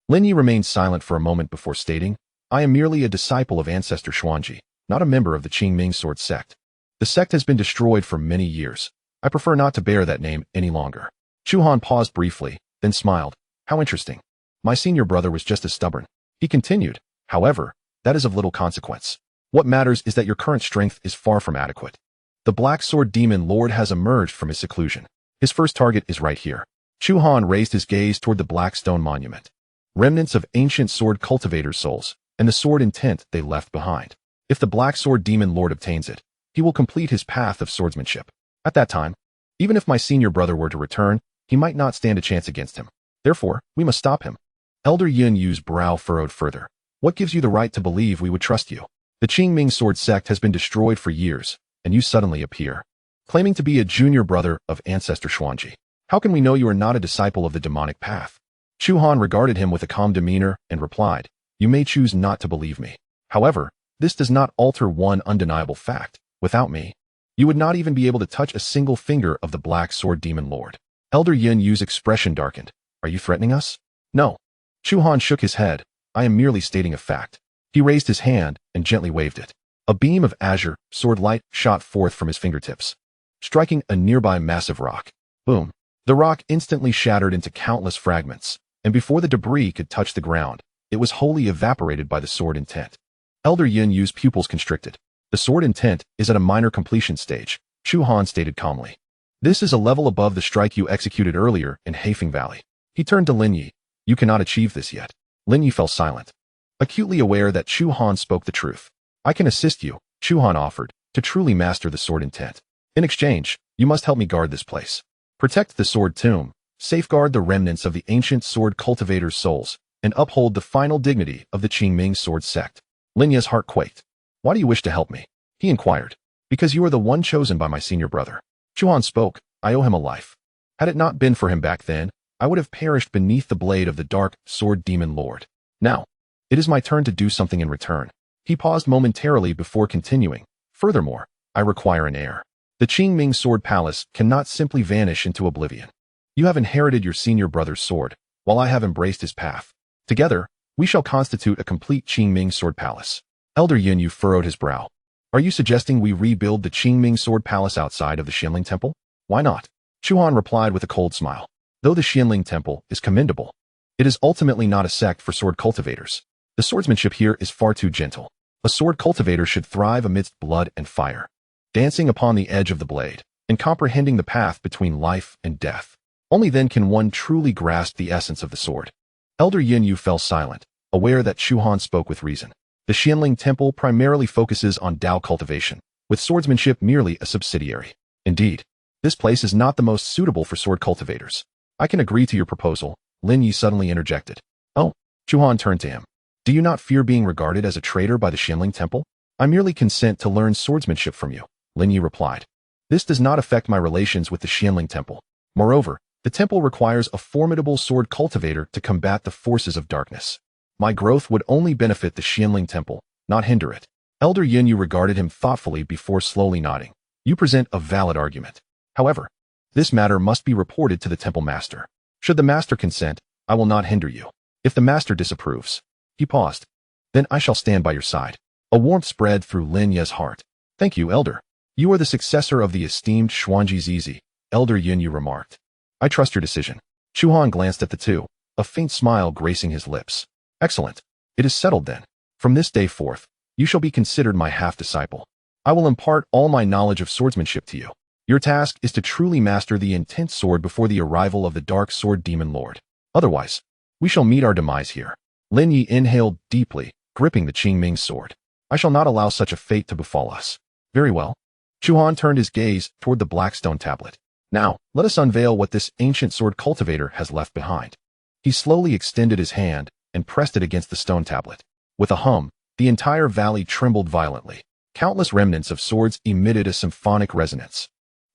Lin Ye remained silent for a moment before stating, I am merely a disciple of Ancestor Xuanji, not a member of the Qingming Sword Sect. The sect has been destroyed for many years. I prefer not to bear that name any longer. Chu Han paused briefly, then smiled. How interesting. My senior brother was just as stubborn. He continued, however, that is of little consequence. What matters is that your current strength is far from adequate. The Black Sword Demon Lord has emerged from his seclusion. His first target is right here. Chu Han raised his gaze toward the black stone monument. Remnants of ancient sword cultivators' souls, and the sword intent they left behind. If the Black Sword Demon Lord obtains it, he will complete his path of swordsmanship. At that time, even if my senior brother were to return, he might not stand a chance against him. Therefore, we must stop him. Elder Yun Yu's brow furrowed further. What gives you the right to believe we would trust you? The Qingming Sword Sect has been destroyed for years, and you suddenly appear, claiming to be a junior brother of Ancestor Xuanji. How can we know you are not a disciple of the demonic path? Chu Han regarded him with a calm demeanor and replied, You may choose not to believe me. However, this does not alter one undeniable fact. Without me, you would not even be able to touch a single finger of the Black Sword Demon Lord. Elder Yun Yu's expression darkened. Are you threatening us? No. Chu Han shook his head. I am merely stating a fact. He raised his hand and gently waved it. A beam of azure, sword light shot forth from his fingertips, striking a nearby massive rock. Boom. The rock instantly shattered into countless fragments, and before the debris could touch the ground, it was wholly evaporated by the sword intent. Elder Yun Yu's pupils constricted. The sword intent is at a minor completion stage, Chu Han stated calmly. This is a level above the strike you executed earlier in Haifeng Valley. He turned to Lin Ye. You cannot achieve this yet. Lin Ye fell silent. acutely aware that Chu Han spoke the truth. I can assist you, Chu Han offered, to truly master the sword intent. In exchange, you must help me guard this place. Protect the sword tomb, safeguard the remnants of the ancient sword cultivators' souls, and uphold the final dignity of the Qingming Sword Sect. Lin Ye's heart quaked. Why do you wish to help me? He inquired. Because you are the one chosen by my senior brother. Chu Han spoke. I owe him a life. Had it not been for him back then, I would have perished beneath the blade of the dark sword demon lord. Now, it is my turn to do something in return. He paused momentarily before continuing. Furthermore, I require an heir. The Qingming Sword Palace cannot simply vanish into oblivion. You have inherited your senior brother's sword, while I have embraced his path. Together, we shall constitute a complete Qingming Sword Palace. Elder Lin Ye furrowed his brow. Are you suggesting we rebuild the Qingming Sword Palace outside of the Qianling Temple? Why not? Chu Han replied with a cold smile. Though the Qianling Temple is commendable, it is ultimately not a sect for sword cultivators. The swordsmanship here is far too gentle. A sword cultivator should thrive amidst blood and fire, dancing upon the edge of the blade, and comprehending the path between life and death. Only then can one truly grasp the essence of the sword. Elder Lin Ye fell silent, aware that Chu Han spoke with reason. The Qianling Temple primarily focuses on Dao cultivation, with swordsmanship merely a subsidiary. Indeed, this place is not the most suitable for sword cultivators. I can agree to your proposal, Lin Ye suddenly interjected. Oh, Chu Han turned to him. Do you not fear being regarded as a traitor by the Qianling Temple? I merely consent to learn swordsmanship from you, Lin Ye replied. This does not affect my relations with the Qianling Temple. Moreover, the temple requires a formidable sword cultivator to combat the forces of darkness. My growth would only benefit the Qianling Temple, not hinder it. Elder Lin Ye regarded him thoughtfully before slowly nodding. You present a valid argument. However, this matter must be reported to the temple master. Should the master consent, I will not hinder you. If the master disapproves, he paused. Then I shall stand by your side. A warmth spread through Lin Ye's heart. Thank you, Elder. You are the successor of the esteemed Xuanji Zizi, Elder Lin Ye remarked. I trust your decision. Chu Han glanced at the two, a faint smile gracing his lips. Excellent. It is settled then. From this day forth, you shall be considered my half-disciple. I will impart all my knowledge of swordsmanship to you. Your task is to truly master the intense sword before the arrival of the dark sword demon lord. Otherwise, we shall meet our demise here. Lin Ye inhaled deeply, gripping the Qingming sword. I shall not allow such a fate to befall us. Very well. Chu Han turned his gaze toward the black stone tablet. Now, let us unveil what this ancient sword cultivator has left behind. He slowly extended his hand and pressed it against the stone tablet. With a hum, the entire valley trembled violently. Countless remnants of swords emitted a symphonic resonance.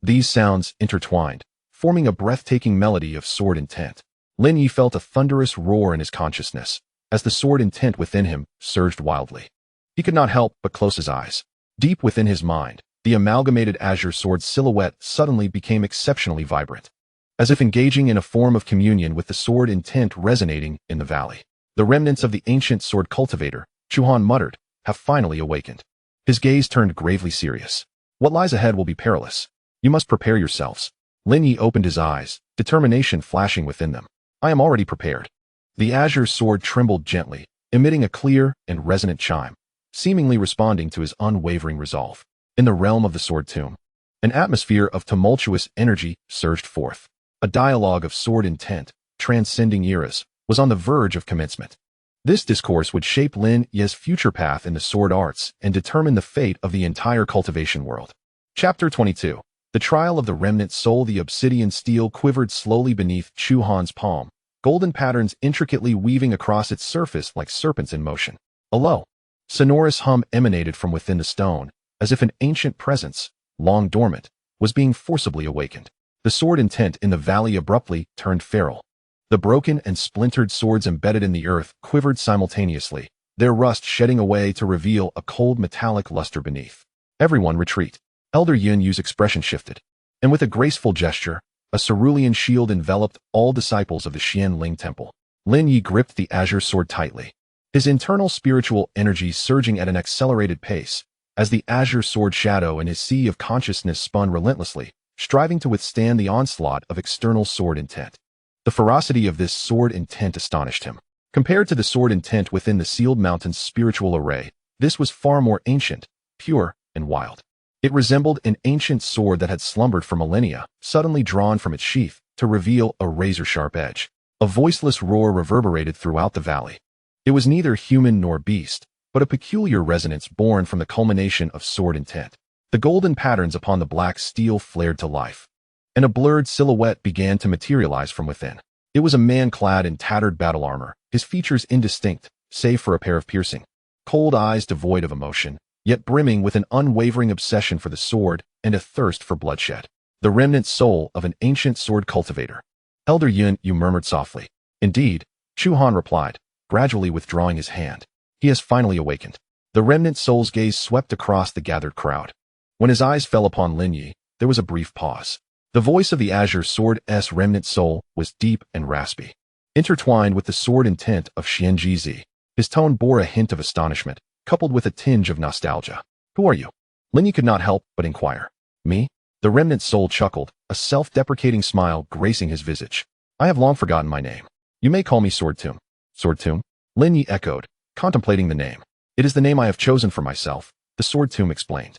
These sounds intertwined, forming a breathtaking melody of sword intent. Lin Ye felt a thunderous roar in his consciousness, as the sword intent within him surged wildly. He could not help but close his eyes. Deep within his mind, the amalgamated azure sword silhouette suddenly became exceptionally vibrant, as if engaging in a form of communion with the sword intent resonating in the valley. The remnants of the ancient sword cultivator, Chu Han muttered, have finally awakened. His gaze turned gravely serious. What lies ahead will be perilous. You must prepare yourselves. Lin Ye opened his eyes, determination flashing within them. I am already prepared. The azure sword trembled gently, emitting a clear and resonant chime, seemingly responding to his unwavering resolve. In the realm of the sword tomb, an atmosphere of tumultuous energy surged forth. A dialogue of sword intent, transcending eras, was on the verge of commencement. This discourse would shape Lin Ye's future path in the sword arts and determine the fate of the entire cultivation world. Chapter 22. The Trial of the Remnant Soul. The obsidian steel quivered slowly beneath Chu Han's palm, golden patterns intricately weaving across its surface like serpents in motion. A low, sonorous hum emanated from within the stone, as if an ancient presence, long dormant, was being forcibly awakened. The sword intent in the valley abruptly turned feral. The broken and splintered swords embedded in the earth quivered simultaneously, their rust shedding away to reveal a cold metallic luster beneath. Everyone retreat. Elder Lin Ye's expression shifted, and with a graceful gesture, a cerulean shield enveloped all disciples of the Qianling Temple. Lin Ye gripped the azure sword tightly, his internal spiritual energy surging at an accelerated pace, as the azure sword shadow in his sea of consciousness spun relentlessly, striving to withstand the onslaught of external sword intent. The ferocity of this sword intent astonished him. Compared to the sword intent within the sealed mountain's spiritual array, this was far more ancient, pure, and wild. It resembled an ancient sword that had slumbered for millennia, suddenly drawn from its sheath to reveal a razor-sharp edge. A voiceless roar reverberated throughout the valley. It was neither human nor beast, but a peculiar resonance born from the culmination of sword intent. The golden patterns upon the black steel flared to life, and a blurred silhouette began to materialize from within. It was a man clad in tattered battle armor, his features indistinct, save for a pair of piercing, cold eyes devoid of emotion, yet brimming with an unwavering obsession for the sword and a thirst for bloodshed. The remnant soul of an ancient sword cultivator. Elder Yun, you murmured softly. Indeed, Chu Han replied, gradually withdrawing his hand. He has finally awakened. The remnant soul's gaze swept across the gathered crowd. When his eyes fell upon Lin Ye, there was a brief pause. The voice of the Azure Sword's remnant soul was deep and raspy, intertwined with the sword intent of Qingni Ridge. His tone bore a hint of astonishment, coupled with a tinge of nostalgia. Who are you? Lin Ye could not help but inquire. Me? The remnant soul chuckled, a self-deprecating smile gracing his visage. I have long forgotten my name. You may call me Sword Tomb. Sword Tomb? Lin Ye echoed, contemplating the name. It is the name I have chosen for myself, the Sword Tomb explained.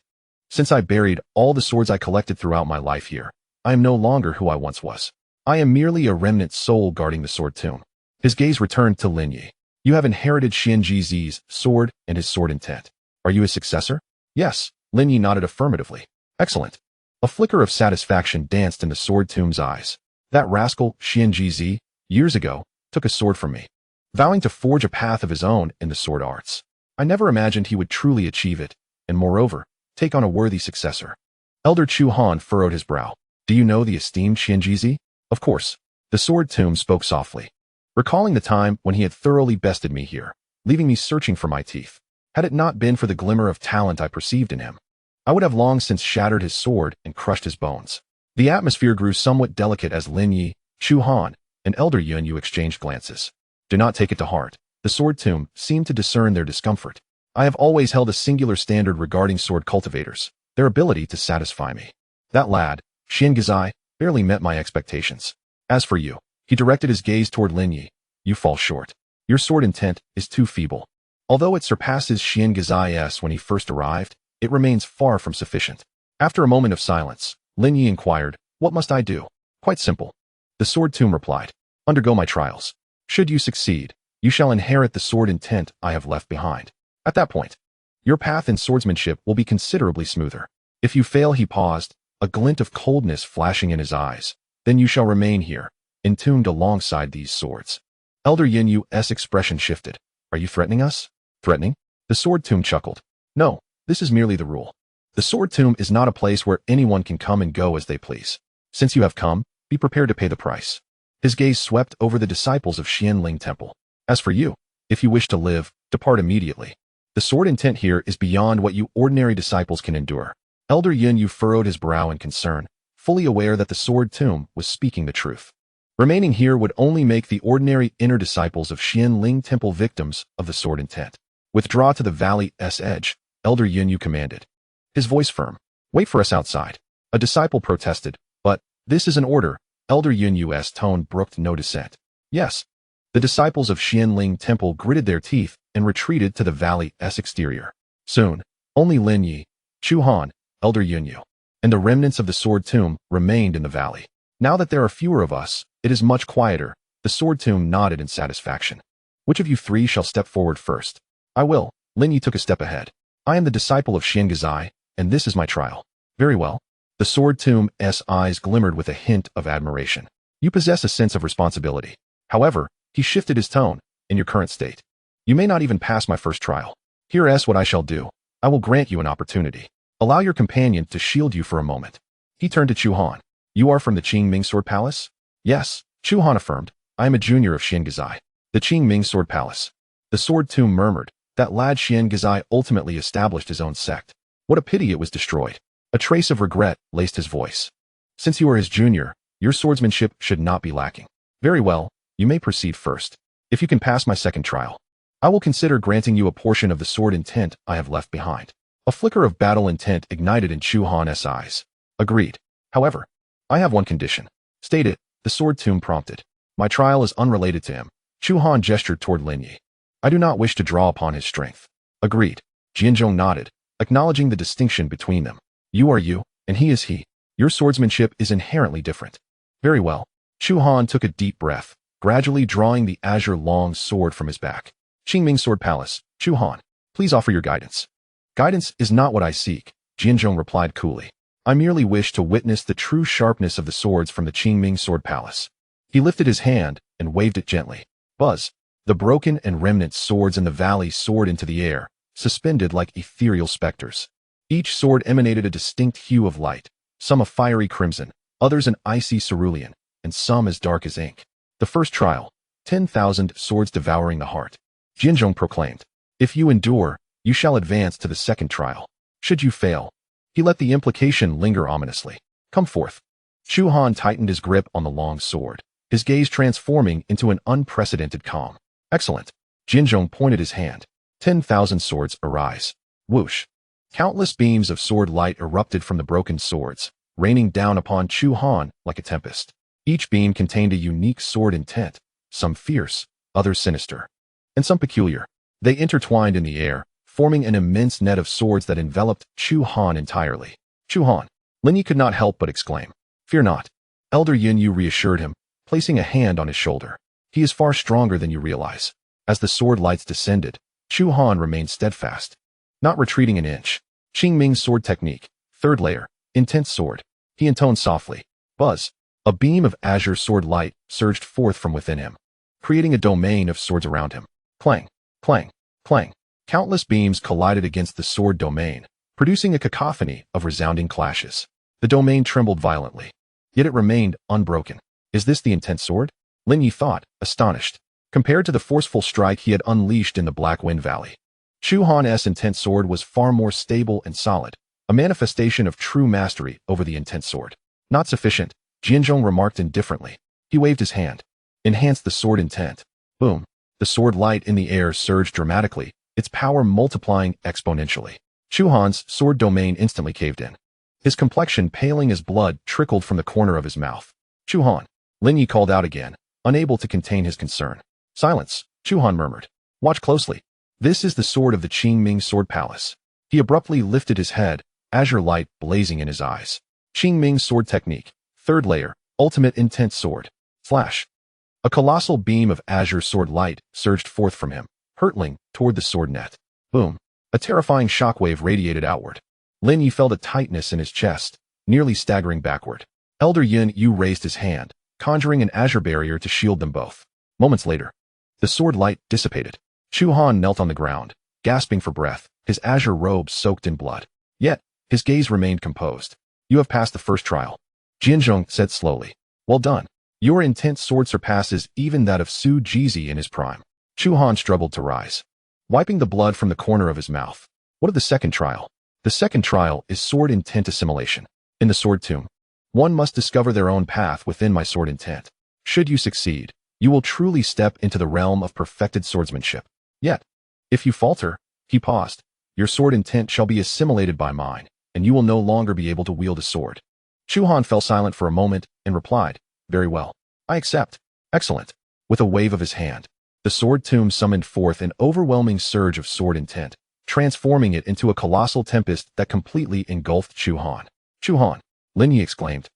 Since I buried all the swords I collected throughout my life here, I am no longer who I once was. I am merely a remnant soul guarding the Sword Tomb. His gaze returned to Lin Ye. You have inherited Qingni Ridge's sword and his sword intent. Are you his successor? Yes, Lin Ye nodded affirmatively. Excellent. A flicker of satisfaction danced in the Sword Tomb's eyes. That rascal, Qingni Ridge, years ago, took a sword from me, vowing to forge a path of his own in the sword arts. I never imagined he would truly achieve it, and moreover, take on a worthy successor. Elder Chu Han furrowed his brow. Do you know the esteemed Qingni Ridge? Of course. The Sword Tomb spoke softly, recalling the time when he had thoroughly bested me here, leaving me searching for my teeth. Had it not been for the glimmer of talent I perceived in him, I would have long since shattered his sword and crushed his bones. The atmosphere grew somewhat delicate as Lin Ye, Chu Han, and Elder Yun Yu exchanged glances. Do not take it to heart. The Sword Tomb seemed to discern their discomfort. I have always held a singular standard regarding sword cultivators, their ability to satisfy me. That lad, Qingyi, barely met my expectations. As for you, he directed his gaze toward Lin Ye. You fall short. Your sword intent is too feeble. Although it surpasses Qingyi's when he first arrived, it remains far from sufficient. After a moment of silence, Lin Ye inquired, what must I do? Quite simple. The Sword Tomb replied. Undergo my trials. Should you succeed, you shall inherit the sword intent I have left behind. At that point, your path in swordsmanship will be considerably smoother. If you fail, he paused, a glint of coldness flashing in his eyes, then you shall remain here, entombed alongside these swords. Elder Yin Yu's expression shifted. Are you threatening us? Threatening? The Sword Tomb chuckled. No, this is merely the rule. The Sword Tomb is not a place where anyone can come and go as they please. Since you have come, be prepared to pay the price. His gaze swept over the disciples of Xianling Temple. As for you, if you wish to live, depart immediately. The sword intent here is beyond what you ordinary disciples can endure. Elder Yin Yu furrowed his brow in concern, fully aware that the Sword Tomb was speaking the truth. Remaining here would only make the ordinary inner disciples of Xianling Temple victims of the sword intent. Withdraw to the valley's edge, Elder Yin Yu commanded. His voice firm. Wait for us outside. A disciple protested, but, this is an order. Elder Yin Yu's tone brooked no dissent. Yes. The disciples of Xianling Temple gritted their teeth and retreated to the valley's exterior. Soon, only Lin Ye, Chu Han, Elder Yin Yu, and the remnants of the Sword Tomb remained in the valley. Now that there are fewer of us, it is much quieter. The Sword Tomb nodded in satisfaction. Which of you three shall step forward first? I will. Lin Ye took a step ahead. I am the disciple of Qingyi, and this is my trial. Very well. The Sword Tomb's eyes glimmered with a hint of admiration. You possess a sense of responsibility. However, he shifted his tone. In your current state, you may not even pass my first trial. Here's what I shall do. I will grant you an opportunity. Allow your companion to shield you for a moment. He turned to Chu Han. You are from the Qingming Sword Palace? Yes, Chu Han affirmed. I am a junior of Qingyi. The Qingming Sword Palace. The Sword Tomb murmured. That lad Qingyi ultimately established his own sect. What a pity it was destroyed. A trace of regret laced his voice. Since you are his junior, your swordsmanship should not be lacking. Very well, you may proceed first. If you can pass my second trial, I will consider granting you a portion of the sword intent I have left behind. A flicker of battle intent ignited in Chu Han's eyes. Agreed. However, I have one condition. State it, the Sword Tomb prompted. My trial is unrelated to him. Chu Han gestured toward Lin Ye. I do not wish to draw upon his strength. Agreed. Jianzhong nodded, acknowledging the distinction between them. You are you, and he is he. Your swordsmanship is inherently different. Very well. Chu Han took a deep breath, gradually drawing the azure long sword from his back. Qingming Sword Palace, Chu Han. Please offer your guidance. Guidance is not what I seek, Jianzhong replied coolly. I merely wish to witness the true sharpness of the swords from the Qingming Sword Palace. He lifted his hand and waved it gently. Buzz. The broken and remnant swords in the valley soared into the air, suspended like ethereal specters. Each sword emanated a distinct hue of light, some a fiery crimson, others an icy cerulean, and some as dark as ink. The first trial, 10,000 swords devouring the heart. Jianzhong proclaimed, if you endure, you shall advance to the second trial. Should you fail, he let the implication linger ominously. Come forth. Chu Han tightened his grip on the long sword, his gaze transforming into an unprecedented calm. Excellent. Jianzhong pointed his hand. 10,000 swords arise. Whoosh. Countless beams of sword light erupted from the broken swords, raining down upon Chu Han like a tempest. Each beam contained a unique sword intent, some fierce, others sinister, and some peculiar. They intertwined in the air, forming an immense net of swords that enveloped Chu Han entirely. Chu Han. Lin Ye could not help but exclaim. Fear not. Elder Yin Yu reassured him, placing a hand on his shoulder. He is far stronger than you realize. As the sword lights descended, Chu Han remained steadfast, not retreating an inch. Qingming Sword Technique, third layer, intense sword. He intoned softly. Buzz. A beam of azure sword light surged forth from within him, creating a domain of swords around him. Clang, clang, clang. Countless beams collided against the sword domain, producing a cacophony of resounding clashes. The domain trembled violently, yet it remained unbroken. Is this the intense sword? Lin Ye thought, astonished, compared to the forceful strike he had unleashed in the Black Wind Valley. Chu Han's intense sword was far more stable and solid, a manifestation of true mastery over the intense sword. Not sufficient, Jianzhong remarked indifferently. He waved his hand. Enhance the sword intent. Boom. The sword light in the air surged dramatically, its power multiplying exponentially. Chu Han's sword domain instantly caved in. His complexion paling as blood trickled from the corner of his mouth. Chu Han. Lin Ye called out again, unable to contain his concern. Silence, Chu Han murmured. Watch closely. This is the sword of the Qingming Sword Palace. He abruptly lifted his head, azure light blazing in his eyes. Qingming Sword Technique, third layer, ultimate intense sword. Flash. A colossal beam of azure sword light surged forth from him, hurtling toward the sword net. Boom. A terrifying shockwave radiated outward. Lin Ye felt a tightness in his chest, nearly staggering backward. Elder Yin Yu raised his hand, conjuring an azure barrier to shield them both. Moments later, the sword light dissipated. Chu Han knelt on the ground, gasping for breath, his azure robe soaked in blood. Yet, his gaze remained composed. You have passed the first trial. Jianzhong said slowly. Well done. Your intense sword surpasses even that of Su Jizi in his prime. Chu Han struggled to rise, wiping the blood from the corner of his mouth. What of the second trial? The second trial is sword intent assimilation. In the sword tomb, one must discover their own path within my sword intent. Should you succeed, you will truly step into the realm of perfected swordsmanship. Yet, if you falter, he paused, your sword intent shall be assimilated by mine, and you will no longer be able to wield a sword. Chu Han fell silent for a moment and replied, very well. I accept. Excellent. With a wave of his hand, the sword tomb summoned forth an overwhelming surge of sword intent, transforming it into a colossal tempest that completely engulfed Chu Han. Chu Han, Lin Ye exclaimed,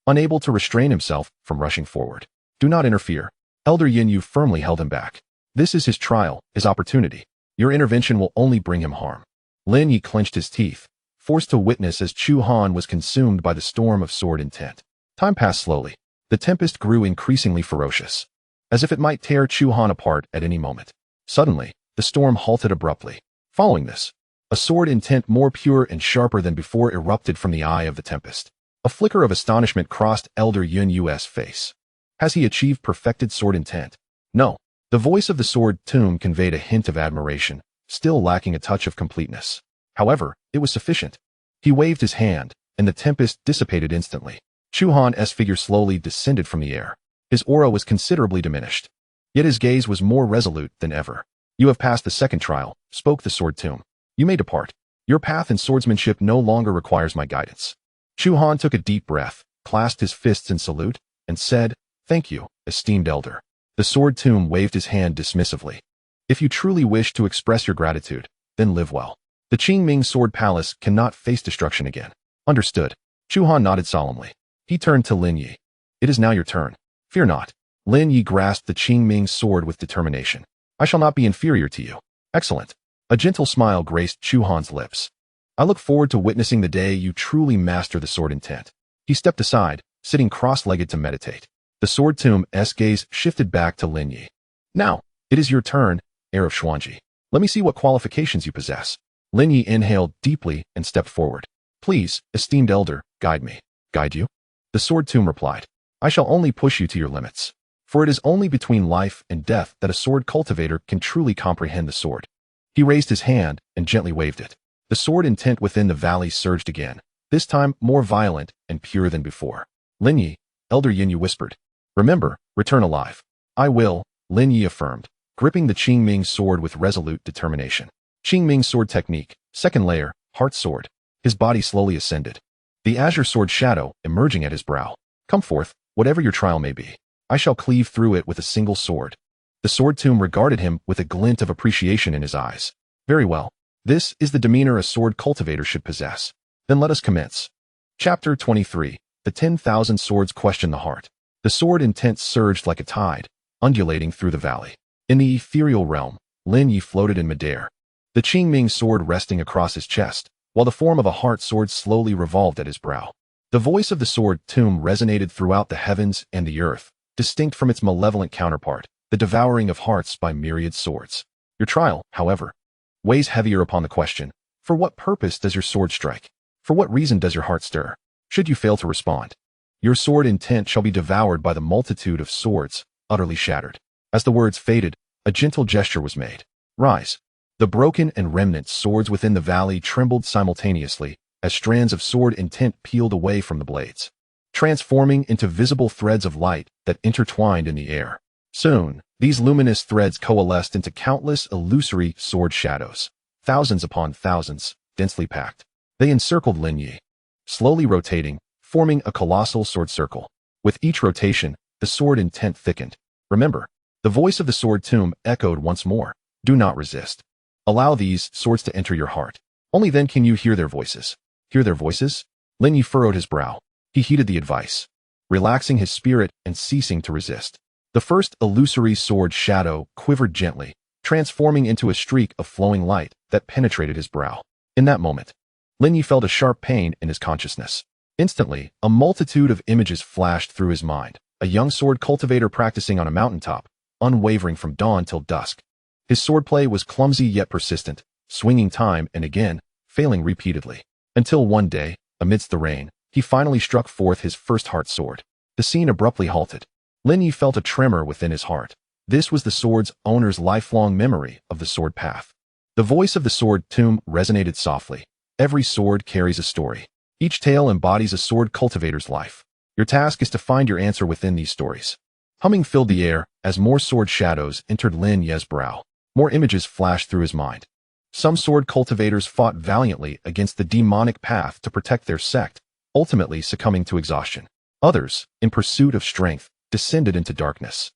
unable to restrain himself from rushing forward. Do not interfere. Elder Yin Yu firmly held him back. This is his trial, his opportunity. Your intervention will only bring him harm. Lin Ye clenched his teeth, forced to witness as Chu Han was consumed by the storm of sword intent. Time passed slowly. The tempest grew increasingly ferocious, as if it might tear Chu Han apart at any moment. Suddenly, the storm halted abruptly. Following this, a sword intent more pure and sharper than before erupted from the eye of the tempest. A flicker of astonishment crossed Elder Yin Yu's face. Has he achieved perfected sword intent? No. The voice of the sword tomb conveyed a hint of admiration, still lacking a touch of completeness. However, it was sufficient. He waved his hand, and the tempest dissipated instantly. Chu Han's figure slowly descended from the air. His aura was considerably diminished, yet his gaze was more resolute than ever. You have passed the second trial, spoke the sword tomb. You may depart. Your path in swordsmanship no longer requires my guidance. Chu Han took a deep breath, clasped his fists in salute, and said, Thank you, esteemed elder. The sword tomb waved his hand dismissively. If you truly wish to express your gratitude, then live well. The Qingming Sword Palace cannot face destruction again. Understood. Chu Han nodded solemnly. He turned to Lin Ye. It is now your turn. Fear not. Lin Ye grasped the Qingming sword with determination. I shall not be inferior to you. Excellent. A gentle smile graced Chu Han's lips. I look forward to witnessing the day you truly master the sword intent. He stepped aside, sitting cross-legged to meditate. The sword tomb's gaze shifted back to Lin Ye. Now, it is your turn, heir of Xuanji. Let me see what qualifications you possess. Lin Ye inhaled deeply and stepped forward. Please, esteemed elder, guide me. Guide you? The sword tomb replied. I shall only push you to your limits. For it is only between life and death that a sword cultivator can truly comprehend the sword. He raised his hand and gently waved it. The sword intent within the valley surged again, this time more violent and pure than before. Lin Ye, Elder Yin whispered. Remember, return alive. I will, Lin Ye affirmed, gripping the Qingming sword with resolute determination. Qingming sword technique, second layer, heart sword. His body slowly ascended. The azure sword shadow emerging at his brow. Come forth, whatever your trial may be. I shall cleave through it with a single sword. The sword tomb regarded him with a glint of appreciation in his eyes. Very well. This is the demeanor a sword cultivator should possess. Then let us commence. Chapter 23. The 10,000 Swords Question the Heart. The sword intent surged like a tide, undulating through the valley. In the ethereal realm, Lin Ye floated in midair, the Qingming sword resting across his chest, while the form of a heart sword slowly revolved at his brow. The voice of the sword tomb resonated throughout the heavens and the earth, distinct from its malevolent counterpart, the devouring of hearts by myriad swords. Your trial, however, weighs heavier upon the question, for what purpose does your sword strike? For what reason does your heart stir? Should you fail to respond, your sword intent shall be devoured by the multitude of swords, utterly shattered. As the words faded, a gentle gesture was made. Rise. The broken and remnant swords within the valley trembled simultaneously as strands of sword intent peeled away from the blades, transforming into visible threads of light that intertwined in the air. Soon, these luminous threads coalesced into countless illusory sword shadows, thousands upon thousands, densely packed. They encircled Lin Ye, slowly rotating, forming a colossal sword circle. With each rotation, the sword intent thickened. Remember, the voice of the sword tomb echoed once more. Do not resist. Allow these swords to enter your heart. Only then can you hear their voices. Hear their voices? Lin Ye furrowed his brow. He heeded the advice, relaxing his spirit and ceasing to resist. The first illusory sword shadow quivered gently, transforming into a streak of flowing light that penetrated his brow. In that moment, Lin Ye felt a sharp pain in his consciousness. Instantly, a multitude of images flashed through his mind. A young sword cultivator practicing on a mountaintop, unwavering from dawn till dusk. His swordplay was clumsy yet persistent, swinging time and again, failing repeatedly. Until one day, amidst the rain, he finally struck forth his first heart sword. The scene abruptly halted. Lin Ye felt a tremor within his heart. This was the sword's owner's lifelong memory of the sword path. The voice of the sword tomb resonated softly. Every sword carries a story. Each tale embodies a sword cultivator's life. Your task is to find your answer within these stories. Humming filled the air as more sword shadows entered Lin Ye's brow. More images flashed through his mind. Some sword cultivators fought valiantly against the demonic path to protect their sect, ultimately succumbing to exhaustion. Others, in pursuit of strength, descended into darkness,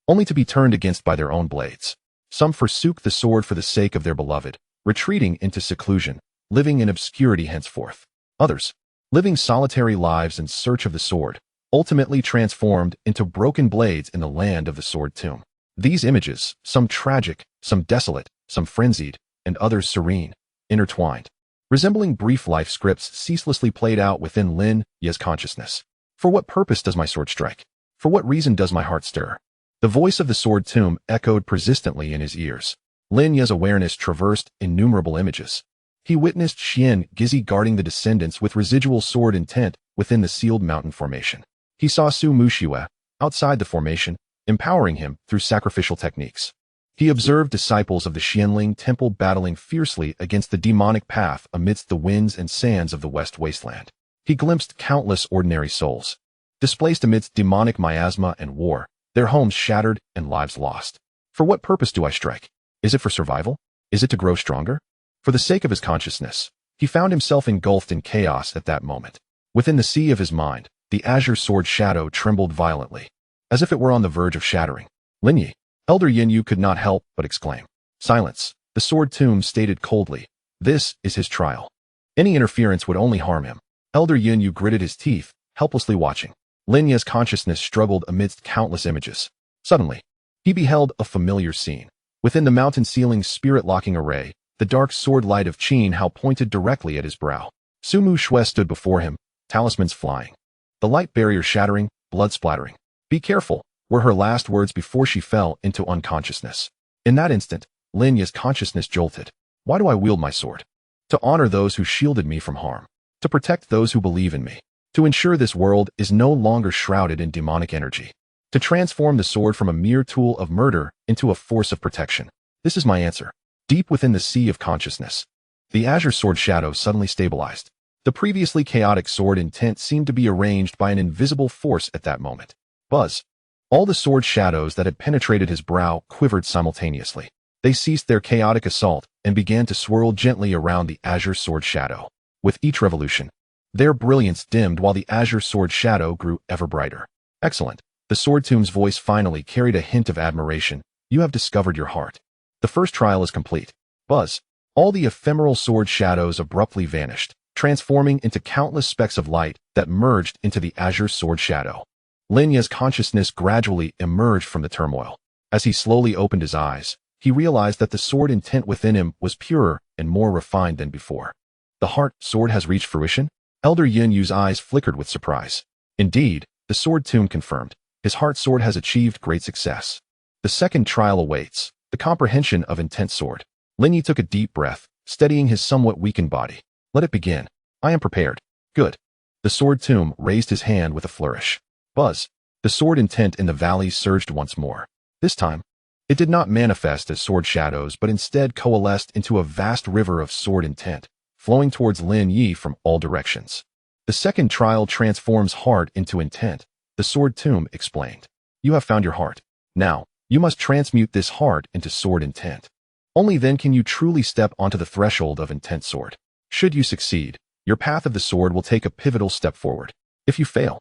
only to be turned against by their own blades. Some forsook the sword for the sake of their beloved, retreating into seclusion, living in obscurity henceforth. Others, living solitary lives in search of the sword, ultimately transformed into broken blades in the land of the sword tomb. These images, some tragic, some desolate, some frenzied, and others serene, intertwined, resembling brief life scripts ceaselessly played out within Lin Ye's consciousness. For what purpose does my sword strike? For what reason does my heart stir? The voice of the sword tomb echoed persistently in his ears. Lin Ye's awareness traversed innumerable images. He witnessed Xian Gizi guarding the descendants with residual sword intent within the sealed mountain formation. He saw Su Muxiue, outside the formation, empowering him through sacrificial techniques. He observed disciples of the Xianling temple battling fiercely against the demonic path amidst the winds and sands of the West Wasteland. He glimpsed countless ordinary souls, displaced amidst demonic miasma and war, their homes shattered and lives lost. For what purpose do I strike? Is it for survival? Is it to grow stronger? For the sake of his consciousness, he found himself engulfed in chaos at that moment. Within the sea of his mind, the azure sword shadow trembled violently, as if it were on the verge of shattering. Lin Ye, Elder Yin could not help but exclaim. Silence, the sword tomb stated coldly. This is his trial. Any interference would only harm him. Elder Yin gritted his teeth, helplessly watching. Lin Ye's consciousness struggled amidst countless images. Suddenly, he beheld a familiar scene. Within the mountain ceiling's spirit-locking array, the dark sword light of Qin Hao pointed directly at his brow. Sumu Shui stood before him, talismans flying. The light barrier shattering, blood splattering. "Be careful," were her last words before she fell into unconsciousness. In that instant, Lin Ye's consciousness jolted. Why do I wield my sword? To honor those who shielded me from harm. To protect those who believe in me. To ensure this world is no longer shrouded in demonic energy. To transform the sword from a mere tool of murder into a force of protection. This is my answer. Deep within the sea of consciousness, the azure sword shadow suddenly stabilized. The previously chaotic sword intent seemed to be arranged by an invisible force at that moment. Buzz. All the sword shadows that had penetrated his brow quivered simultaneously. They ceased their chaotic assault and began to swirl gently around the azure sword shadow. With each revolution, their brilliance dimmed while the azure sword shadow grew ever brighter. Excellent. The sword tomb's voice finally carried a hint of admiration. You have discovered your heart. The first trial is complete. Buzz. All the ephemeral sword shadows abruptly vanished, transforming into countless specks of light that merged into the azure sword shadow. Lin Ye's consciousness gradually emerged from the turmoil. As he slowly opened his eyes, he realized that the sword intent within him was purer and more refined than before. The heart sword has reached fruition? Elder Yin Yu's eyes flickered with surprise. Indeed, the sword tomb confirmed. His heart sword has achieved great success. The second trial awaits, the comprehension of intent sword. Lin Ye took a deep breath, steadying his somewhat weakened body. Let it begin. I am prepared. Good. The sword tomb raised his hand with a flourish. Buzz. The sword intent in the valley surged once more. This time, it did not manifest as sword shadows but instead coalesced into a vast river of sword intent, flowing towards Lin Ye from all directions. The second trial transforms heart into intent, the sword tomb explained. You have found your heart. Now, you must transmute this heart into sword intent. Only then can you truly step onto the threshold of intent sword. Should you succeed, your path of the sword will take a pivotal step forward. If you fail,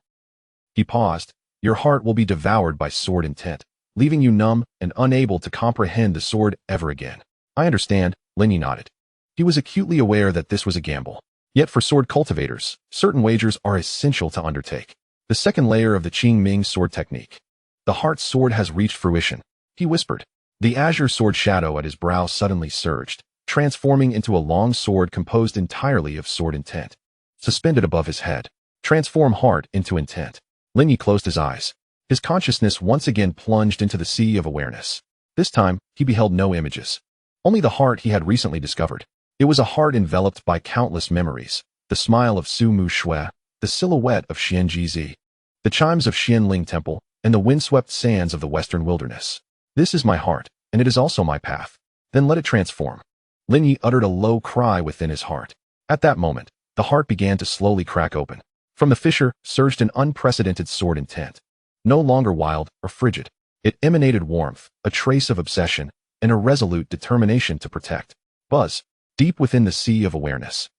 he paused, your heart will be devoured by sword intent, leaving you numb and unable to comprehend the sword ever again. I understand, Lin Ye nodded. He was acutely aware that this was a gamble. Yet for sword cultivators, certain wagers are essential to undertake. The second layer of the Qingming sword technique. The heart sword has reached fruition, he whispered. The azure sword shadow at his brow suddenly surged, transforming into a long sword composed entirely of sword intent. Suspended above his head, transform heart into intent. Lin Ye closed his eyes. His consciousness once again plunged into the sea of awareness. This time, he beheld no images. Only the heart he had recently discovered. It was a heart enveloped by countless memories. The smile of Su Mu Shui, the silhouette of Xian Jizi, the chimes of Xianling Temple, and the windswept sands of the western wilderness. This is my heart, and it is also my path. Then let it transform. Lin Ye uttered a low cry within his heart. At that moment, the heart began to slowly crack open. From the fissure surged an unprecedented sword intent. No longer wild or frigid, it emanated warmth, a trace of obsession, and a resolute determination to protect. Buzz. Deep within the sea of awareness,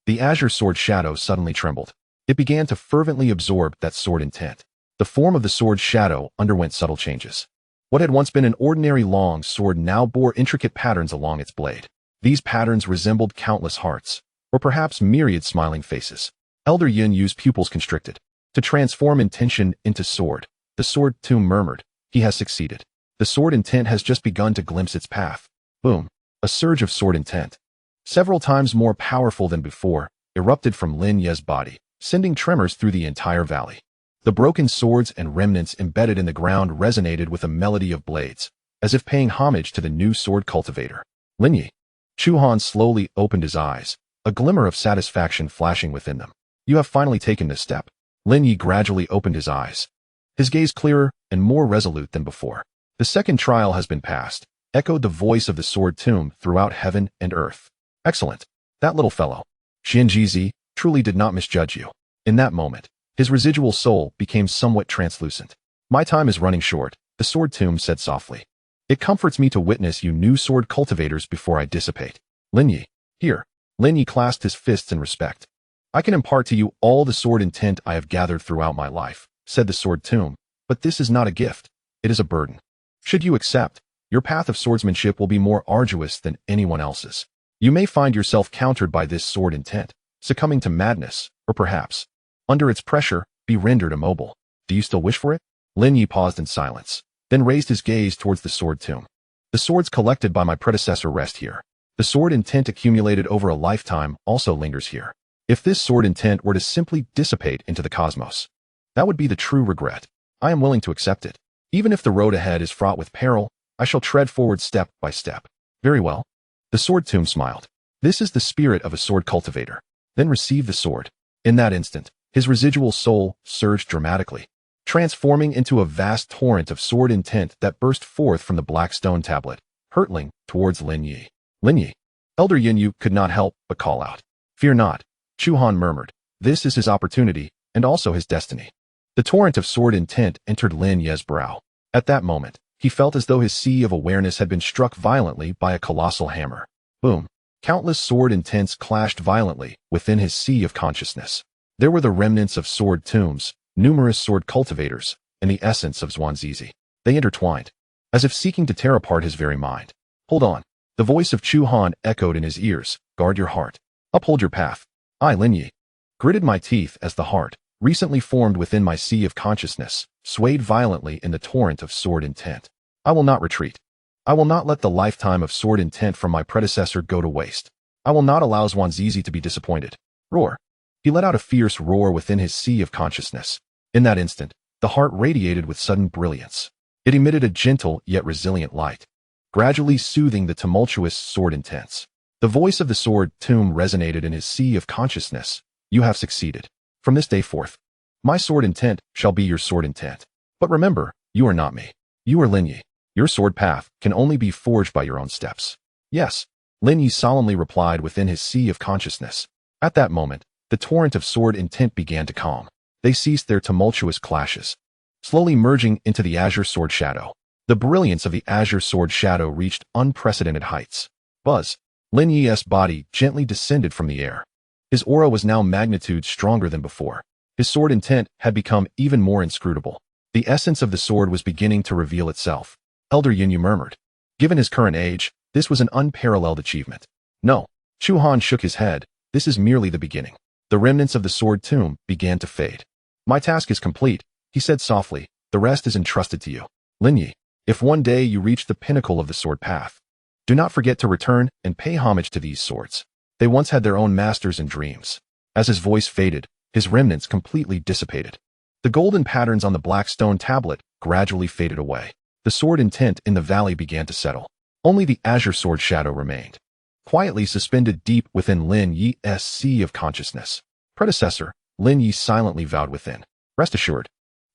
the azure sword shadow suddenly trembled. It began to fervently absorb that sword intent. The form of the sword shadow underwent subtle changes. What had once been an ordinary long sword now bore intricate patterns along its blade. These patterns resembled countless hearts, or perhaps myriad smiling faces. Elder Yin Yu's pupils constricted. To transform intention into sword, the sword tomb murmured, he has succeeded. The sword intent has just begun to glimpse its path. Boom. A surge of sword intent, several times more powerful than before, erupted from Lin Ye's body, sending tremors through the entire valley. The broken swords and remnants embedded in the ground resonated with a melody of blades, as if paying homage to the new sword cultivator. Lin Ye. Chu Han slowly opened his eyes, a glimmer of satisfaction flashing within them. You have finally taken this step. Lin Ye gradually opened his eyes, his gaze clearer and more resolute than before. The second trial has been passed, echoed the voice of the sword tomb throughout heaven and earth. Excellent. That little fellow, Xian Jizi, truly did not misjudge you. In that moment, his residual soul became somewhat translucent. My time is running short, the sword tomb said softly. It comforts me to witness you new sword cultivators before I dissipate. Lin Ye. Here. Lin Ye clasped his fists in respect. I can impart to you all the sword intent I have gathered throughout my life, said the sword tomb, but this is not a gift. It is a burden. Should you accept, your path of swordsmanship will be more arduous than anyone else's. You may find yourself countered by this sword intent, succumbing to madness, or perhaps, under its pressure, be rendered immobile. Do you still wish for it? Lin Ye paused in silence, then raised his gaze towards the sword tomb. The The swords collected by my predecessor rest here. The sword intent accumulated over a lifetime also lingers here. If this sword intent were to simply dissipate into the cosmos, that would be the true regret. I am willing to accept it. Even if the road ahead is fraught with peril, I shall tread forward step by step. Very well. The sword tomb smiled. This is the spirit of a sword cultivator. Then receive the sword. In that instant, his residual soul surged dramatically, transforming into a vast torrent of sword intent that burst forth from the black stone tablet, hurtling towards Lin Ye. Lin Ye. Elder Yin could not help but call out. Fear not, Chu Han murmured. This is his opportunity, and also his destiny. The torrent of sword intent entered Lin Ye's brow. At that moment, he felt as though his sea of awareness had been struck violently by a colossal hammer. Boom. Countless sword intents clashed violently within his sea of consciousness. There were the remnants of sword tombs, numerous sword cultivators, and the essence of Zhuangzizi. They intertwined, as if seeking to tear apart his very mind. Hold on. The voice of Chu Han echoed in his ears. Guard your heart. Uphold your path. I, Lin Ye, gritted my teeth as the heart, recently formed within my sea of consciousness, swayed violently in the torrent of sword intent. I will not retreat. I will not let the lifetime of sword intent from my predecessor go to waste. I will not allow Zhuangzizi to be disappointed. Roar. He let out a fierce roar within his sea of consciousness. In that instant, the heart radiated with sudden brilliance. It emitted a gentle yet resilient light, gradually soothing the tumultuous sword intents. The voice of the sword tomb resonated in his sea of consciousness. You have succeeded. From this day forth, my sword intent shall be your sword intent. But remember, you are not me. You are Lin Ye. Your sword path can only be forged by your own steps. Yes, Lin Ye solemnly replied within his sea of consciousness. At that moment, the torrent of sword intent began to calm. They ceased their tumultuous clashes, slowly merging into the azure sword shadow. The brilliance of the azure sword shadow reached unprecedented heights. Buzz. Lin Ye's body gently descended from the air. His aura was now magnitude stronger than before. His sword intent had become even more inscrutable. The essence of the sword was beginning to reveal itself. Elder Yin murmured. Given his current age, this was an unparalleled achievement. No. Chu Han shook his head. This is merely the beginning. The remnants of the sword tomb began to fade. My task is complete, he said softly. The rest is entrusted to you. Lin Ye, if one day you reach the pinnacle of the sword path, do not forget to return and pay homage to these swords. They once had their own masters and dreams. As his voice faded, his remnants completely dissipated. The golden patterns on the black stone tablet gradually faded away. The sword intent in the valley began to settle. Only the azure sword shadow remained, quietly suspended deep within Lin Ye's sea of consciousness. Predecessor, Lin Ye silently vowed within. Rest assured,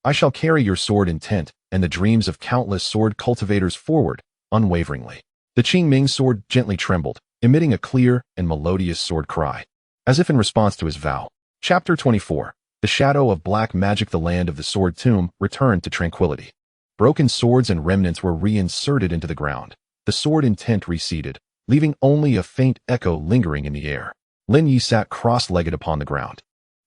I shall carry your sword intent and the dreams of countless sword cultivators forward, unwaveringly. The Qingming sword gently trembled, emitting a clear and melodious sword cry, as if in response to his vow. Chapter 24. The shadow of black magic. The land of the sword tomb returned to tranquility. Broken swords and remnants were reinserted into the ground. The sword intent receded, leaving only a faint echo lingering in the air. Lin Ye sat cross-legged upon the ground,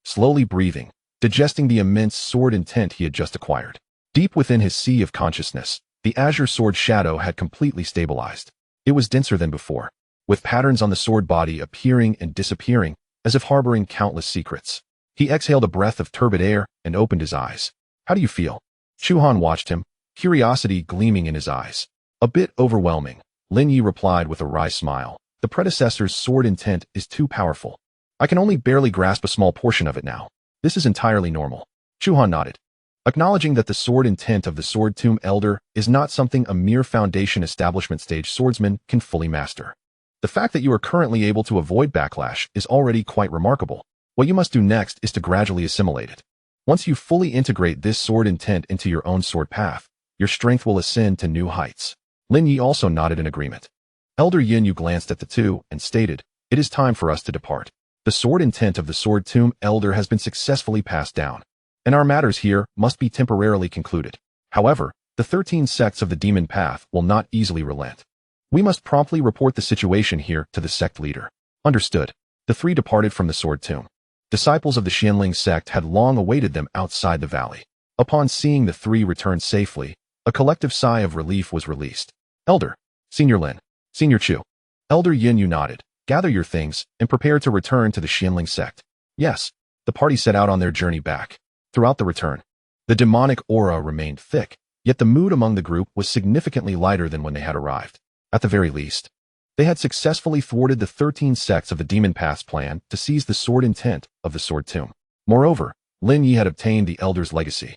slowly breathing, digesting the immense sword intent he had just acquired. Deep within his sea of consciousness, the azure sword shadow had completely stabilized. It was denser than before, with patterns on the sword body appearing and disappearing, as if harboring countless secrets. He exhaled a breath of turbid air and opened his eyes. How do you feel? Chu Han watched him, curiosity gleaming in his eyes. A bit overwhelming, Lin Ye replied with a wry smile. The predecessor's sword intent is too powerful. I can only barely grasp a small portion of it now. This is entirely normal. Chu Han nodded, acknowledging that the sword intent of the sword tomb elder is not something a mere foundation establishment stage swordsman can fully master. The fact that you are currently able to avoid backlash is already quite remarkable. What you must do next is to gradually assimilate it. Once you fully integrate this sword intent into your own sword path, your strength will ascend to new heights. Lin Ye also nodded in agreement. Elder Yin glanced at the two and stated, It is time for us to depart. The sword intent of the sword tomb elder has been successfully passed down, and our matters here must be temporarily concluded. However, the 13 sects of the demon path will not easily relent. We must promptly report the situation here to the sect leader. Understood. The three departed from the sword tomb. Disciples of the Qingming Sect had long awaited them outside the valley. Upon seeing the three return safely, a collective sigh of relief was released. Elder, Senior Lin, Senior Chu. Elder Yin nodded. Gather your things and prepare to return to the Qingming Sect. Yes, the party set out on their journey back. Throughout the return, the demonic aura remained thick, yet the mood among the group was significantly lighter than when they had arrived. At the very least, they had successfully thwarted the 13 sects of the Demon Path's plan to seize the sword intent of the Sword Tomb. Moreover, Lin Ye had obtained the Elder's legacy,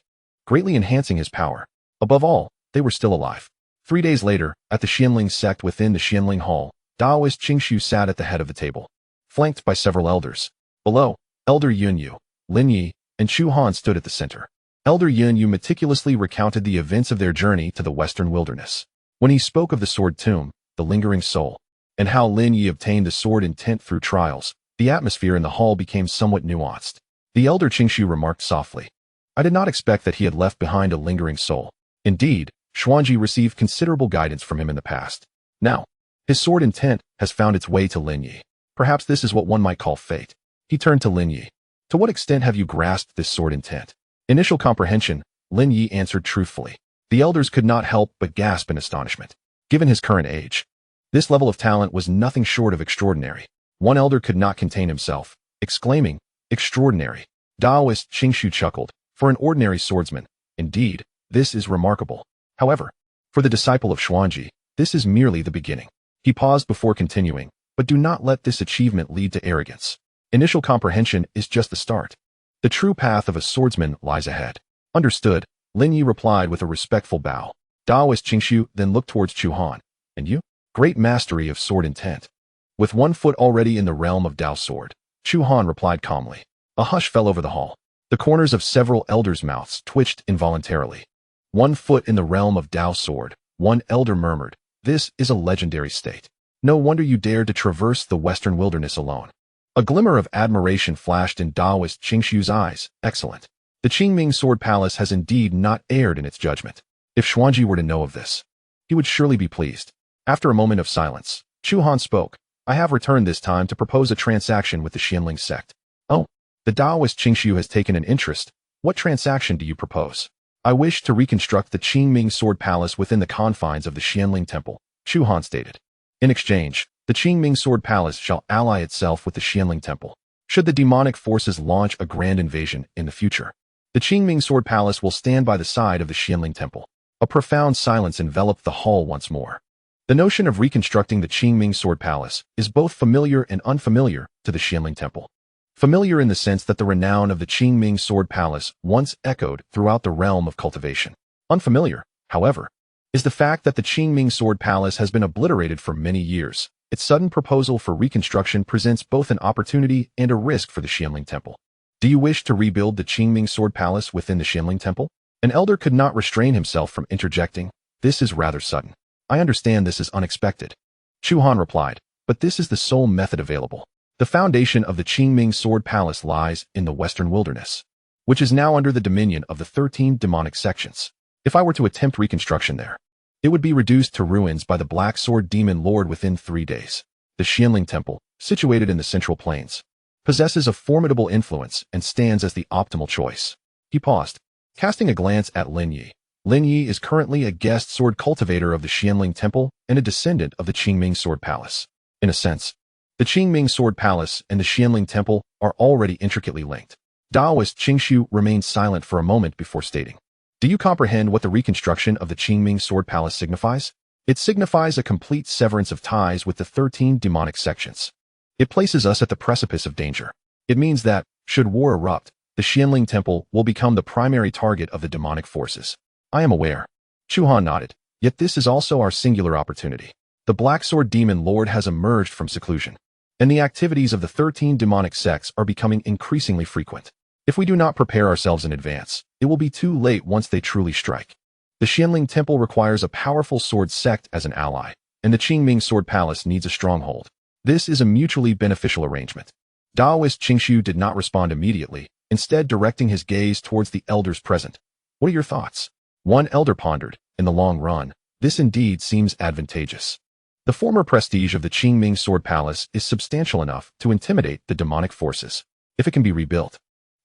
greatly enhancing his power. Above all, they were still alive. 3 days later, at the Qingming Sect within the Qianling Hall, Daoist Qingshu sat at the head of the table, flanked by several elders. Below, Elder Yunyu, Lin Ye, and Chu Han stood at the center. Elder Yunyu meticulously recounted the events of their journey to the western wilderness. When he spoke of the Sword Tomb, the lingering soul, and how Lin Ye obtained the sword intent through trials, the atmosphere in the hall became somewhat nuanced. The elder Qingshu remarked softly, "I did not expect that he had left behind a lingering soul. Indeed, Xuanji received considerable guidance from him in the past. Now, his sword intent has found its way to Lin Ye. Perhaps this is what one might call fate." He turned to Lin Ye. "To what extent have you grasped this sword intent?" Initial comprehension, Lin Ye answered truthfully. The elders could not help but gasp in astonishment. Given his current age, this level of talent was nothing short of extraordinary. One elder could not contain himself, exclaiming, "Extraordinary." Daoist Qingshu chuckled. "For an ordinary swordsman, indeed, this is remarkable. However, for the disciple of Xuanji, this is merely the beginning." He paused before continuing, "But do not let this achievement lead to arrogance. Initial comprehension is just the start. The true path of a swordsman lies ahead." "Understood," Lin Yi replied with a respectful bow. Daoist Qingshu then looked towards Chu Han. "And you?" "Great mastery of sword intent." With 1 foot already in the realm of Dao sword, Chu Han replied calmly. A hush fell over the hall. The corners of several elders' mouths twitched involuntarily. 1 foot in the realm of Dao sword, one elder murmured, "This is a legendary state. No wonder you dared to traverse the western wilderness alone." A glimmer of admiration flashed in Daoist Qingshu's eyes. "Excellent. The Qingming Sword Palace has indeed not erred in its judgment. If Xuanji were to know of this, he would surely be pleased." After a moment of silence, Chu Han spoke. "I have returned this time to propose a transaction with the Qingling Sect." "Oh, the Daoist Qingshu has taken an interest. What transaction do you propose?" "I wish to reconstruct the Qingming Sword Palace within the confines of the Qianling Temple," Chu Han stated. "In exchange, the Qingming Sword Palace shall ally itself with the Qianling Temple. Should the demonic forces launch a grand invasion in the future, the Qingming Sword Palace will stand by the side of the Qianling Temple." A profound silence enveloped the hall once more. The notion of reconstructing the Qingming Sword Palace is both familiar and unfamiliar to the Qianling Temple. Familiar in the sense that the renown of the Qingming Sword Palace once echoed throughout the realm of cultivation. Unfamiliar, however, is the fact that the Qingming Sword Palace has been obliterated for many years. Its sudden proposal for reconstruction presents both an opportunity and a risk for the Qianling Temple. "Do you wish to rebuild the Qingming Sword Palace within the Qianling Temple?" An elder could not restrain himself from interjecting. "This is rather sudden. I understand this is unexpected." Chu Han replied, "But this is the sole method available. The foundation of the Qingming Sword Palace lies in the western wilderness, which is now under the dominion of the 13 demonic sections. If I were to attempt reconstruction there, it would be reduced to ruins by the Black Sword Demon Lord within 3 days. The Qianling Temple, situated in the Central Plains, possesses a formidable influence and stands as the optimal choice." He paused, casting a glance at Lin Ye. Lin Ye is currently a guest sword cultivator of the Qianling Temple and a descendant of the Qingming Sword Palace. In a sense, the Qingming Sword Palace and the Qianling Temple are already intricately linked. Daoist Qingshu remained silent for a moment before stating, "Do you comprehend what the reconstruction of the Qingming Sword Palace signifies? It signifies a complete severance of ties with the 13 demonic sections. It places us at the precipice of danger. It means that, should war erupt, the Qianling Temple will become the primary target of the demonic forces." "I am aware." Chu Han nodded. "Yet this is also our singular opportunity. The Black Sword Demon Lord has emerged from seclusion, and the activities of the 13 demonic sects are becoming increasingly frequent. If we do not prepare ourselves in advance, it will be too late once they truly strike. The Qianling Temple requires a powerful sword sect as an ally, and the Qingming Sword Palace needs a stronghold. This is a mutually beneficial arrangement." Daoist Qingshu did not respond immediately, instead directing his gaze towards the elders present. "What are your thoughts?" One elder pondered. "In the long run, this indeed seems advantageous. The former prestige of the Qingming Sword Palace is substantial enough to intimidate the demonic forces. If it can be rebuilt,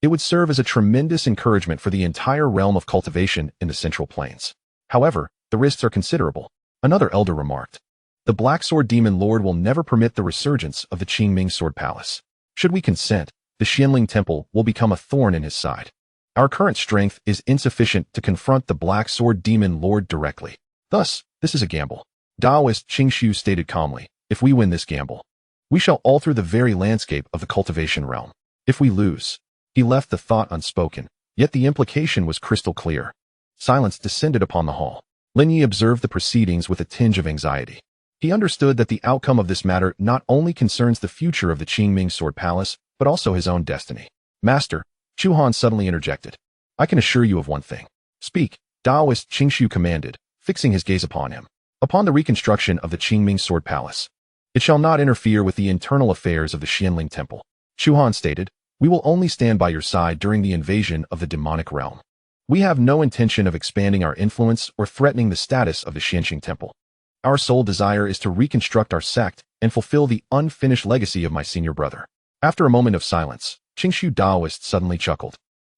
it would serve as a tremendous encouragement for the entire realm of cultivation in the Central Plains. However, the risks are considerable." Another elder remarked, "The Black Sword Demon Lord will never permit the resurgence of the Qingming Sword Palace. Should we consent, the Qianling Temple will become a thorn in his side. Our current strength is insufficient to confront the Black Sword Demon Lord directly. Thus, this is a gamble." Taoist Qingshu stated calmly, if we win this gamble, we shall alter the very landscape of the cultivation realm. If we lose, he left the thought unspoken, yet the implication was crystal clear. Silence descended upon the hall. Lin Ye observed the proceedings with a tinge of anxiety. He understood that the outcome of this matter not only concerns the future of the Qingming Sword Palace, but also his own destiny. Master, Chu Han suddenly interjected. I can assure you of one thing. Speak, Taoist Qingshu commanded, fixing his gaze upon him. Upon the reconstruction of the Qingming Sword Palace, it shall not interfere with the internal affairs of the Xianling Temple. Chu Han stated, we will only stand by your side during the invasion of the demonic realm. We have no intention of expanding our influence or threatening the status of the Xianxing Temple. Our sole desire is to reconstruct our sect and fulfill the unfinished legacy of my senior brother. After a moment of silence, Qingshu Daoist suddenly chuckled.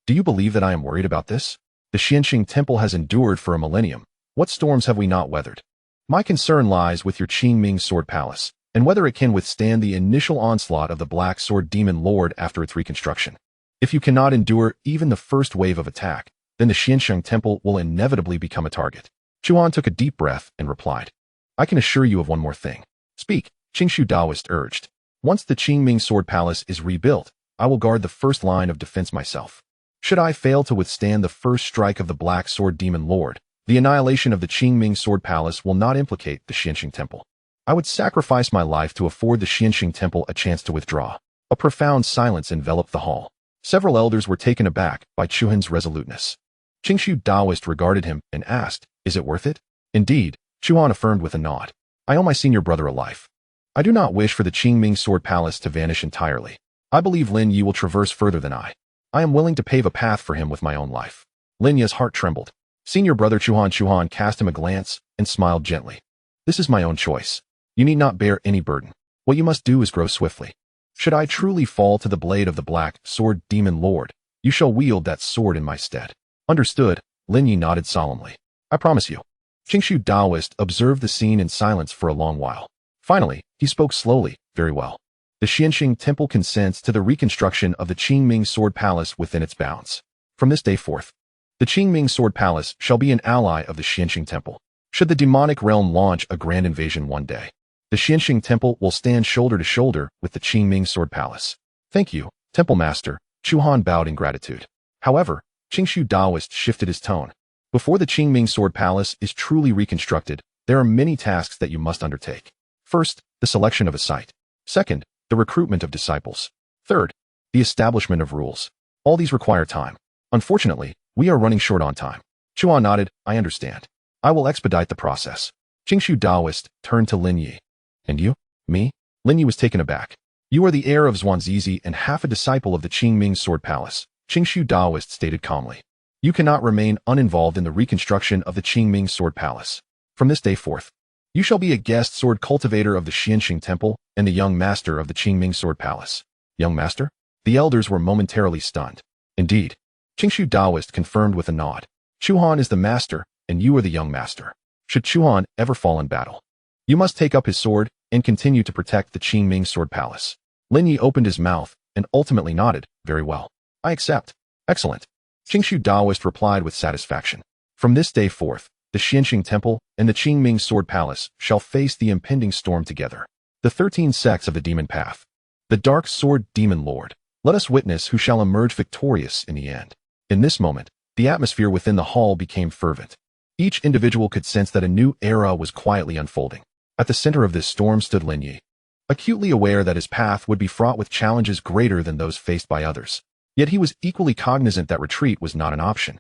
Do you believe that I am worried about this? The Xianxing Temple has endured for a millennium. What storms have we not weathered? My concern lies with your Qingming Sword Palace, and whether it can withstand the initial onslaught of the Black Sword Demon Lord after its reconstruction. If you cannot endure even the first wave of attack, then the Xianxing Temple will inevitably become a target. Chu Han took a deep breath and replied, I can assure you of one more thing. Speak, Qingshu Daoist urged. Once the Qingming Sword Palace is rebuilt, I will guard the first line of defense myself. Should I fail to withstand the first strike of the Black Sword Demon Lord, the annihilation of the Qingming Sword Palace will not implicate the Xianxing Temple. I would sacrifice my life to afford the Xianxing Temple a chance to withdraw. A profound silence enveloped the hall. Several elders were taken aback by Chu Han's resoluteness. Qingshu Daoist regarded him and asked, is it worth it? Indeed, Chu Han affirmed with a nod. I owe my senior brother a life. I do not wish for the Qingming Sword Palace to vanish entirely. I believe Lin Ye will traverse further than I. I am willing to pave a path for him with my own life. Lin Ye's heart trembled. Senior brother Chu Han cast him a glance and smiled gently. This is my own choice. You need not bear any burden. What you must do is grow swiftly. Should I truly fall to the blade of the Black Sword Demon Lord, you shall wield that sword in my stead. Understood, Lin Ye nodded solemnly. I promise you. Qingshu Daoist observed the scene in silence for a long while. Finally, he spoke slowly, very well. The Xianxing Temple consents to the reconstruction of the Qingming Sword Palace within its bounds. From this day forth, the Qingming Sword Palace shall be an ally of the Xianxing Temple. Should the demonic realm launch a grand invasion one day, the Xianxing Temple will stand shoulder to shoulder with the Qingming Sword Palace. Thank you, Temple Master, Chu Han bowed in gratitude. However, Qingshu Daoist shifted his tone. Before the Qingming Sword Palace is truly reconstructed, there are many tasks that you must undertake. First, the selection of a site. Second, the recruitment of disciples. Third, the establishment of rules. All these require time. Unfortunately, we are running short on time. Chu Han nodded, I understand. I will expedite the process. Qingshu Daoist turned to Lin Ye. And you? Me? Lin Ye was taken aback. You are the heir of Zhuangzizi and half a disciple of the Qingming Sword Palace, Qingshu Daoist stated calmly. You cannot remain uninvolved in the reconstruction of the Qingming Sword Palace. From this day forth, you shall be a guest sword cultivator of the Xianxing Temple and the young master of the Qingming Sword Palace. Young master? The elders were momentarily stunned. Indeed. Qingshu Daoist confirmed with a nod. Chu Han is the master, and you are the young master. Should Chu Han ever fall in battle, you must take up his sword and continue to protect the Qingming Sword Palace. Lin Ye opened his mouth and ultimately nodded, very well. I accept. Excellent. Qingshu Daoist replied with satisfaction. From this day forth, the Xianxing Temple and the Qingming Sword Palace shall face the impending storm together. The 13 sects of the Demon Path. The Dark Sword Demon Lord. Let us witness who shall emerge victorious in the end. In this moment, the atmosphere within the hall became fervent. Each individual could sense that a new era was quietly unfolding. At the center of this storm stood Lin Ye, acutely aware that his path would be fraught with challenges greater than those faced by others. Yet he was equally cognizant that retreat was not an option.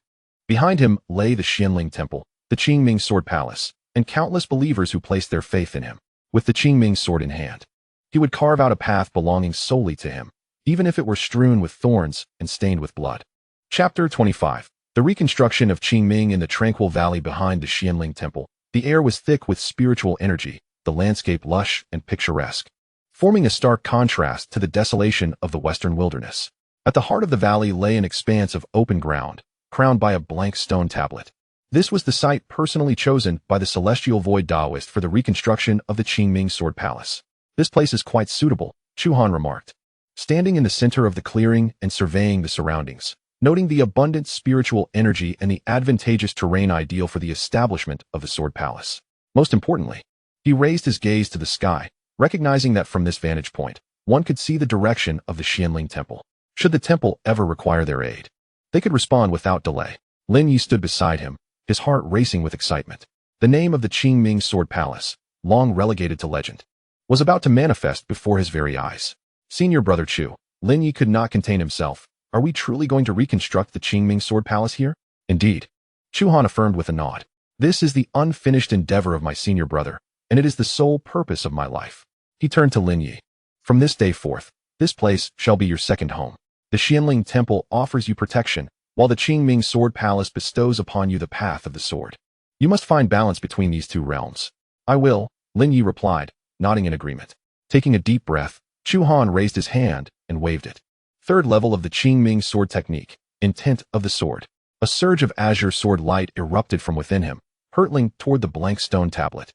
Behind him lay the Xianling Temple, the Qingming Sword Palace, and countless believers who placed their faith in him. With the Qingming sword in hand, he would carve out a path belonging solely to him, even if it were strewn with thorns and stained with blood. Chapter 25. The reconstruction of Qingming in the tranquil valley behind the Xianling Temple. The air was thick with spiritual energy, the landscape lush and picturesque, forming a stark contrast to the desolation of the western wilderness. At the heart of the valley lay an expanse of open ground, crowned by a blank stone tablet. This was the site personally chosen by the Celestial Void Daoist for the reconstruction of the Qingming Sword Palace. This place is quite suitable, Chu Han remarked, standing in the center of the clearing and surveying the surroundings, noting the abundant spiritual energy and the advantageous terrain ideal for the establishment of the Sword Palace. Most importantly, He raised his gaze to the sky, recognizing that from this vantage point, one could see the direction of the Qianling Temple. Should the temple ever require their aid, they could respond without delay. Lin Ye stood beside him, his heart racing with excitement. The name of the Qingming Sword Palace, long relegated to legend, was about to manifest before his very eyes. Senior brother Chu, Lin Ye could not contain himself. Are we truly going to reconstruct the Qingming Sword Palace here? Indeed. Chu Han affirmed with a nod. This is the unfinished endeavor of my senior brother, and it is the sole purpose of my life. He turned to Lin Ye. From this day forth, this place shall be your second home. The Qianling Temple offers you protection, while the Qingming Sword Palace bestows upon you the path of the sword. You must find balance between these two realms. I will, Lin Ye replied, nodding in agreement. Taking a deep breath, Chu Han raised his hand and waved it. Third level of the Qingming sword technique, intent of the sword. A surge of azure sword light erupted from within him, hurtling toward the blank stone tablet.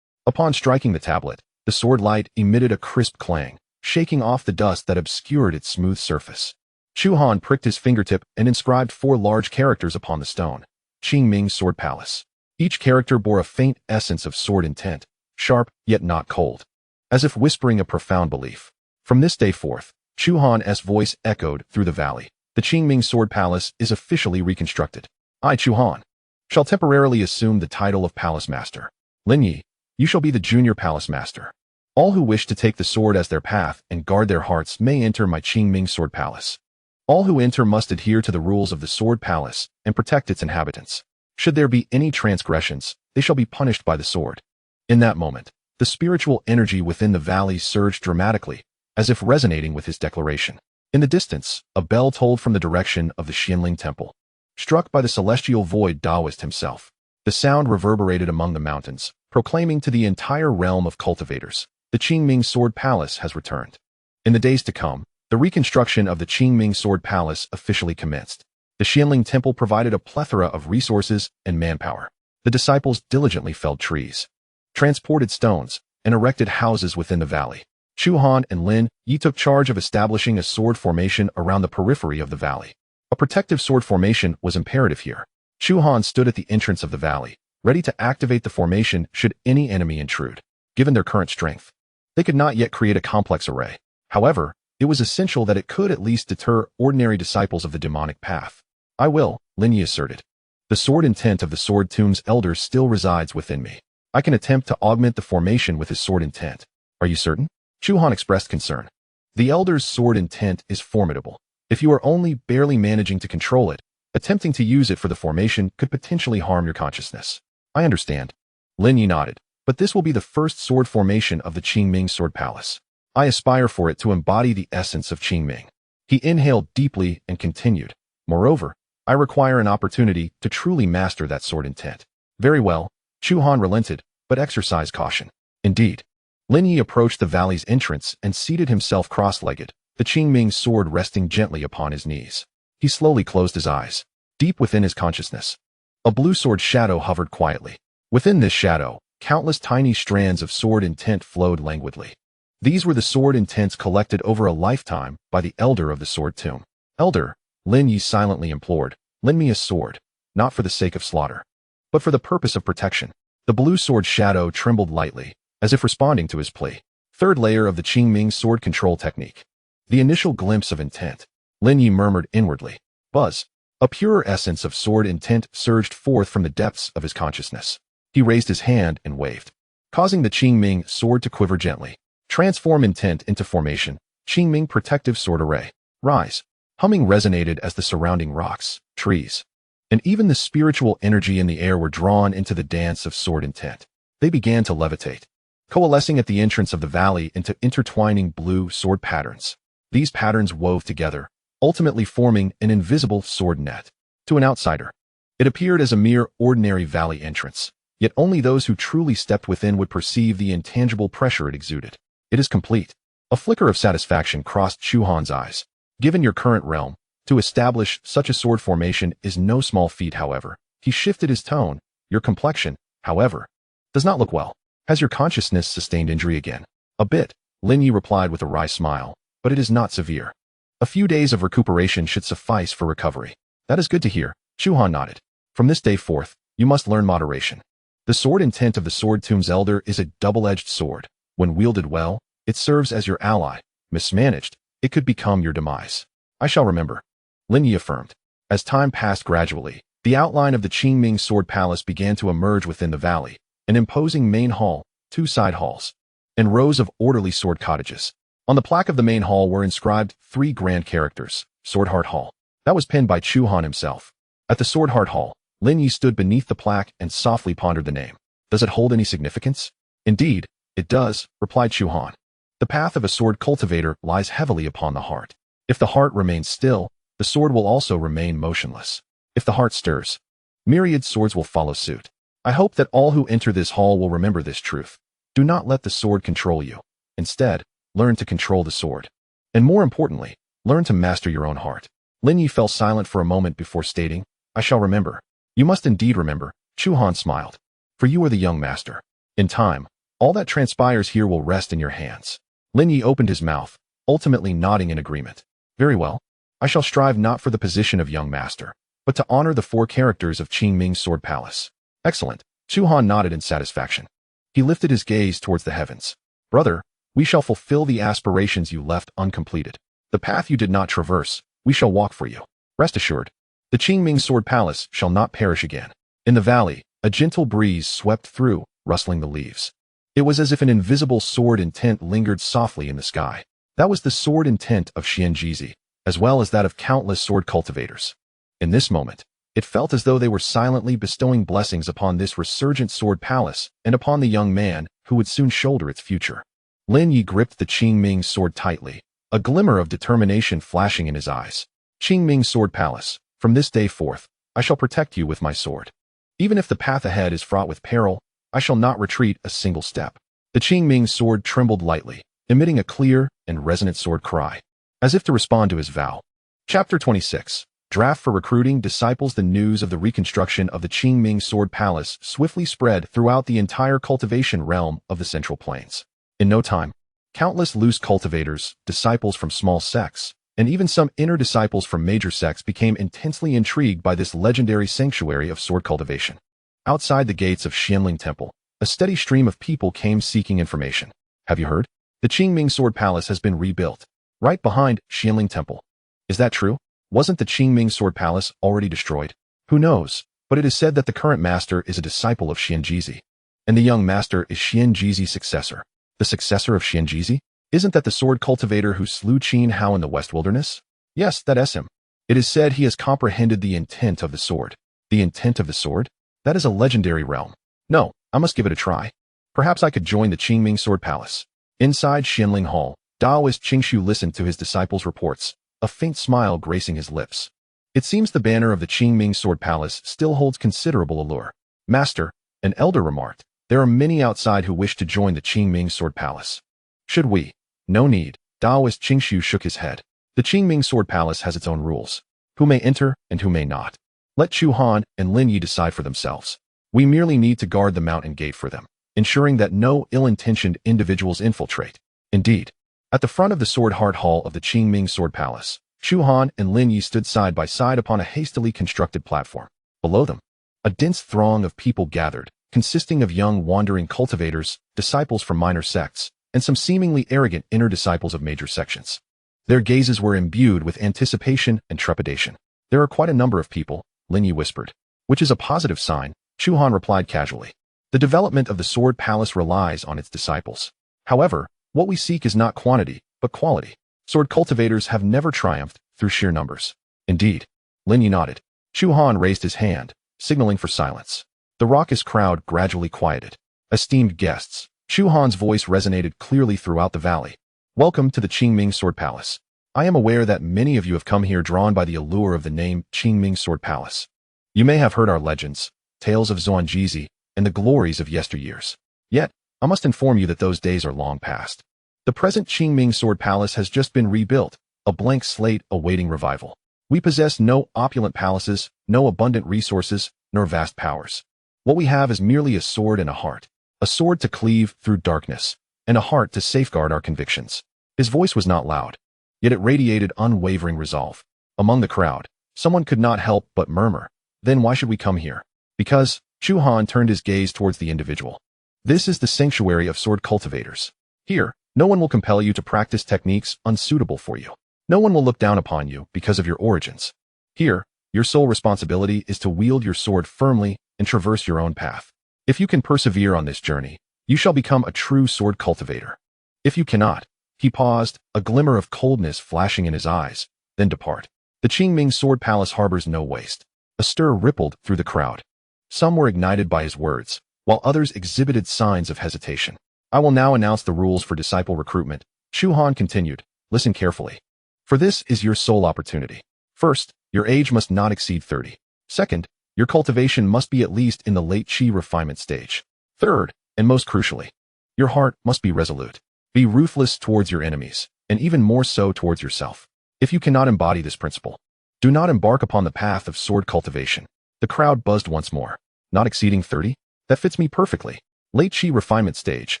Upon striking the tablet, the sword light emitted a crisp clang, shaking off the dust that obscured its smooth surface. Chu Han pricked his fingertip and inscribed 4 large characters upon the stone. Qingming Sword Palace. Each character bore a faint essence of sword intent, sharp yet not cold, as if whispering a profound belief. From this day forth, Chu Han's voice echoed through the valley. The Qingming Sword Palace is officially reconstructed. I, Chu Han, shall temporarily assume the title of Palace Master. Lin Ye, you shall be the Junior Palace Master. All who wish to take the sword as their path and guard their hearts may enter my Qingming Sword Palace. All who enter must adhere to the rules of the Sword Palace and protect its inhabitants. Should there be any transgressions, they shall be punished by the sword. In that moment, the spiritual energy within the valley surged dramatically, as if resonating with his declaration. In the distance, a bell tolled from the direction of the Qianling Temple. Struck by the celestial void Taoist himself, the sound reverberated among the mountains, proclaiming to the entire realm of cultivators, the Qingming Sword Palace has returned. In the days to come, the reconstruction of the Qingming Sword Palace officially commenced. The Qianling Temple provided a plethora of resources and manpower. The disciples diligently felled trees, transported stones, and erected houses within the valley. Chu Han and Lin Ye took charge of establishing a sword formation around the periphery of the valley. A protective sword formation was imperative here. Chu Han stood at the entrance of the valley, ready to activate the formation should any enemy intrude. Given their current strength, they could not yet create a complex array. However, it was essential that it could at least deter ordinary disciples of the demonic path. I will, Lin Ye asserted. The sword intent of the Sword Tomb's elder still resides within me. I can attempt to augment the formation with his sword intent. Are you certain? Chu Han expressed concern. The elder's sword intent is formidable. If you are only barely managing to control it, attempting to use it for the formation could potentially harm your consciousness. I understand. Lin Ye nodded. But this will be the first sword formation of the Qingming Sword Palace. I aspire for it to embody the essence of Qingming. He inhaled deeply and continued. Moreover, I require an opportunity to truly master that sword intent. Very well, Chu Han relented, but exercised caution. Indeed. Lin Ye approached the valley's entrance and seated himself cross-legged, the Qingming sword resting gently upon his knees. He slowly closed his eyes. Deep within his consciousness, a blue sword shadow hovered quietly. Within this shadow, countless tiny strands of sword intent flowed languidly. These were the sword intents collected over a lifetime by the elder of the Sword Tomb. Elder, Lin Ye silently implored, lend me a sword, not for the sake of slaughter, but for the purpose of protection. The blue sword shadow trembled lightly, as if responding to his plea. Third layer of the Qingming Sword Control technique. The initial glimpse of intent. Lin Ye murmured inwardly. Buzz. A purer essence of sword intent surged forth from the depths of his consciousness. He raised his hand and waved, causing the Qingming sword to quiver gently. Transform intent into formation. Qingming protective sword array. Rise. Humming resonated as the surrounding rocks, trees, and even the spiritual energy in the air were drawn into the dance of sword intent. They began to levitate, coalescing at the entrance of the valley into intertwining blue sword patterns. These patterns wove together, ultimately forming an invisible sword net. To an outsider, it appeared as a mere ordinary valley entrance, yet only those who truly stepped within would perceive the intangible pressure it exuded. It is complete. A flicker of satisfaction crossed Chu Han's eyes. Given your current realm, to establish such a sword formation is no small feat, however. He shifted his tone. Your complexion, however, does not look well. Has your consciousness sustained injury again? A bit, Lin Ye replied with a wry smile, but it is not severe. A few days of recuperation should suffice for recovery. That is good to hear, Chu Han nodded. From this day forth, you must learn moderation. The sword intent of the Sword Tomb's Elder is a double-edged sword. When wielded well, it serves as your ally. Mismanaged, it could become your demise. I shall remember, Lin Ye affirmed. As time passed gradually, the outline of the Qingming Sword Palace began to emerge within the valley, an imposing main hall, 2 side halls, and rows of orderly sword cottages. On the plaque of the main hall were inscribed 3 grand characters, Swordheart Hall. That was penned by Chu Han himself. At the Swordheart Hall, Lin Ye stood beneath the plaque and softly pondered the name. Does it hold any significance? Indeed, it does, replied Chu Han. The path of a sword cultivator lies heavily upon the heart. If the heart remains still, the sword will also remain motionless. If the heart stirs, myriad swords will follow suit. I hope that all who enter this hall will remember this truth. Do not let the sword control you. Instead, learn to control the sword. And more importantly, learn to master your own heart. Lin Ye fell silent for a moment before stating, I shall remember. You must indeed remember, Chu Han smiled. For you are the young master. In time, all that transpires here will rest in your hands. Lin Ye opened his mouth, ultimately nodding in agreement. Very well. I shall strive not for the position of young master, but to honor the 4 characters of Qingming Sword Palace. Excellent. Chu Han nodded in satisfaction. He lifted his gaze towards the heavens. Brother, we shall fulfill the aspirations you left uncompleted. The path you did not traverse, we shall walk for you. Rest assured, the Qingming Sword Palace shall not perish again. In the valley, a gentle breeze swept through, rustling the leaves. It was as if an invisible sword intent lingered softly in the sky. That was the sword intent of Xianjizi, as well as that of countless sword cultivators. In this moment, it felt as though they were silently bestowing blessings upon this resurgent sword palace and upon the young man who would soon shoulder its future. Lin Ye gripped the Qingming sword tightly, a glimmer of determination flashing in his eyes. Qingming Sword Palace, from this day forth, I shall protect you with my sword. Even if the path ahead is fraught with peril, I shall not retreat a single step. The Qingming sword trembled lightly, emitting a clear and resonant sword cry, as if to respond to his vow. Chapter 26. Draft for recruiting disciples. The news of the reconstruction of the Qingming Sword Palace swiftly spread throughout the entire cultivation realm of the Central Plains. In no time, countless loose cultivators, disciples from small sects, and even some inner disciples from major sects became intensely intrigued by this legendary sanctuary of sword cultivation. Outside the gates of Xianling Temple, a steady stream of people came seeking information. Have you heard? The Qingming Sword Palace has been rebuilt, right behind Xianling Temple. Is that true? Wasn't the Qingming Sword Palace already destroyed? Who knows, but it is said that the current master is a disciple of Xianjizi, and the young master is Xianjizi's successor. The successor of Xianjizi? Isn't that the sword cultivator who slew Qin Hao in the West Wilderness? Yes, that is him. It is said he has comprehended the intent of the sword. The intent of the sword? That is a legendary realm. No, I must give it a try. Perhaps I could join the Qingming Sword Palace. Inside Xianling Hall, Taoist Qingshu listened to his disciples' reports, a faint smile gracing his lips. It seems the banner of the Qingming Sword Palace still holds considerable allure. Master, an elder remarked, there are many outside who wish to join the Qingming Sword Palace. Should we? No need. Taoist Qingshu shook his head. The Qingming Sword Palace has its own rules. Who may enter and who may not. Let Chu Han and Lin Ye decide for themselves. We merely need to guard the mountain gate for them, ensuring that no ill-intentioned individuals infiltrate. Indeed, at the front of the Sword Heart Hall of the Qingming Sword Palace, Chu Han and Lin Ye stood side by side upon a hastily constructed platform. Below them, a dense throng of people gathered, consisting of young wandering cultivators, disciples from minor sects, and some seemingly arrogant inner disciples of major sections. Their gazes were imbued with anticipation and trepidation. There are quite a number of people, Lin Ye whispered. Which is a positive sign, Chu Han replied casually. The development of the Sword Palace relies on its disciples. However, what we seek is not quantity, but quality. Sword cultivators have never triumphed through sheer numbers. Indeed. Lin Ye nodded. Chu Han raised his hand, signaling for silence. The raucous crowd gradually quieted. Esteemed guests, Chu Han's voice resonated clearly throughout the valley. Welcome to the Qingming Sword Palace. I am aware that many of you have come here drawn by the allure of the name Qingming Sword Palace. You may have heard our legends, tales of Xuanjizi, and the glories of yesteryears. Yet, I must inform you that those days are long past. The present Qingming Sword Palace has just been rebuilt, a blank slate awaiting revival. We possess no opulent palaces, no abundant resources, nor vast powers. What we have is merely a sword and a heart. A sword to cleave through darkness, and a heart to safeguard our convictions. His voice was not loud, yet it radiated unwavering resolve. Among the crowd, someone could not help but murmur, then why should we come here? Because, Chu Han turned his gaze towards the individual. This is the sanctuary of sword cultivators. Here, no one will compel you to practice techniques unsuitable for you. No one will look down upon you because of your origins. Here, your sole responsibility is to wield your sword firmly and traverse your own path. If you can persevere on this journey, you shall become a true sword cultivator. If you cannot, he paused, a glimmer of coldness flashing in his eyes, then depart. The Qingming Sword Palace harbors no waste. A stir rippled through the crowd. Some were ignited by his words, while others exhibited signs of hesitation. I will now announce the rules for disciple recruitment. Chu Han continued, listen carefully. For this is your sole opportunity. First, your age must not exceed 30. Second, your cultivation must be at least in the late Qi refinement stage. Third, and most crucially, your heart must be resolute. Be ruthless towards your enemies, and even more so towards yourself. If you cannot embody this principle, do not embark upon the path of sword cultivation. The crowd buzzed once more. Not exceeding 30? That fits me perfectly. Late Qi refinement stage.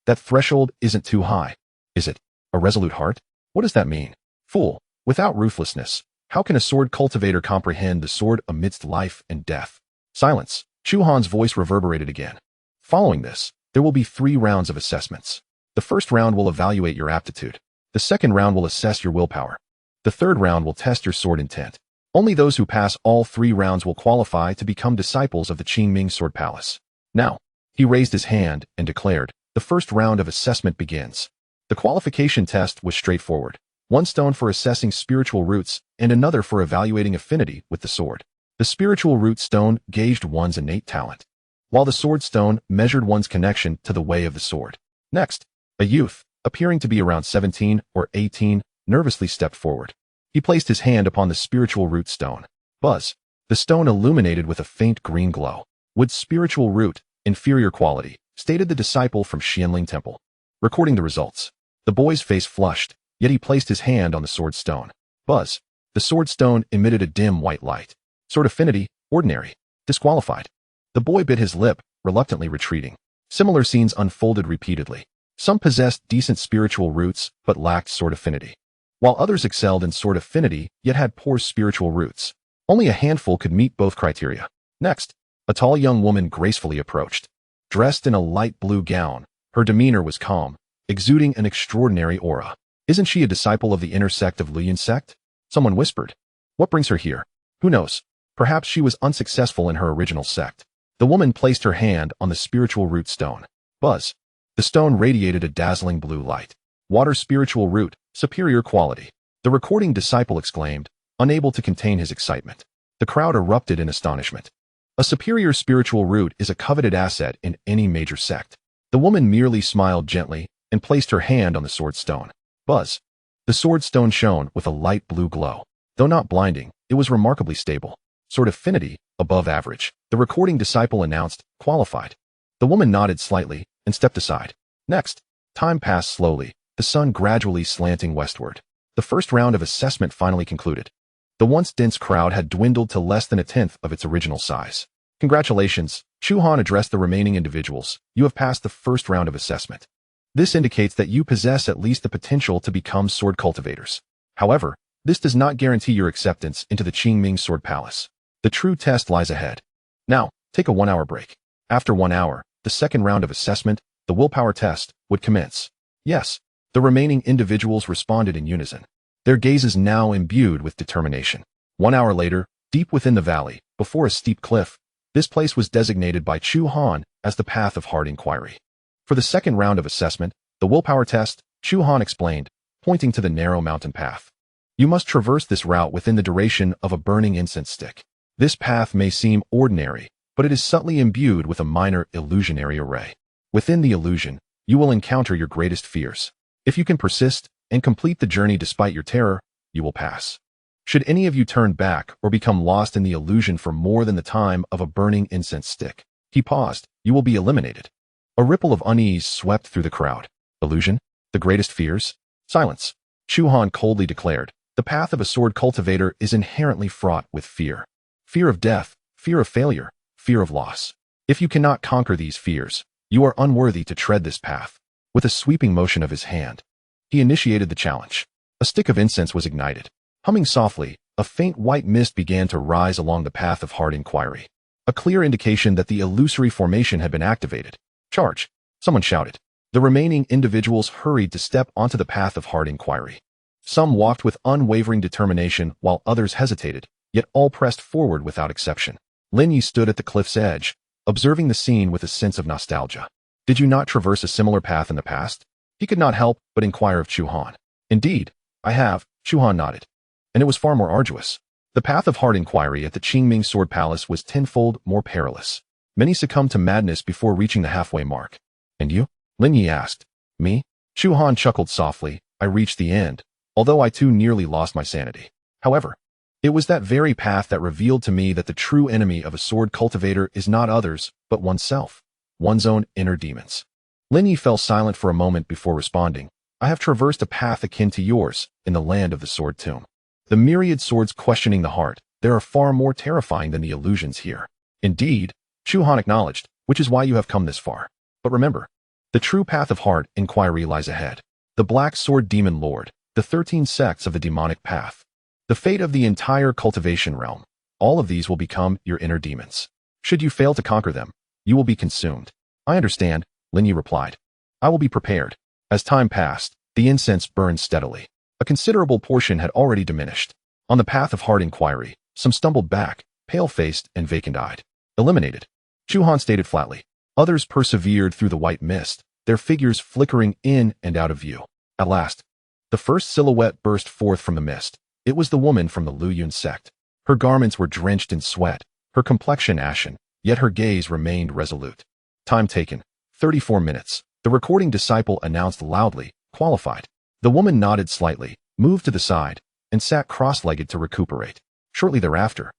That threshold isn't too high. Is it? A resolute heart? What does that mean? Fool, without ruthlessness, how can a sword cultivator comprehend the sword amidst life and death? Silence. Chu Han's voice reverberated again. Following this, there will be 3 rounds of assessments. The first round will evaluate your aptitude. The second round will assess your willpower. The third round will test your sword intent. Only those who pass all 3 rounds will qualify to become disciples of the Qingming Sword Palace. Now, he raised his hand and declared, the first round of assessment begins. The qualification test was straightforward. 1 stone for assessing spiritual roots and another for evaluating affinity with the sword. The spiritual root stone gauged one's innate talent, while the sword stone measured one's connection to the way of the sword. Next, a youth, appearing to be around 17 or 18, nervously stepped forward. He placed his hand upon the spiritual root stone. Buzz. The stone illuminated with a faint green glow. Wood spiritual root, inferior quality, stated the disciple from Xianling Temple. Recording the results. The boy's face flushed, yet he placed his hand on the sword stone. Buzz. The sword stone emitted a dim white light. Sword affinity, ordinary. Disqualified. The boy bit his lip, reluctantly retreating. Similar scenes unfolded repeatedly. Some possessed decent spiritual roots, but lacked sword affinity, while others excelled in sword affinity, yet had poor spiritual roots. Only a handful could meet both criteria. Next, a tall young woman gracefully approached. Dressed in a light blue gown, her demeanor was calm, exuding an extraordinary aura. Isn't she a disciple of the inner sect of Qingyun Sect? Someone whispered. What brings her here? Who knows? Perhaps she was unsuccessful in her original sect. The woman placed her hand on the spiritual root stone. Buzz. The stone radiated a dazzling blue light. Water spiritual root, superior quality. The recording disciple exclaimed, unable to contain his excitement. The crowd erupted in astonishment. A superior spiritual root is a coveted asset in any major sect. The woman merely smiled gently and placed her hand on the sword stone. Buzz. The sword stone shone with a light blue glow. Though not blinding, it was remarkably stable. Sword affinity, above average. The recording disciple announced, qualified. The woman nodded slightly and stepped aside. Next, time passed slowly, the sun gradually slanting westward. The first round of assessment finally concluded. The once dense crowd had dwindled to less than 1/10 of its original size. Congratulations, Chu Han addressed the remaining individuals. You have passed the first round of assessment. This indicates that you possess at least the potential to become sword cultivators. However, this does not guarantee your acceptance into the Qingming Sword Palace. The true test lies ahead. Now, take a 1-hour break. After 1 hour, the second round of assessment, the willpower test, would commence. Yes, the remaining individuals responded in unison, their gazes now imbued with determination. 1 hour later, deep within the valley, before a steep cliff, this place was designated by Chu Han as the path of hard inquiry. For the second round of assessment, the willpower test, Chu Han explained, pointing to the narrow mountain path. You must traverse this route within the duration of a burning incense stick. This path may seem ordinary, but it is subtly imbued with a minor illusionary array. Within the illusion, you will encounter your greatest fears. If you can persist and complete the journey despite your terror, you will pass. Should any of you turn back or become lost in the illusion for more than the time of a burning incense stick, he paused, you will be eliminated. A ripple of unease swept through the crowd. Illusion? The greatest fears? Silence. Chu Han coldly declared, the path of a sword cultivator is inherently fraught with fear. Fear of death, fear of failure, fear of loss. If you cannot conquer these fears, you are unworthy to tread this path. With a sweeping motion of his hand, he initiated the challenge. A stick of incense was ignited. Humming softly, a faint white mist began to rise along the path of hard inquiry. a clear indication that the illusory formation had been activated. Charge! Someone shouted. The remaining individuals hurried to step onto the path of hard inquiry. Some walked with unwavering determination while others hesitated, yet all pressed forward without exception. Lin Ye stood at the cliff's edge, observing the scene with a sense of nostalgia. Did you not traverse a similar path in the past? He could not help but inquire of Chu Han. Indeed, I have, Chu Han nodded. And it was far more arduous. The path of hard inquiry at the Qingming Sword Palace was tenfold more perilous. Many succumbed to madness before reaching the halfway mark. And you? Lin Ye asked. Me? Chu Han chuckled softly. I reached the end, although I too nearly lost my sanity. However, it was that very path that revealed to me that the true enemy of a sword cultivator is not others, but oneself, one's own inner demons. Lin Ye fell silent for a moment before responding. I have traversed a path akin to yours, in the land of the sword tomb. The myriad swords questioning the heart, there are far more terrifying than the illusions here. Indeed, Chu Han acknowledged, which is why you have come this far. But remember, the true path of heart inquiry lies ahead. The Black Sword Demon Lord, the 13 sects of the demonic path. The fate of the entire cultivation realm. All of these will become your inner demons. Should you fail to conquer them, you will be consumed. I understand, Lin Ye replied. I will be prepared. As time passed, the incense burned steadily. A considerable portion had already diminished. On the path of hard inquiry, some stumbled back, pale-faced and vacant-eyed. Eliminated. Chu Han stated flatly. Others persevered through the white mist, their figures flickering in and out of view. At last, the first silhouette burst forth from the mist. It was the woman from the Qingyun Sect. Her garments were drenched in sweat, her complexion ashen, yet her gaze remained resolute. Time taken, 34 minutes. The recording disciple announced loudly, qualified. The woman nodded slightly, moved to the side, and sat cross-legged to recuperate. Shortly thereafter,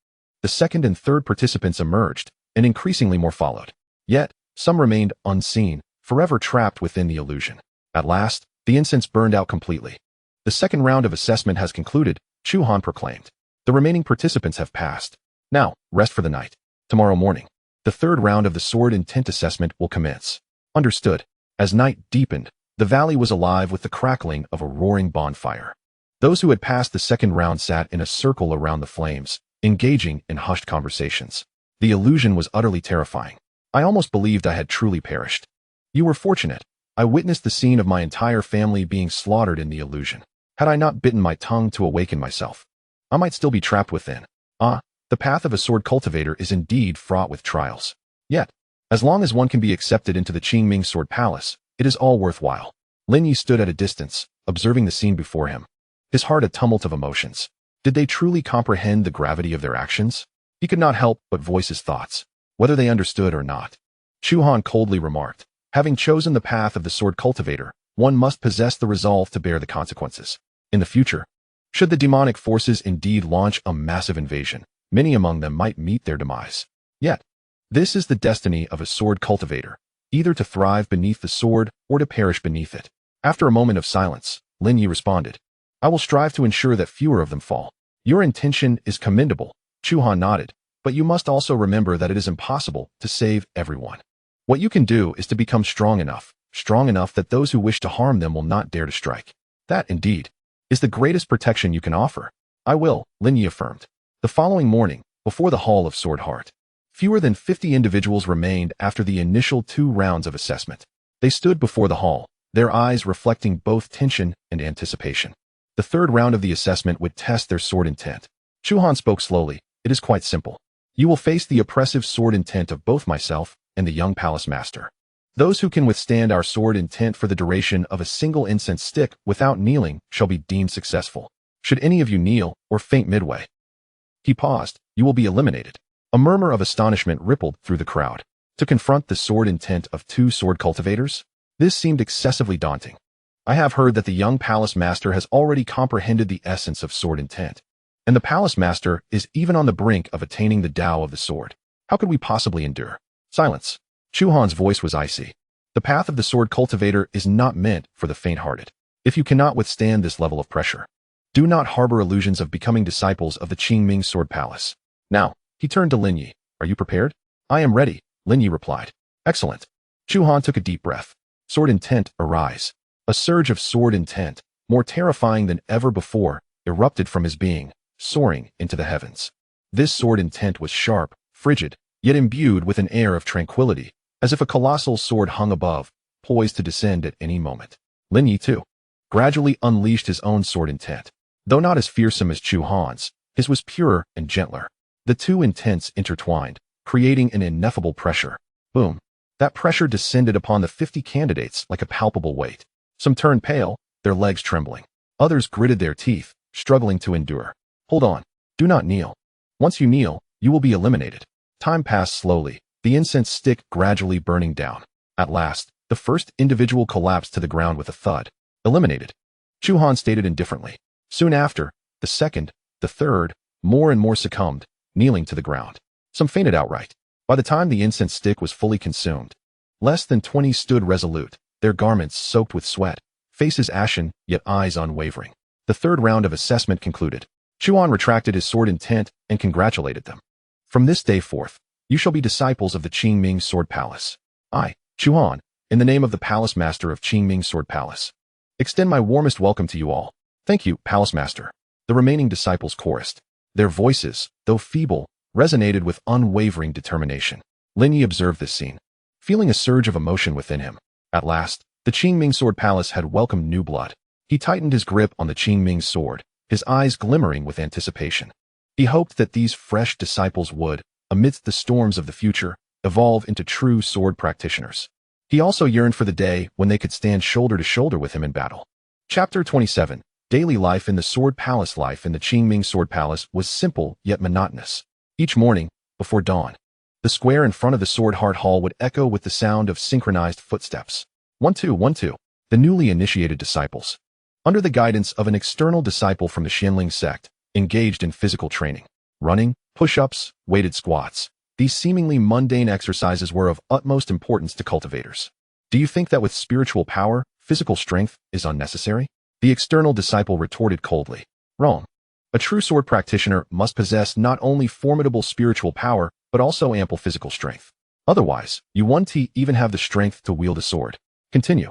the second and third participants emerged, and increasingly more followed. Yet, some remained unseen, forever trapped within the illusion. At last, the incense burned out completely. The second round of assessment has concluded, Chu Han proclaimed. The remaining participants have passed. Now, rest for the night. Tomorrow morning, the third round of the sword intent assessment will commence. Understood. As night deepened, the valley was alive with the crackling of a roaring bonfire. Those who had passed the second round sat in a circle around the flames, engaging in hushed conversations. The illusion was utterly terrifying. I almost believed I had truly perished. You were fortunate. I witnessed the scene of my entire family being slaughtered in the illusion. Had I not bitten my tongue to awaken myself, I might still be trapped within. The path of a sword cultivator is indeed fraught with trials. Yet, as long as one can be accepted into the Qingming Sword Palace, it is all worthwhile. Lin Ye stood at a distance, observing the scene before him. His heart a tumult of emotions. Did they truly comprehend the gravity of their actions? He could not help but voice his thoughts, whether they understood or not. Chu Han coldly remarked, having chosen the path of the sword cultivator, one must possess the resolve to bear the consequences. In the future, should the demonic forces indeed launch a massive invasion, many among them might meet their demise. Yet, this is the destiny of a sword cultivator, either to thrive beneath the sword or to perish beneath it. After a moment of silence, Lin Ye responded, I will strive to ensure that fewer of them fall. Your intention is commendable, Chu Han nodded, but you must also remember that it is impossible to save everyone. What you can do is to become strong enough that those who wish to harm them will not dare to strike. That, indeed, is the greatest protection you can offer. I will, Lin Ye affirmed. The following morning, before the Hall of Sword Heart, fewer than 50 individuals remained after the initial 2 rounds of assessment. They stood before the hall, their eyes reflecting both tension and anticipation. The third round of the assessment would test their sword intent. Chu Han spoke slowly. It is quite simple. You will face the oppressive sword intent of both myself and the young palace master. Those who can withstand our sword intent for the duration of a single incense stick without kneeling shall be deemed successful. Should any of you kneel or faint midway, he paused, you will be eliminated. A murmur of astonishment rippled through the crowd. To confront the sword intent of 2 sword cultivators? This seemed excessively daunting. I have heard that the young palace master has already comprehended the essence of sword intent, and the palace master is even on the brink of attaining the Tao of the sword. How could we possibly endure? Silence. Chu Han's voice was icy. The path of the sword cultivator is not meant for the faint-hearted. If you cannot withstand this level of pressure, do not harbor illusions of becoming disciples of the Qingming Sword Palace. Now, he turned to Lin Ye. Are you prepared? I am ready, Lin Ye replied. Excellent. Chu Han took a deep breath. Sword intent, arise. A surge of sword intent, more terrifying than ever before, erupted from his being, soaring into the heavens. This sword intent was sharp, frigid, yet imbued with an air of tranquility, as if a colossal sword hung above, poised to descend at any moment. Lin Ye, too, gradually unleashed his own sword intent. Though not as fearsome as Chu Han's, his was purer and gentler. The two intents intertwined, creating an ineffable pressure. Boom. That pressure descended upon the 50 candidates like a palpable weight. Some turned pale, their legs trembling. Others gritted their teeth, struggling to endure. Hold on. Do not kneel. Once you kneel, you will be eliminated. Time passed slowly, the incense stick gradually burning down. At last, the first individual collapsed to the ground with a thud. Eliminated. Chu Han stated indifferently. Soon after, the second, the third, more and more succumbed, kneeling to the ground. Some fainted outright. By the time the incense stick was fully consumed, less than 20 stood resolute, their garments soaked with sweat, faces ashen, yet eyes unwavering. The third round of assessment concluded. Chu Han retracted his sword intent and congratulated them. From this day forth, you shall be disciples of the Qingming Sword Palace. I, Chu Han, in the name of the Palace Master of Qingming Sword Palace, extend my warmest welcome to you all. Thank you, Palace Master. The remaining disciples chorused. Their voices, though feeble, resonated with unwavering determination. Lin Ye observed this scene, feeling a surge of emotion within him. At last, the Qingming Sword Palace had welcomed new blood. He tightened his grip on the Qingming sword, his eyes glimmering with anticipation. He hoped that these fresh disciples would, amidst the storms of the future, evolve into true sword practitioners. He also yearned for the day when they could stand shoulder to shoulder with him in battle. Chapter 27. Daily life in the Sword Palace. Life in the Qingming Sword Palace was simple yet monotonous. Each morning, before dawn, the square in front of the Sword Heart Hall would echo with the sound of synchronized footsteps. 1-2, 1-2. The newly initiated disciples, under the guidance of an external disciple from the Qingyun Sect, engaged in physical training. Running, push-ups, weighted squats. These seemingly mundane exercises were of utmost importance to cultivators. Do you think that with spiritual power, physical strength is unnecessary? The external disciple retorted coldly. Wrong. A true sword practitioner must possess not only formidable spiritual power, but also ample physical strength. Otherwise, you won't even have the strength to wield a sword. Continue.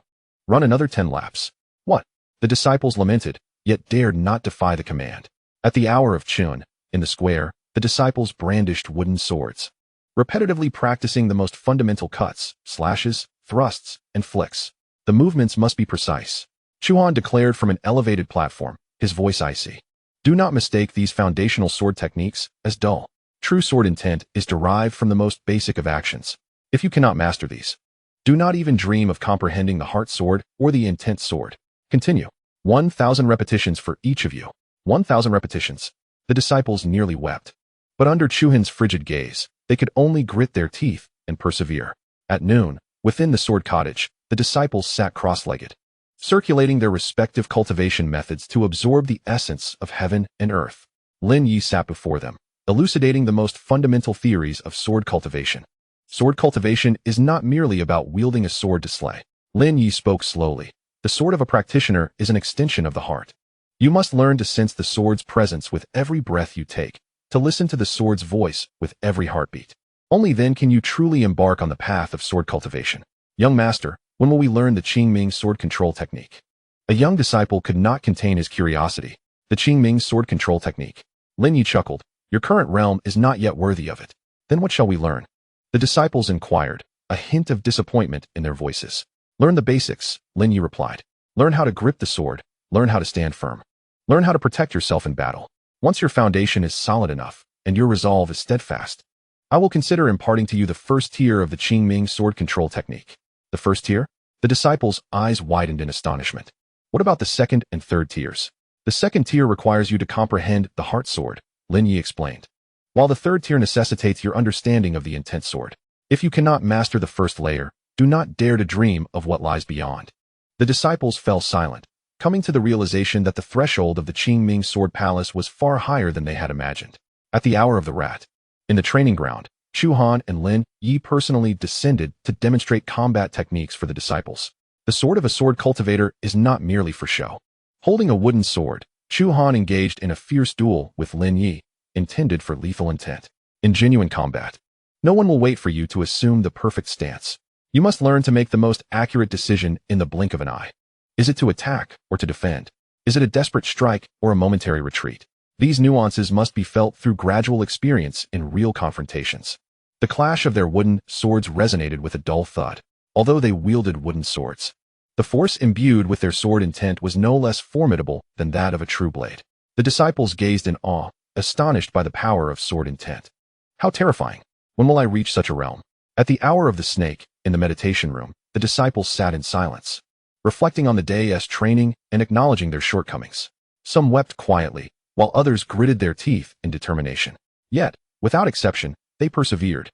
Run another 10 laps. What? The disciples lamented, yet dared not defy the command. At the hour of Qun, in the square, the disciples brandished wooden swords, repetitively practicing the most fundamental cuts, slashes, thrusts, and flicks. The movements must be precise. Chu Han declared from an elevated platform, his voice icy. Do not mistake these foundational sword techniques as dull. True sword intent is derived from the most basic of actions. If you cannot master these, do not even dream of comprehending the heart sword or the intent sword. Continue. 1,000 repetitions for each of you. 1,000 repetitions. The disciples nearly wept. But under Chu Han's frigid gaze, they could only grit their teeth and persevere. At noon, within the sword cottage, the disciples sat cross-legged, circulating their respective cultivation methods to absorb the essence of heaven and earth. Lin Ye sat before them, elucidating the most fundamental theories of sword cultivation. Sword cultivation is not merely about wielding a sword to slay. Lin Ye spoke slowly. The sword of a practitioner is an extension of the heart. You must learn to sense the sword's presence with every breath you take, to listen to the sword's voice with every heartbeat. Only then can you truly embark on the path of sword cultivation. Young master, when will we learn the Qingming Sword Control Technique? A young disciple could not contain his curiosity. The Qingming Sword Control Technique. Lin Ye chuckled. Your current realm is not yet worthy of it. Then what shall we learn? The disciples inquired, a hint of disappointment in their voices. Learn the basics, Lin Ye replied. Learn how to grip the sword. Learn how to stand firm. Learn how to protect yourself in battle. Once your foundation is solid enough, and your resolve is steadfast, I will consider imparting to you the first tier of the Qingming Sword Control Technique. The first tier? The disciples' eyes widened in astonishment. What about the second and third tiers? The second tier requires you to comprehend the heart sword, Lin Ye explained, while the third tier necessitates your understanding of the intent sword. If you cannot master the first layer, do not dare to dream of what lies beyond. The disciples fell silent, coming to the realization that the threshold of the Qingming Sword Palace was far higher than they had imagined. At the hour of the rat, in the training ground, Chu Han and Lin Ye personally descended to demonstrate combat techniques for the disciples. The sword of a sword cultivator is not merely for show. Holding a wooden sword, Chu Han engaged in a fierce duel with Lin Ye, intended for lethal intent. In genuine combat, no one will wait for you to assume the perfect stance. You must learn to make the most accurate decision in the blink of an eye. Is it to attack or to defend? Is it a desperate strike or a momentary retreat? These nuances must be felt through gradual experience in real confrontations. The clash of their wooden swords resonated with a dull thud, although they wielded wooden swords. The force imbued with their sword intent was no less formidable than that of a true blade. The disciples gazed in awe, astonished by the power of sword intent. How terrifying! When will I reach such a realm? At the hour of the snake, in the meditation room, the disciples sat in silence, reflecting on the day's training and acknowledging their shortcomings. Some wept quietly, while others gritted their teeth in determination. Yet, without exception, they persevered,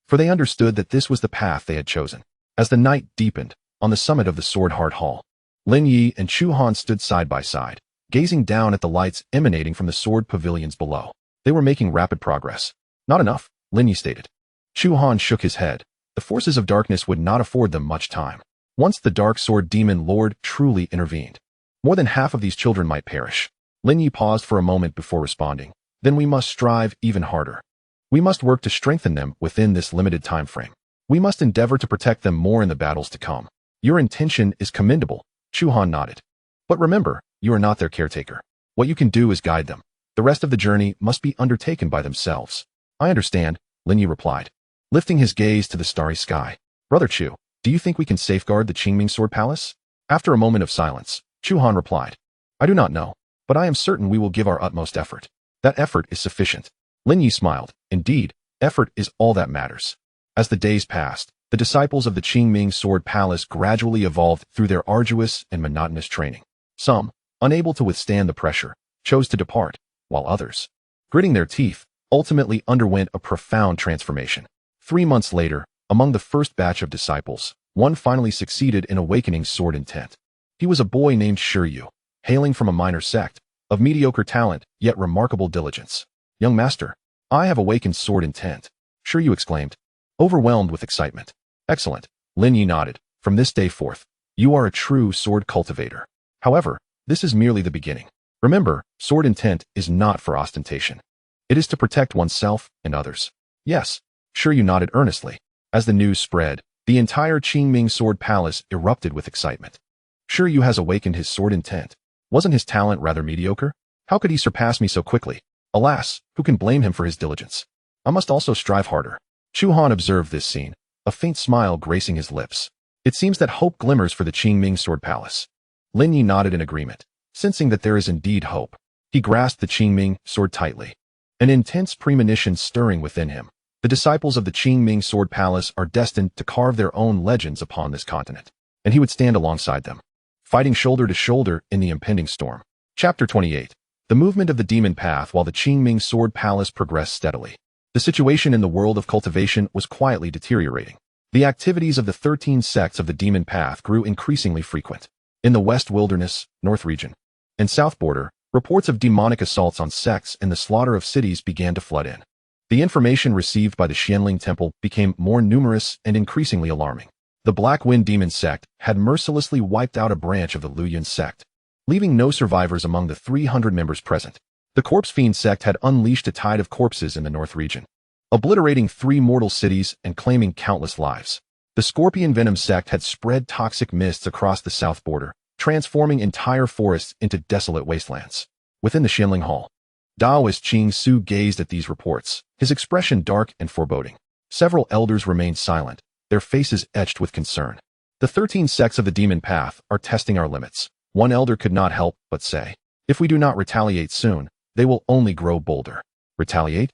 for they understood that this was the path they had chosen. As the night deepened, on the summit of the Sword-Heart Hall, Lin Ye and Chu Han stood side by side, gazing down at the lights emanating from the sword pavilions below. They were making rapid progress. Not enough, Lin Ye stated. Chu Han shook his head. The forces of darkness would not afford them much time. Once the Dark Sword Demon Lord truly intervened, more than half of these children might perish. Lin Ye paused for a moment before responding. Then we must strive even harder. We must work to strengthen them within this limited time frame. We must endeavor to protect them more in the battles to come. Your intention is commendable, Chu Han nodded. But remember, you are not their caretaker. What you can do is guide them. The rest of the journey must be undertaken by themselves. I understand, Lin Ye replied, lifting his gaze to the starry sky. Brother Chu, do you think we can safeguard the Qingming Sword Palace? After a moment of silence, Chu Han replied, I do not know, but I am certain we will give our utmost effort. That effort is sufficient. Lin Ye smiled. Indeed, effort is all that matters. As the days passed, the disciples of the Qingming Sword Palace gradually evolved through their arduous and monotonous training. Some, unable to withstand the pressure, chose to depart, while others, gritting their teeth, ultimately underwent a profound transformation. 3 months later, among the first batch of disciples, one finally succeeded in awakening sword intent. He was a boy named Shiryu, hailing from a minor sect, of mediocre talent, yet remarkable diligence. Young master, I have awakened sword intent, Shiryu exclaimed, overwhelmed with excitement. Excellent, Lin Ye nodded. From this day forth, you are a true sword cultivator. However, this is merely the beginning. Remember, sword intent is not for ostentation. It is to protect oneself and others. Yes, Shiryu nodded earnestly. As the news spread, the entire Qingming Sword Palace erupted with excitement. Shiryu has awakened his sword intent. Wasn't his talent rather mediocre? How could he surpass me so quickly? Alas, who can blame him for his diligence? I must also strive harder. Chu Han observed this scene, a faint smile gracing his lips. It seems that hope glimmers for the Qingming Sword Palace. Lin Ye nodded in agreement, sensing that there is indeed hope. He grasped the Qingming sword tightly, an intense premonition stirring within him. The disciples of the Qingming Sword Palace are destined to carve their own legends upon this continent, and he would stand alongside them, fighting shoulder to shoulder in the impending storm. Chapter 28. The movement of the demon path. While the Qingming Sword Palace progressed steadily, the situation in the world of cultivation was quietly deteriorating. The activities of the 13 sects of the demon path grew increasingly frequent. In the West Wilderness, North Region, and South Border, reports of demonic assaults on sects and the slaughter of cities began to flood in. The information received by the Xianling Temple became more numerous and increasingly alarming. The Black Wind Demon Sect had mercilessly wiped out a branch of the Qingyun Sect, leaving no survivors among the 300 members present. The Corpse Fiend Sect had unleashed a tide of corpses in the North Region, obliterating 3 mortal cities and claiming countless lives. The Scorpion Venom Sect had spread toxic mists across the South Border, transforming entire forests into desolate wastelands. Within the Xianling Hall, Daoist Qing Su gazed at these reports, his expression dark and foreboding. Several elders remained silent, their faces etched with concern. The 13 sects of the demon path are testing our limits. One elder could not help but say, if we do not retaliate soon, they will only grow bolder. Retaliate?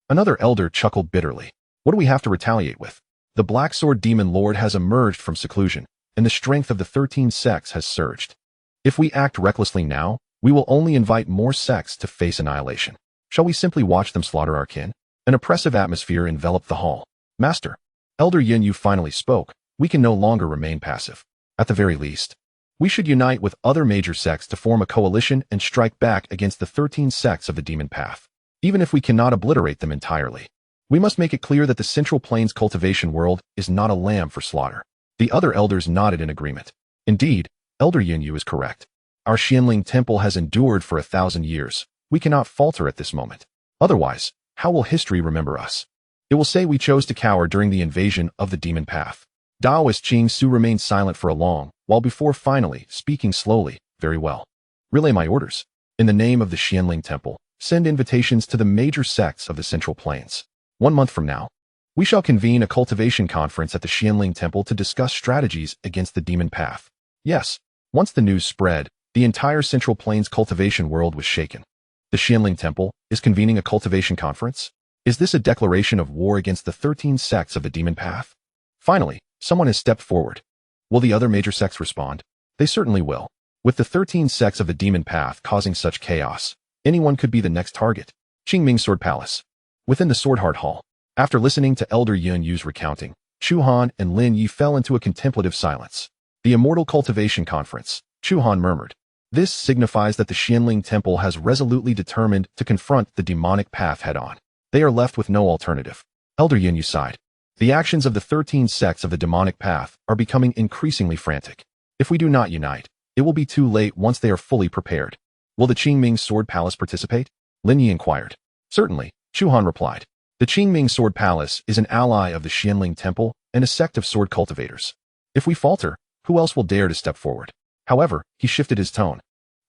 Another elder chuckled bitterly. What do we have to retaliate with? The Black Sword Demon Lord has emerged from seclusion, and the strength of the 13 sects has surged. If we act recklessly now, we will only invite more sects to face annihilation. Shall we simply watch them slaughter our kin? An oppressive atmosphere enveloped the hall. Master, Elder Yin Yu finally spoke. We can no longer remain passive. At the very least, we should unite with other major sects to form a coalition and strike back against the 13 sects of the demon path. Even if we cannot obliterate them entirely, we must make it clear that the Central Plains cultivation world is not a lamb for slaughter. The other elders nodded in agreement. Indeed, Elder Yin Yu is correct. Our Xianling Temple has endured for 1,000 years. We cannot falter at this moment. Otherwise, how will history remember us? It will say we chose to cower during the invasion of the demon path. Daoist Qing Su remained silent for a long while before finally speaking slowly. Very well. Relay my orders. In the name of the Xianling Temple, send invitations to the major sects of the Central Plains. 1 month from now, We shall convene a cultivation conference at the Qianling Temple to discuss strategies against the demon path. Yes, once the news spread, the entire Central Plains cultivation world was shaken. The Qianling Temple is convening a cultivation conference? Is this a declaration of war against the 13 sects of the demon path? Finally, someone has stepped forward. Will the other major sects respond? They certainly will. With the 13 sects of the demon path causing such chaos, anyone could be the next target. Qingming Sword Palace. Within the Swordheart Hall, after listening to Elder Yun Yu's recounting, Chu Han and Lin Ye fell into a contemplative silence. The Immortal Cultivation Conference, Chu Han murmured. This signifies that the Qianling Temple has resolutely determined to confront the demonic path head-on. They are left with no alternative. Elder Yun Yu sighed. The actions of the 13 sects of the demonic path are becoming increasingly frantic. If we do not unite, it will be too late once they are fully prepared. Will the Qingming Sword Palace participate? Lin Ye inquired. Certainly, Chu Han replied. The Qingming Sword Palace is an ally of the Qianling Temple and a sect of sword cultivators. If we falter, who else will dare to step forward? However, he shifted his tone.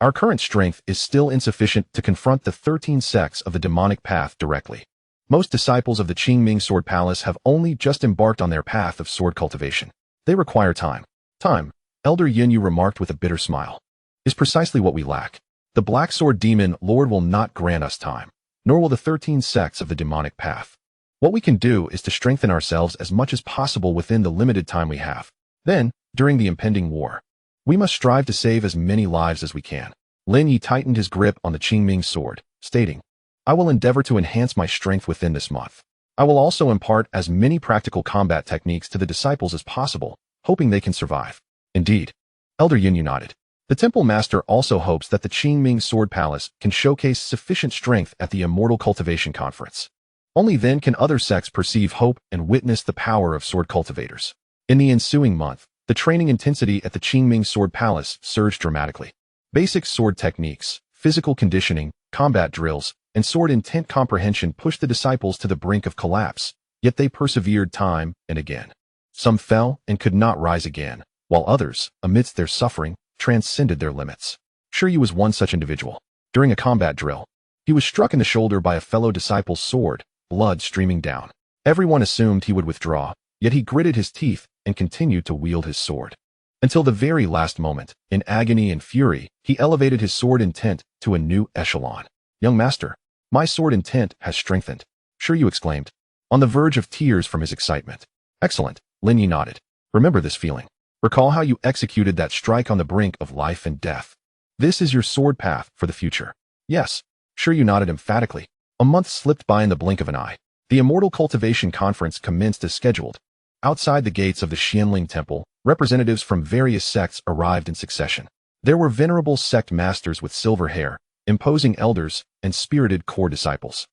Our current strength is still insufficient to confront the 13 sects of the demonic path directly. Most disciples of the Qingming Sword Palace have only just embarked on their path of sword cultivation. They require time. Time, Elder Yun Yu remarked with a bitter smile, is precisely what we lack. The Black Sword Demon Lord will not grant us time, nor will the 13 sects of the demonic path. What we can do is to strengthen ourselves as much as possible within the limited time we have. Then, during the impending war, we must strive to save as many lives as we can. Lin Ye tightened his grip on the Qingming sword, stating, I will endeavor to enhance my strength within this month. I will also impart as many practical combat techniques to the disciples as possible, hoping they can survive. Indeed. Elder Yun Yu nodded. The Temple Master also hopes that the Qingming Sword Palace can showcase sufficient strength at the Immortal Cultivation Conference. Only then can other sects perceive hope and witness the power of sword cultivators. In the ensuing month, the training intensity at the Qingming Sword Palace surged dramatically. Basic sword techniques, physical conditioning, combat drills, and sword intent comprehension pushed the disciples to the brink of collapse, yet they persevered time and again. Some fell and could not rise again, while others, amidst their suffering, transcended their limits. Shiryu was one such individual. During a combat drill, he was struck in the shoulder by a fellow disciple's sword, blood streaming down. Everyone assumed he would withdraw, yet he gritted his teeth and continued to wield his sword. Until the very last moment, in agony and fury, he elevated his sword intent to a new echelon. Young master, my sword intent has strengthened, Shiryu exclaimed, on the verge of tears from his excitement. Excellent, Lin Ye nodded. Remember this feeling. Recall how you executed that strike on the brink of life and death. This is your sword path for the future. Yes, Shiryu nodded emphatically. A month slipped by in the blink of an eye. The Immortal Cultivation Conference commenced as scheduled. Outside the gates of the Qianling Temple, representatives from various sects arrived in succession. There were venerable sect masters with silver hair, imposing elders, and spirited core disciples.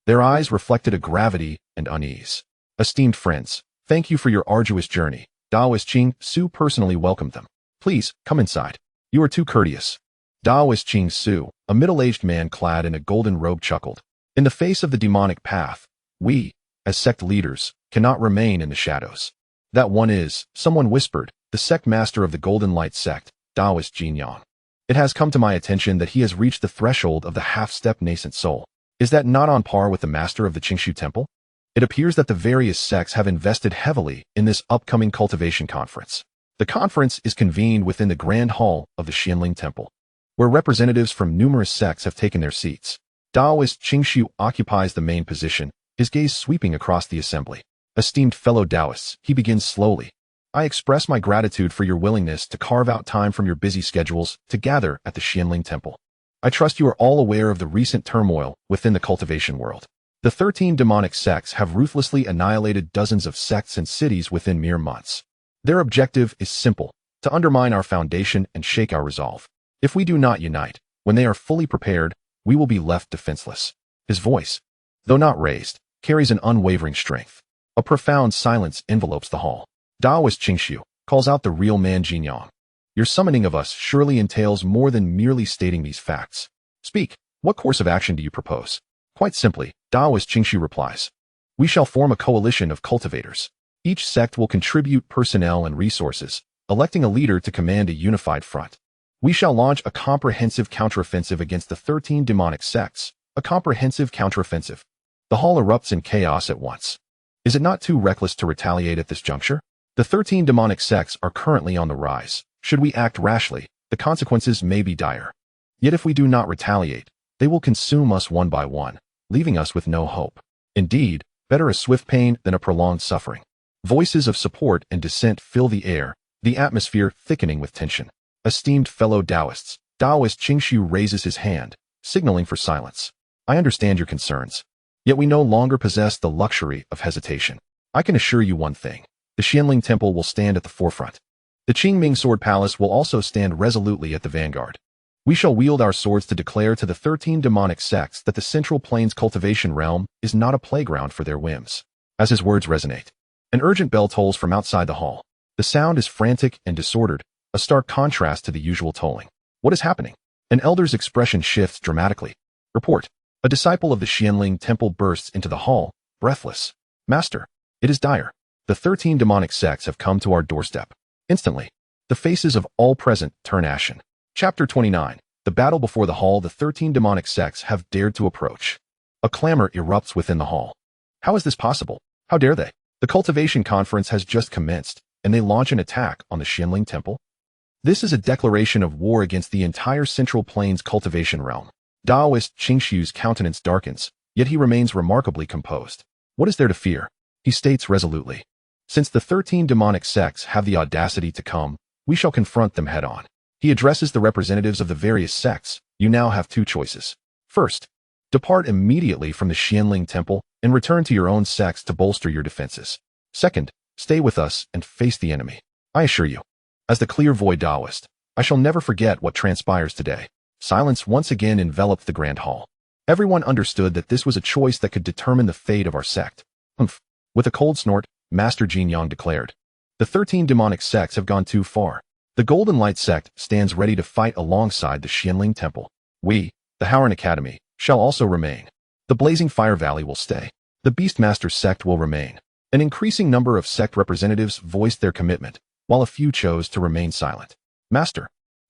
Their eyes reflected a gravity and unease. Esteemed friends, thank you for your arduous journey. Daoist Qing Su personally welcomed them. Please, come inside. You are too courteous. Daoist Qing Su, a middle-aged man clad in a golden robe, chuckled. In the face of the demonic path, we, as sect leaders, cannot remain in the shadows. That one is, someone whispered, the sect master of the Golden Light sect, Daoist Jinyan. It has come to my attention that he has reached the threshold of the half-step nascent soul. Is that not on par with the master of the Qingshu Temple? It appears that the various sects have invested heavily in this upcoming cultivation conference. The conference is convened within the Grand Hall of the Qianling Temple, where representatives from numerous sects have taken their seats. Daoist Qingshu occupies the main position, his gaze sweeping across the assembly. Esteemed fellow Daoists, he begins slowly. I express my gratitude for your willingness to carve out time from your busy schedules to gather at the Qianling Temple. I trust you are all aware of the recent turmoil within the cultivation world. The 13 demonic sects have ruthlessly annihilated dozens of sects and cities within mere months. Their objective is simple, to undermine our foundation and shake our resolve. If we do not unite, when they are fully prepared, we will be left defenseless. His voice, though not raised, carries an unwavering strength. A profound silence envelopes the hall. Daoist Qingshu calls out the real man Jinyan. Your summoning of us surely entails more than merely stating these facts. Speak, what course of action do you propose? Quite simply, Daoist Qingshu replies. We shall form a coalition of cultivators. Each sect will contribute personnel and resources, electing a leader to command a unified front. We shall launch a comprehensive counteroffensive against the 13 demonic sects, a comprehensive counteroffensive. The hall erupts in chaos at once. Is it not too reckless to retaliate at this juncture? The 13 demonic sects are currently on the rise. Should we act rashly, the consequences may be dire. Yet if we do not retaliate, they will consume us one by one, leaving us with no hope. Indeed, better a swift pain than a prolonged suffering. Voices of support and dissent fill the air, the atmosphere thickening with tension. Esteemed fellow Taoists, Taoist Qingxu raises his hand, signaling for silence. I understand your concerns. Yet we no longer possess the luxury of hesitation. I can assure you one thing. The Qianling Temple will stand at the forefront. The Qingming Sword Palace will also stand resolutely at the vanguard. We shall wield our swords to declare to the 13 demonic sects that the Central Plains cultivation realm is not a playground for their whims. As his words resonate, an urgent bell tolls from outside the hall. The sound is frantic and disordered, a stark contrast to the usual tolling. What is happening? An elder's expression shifts dramatically. Report. A disciple of the Qianling Temple bursts into the hall, breathless. Master, it is dire. The 13 demonic sects have come to our doorstep. Instantly, the faces of all present turn ashen. Chapter 29. The battle before the hall. The 13 demonic sects have dared to approach. A clamor erupts within the hall. How is this possible? How dare they? The cultivation conference has just commenced, and they launch an attack on the Qianling Temple. This is a declaration of war against the entire Central Plains cultivation realm. Taoist Qingxu's countenance darkens, yet he remains remarkably composed. What is there to fear? He states resolutely. Since the 13 demonic sects have the audacity to come, we shall confront them head-on. He addresses the representatives of the various sects. You now have two choices. First, depart immediately from the Qianling Temple and return to your own sects to bolster your defenses. Second, stay with us and face the enemy. I assure you, as the clear void Taoist, I shall never forget what transpires today. Silence once again enveloped the grand hall. Everyone understood that this was a choice that could determine the fate of our sect. Humph. With a cold snort, Master Qingyun declared, the 13 demonic sects have gone too far. The Golden Light sect stands ready to fight alongside the Qianling Temple. We, the Howren Academy, shall also remain. The Blazing Fire Valley will stay. The Beastmaster sect will remain. An increasing number of sect representatives voiced their commitment, while a few chose to remain silent. Master.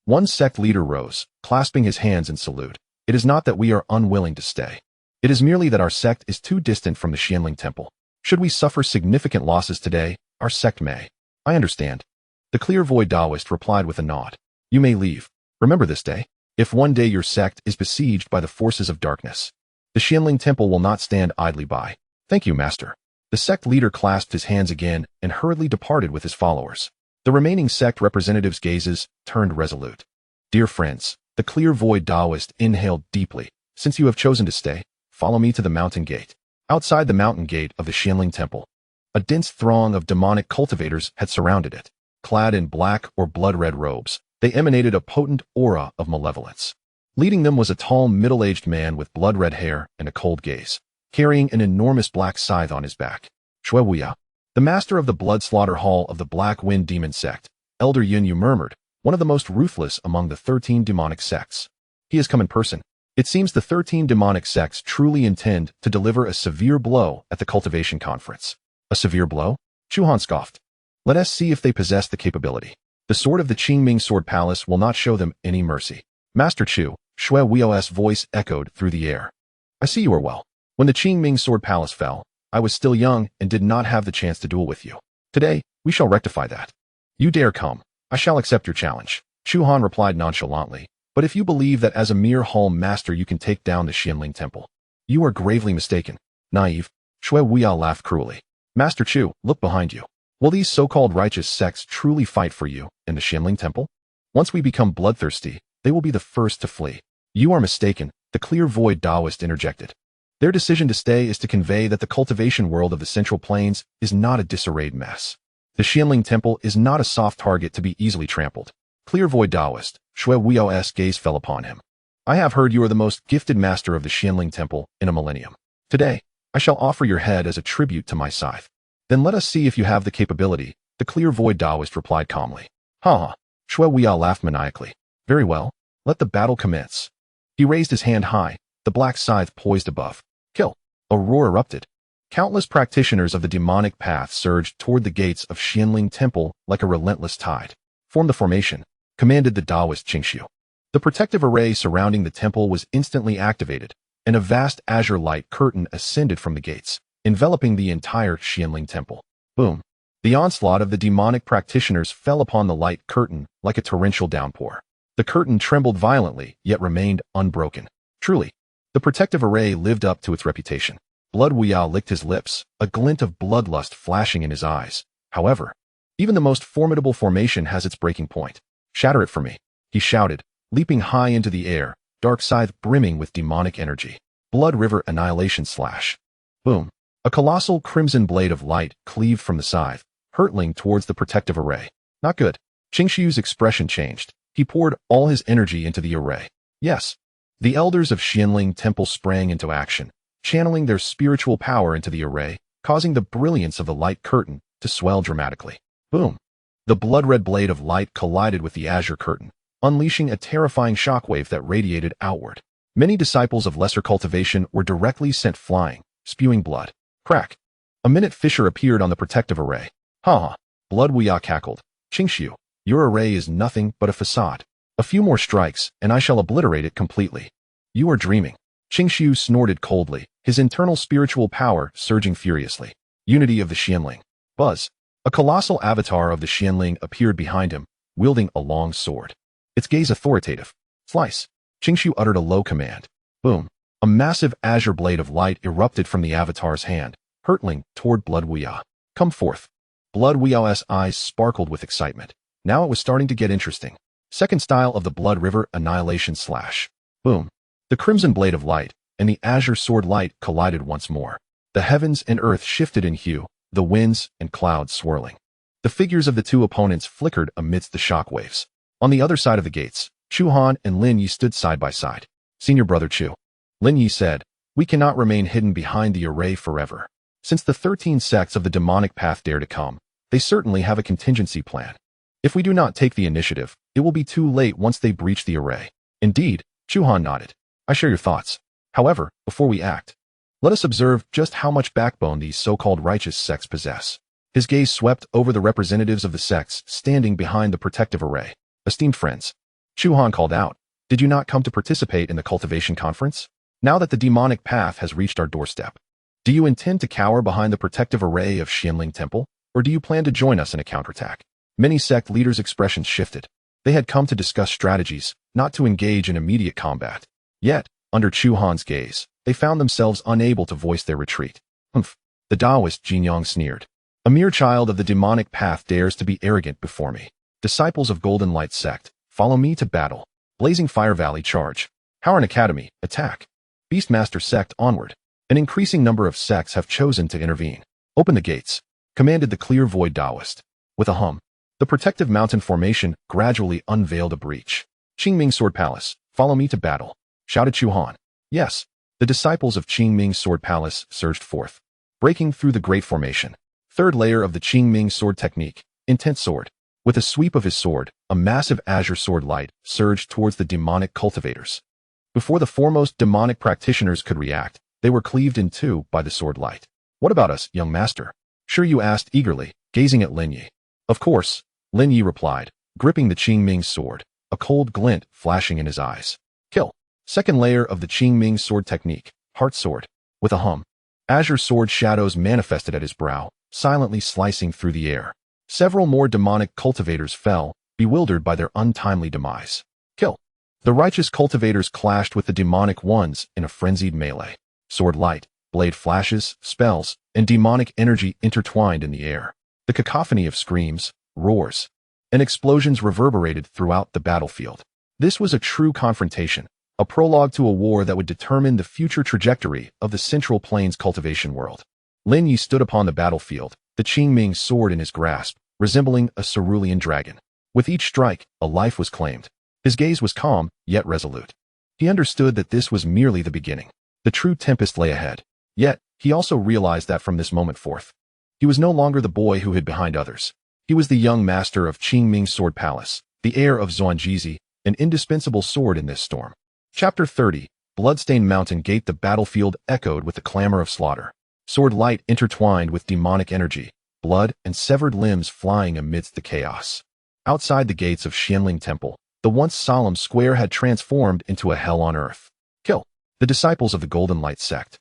One sect leader rose, clasping his hands in salute. It is not that we are unwilling to stay. It is merely that our sect is too distant from the Qianling Temple. Should we suffer significant losses today, our sect may. I understand. The clear void Taoist replied with a nod. You may leave. Remember this day. If one day your sect is besieged by the forces of darkness, the Qianling Temple will not stand idly by. Thank you, Master. The sect leader clasped his hands again and hurriedly departed with his followers. The remaining sect representatives' gazes turned resolute. Dear friends, the clear void Taoist inhaled deeply. Since you have chosen to stay, follow me to the mountain gate. Outside the mountain gate of the Qianling Temple, a dense throng of demonic cultivators had surrounded it. Clad in black or blood-red robes, they emanated a potent aura of malevolence. Leading them was a tall, middle-aged man with blood-red hair and a cold gaze, carrying an enormous black scythe on his back. Shui Wuya, the master of the blood slaughter hall of the Black Wind Demon Sect, Elder Yin Yu murmured, one of the most ruthless among the 13 demonic sects. He has come in person. It seems the 13 demonic sects truly intend to deliver a severe blow at the cultivation conference. A severe blow? Chu Han scoffed. Let us see if they possess the capability. The sword of the Qingming Sword Palace will not show them any mercy. Master Chu, Shui Wuo's voice echoed through the air. I see you are well. When the Qingming Sword Palace fell, I was still young and did not have the chance to duel with you. Today, we shall rectify that. You dare come. I shall accept your challenge. Chu Han replied nonchalantly. But if you believe that as a mere hall master you can take down the Qianling Temple, you are gravely mistaken. Naive. Shui Wuya laughed cruelly. Master Chu, look behind you. Will these so-called righteous sects truly fight for you in the Qianling Temple? Once we become bloodthirsty, they will be the first to flee. You are mistaken, the clear void Taoist interjected. Their decision to stay is to convey that the cultivation world of the Central Plains is not a disarrayed mess. The Qianling Temple is not a soft target to be easily trampled. Clear void Taoist, Shui Wuo's gaze fell upon him. I have heard you are the most gifted master of the Qianling Temple in a millennium. Today, I shall offer your head as a tribute to my scythe. Then let us see if you have the capability, the clear void Taoist replied calmly. Ha ha. Shui Wuya laughed maniacally. Very well, let the battle commence. He raised his hand high, the black scythe poised above. Kill. A roar erupted. Countless practitioners of the demonic path surged toward the gates of Qianling Temple like a relentless tide. Form the formation, commanded the Taoist Qingxu. The protective array surrounding the temple was instantly activated, and a vast azure light curtain ascended from the gates. enveloping the entire Qianling temple. Boom. The onslaught of the demonic practitioners fell upon the light curtain like a torrential downpour. The curtain trembled violently, yet remained unbroken. Truly, the protective array lived up to its reputation. Blood Wuya licked his lips, a glint of bloodlust flashing in his eyes. However, even the most formidable formation has its breaking point. Shatter it for me, he shouted, leaping high into the air, dark scythe brimming with demonic energy. Blood River Annihilation Slash. Boom. A colossal crimson blade of light cleaved from the scythe, hurtling towards the protective array. Not good. Qingxiu's expression changed. He poured all his energy into the array. Yes. The elders of Qianling Temple sprang into action, channeling their spiritual power into the array, causing the brilliance of the light curtain to swell dramatically. Boom. The blood-red blade of light collided with the azure curtain, unleashing a terrifying shockwave that radiated outward. Many disciples of lesser cultivation were directly sent flying, spewing blood. Crack. A minute fissure appeared on the protective array. Ha ha. Blood Wuya cackled. Qingxiu, your array is nothing but a facade. A few more strikes, and I shall obliterate it completely. You are dreaming. Qingxiu snorted coldly, his internal spiritual power surging furiously. Unity of the Qianling. Buzz. A colossal avatar of the Qianling appeared behind him, wielding a long sword. Its gaze authoritative. Slice. Qingxiu uttered a low command. Boom. A massive azure blade of light erupted from the avatar's hand, hurtling toward Blood Wuya. Come forth. Blood Wuya's eyes sparkled with excitement. Now it was starting to get interesting. Second style of the Blood River Annihilation Slash. Boom. The crimson blade of light and the azure sword light collided once more. The heavens and earth shifted in hue, the winds and clouds swirling. The figures of the two opponents flickered amidst the shock waves. On the other side of the gates, Chu Han and Lin Ye stood side by side. Senior brother Chu. Lin Ye said, we cannot remain hidden behind the array forever. Since the 13 sects of the demonic path dare to come, they certainly have a contingency plan. If we do not take the initiative, it will be too late once they breach the array. Indeed, Chu Han nodded. I share your thoughts. However, before we act, let us observe just how much backbone these so-called righteous sects possess. His gaze swept over the representatives of the sects standing behind the protective array. Esteemed friends, Chu Han called out, did you not come to participate in the cultivation conference? Now that the demonic path has reached our doorstep, do you intend to cower behind the protective array of Qianling Temple, or do you plan to join us in a counterattack? Many sect leaders' expressions shifted. They had come to discuss strategies, not to engage in immediate combat. Yet, under Chu Han's gaze, they found themselves unable to voice their retreat. Humph. The Taoist Jinyang sneered. A mere child of the demonic path dares to be arrogant before me. Disciples of Golden Light Sect, follow me to battle. Blazing Fire Valley charge. Howran Academy, attack. Beastmaster Sect onward. An increasing number of sects have chosen to intervene. Open the gates, commanded the clear void Taoist. With a hum, the protective mountain formation gradually unveiled a breach. Qingming Sword Palace, follow me to battle, shouted Chu Han. Yes, the disciples of Qingming Sword Palace surged forth, breaking through the great formation. Third layer of the Qingming Sword Technique, Intense Sword. With a sweep of his sword, a massive azure sword light surged towards the demonic cultivators. Before the foremost demonic practitioners could react, they were cleaved in two by the sword light. What about us, young master? Sure, you asked eagerly, gazing at Lin Ye. Of course, Lin Ye replied, gripping the Qingming sword, a cold glint flashing in his eyes. Kill. Second layer of the Qingming Sword Technique, Heart Sword. With a hum, azure sword shadows manifested at his brow, silently slicing through the air. Several more demonic cultivators fell, bewildered by their untimely demise. Kill. The righteous cultivators clashed with the demonic ones in a frenzied melee. Sword light, blade flashes, spells, and demonic energy intertwined in the air. The cacophony of screams, roars, and explosions reverberated throughout the battlefield. This was a true confrontation, a prologue to a war that would determine the future trajectory of the Central Plains cultivation world. Lin Ye stood upon the battlefield, the Qingming sword in his grasp, resembling a cerulean dragon. With each strike, a life was claimed. His gaze was calm, yet resolute. He understood that this was merely the beginning. The true tempest lay ahead. Yet, he also realized that from this moment forth, he was no longer the boy who hid behind others. He was the young master of Qingming Sword Palace, the heir of Xuanjizi, an indispensable sword in this storm. Chapter 30, Bloodstained Mountain Gate. The battlefield echoed with the clamor of slaughter. Sword light intertwined with demonic energy, blood and severed limbs flying amidst the chaos. Outside the gates of Qianling Temple, the once solemn square had transformed into a hell on earth. Kill. The disciples of the Golden Light Sect,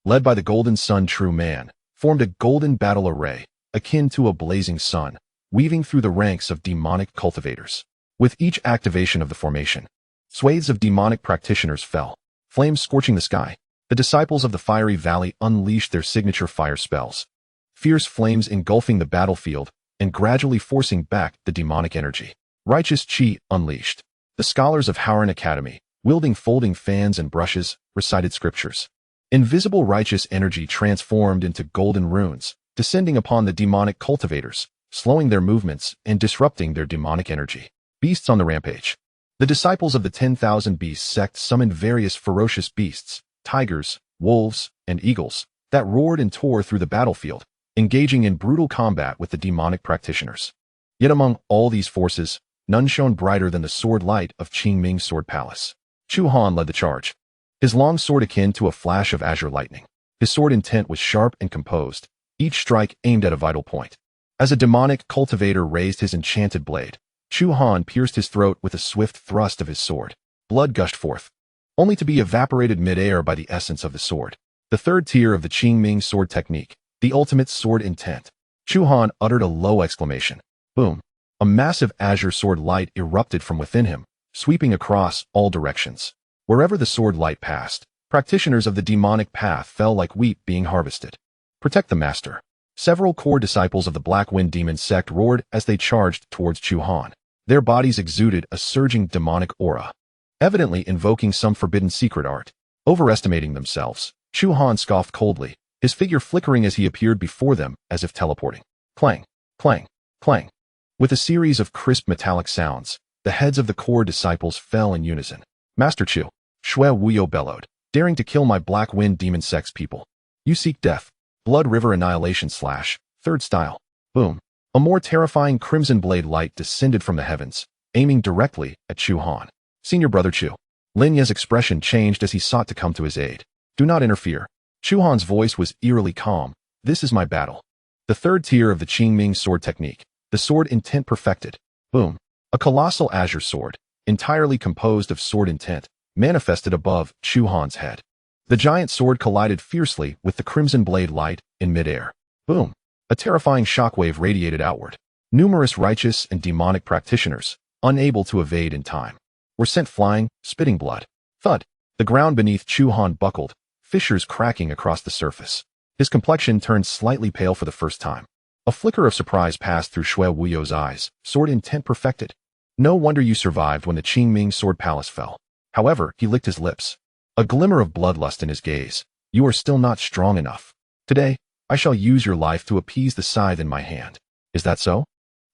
led by the Golden Sun True Man, formed a golden battle array, akin to a blazing sun, weaving through the ranks of demonic cultivators. With each activation of the formation, swathes of demonic practitioners fell, flames scorching the sky. The disciples of the fiery valley unleashed their signature fire spells, fierce flames engulfing the battlefield and gradually forcing back the demonic energy. Righteous Qi unleashed. The scholars of Howran Academy, wielding folding fans and brushes, recited scriptures. Invisible righteous energy transformed into golden runes, descending upon the demonic cultivators, slowing their movements and disrupting their demonic energy. Beasts on the rampage. The disciples of the 10,000 Beast sect summoned various ferocious beasts, tigers, wolves, and eagles, that roared and tore through the battlefield, engaging in brutal combat with the demonic practitioners. Yet among all these forces, none shone brighter than the sword light of Qingming Sword Palace. Chu Han led the charge, his long sword akin to a flash of azure lightning. His sword intent was sharp and composed, each strike aimed at a vital point. As a demonic cultivator raised his enchanted blade, Chu Han pierced his throat with a swift thrust of his sword. Blood gushed forth, only to be evaporated mid-air by the essence of the sword. The third tier of the Qingming sword technique, the ultimate sword intent. Chu Han uttered a low exclamation. Boom! A massive azure sword light erupted from within him, sweeping across all directions. Wherever the sword light passed, practitioners of the demonic path fell like wheat being harvested. Protect the master. Several core disciples of the Black Wind Demon sect roared as they charged towards Chu Han. Their bodies exuded a surging demonic aura, evidently invoking some forbidden secret art. Overestimating themselves, Chu Han scoffed coldly, his figure flickering as he appeared before them as if teleporting. Clang, clang, clang. With a series of crisp metallic sounds, the heads of the core disciples fell in unison. Master Chu, Shui Wuyo bellowed, daring to kill my Black Wind Demon sect's people. You seek death. Blood River Annihilation Slash, third style. Boom. A more terrifying crimson blade light descended from the heavens, aiming directly at Chu Han. Senior Brother Chu. Lin Ye's expression changed as he sought to come to his aid. Do not interfere. Chu Han's voice was eerily calm. This is my battle. The third tier of the Qingming sword technique, the sword intent perfected. Boom. A colossal azure sword, entirely composed of sword intent, manifested above Chu Han's head. The giant sword collided fiercely with the crimson blade light in midair. Boom! A terrifying shockwave radiated outward. Numerous righteous and demonic practitioners, unable to evade in time, were sent flying, spitting blood. Thud! The ground beneath Chu Han buckled, fissures cracking across the surface. His complexion turned slightly pale for the first time. A flicker of surprise passed through Shui Wuyo's eyes. Sword intent perfected. No wonder you survived when the Qingming Sword Palace fell. However, he licked his lips, a glimmer of bloodlust in his gaze. You are still not strong enough. Today, I shall use your life to appease the scythe in my hand. Is that so?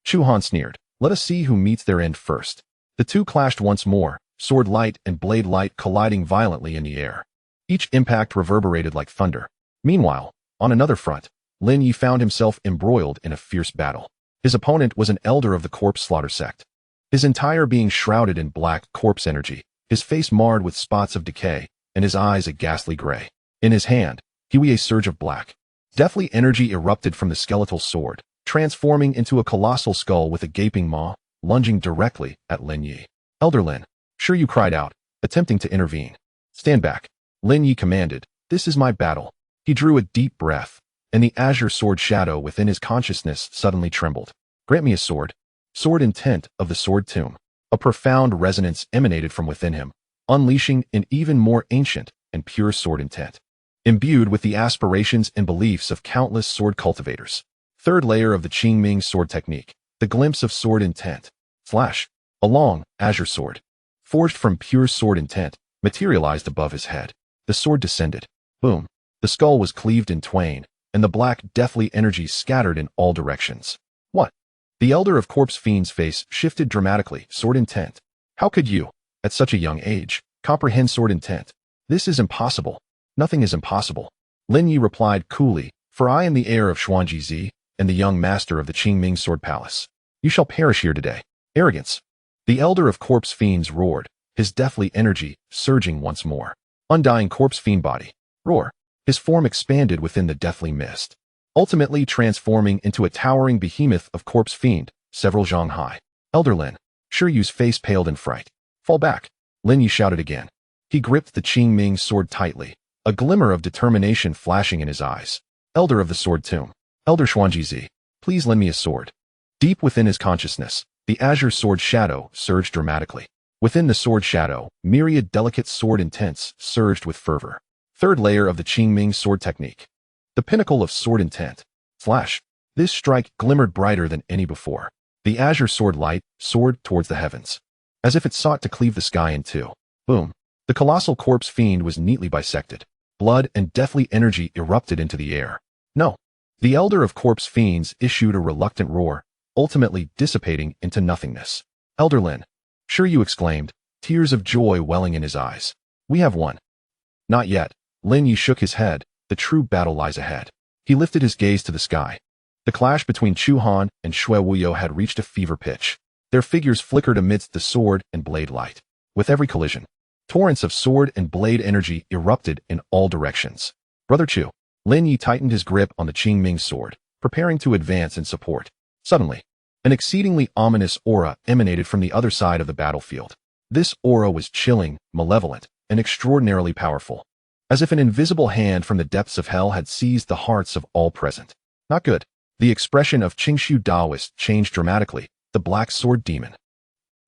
Chu Han sneered. Let us see who meets their end first. The two clashed once more, sword light and blade light colliding violently in the air. Each impact reverberated like thunder. Meanwhile, on another front, Lin Ye found himself embroiled in a fierce battle. His opponent was an elder of the Corpse Slaughter sect, his entire being shrouded in black corpse energy, his face marred with spots of decay, and his eyes a ghastly gray. In his hand, a surge of black, deathly energy erupted from the skeletal sword, transforming into a colossal skull with a gaping maw, lunging directly at Lin Ye. Elder Lin, sure, you cried out, attempting to intervene. Stand back. Lin Ye commanded. This is my battle. He drew a deep breath, and the azure sword shadow within his consciousness suddenly trembled. Grant me a sword. Sword intent of the sword tomb. A profound resonance emanated from within him, unleashing an even more ancient and pure sword intent, imbued with the aspirations and beliefs of countless sword cultivators. Third layer of the Qingming sword technique, the glimpse of sword intent. Slash. A long, azure sword, forged from pure sword intent, materialized above his head. The sword descended. Boom. The skull was cleaved in twain, and the black, deathly energy scattered in all directions. What? The elder of Corpse Fiend's face shifted dramatically. Sword intent. How could you, at such a young age, comprehend sword intent? This is impossible. Nothing is impossible. Lin Ye replied coolly, for I am the heir of Xuanji Zi, and the young master of the Qingming Sword Palace. You shall perish here today. Arrogance. The elder of Corpse Fiends roared, his deathly energy surging once more. Undying Corpse Fiend body. Roar. His form expanded within the deathly mist, ultimately transforming into a towering behemoth of Corpse Fiend, several zhang high. Elder Lin. Sure Yu's face paled in fright. Fall back. Lin Ye shouted again. He gripped the Qingming sword tightly, a glimmer of determination flashing in his eyes. Elder of the Sword Tomb. Elder Xuanjizi, please lend me a sword. Deep within his consciousness, the azure sword shadow surged dramatically. Within the sword shadow, myriad delicate sword intents surged with fervor. Third layer of the Qingming sword technique. The pinnacle of sword intent. Flash. This strike glimmered brighter than any before. The azure sword light soared towards the heavens, as if it sought to cleave the sky in two. Boom. The colossal corpse fiend was neatly bisected. Blood and deathly energy erupted into the air. No. The elder of corpse fiends issued a reluctant roar, ultimately dissipating into nothingness. Elder Lin. Sure, you exclaimed, tears of joy welling in his eyes. We have won. Not yet. Lin Ye shook his head. The true battle lies ahead. He lifted his gaze to the sky. The clash between Chu Han and Shui Wuyo had reached a fever pitch. Their figures flickered amidst the sword and blade light. With every collision, torrents of sword and blade energy erupted in all directions. Brother Chu. Lin Ye tightened his grip on the Qingming sword, preparing to advance in support. Suddenly, an exceedingly ominous aura emanated from the other side of the battlefield. This aura was chilling, malevolent, and extraordinarily powerful, as if an invisible hand from the depths of hell had seized the hearts of all present. Not good. The expression of Qingshu Daoist changed dramatically. The Black Sword Demon.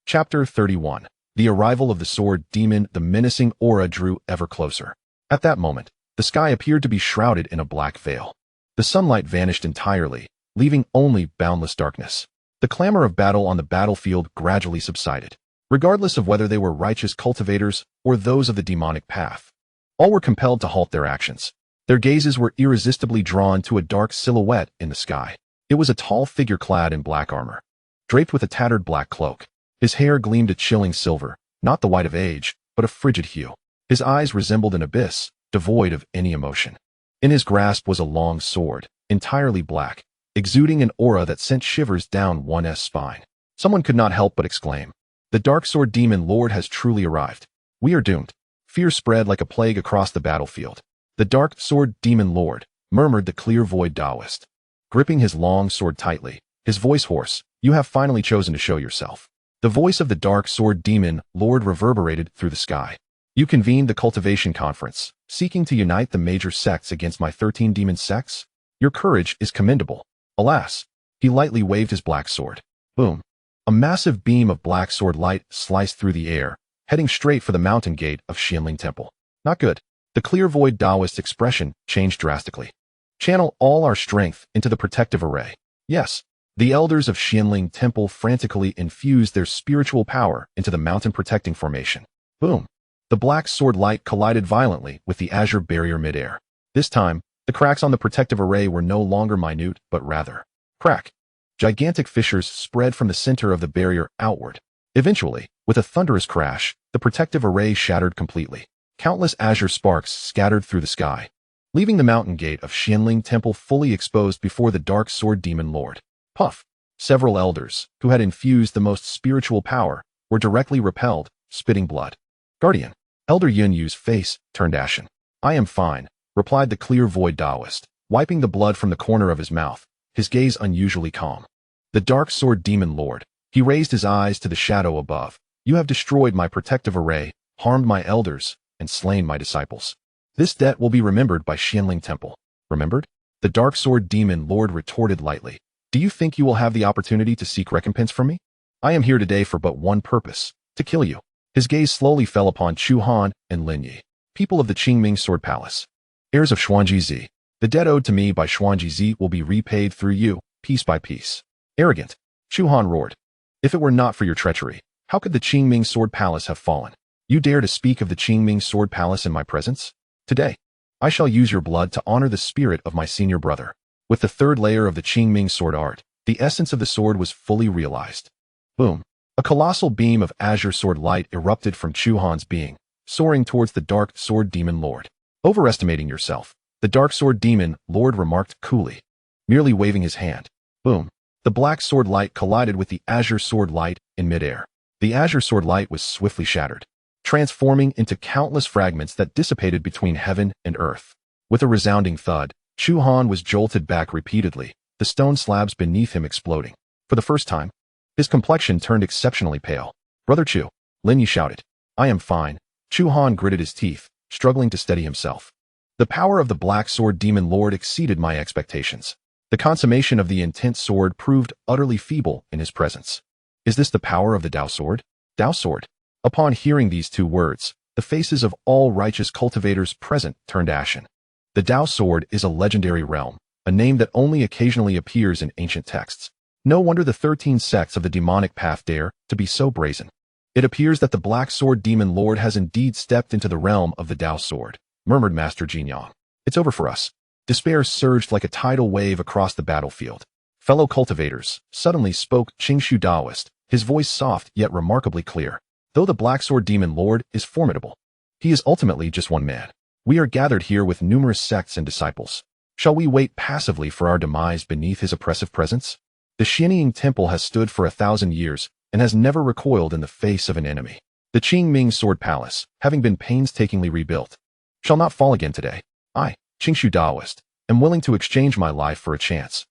Chapter 31. The arrival of the Sword Demon. The menacing aura drew ever closer. At that moment, the sky appeared to be shrouded in a black veil. The sunlight vanished entirely, leaving only boundless darkness. The clamor of battle on the battlefield gradually subsided, regardless of whether they were righteous cultivators or those of the demonic path. All were compelled to halt their actions. Their gazes were irresistibly drawn to a dark silhouette in the sky. It was a tall figure clad in black armor, draped with a tattered black cloak. His hair gleamed a chilling silver, not the white of age, but a frigid hue. His eyes resembled an abyss, devoid of any emotion. In his grasp was a long sword, entirely black, exuding an aura that sent shivers down one's spine. Someone could not help but exclaim, "The Dark Sword Demon Lord has truly arrived. We are doomed." Fear spread like a plague across the battlefield. "The Dark Sword Demon Lord," murmured the clear void Taoist, gripping his long sword tightly, his voice hoarse. "You have finally chosen to show yourself." The voice of the Dark Sword Demon Lord reverberated through the sky. "You convened the cultivation conference, seeking to unite the major sects against my 13 demon sects? Your courage is commendable. Alas." He lightly waved his black sword. Boom. A massive beam of black sword light sliced through the air, heading straight for the mountain gate of Xianling Temple. Not good. The clear void Taoist expression changed drastically. "Channel all our strength into the protective array." Yes. The elders of Xianling Temple frantically infused their spiritual power into the mountain protecting formation. Boom. The black sword light collided violently with the azure barrier midair. This time, the cracks on the protective array were no longer minute, but rather crack. Gigantic fissures spread from the center of the barrier outward. Eventually, with a thunderous crash, the protective array shattered completely. Countless azure sparks scattered through the sky, leaving the mountain gate of Xianling Temple fully exposed before the Dark Sword Demon Lord. Puff. Several elders, who had infused the most spiritual power, were directly repelled, spitting blood. "Guardian." Elder Yun Yu's face turned ashen. "I am fine," replied the clear void Taoist, wiping the blood from the corner of his mouth, his gaze unusually calm. "The Dark Sword Demon Lord." He raised his eyes to the shadow above. "You have destroyed my protective array, harmed my elders, and slain my disciples. This debt will be remembered by Xianling Temple." "Remembered?" The Dark Sword Demon Lord retorted lightly. "Do you think you will have the opportunity to seek recompense from me? I am here today for but one purpose, to kill you." His gaze slowly fell upon Chu Han and Lin Ye, people of the Qingming Sword Palace, heirs of Xuanjizi. "The debt owed to me by Xuanjizi will be repaid through you, piece by piece." "Arrogant," Chu Han roared. "If it were not for your treachery, how could the Qingming Sword Palace have fallen? You dare to speak of the Qingming Sword Palace in my presence? Today, I shall use your blood to honor the spirit of my senior brother." With the third layer of the Qingming sword art, the essence of the sword was fully realized. Boom. A colossal beam of azure sword light erupted from Chu Han's being, soaring towards the Dark Sword Demon Lord. "Overestimating yourself," the Dark Sword Demon Lord remarked coolly, merely waving his hand. Boom. The black sword light collided with the azure sword light in midair. The azure sword light was swiftly shattered, transforming into countless fragments that dissipated between heaven and earth. With a resounding thud, Chu Han was jolted back repeatedly, the stone slabs beneath him exploding. For the first time, his complexion turned exceptionally pale. "Brother Chu," Lin Ye shouted. "I am fine." Chu Han gritted his teeth, struggling to steady himself. The power of the Black Sword Demon Lord exceeded my expectations. The consummation of the intense sword proved utterly feeble in his presence. Is this the power of the Dao Sword? Dao Sword. Upon hearing these two words, the faces of all righteous cultivators present turned ashen. The Dao Sword is a legendary realm, a name that only occasionally appears in ancient texts. No wonder the 13 sects of the demonic path dare to be so brazen. It appears that the Black Sword Demon Lord has indeed stepped into the realm of the Dao Sword, murmured Master Qingyun. It's over for us. Despair surged like a tidal wave across the battlefield. Fellow cultivators, suddenly spoke Qingshu Daoist, his voice soft yet remarkably clear. Though the Black Sword Demon Lord is formidable, he is ultimately just one man. We are gathered here with numerous sects and disciples. Shall we wait passively for our demise beneath his oppressive presence? The Qingming Temple has stood for 1,000 years and has never recoiled in the face of an enemy. The Qingming Sword Palace, having been painstakingly rebuilt, shall not fall again today. I, Qingshu Daoist, am willing to exchange my life for a chance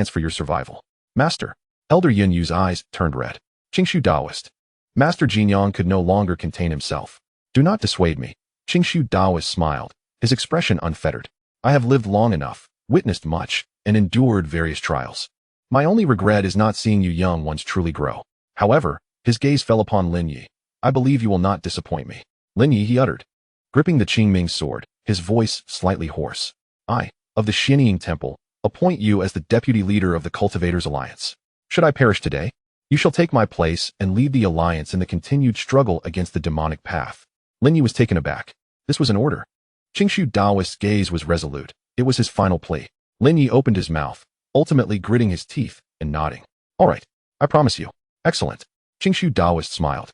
for your survival. Master. Elder Lin Ye's eyes turned red. Qingshu Daoist. Master Qingyun could no longer contain himself. Do not dissuade me. Qingshu Daoist smiled, his expression unfettered. I have lived long enough, witnessed much, and endured various trials. My only regret is not seeing you young ones truly grow. However, his gaze fell upon Lin Ye. I believe you will not disappoint me. Lin Ye, he uttered, gripping the Qingming sword, his voice slightly hoarse. I, of the Qingming Temple, appoint you as the deputy leader of the Cultivators Alliance. Should I perish today, you shall take my place and lead the Alliance in the continued struggle against the demonic path. Lin Ye was taken aback. This was an order. Qingshu Daoist's gaze was resolute. It was his final plea. Lin Ye opened his mouth, ultimately gritting his teeth and nodding. All right, I promise you. Excellent. Qingshu Daoist smiled,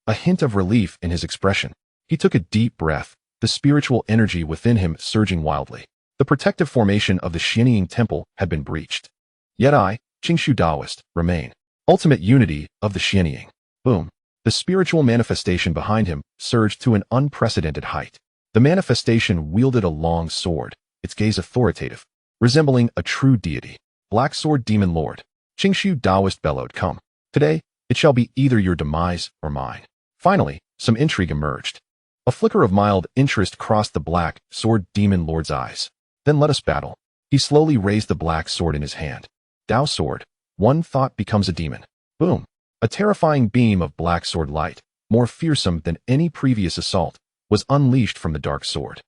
a hint of relief in his expression. He took a deep breath, the spiritual energy within him surging wildly. The protective formation of the Qingming Temple had been breached. Yet I, Qingshu Daoist, remain. Ultimate unity of the Qingming. Boom. The spiritual manifestation behind him surged to an unprecedented height. The manifestation wielded a long sword, its gaze authoritative, resembling a true deity. Black Sword Demon Lord. Qingshu Daoist bellowed, come. Today, it shall be either your demise or mine. Finally, some intrigue emerged. A flicker of mild interest crossed the Black Sword Demon Lord's eyes. Then let us battle. He slowly raised the black sword in his hand. Dao Sword. One thought becomes a demon. Boom. A terrifying beam of black sword light, more fearsome than any previous assault, was unleashed from the dark sword.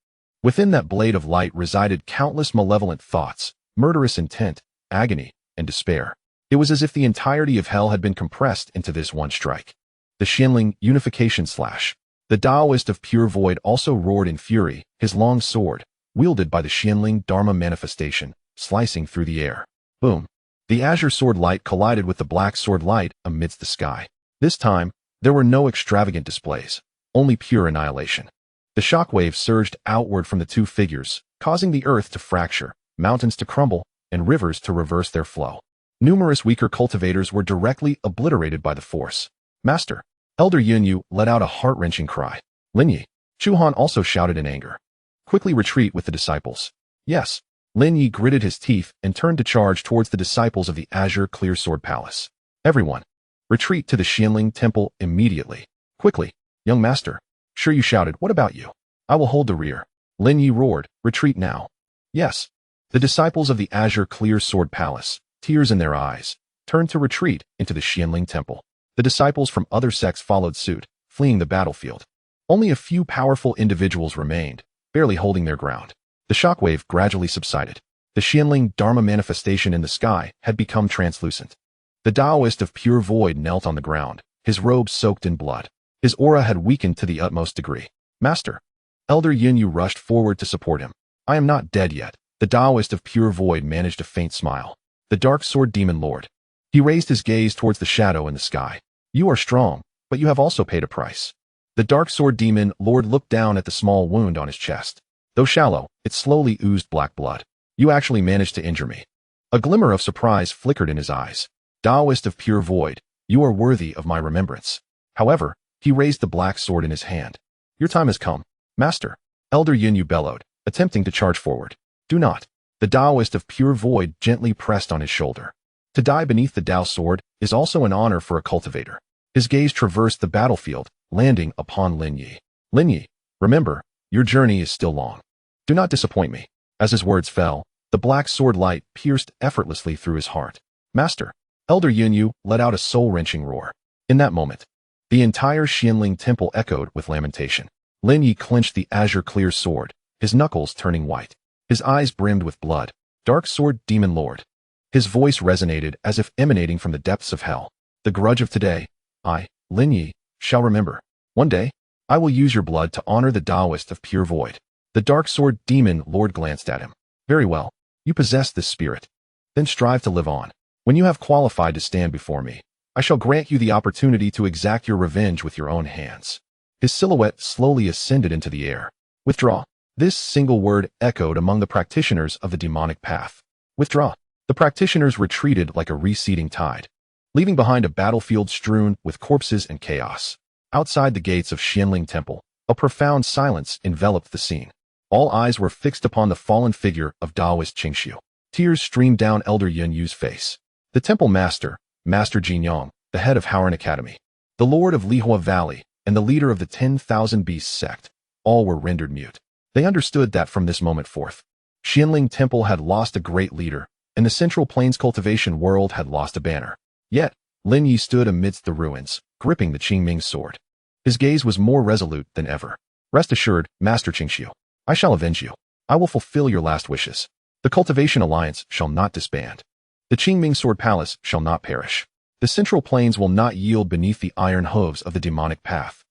Within that blade of light resided countless malevolent thoughts, murderous intent, agony, and despair. It was as if the entirety of hell had been compressed into this one strike. The Qingling unification slash. The Taoist of pure void also roared in fury, his long sword, wielded by the Qingling Dharma manifestation, slicing through the air. Boom. The azure sword light collided with the black sword light amidst the sky. This time, there were no extravagant displays, only pure annihilation. The shockwave surged outward from the two figures, causing the earth to fracture, mountains to crumble, and rivers to reverse their flow. Numerous weaker cultivators were directly obliterated by the force. Master. Elder Lin Ye let out a heart-wrenching cry. Lin Ye. Chuhan also shouted in anger. Quickly retreat with the disciples. Yes. Lin Ye gritted his teeth and turned to charge towards the disciples of the Azure Clear Sword Palace. Everyone. Retreat to the Qingling Temple immediately. Quickly. Young master. Sure, you shouted. What about you? I will hold the rear. Lin Ye roared. Retreat now. Yes. The disciples of the Azure Clear Sword Palace, tears in their eyes, turned to retreat into the Qingling Temple. The disciples from other sects followed suit, fleeing the battlefield. Only a few powerful individuals remained, barely holding their ground. The shockwave gradually subsided. The Qingling Dharma manifestation in the sky had become translucent. The Taoist of pure void knelt on the ground, his robe soaked in blood. His aura had weakened to the utmost degree. Master. Elder Lin Ye rushed forward to support him. I am not dead yet. The Taoist of pure void managed a faint smile. The Dark Sword Demon Lord. He raised his gaze towards the shadow in the sky. You are strong, but you have also paid a price. The Dark Sword Demon Lord looked down at the small wound on his chest. Though shallow, it slowly oozed black blood. You actually managed to injure me. A glimmer of surprise flickered in his eyes. Taoist of pure void, you are worthy of my remembrance. However, he raised the black sword in his hand. Your time has come, Master. Elder Lin Ye bellowed, attempting to charge forward. Do not. The Taoist of pure void gently pressed on his shoulder. To die beneath the Dao sword is also an honor for a cultivator. His gaze traversed the battlefield, landing upon Lin Ye. Lin Ye, remember, your journey is still long. Do not disappoint me. As his words fell, the black sword light pierced effortlessly through his heart. Master, Elder Yunyu let out a soul-wrenching roar. In that moment, the entire Qianling temple echoed with lamentation. Lin Ye clenched the azure-clear sword, his knuckles turning white. His eyes brimmed with blood. Dark Sword Demon Lord. His voice resonated as if emanating from the depths of hell. The grudge of today, I, Lin Ye, shall remember. One day, I will use your blood to honor the Taoist of pure void. The Dark Sword Demon Lord glanced at him. Very well. You possess this spirit. Then strive to live on. When you have qualified to stand before me, I shall grant you the opportunity to exact your revenge with your own hands. His silhouette slowly ascended into the air. Withdraw. This single word echoed among the practitioners of the demonic path. Withdraw. The practitioners retreated like a receding tide, leaving behind a battlefield strewn with corpses and chaos. Outside the gates of Qianling Temple, a profound silence enveloped the scene. All eyes were fixed upon the fallen figure of Taoist Qingshu. Tears streamed down Elder Yunyu's face. The temple master, Master Jinyong, the head of Howren Academy, the lord of Lihua Valley, and the leader of the 10,000 Beasts sect, all were rendered mute. They understood that from this moment forth, Qianling Temple had lost a great leader, and the Central Plains cultivation world had lost a banner. Yet, Lin Ye stood amidst the ruins, gripping the Qingming sword. His gaze was more resolute than ever. Rest assured, Master Qingshu, I shall avenge you. I will fulfill your last wishes. The Cultivation Alliance shall not disband. The Qingming Sword Palace shall not perish. The Central Plains will not yield beneath the iron hooves of the demonic path.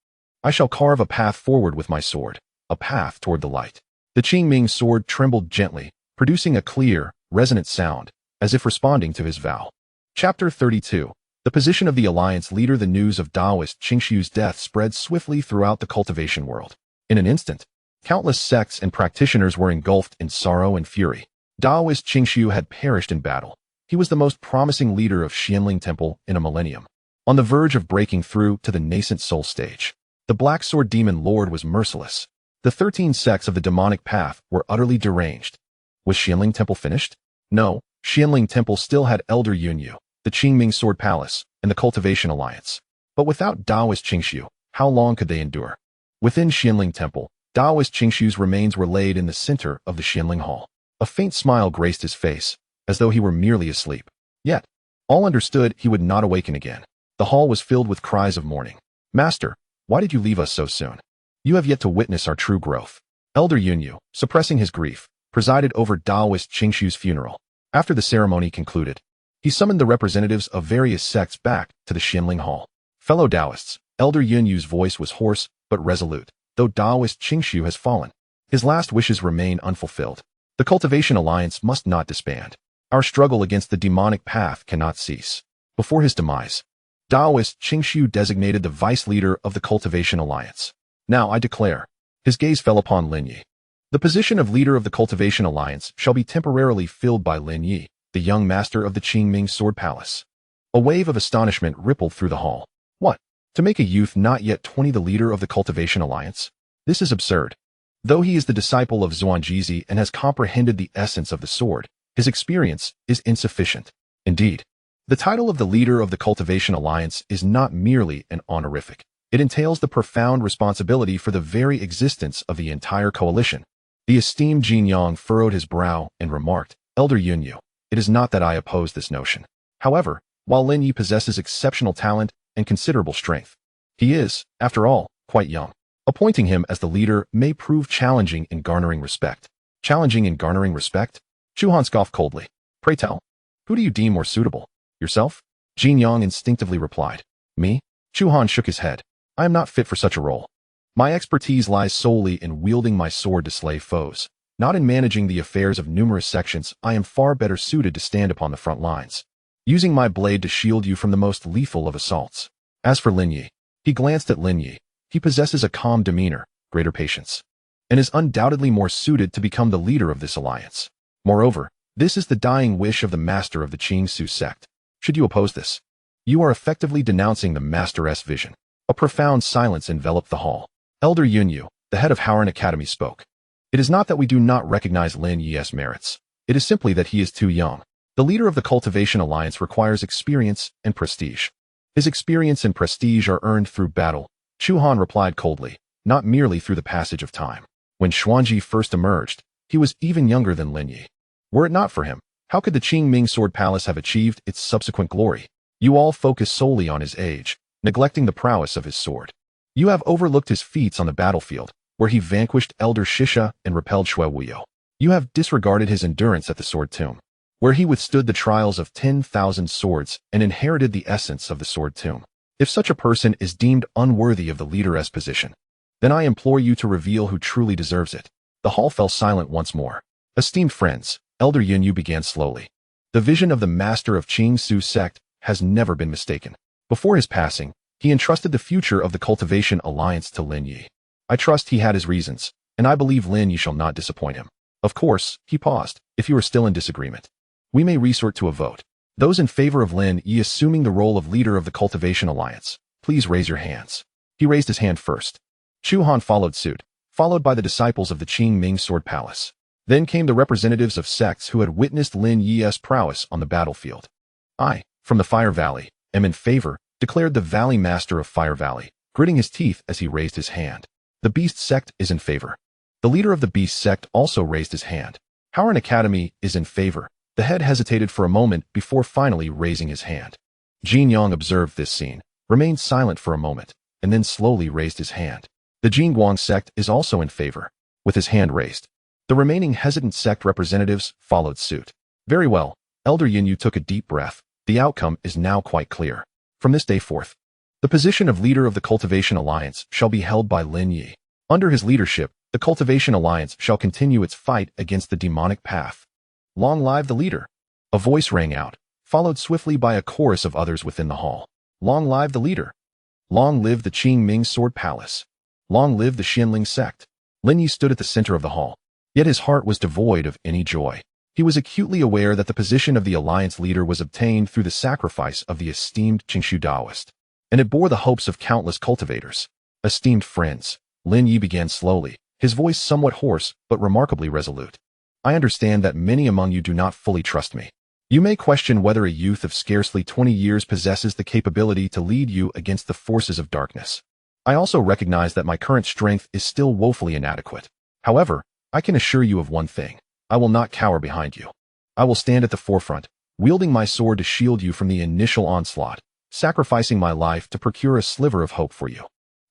I shall carve a path forward with my sword, a path toward the light. The Qingming sword trembled gently, producing a clear, resonant sound, as if responding to his vow. Chapter 32. The position of the Alliance leader. The news of Taoist Qingshu's death spread swiftly throughout the cultivation world. In an instant, countless sects and practitioners were engulfed in sorrow and fury. Taoist Qingshu had perished in battle. He was the most promising leader of Qianling Temple in a millennium, on the verge of breaking through to the nascent soul stage. The Black Sword Demon Lord was merciless. The 13 sects of the demonic path were utterly deranged. Was Qianling Temple finished? No, Qianling Temple still had Elder Yunyu, the Qingming Sword Palace, and the Cultivation Alliance. But without Taoist Qingshu, how long could they endure? Within Qianling Temple, Taoist Qingshu's remains were laid in the center of the Qianling Hall. A faint smile graced his face, as though he were merely asleep. Yet, all understood he would not awaken again. The hall was filled with cries of mourning. Master, why did you leave us so soon? You have yet to witness our true growth. Elder Yunyu, suppressing his grief, presided over Taoist Qingshu's funeral. After the ceremony concluded, he summoned the representatives of various sects back to the Qianling Hall. Fellow Taoists, Elder Yunyu's voice was hoarse but resolute. Though Taoist Qingshu has fallen, his last wishes remain unfulfilled. The Cultivation Alliance must not disband. Our struggle against the demonic path cannot cease. Before his demise, Taoist Qingshu designated the vice leader of the Cultivation Alliance. Now I declare. His gaze fell upon Lin Ye. The position of leader of the Cultivation Alliance shall be temporarily filled by Lin Ye, the young master of the Qingming Sword Palace. A wave of astonishment rippled through the hall. What? To make a youth not yet 20 the leader of the Cultivation Alliance? This is absurd. Though he is the disciple of Zhuangjizi and has comprehended the essence of the sword, his experience is insufficient. Indeed, the title of the leader of the Cultivation Alliance is not merely an honorific. It entails the profound responsibility for the very existence of the entire coalition. The esteemed Jinyong furrowed his brow and remarked, Elder Yunyu, it is not that I oppose this notion. However, while Lin Ye possesses exceptional talent and considerable strength, he is, after all, quite young. Appointing him as the leader may prove challenging in garnering respect. Challenging in garnering respect? Chu Han scoffed coldly. Pray tell, who do you deem more suitable? Yourself? Jinyong instinctively replied. Me? Chu Han shook his head. I am not fit for such a role. My expertise lies solely in wielding my sword to slay foes. Not in managing the affairs of numerous sections. I am far better suited to stand upon the front lines, using my blade to shield you from the most lethal of assaults. As for Lin Ye, he glanced at Lin Ye. He possesses a calm demeanor, greater patience, and is undoubtedly more suited to become the leader of this alliance. Moreover, this is the dying wish of the master of the Qingyu Sect. Should you oppose this, you are effectively denouncing the Master's vision. A profound silence enveloped the hall. Elder Yunyu, the head of Howren Academy, spoke. It is not that we do not recognize Lin Ye's merits. It is simply that he is too young. The leader of the Cultivation Alliance requires experience and prestige. His experience and prestige are earned through battle, Chu Han replied coldly, not merely through the passage of time. When Xuanji first emerged, he was even younger than Lin Ye. Were it not for him, how could the Qingming Sword Palace have achieved its subsequent glory? You all focus solely on his age, neglecting the prowess of his sword. You have overlooked his feats on the battlefield, where he vanquished Elder Shisha and repelled Shui Wuyo. You have disregarded his endurance at the Sword Tomb, where he withstood the trials of 10,000 swords and inherited the essence of the Sword Tomb. If such a person is deemed unworthy of the leader's position, then I implore you to reveal who truly deserves it. The hall fell silent once more. Esteemed friends, Elder Yunyu began slowly. The vision of the master of Qingsu Sect has never been mistaken. Before his passing, he entrusted the future of the Cultivation Alliance to Lin Ye. I trust he had his reasons, and I believe Lin Ye shall not disappoint him. Of course, he paused, if you are still in disagreement, we may resort to a vote. Those in favor of Lin Ye assuming the role of leader of the Cultivation Alliance, please raise your hands. He raised his hand first. Chu Han followed suit, followed by the disciples of the Qingming Sword Palace. Then came the representatives of sects who had witnessed Lin Ye's prowess on the battlefield. I, from the Fire Valley, am in favor, declared the Valley Master of Fire Valley, gritting his teeth as he raised his hand. The Beast Sect is in favor. The leader of the Beast Sect also raised his hand. Howard Academy is in favor. The head hesitated for a moment before finally raising his hand. Jin Yang observed this scene, remained silent for a moment, and then slowly raised his hand. The Qingguang Sect is also in favor, with his hand raised. The remaining hesitant sect representatives followed suit. Very well, Elder Yunyu took a deep breath. The outcome is now quite clear. From this day forth, the position of leader of the Cultivation Alliance shall be held by Lin Ye. Under his leadership, the Cultivation Alliance shall continue its fight against the demonic path. Long live the leader! A voice rang out, followed swiftly by a chorus of others within the hall. Long live the leader! Long live the Qingming Sword Palace! Long live the Qingming Sect! Lin Ye stood at the center of the hall, yet his heart was devoid of any joy. He was acutely aware that the position of the alliance leader was obtained through the sacrifice of the esteemed Qingshu Daoist, and it bore the hopes of countless cultivators. Esteemed friends, Lin Ye began slowly, his voice somewhat hoarse but remarkably resolute. I understand that many among you do not fully trust me. You may question whether a youth of scarcely 20 years possesses the capability to lead you against the forces of darkness. I also recognize that my current strength is still woefully inadequate. However, I can assure you of one thing. I will not cower behind you. I will stand at the forefront, wielding my sword to shield you from the initial onslaught, sacrificing my life to procure a sliver of hope for you.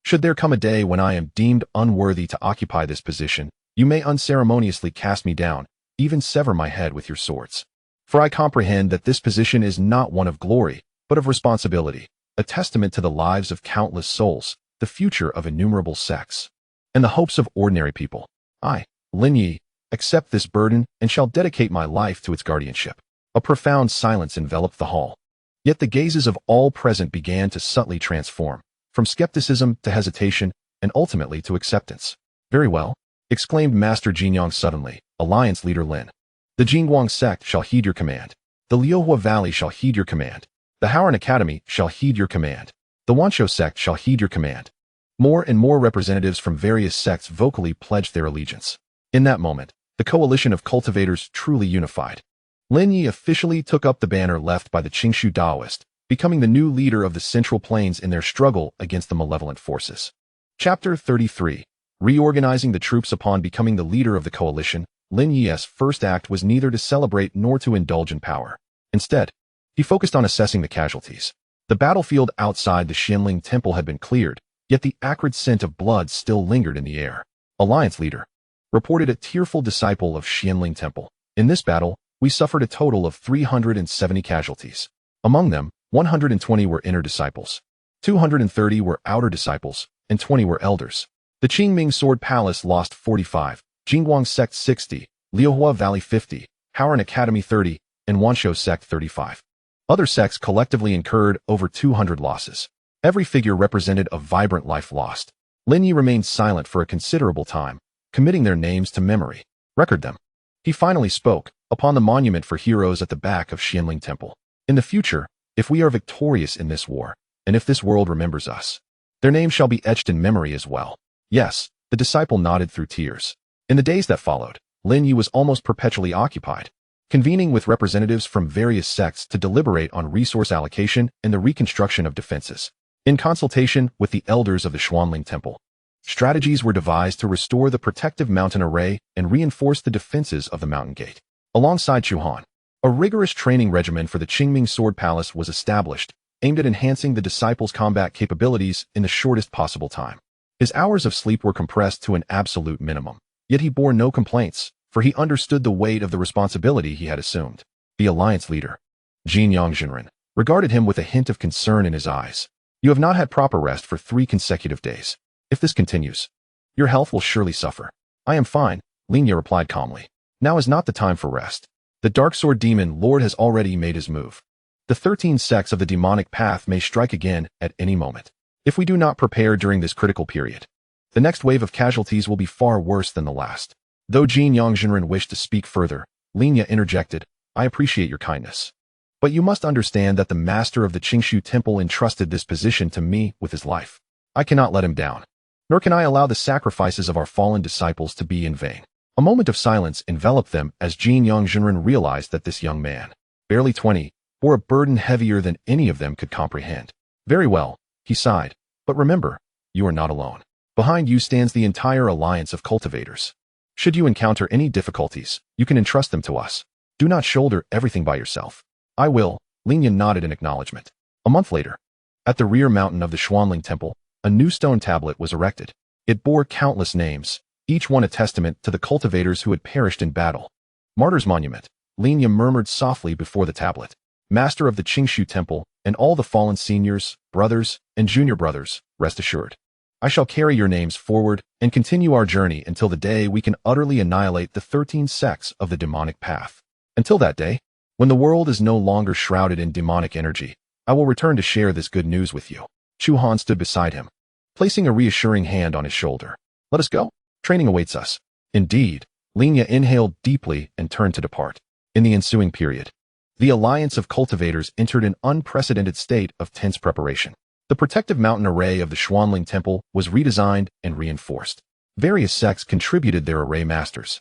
Should there come a day when I am deemed unworthy to occupy this position, you may unceremoniously cast me down, even sever my head with your swords. For I comprehend that this position is not one of glory, but of responsibility, a testament to the lives of countless souls, the future of innumerable sects, and the hopes of ordinary people. I, Lin Ye, accept this burden and shall dedicate my life to its guardianship. A profound silence enveloped the hall. Yet the gazes of all present began to subtly transform, from skepticism to hesitation, and ultimately to acceptance. Very well, exclaimed Master Jinyang suddenly, Alliance Leader Lin. The Qingguang Sect shall heed your command. The Liuhua Valley shall heed your command. The Howran Academy shall heed your command. The Wanshou Sect shall heed your command. More and more representatives from various sects vocally pledged their allegiance. In that moment, the coalition of cultivators truly unified. Lin Ye officially took up the banner left by the Qingshu Daoist, becoming the new leader of the Central Plains in their struggle against the malevolent forces. Chapter 33. Reorganizing the troops. Upon becoming the leader of the coalition, Lin Ye's first act was neither to celebrate nor to indulge in power. Instead, he focused on assessing the casualties. The battlefield outside the Xianling Temple had been cleared, yet the acrid scent of blood still lingered in the air. Alliance leader reported a tearful disciple of Xianling Temple. In this battle, we suffered a total of 370 casualties. Among them, 120 were inner disciples, 230 were outer disciples, and 20 were elders. The Qingming Sword Palace lost 45, Qingguang Sect 60, Liuhua Valley 50, Howran Academy 30, and Wanshou Sect 35. Other sects collectively incurred over 200 losses. Every figure represented a vibrant life lost. Lin Ye remained silent for a considerable time, committing their names to memory. Record them. He finally spoke, upon the monument for heroes at the back of Xianling Temple. In the future, if we are victorious in this war, and if this world remembers us, their names shall be etched in memory as well. Yes, the disciple nodded through tears. In the days that followed, Lin Ye was almost perpetually occupied, convening with representatives from various sects to deliberate on resource allocation and the reconstruction of defenses. In consultation with the elders of the Xuanling Temple, Strategies were devised to restore the protective mountain array and reinforce the defenses of the mountain gate. Alongside Chu Han, a rigorous training regimen for the Qingming Sword Palace was established, aimed at enhancing the disciples' combat capabilities in the shortest possible time. His hours of sleep were compressed to an absolute minimum, yet he bore no complaints, for he understood the weight of the responsibility he had assumed. The alliance leader, Qingyun Sect, regarded him with a hint of concern in his eyes. You have not had proper rest for 3 consecutive days. If this continues, your health will surely suffer. I am fine, Lin Ye replied calmly. Now is not the time for rest. The Dark Sword Demon Lord has already made his move. The 13 sects of the demonic path may strike again at any moment. If we do not prepare during this critical period, the next wave of casualties will be far worse than the last. Though Qingyun Sect wished to speak further, Lin Ye interjected, I appreciate your kindness. But you must understand that the master of the Qingshu Temple entrusted this position to me with his life. I cannot let him down, nor can I allow the sacrifices of our fallen disciples to be in vain. A moment of silence enveloped them as Qingyun Sect realized that this young man, barely 20, bore a burden heavier than any of them could comprehend. Very well, he sighed, but remember, you are not alone. Behind you stands the entire alliance of cultivators. Should you encounter any difficulties, you can entrust them to us. Do not shoulder everything by yourself. I will, Lin Ye nodded in acknowledgement. A month later, at the rear mountain of the Xuanling Temple, a new stone tablet was erected. It bore countless names, each one a testament to the cultivators who had perished in battle. Martyr's Monument, Lin Ye murmured softly before the tablet. Master of the Qingshu Temple, and all the fallen seniors, brothers, and junior brothers, rest assured. I shall carry your names forward and continue our journey until the day we can utterly annihilate the 13 sects of the demonic path. Until that day, when the world is no longer shrouded in demonic energy, I will return to share this good news with you. Chu Han stood beside him, placing a reassuring hand on his shoulder. Let us go. Training awaits us. Indeed, Lin Ye inhaled deeply and turned to depart. In the ensuing period, the alliance of cultivators entered an unprecedented state of tense preparation. The protective mountain array of the Xuanling Temple was redesigned and reinforced. Various sects contributed their array masters,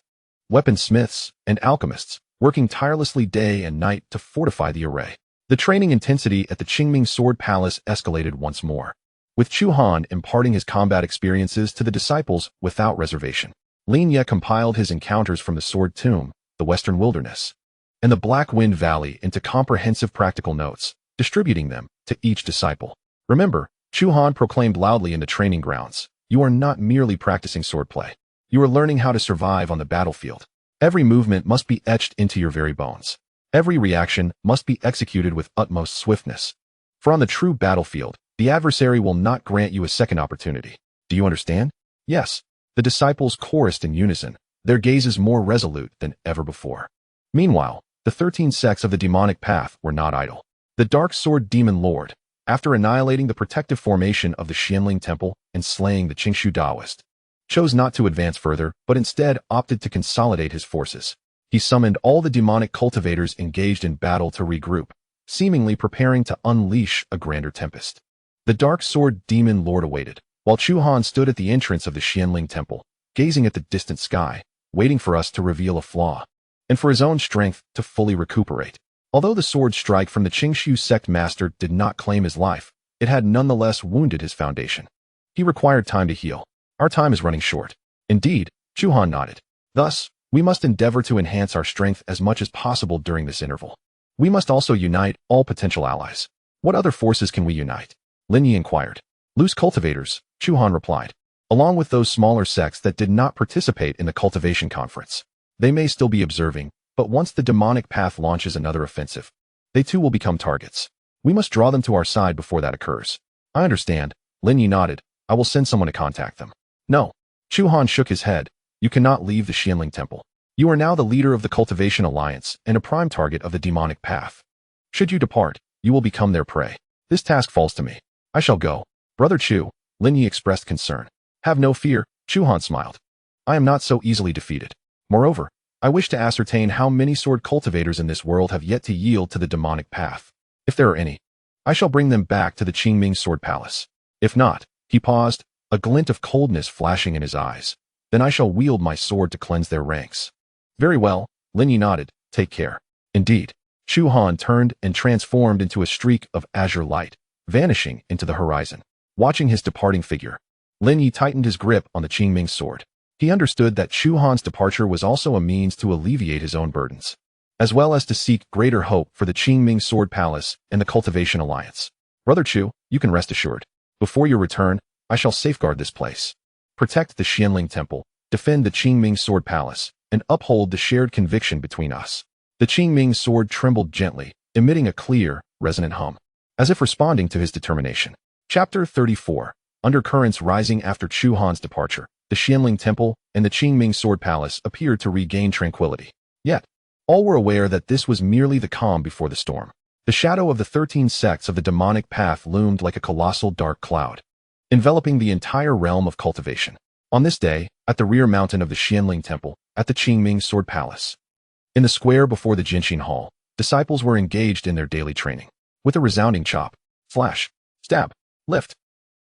weaponsmiths, and alchemists, working tirelessly day and night to fortify the array. The training intensity at the Qingming Sword Palace escalated once more, with Chu Han imparting his combat experiences to the disciples without reservation. Lin Ye compiled his encounters from the Sword Tomb, the Western Wilderness, and the Black Wind Valley into comprehensive practical notes, distributing them to each disciple. Remember, Chu Han proclaimed loudly in the training grounds, you are not merely practicing swordplay. You are learning how to survive on the battlefield. Every movement must be etched into your very bones. Every reaction must be executed with utmost swiftness. For on the true battlefield, the adversary will not grant you a second opportunity. Do you understand? Yes. The disciples chorused in unison, their gazes more resolute than ever before. Meanwhile, the 13 sects of the demonic path were not idle. The Dark Sword Demon Lord, after annihilating the protective formation of the Xianling Temple and slaying the Qingshu Daoist, chose not to advance further, but instead opted to consolidate his forces. He summoned all the demonic cultivators engaged in battle to regroup, seemingly preparing to unleash a grander tempest. The Dark Sword Demon Lord awaited, while Chu Han stood at the entrance of the Xianling Temple, gazing at the distant sky, waiting for us to reveal a flaw, and for his own strength to fully recuperate. Although the sword strike from the Qingyu Sect master did not claim his life, it had nonetheless wounded his foundation. He required time to heal. Our time is running short. Indeed, Chu Han nodded. Thus, we must endeavor to enhance our strength as much as possible during this interval. We must also unite all potential allies. What other forces can we unite? Lin Ye inquired. Loose cultivators, Chu Han replied, along with those smaller sects that did not participate in the cultivation conference. They may still be observing, but once the demonic path launches another offensive, they too will become targets. We must draw them to our side before that occurs. I understand, Lin Ye nodded. I will send someone to contact them. No. Chu Han shook his head. You cannot leave the Xianling Temple. You are now the leader of the Cultivation Alliance and a prime target of the demonic path. Should you depart, you will become their prey. This task falls to me. I shall go. Brother Chu, Lin Ye expressed concern. Have no fear, Chu Han smiled. I am not so easily defeated. Moreover, I wish to ascertain how many sword cultivators in this world have yet to yield to the demonic path. If there are any, I shall bring them back to the Qingming Sword Palace. If not, he paused, a glint of coldness flashing in his eyes. Then I shall wield my sword to cleanse their ranks. Very well, Lin Ye nodded, take care. Indeed, Chu Han turned and transformed into a streak of azure light, vanishing into the horizon. Watching his departing figure, Lin Ye tightened his grip on the Qingming sword. He understood that Chu Han's departure was also a means to alleviate his own burdens, as well as to seek greater hope for the Qingming Sword Palace and the Cultivation Alliance. Brother Chu, you can rest assured. Before your return, I shall safeguard this place, protect the Xianling Temple, defend the Qingming Sword Palace, and uphold the shared conviction between us. The Qingming sword trembled gently, emitting a clear, resonant hum, as if responding to his determination. Chapter 34. Undercurrents rising after Chu Han's departure. The Xianling Temple and the Qingming Sword Palace appeared to regain tranquility. Yet, all were aware that this was merely the calm before the storm. The shadow of the 13 sects of the demonic path loomed like a colossal dark cloud, enveloping the entire realm of cultivation. On this day, at the rear mountain of the Xianling Temple, at the Qingming Sword Palace, in the square before the Jinshin Hall, disciples were engaged in their daily training. With a resounding chop, slash, stab, lift,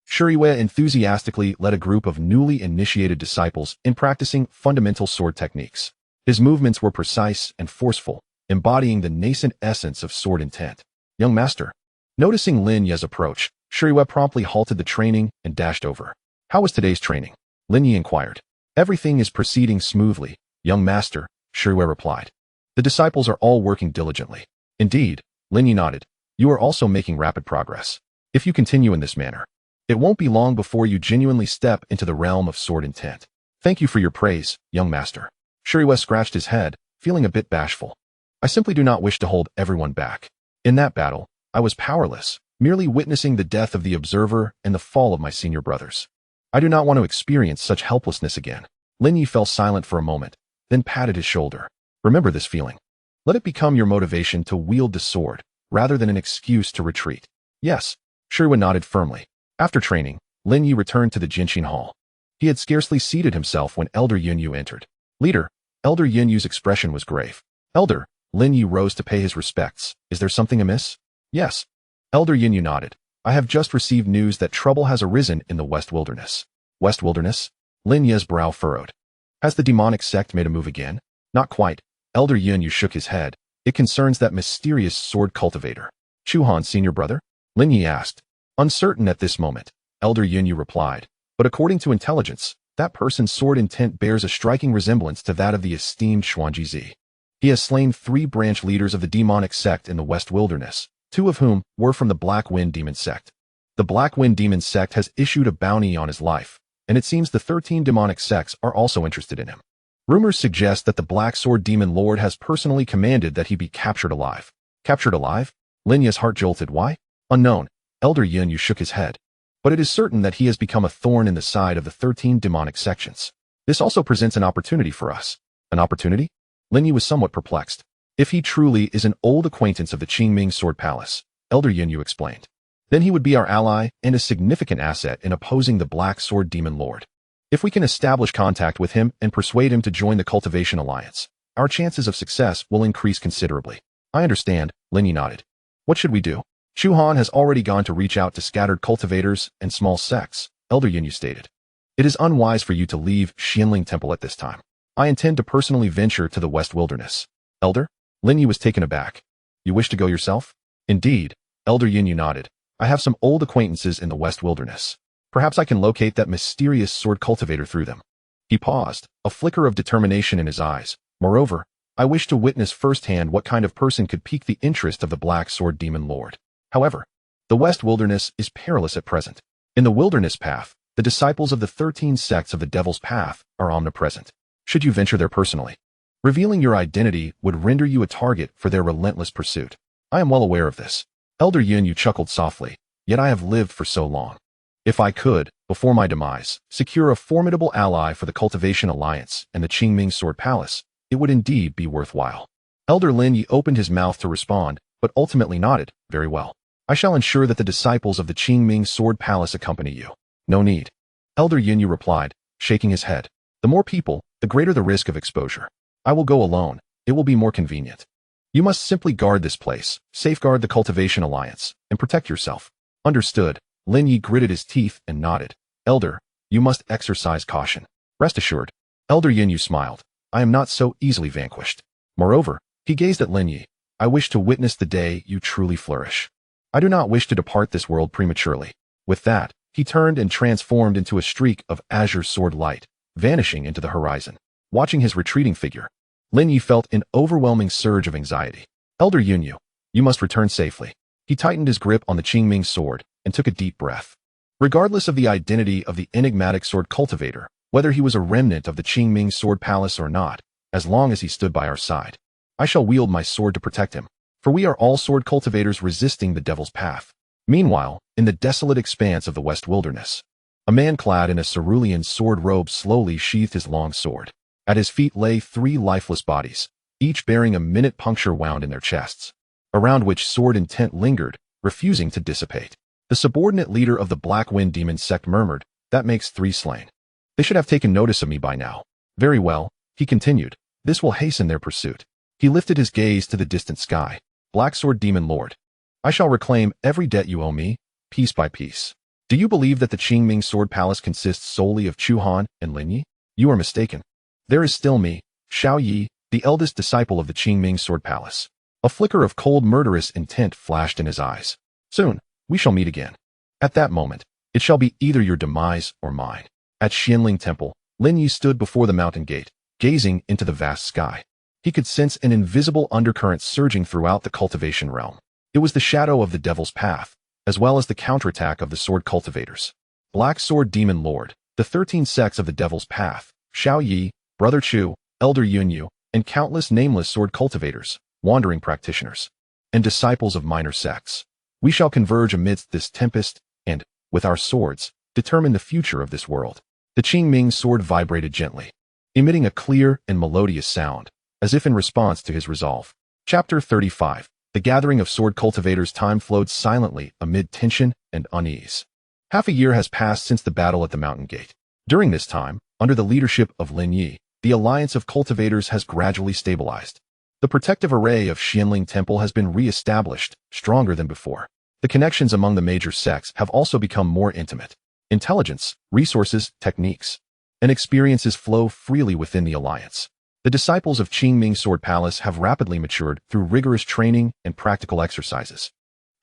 Shuriwa enthusiastically led a group of newly initiated disciples in practicing fundamental sword techniques. His movements were precise and forceful, embodying the nascent essence of sword intent. Young master. Noticing Lin Ye's approach, Shuriwa promptly halted the training and dashed over. How was today's training? Lin Ye inquired. Everything is proceeding smoothly, young master, Shuriwa replied. The disciples are all working diligently. Indeed, Lin Ye nodded. You are also making rapid progress. If you continue in this manner, it won't be long before you genuinely step into the realm of sword intent. Thank you for your praise, young master. Shuriwa scratched his head, feeling a bit bashful. I simply do not wish to hold everyone back. In that battle, I was powerless, merely witnessing the death of the observer and the fall of my senior brothers. I do not want to experience such helplessness again. Lin Ye fell silent for a moment, then patted his shoulder. Remember this feeling. Let it become your motivation to wield the sword, rather than an excuse to retreat. Yes, Shuriwa nodded firmly. After training, Lin Ye returned to the Jinshin Hall. He had scarcely seated himself when Elder Yunyu entered. Leader, Elder Yunyu's expression was grave. Elder, Lin Ye rose to pay his respects. Is there something amiss? Yes. Elder Yunyu nodded. I have just received news that trouble has arisen in the West Wilderness. West Wilderness? Lin Ye's brow furrowed. Has the demonic sect made a move again? Not quite. Elder Yunyu shook his head. It concerns that mysterious sword cultivator. Chu Han's senior brother? Lin Ye asked. Uncertain at this moment, Elder Yunyu replied, but according to intelligence, that person's sword intent bears a striking resemblance to that of the esteemed Xuanjizi. He has slain 3 branch leaders of the demonic sect in the West Wilderness, 2 of whom were from the Black Wind Demon Sect. The Black Wind Demon Sect has issued a bounty on his life, and it seems the 13 demonic sects are also interested in him. Rumors suggest that the Black Sword Demon Lord has personally commanded that he be captured alive. Captured alive? Lin Ye's heart jolted. Why? Unknown. Elder Yunyu shook his head. But it is certain that he has become a thorn in the side of the 13 demonic sections. This also presents an opportunity for us. An opportunity? Lin Ye was somewhat perplexed. If he truly is an old acquaintance of the Qingming Sword Palace, Elder Yunyu explained, then he would be our ally and a significant asset in opposing the Black Sword Demon Lord. If we can establish contact with him and persuade him to join the Cultivation Alliance, our chances of success will increase considerably. I understand, Lin Ye nodded. What should we do? Chu Han has already gone to reach out to scattered cultivators and small sects, Elder Yunyu stated. It is unwise for you to leave Xianling Temple at this time. I intend to personally venture to the West Wilderness. Elder? Lin Ye was taken aback. You wish to go yourself? Indeed, Elder Yunyu nodded. I have some old acquaintances in the West Wilderness. Perhaps I can locate that mysterious sword cultivator through them. He paused, a flicker of determination in his eyes. Moreover, I wish to witness firsthand what kind of person could pique the interest of the Black Sword Demon Lord. However, the West Wilderness is perilous at present. In the Wilderness Path, the disciples of the 13 sects of the Devil's Path are omnipresent. Should you venture there personally, revealing your identity would render you a target for their relentless pursuit. I am well aware of this. Elder Yunyu chuckled softly, yet I have lived for so long. If I could, before my demise, secure a formidable ally for the Cultivation Alliance and the Qingming Sword Palace, it would indeed be worthwhile. Elder Lin Ye opened his mouth to respond, but ultimately nodded. Very well. I shall ensure that the disciples of the Qingming Sword Palace accompany you. No need. Elder Yunyu replied, shaking his head. The more people, the greater the risk of exposure. I will go alone. It will be more convenient. You must simply guard this place, safeguard the Cultivation Alliance, and protect yourself. Understood. Lin Ye gritted his teeth and nodded. Elder, you must exercise caution. Rest assured. Elder Yunyu smiled. I am not so easily vanquished. Moreover, he gazed at Lin Ye. I wish to witness the day you truly flourish. I do not wish to depart this world prematurely. With that, He turned and transformed into a streak of azure sword light, vanishing into the horizon. Watching his retreating figure, Lin Ye felt an overwhelming surge of anxiety. Elder Yunyu, you must return safely. He tightened his grip on the Qingming sword and took a deep breath. Regardless of the identity of the enigmatic sword cultivator, whether he was a remnant of the Qingming Sword Palace or not, as long as he stood by our side, I shall wield my sword to protect him, for we are all sword cultivators resisting the devil's path. Meanwhile, in the desolate expanse of the West Wilderness, a man clad in a cerulean sword robe slowly sheathed his long sword. At his feet lay 3 lifeless bodies, each bearing a minute puncture wound in their chests, around which sword intent lingered, refusing to dissipate. The subordinate leader of the Black Wind Demon Sect murmured, "That makes 3 slain. They should have taken notice of me by now." "Very well," he continued, "this will hasten their pursuit." He lifted his gaze to the distant sky. "Black Sword Demon Lord, I shall reclaim every debt you owe me, piece by piece. Do you believe that the Qingming Sword Palace consists solely of Chu Han and Lin Ye? You are mistaken. There is still me, Xiao Yi, the eldest disciple of the Qingming Sword Palace." A flicker of cold murderous intent flashed in his eyes. "Soon, we shall meet again. At that moment, it shall be either your demise or mine." At Xianling Temple, Lin Ye stood before the mountain gate, gazing into the vast sky. He could sense an invisible undercurrent surging throughout the cultivation realm. It was the shadow of the devil's path, as well as the counterattack of the sword cultivators. Black Sword Demon Lord, the 13 sects of the devil's path, Xiao Yi, Brother Chu, Elder Yunyu, and countless nameless sword cultivators, wandering practitioners, and disciples of minor sects. We shall converge amidst this tempest and, with our swords, determine the future of this world. The Qingming sword vibrated gently, emitting a clear and melodious sound, as if in response to his resolve. Chapter 35. The gathering of sword cultivators. Time flowed silently amid tension and unease. Half a year has passed since the battle at the mountain gate. During this time, under the leadership of Lin Ye, the alliance of cultivators has gradually stabilized. The protective array of Xianling Temple has been re-established, stronger than before. The connections among the major sects have also become more intimate. Intelligence, resources, techniques, and experiences flow freely within the alliance. The disciples of Qingming Sword Palace have rapidly matured through rigorous training and practical exercises.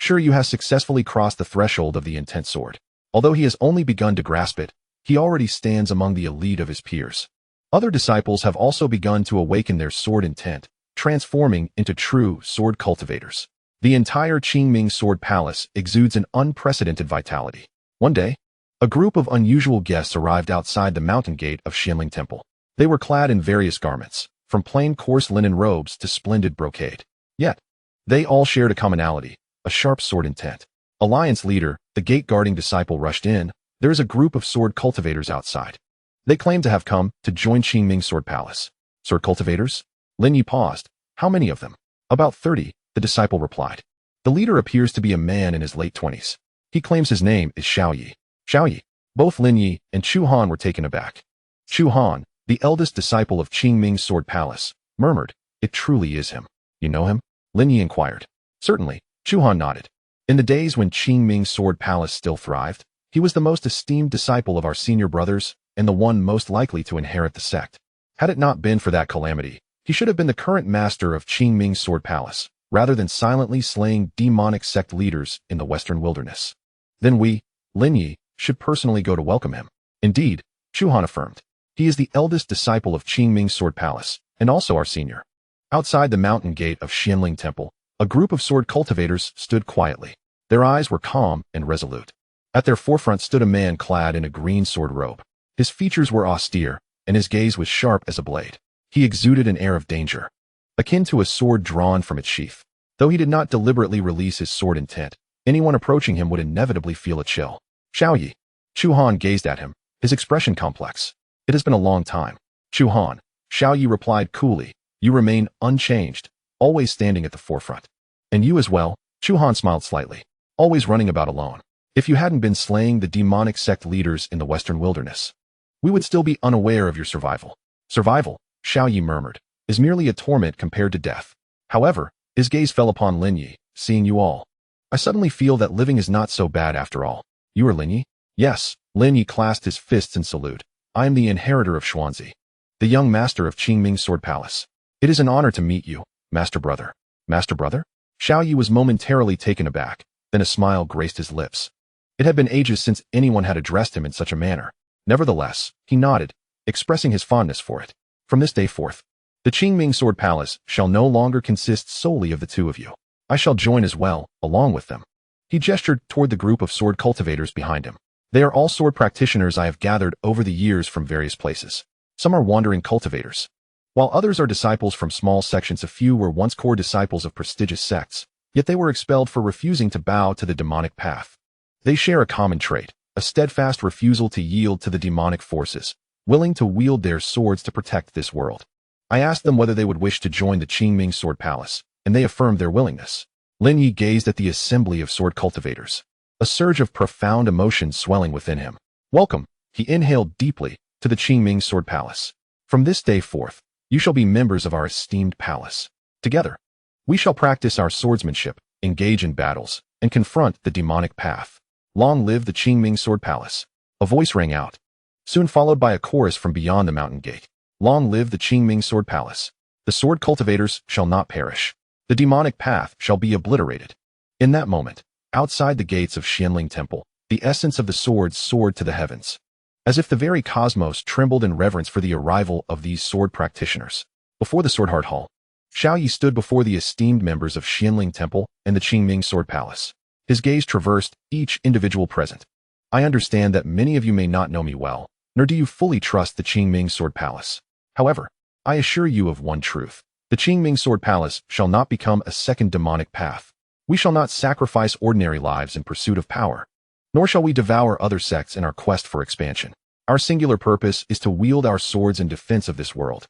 Sure, Yu has successfully crossed the threshold of the intent sword. Although he has only begun to grasp it, he already stands among the elite of his peers. Other disciples have also begun to awaken their sword intent, transforming into true sword cultivators. The entire Qingming Sword Palace exudes an unprecedented vitality. One day, a group of unusual guests arrived outside the mountain gate of Xianling Temple. They were clad in various garments, from plain coarse linen robes to splendid brocade. Yet, they all shared a commonality, a sharp sword intent. Alliance leader, the gate-guarding disciple rushed in. "There is a group of sword cultivators outside. They claim to have come to join Qingming Sword Palace." "Sword cultivators?" Lin Ye paused. "How many of them?" "About 30, the disciple replied. "The leader appears to be a man in his late 20s. He claims his name is Xiao Yi." "Xiao Yi?" Both Lin Ye and Chu Han were taken aback. Chu Han, the eldest disciple of Qingming Sword Palace, murmured, "It truly is him." "You know him?" Lin Ye inquired. "Certainly," Chu Han nodded. "In the days when Qingming Sword Palace still thrived, he was the most esteemed disciple of our senior brothers and the one most likely to inherit the sect. Had it not been for that calamity, he should have been the current master of Qingming Sword Palace, rather than silently slaying demonic sect leaders in the western wilderness. Then we, Lin Ye, should personally go to welcome him." "Indeed," Chu Han affirmed. "He is the eldest disciple of Qingming Sword Palace, and also our senior." Outside the mountain gate of Xianling Temple, a group of sword cultivators stood quietly. Their eyes were calm and resolute. At their forefront stood a man clad in a green sword robe. His features were austere, and his gaze was sharp as a blade. He exuded an air of danger, akin to a sword drawn from its sheath. Though he did not deliberately release his sword intent, anyone approaching him would inevitably feel a chill. "Xiao Yi." Chu Han gazed at him, his expression complex. "It has been a long time." "Chu Han," Xiao Yi replied coolly, "you remain unchanged, always standing at the forefront." "And you as well," Chu Han smiled slightly, "always running about alone. If you hadn't been slaying the demonic sect leaders in the western wilderness, we would still be unaware of your survival." "Survival," Xiao Yi murmured, "is merely a torment compared to death." However, his gaze fell upon Lin Ye, "Seeing you all, I suddenly feel that living is not so bad after all." "You are Lin Ye?" "Yes." Lin Ye clasped his fists in salute. "I am the inheritor of Xuanzi, the young master of Qingming Sword Palace. It is an honor to meet you, master brother." "Master brother?" Xiao Yi was momentarily taken aback, then a smile graced his lips. It had been ages since anyone had addressed him in such a manner. Nevertheless, he nodded, expressing his fondness for it. From this day forth, the Qingming Sword Palace shall no longer consist solely of the two of you. I shall join as well, along with them. He gestured toward the group of sword cultivators behind him. They are all sword practitioners I have gathered over the years from various places. Some are wandering cultivators, while others are disciples from small sections. A few were once core disciples of prestigious sects, yet they were expelled for refusing to bow to the demonic path. They share a common trait, a steadfast refusal to yield to the demonic forces, willing to wield their swords to protect this world. I asked them whether they would wish to join the Qingming Sword Palace, and they affirmed their willingness. Lin Ye gazed at the assembly of sword cultivators, a surge of profound emotion swelling within him. Welcome, he inhaled deeply, to the Qingming Sword Palace. From this day forth, you shall be members of our esteemed palace. Together, we shall practice our swordsmanship, engage in battles, and confront the demonic path. Long live the Qingming Sword Palace. A voice rang out, soon followed by a chorus from beyond the mountain gate. Long live the Qingming Sword Palace. The sword cultivators shall not perish. The demonic path shall be obliterated. In that moment, outside the gates of Qianling Temple, the essence of the swords soared to the heavens, as if the very cosmos trembled in reverence for the arrival of these sword practitioners. Before the Sword Heart Hall, Xiao Yi stood before the esteemed members of Qianling Temple and the Qingming Sword Palace. His gaze traversed each individual present. I understand that many of you may not know me well, nor do you fully trust the Qingming Sword Palace. However, I assure you of one truth. The Qingming Sword Palace shall not become a second demonic path. We shall not sacrifice ordinary lives in pursuit of power, nor shall we devour other sects in our quest for expansion. Our singular purpose is to wield our swords in defense of this world,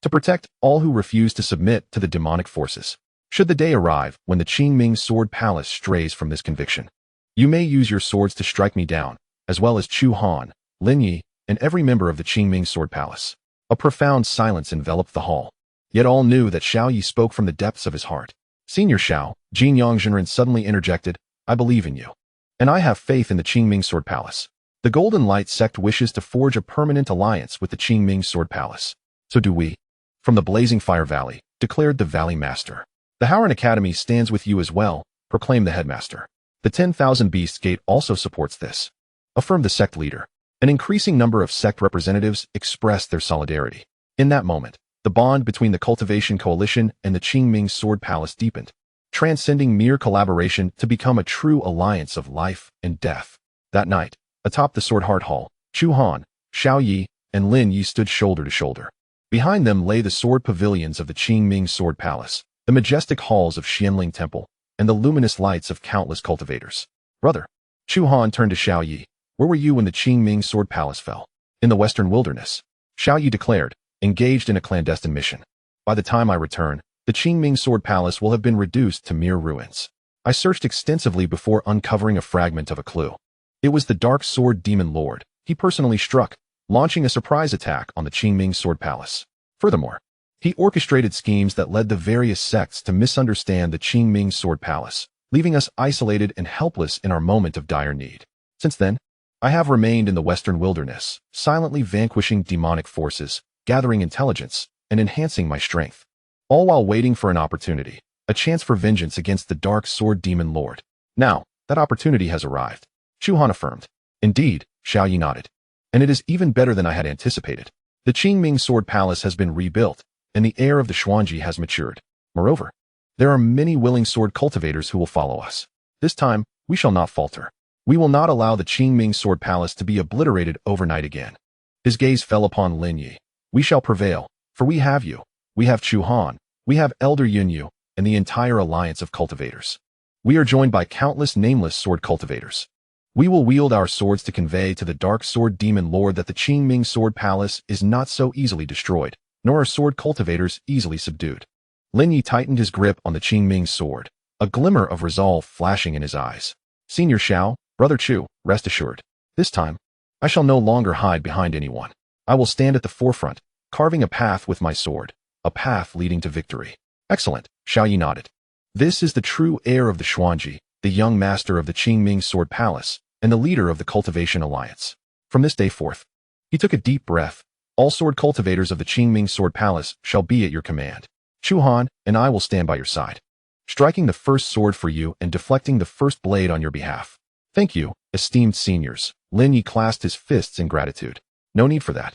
to protect all who refuse to submit to the demonic forces. Should the day arrive when the Qingming Sword Palace strays from this conviction, you may use your swords to strike me down, as well as Chu Han, Lin Ye, and every member of the Qingming Sword Palace. A profound silence enveloped the hall. Yet all knew that Xiao Yi spoke from the depths of his heart. Senior Xiao, Jin Yongzhenren suddenly interjected, I believe in you. And I have faith in the Qingming Sword Palace. The Golden Light sect wishes to forge a permanent alliance with the Qingming Sword Palace. So do we. From the Blazing Fire Valley, declared the Valley Master. The Howran Academy stands with you as well, proclaimed the headmaster. The 10,000 Beasts Gate also supports this, affirmed the sect leader. An increasing number of sect representatives expressed their solidarity. In that moment, the bond between the Cultivation Coalition and the Qingming Sword Palace deepened, transcending mere collaboration to become a true alliance of life and death. That night, atop the Sword Heart Hall, Chu Han, Xiao Yi, and Lin Ye stood shoulder to shoulder. Behind them lay the sword pavilions of the Qingming Sword Palace, the majestic halls of Qianling Temple, and the luminous lights of countless cultivators. Brother, Chu Han turned to Xiao Yi. Where were you when the Qingming Sword Palace fell? In the western wilderness, Xiao Yi declared, engaged in a clandestine mission. By the time I return, the Qingming Sword Palace will have been reduced to mere ruins. I searched extensively before uncovering a fragment of a clue. It was the Dark Sword Demon Lord. He personally struck, launching a surprise attack on the Qingming Sword Palace. Furthermore, he orchestrated schemes that led the various sects to misunderstand the Qingming Sword Palace, leaving us isolated and helpless in our moment of dire need. Since then, I have remained in the western wilderness, silently vanquishing demonic forces, gathering intelligence, and enhancing my strength, all while waiting for an opportunity, a chance for vengeance against the Dark Sword Demon Lord. Now, that opportunity has arrived, Chu Han affirmed. Indeed, Xiao Yi nodded. And it is even better than I had anticipated. The Qingming Sword Palace has been rebuilt, and the heir of the Xuanji has matured. Moreover, there are many willing sword cultivators who will follow us. This time, we shall not falter. We will not allow the Qingming Sword Palace to be obliterated overnight again. His gaze fell upon Lin Ye. We shall prevail, for we have you. We have Chu Han. We have Elder Yunyu, and the entire alliance of cultivators. We are joined by countless nameless sword cultivators. We will wield our swords to convey to the Dark Sword Demon Lord that the Qingming Sword Palace is not so easily destroyed, nor are sword cultivators easily subdued. Lin Ye tightened his grip on the Qingming sword, a glimmer of resolve flashing in his eyes. Senior Xiao, Brother Chu, rest assured. This time, I shall no longer hide behind anyone. I will stand at the forefront, carving a path with my sword, a path leading to victory. Excellent, Xiao Yi nodded. This is the true heir of the Xuanji, the young master of the Qingming Sword Palace, and the leader of the Cultivation Alliance. From this day forth, he took a deep breath. All sword cultivators of the Qingming Sword Palace shall be at your command. Chu Han and I will stand by your side, striking the first sword for you and deflecting the first blade on your behalf. Thank you, esteemed seniors. Lin Ye clasped his fists in gratitude. No need for that.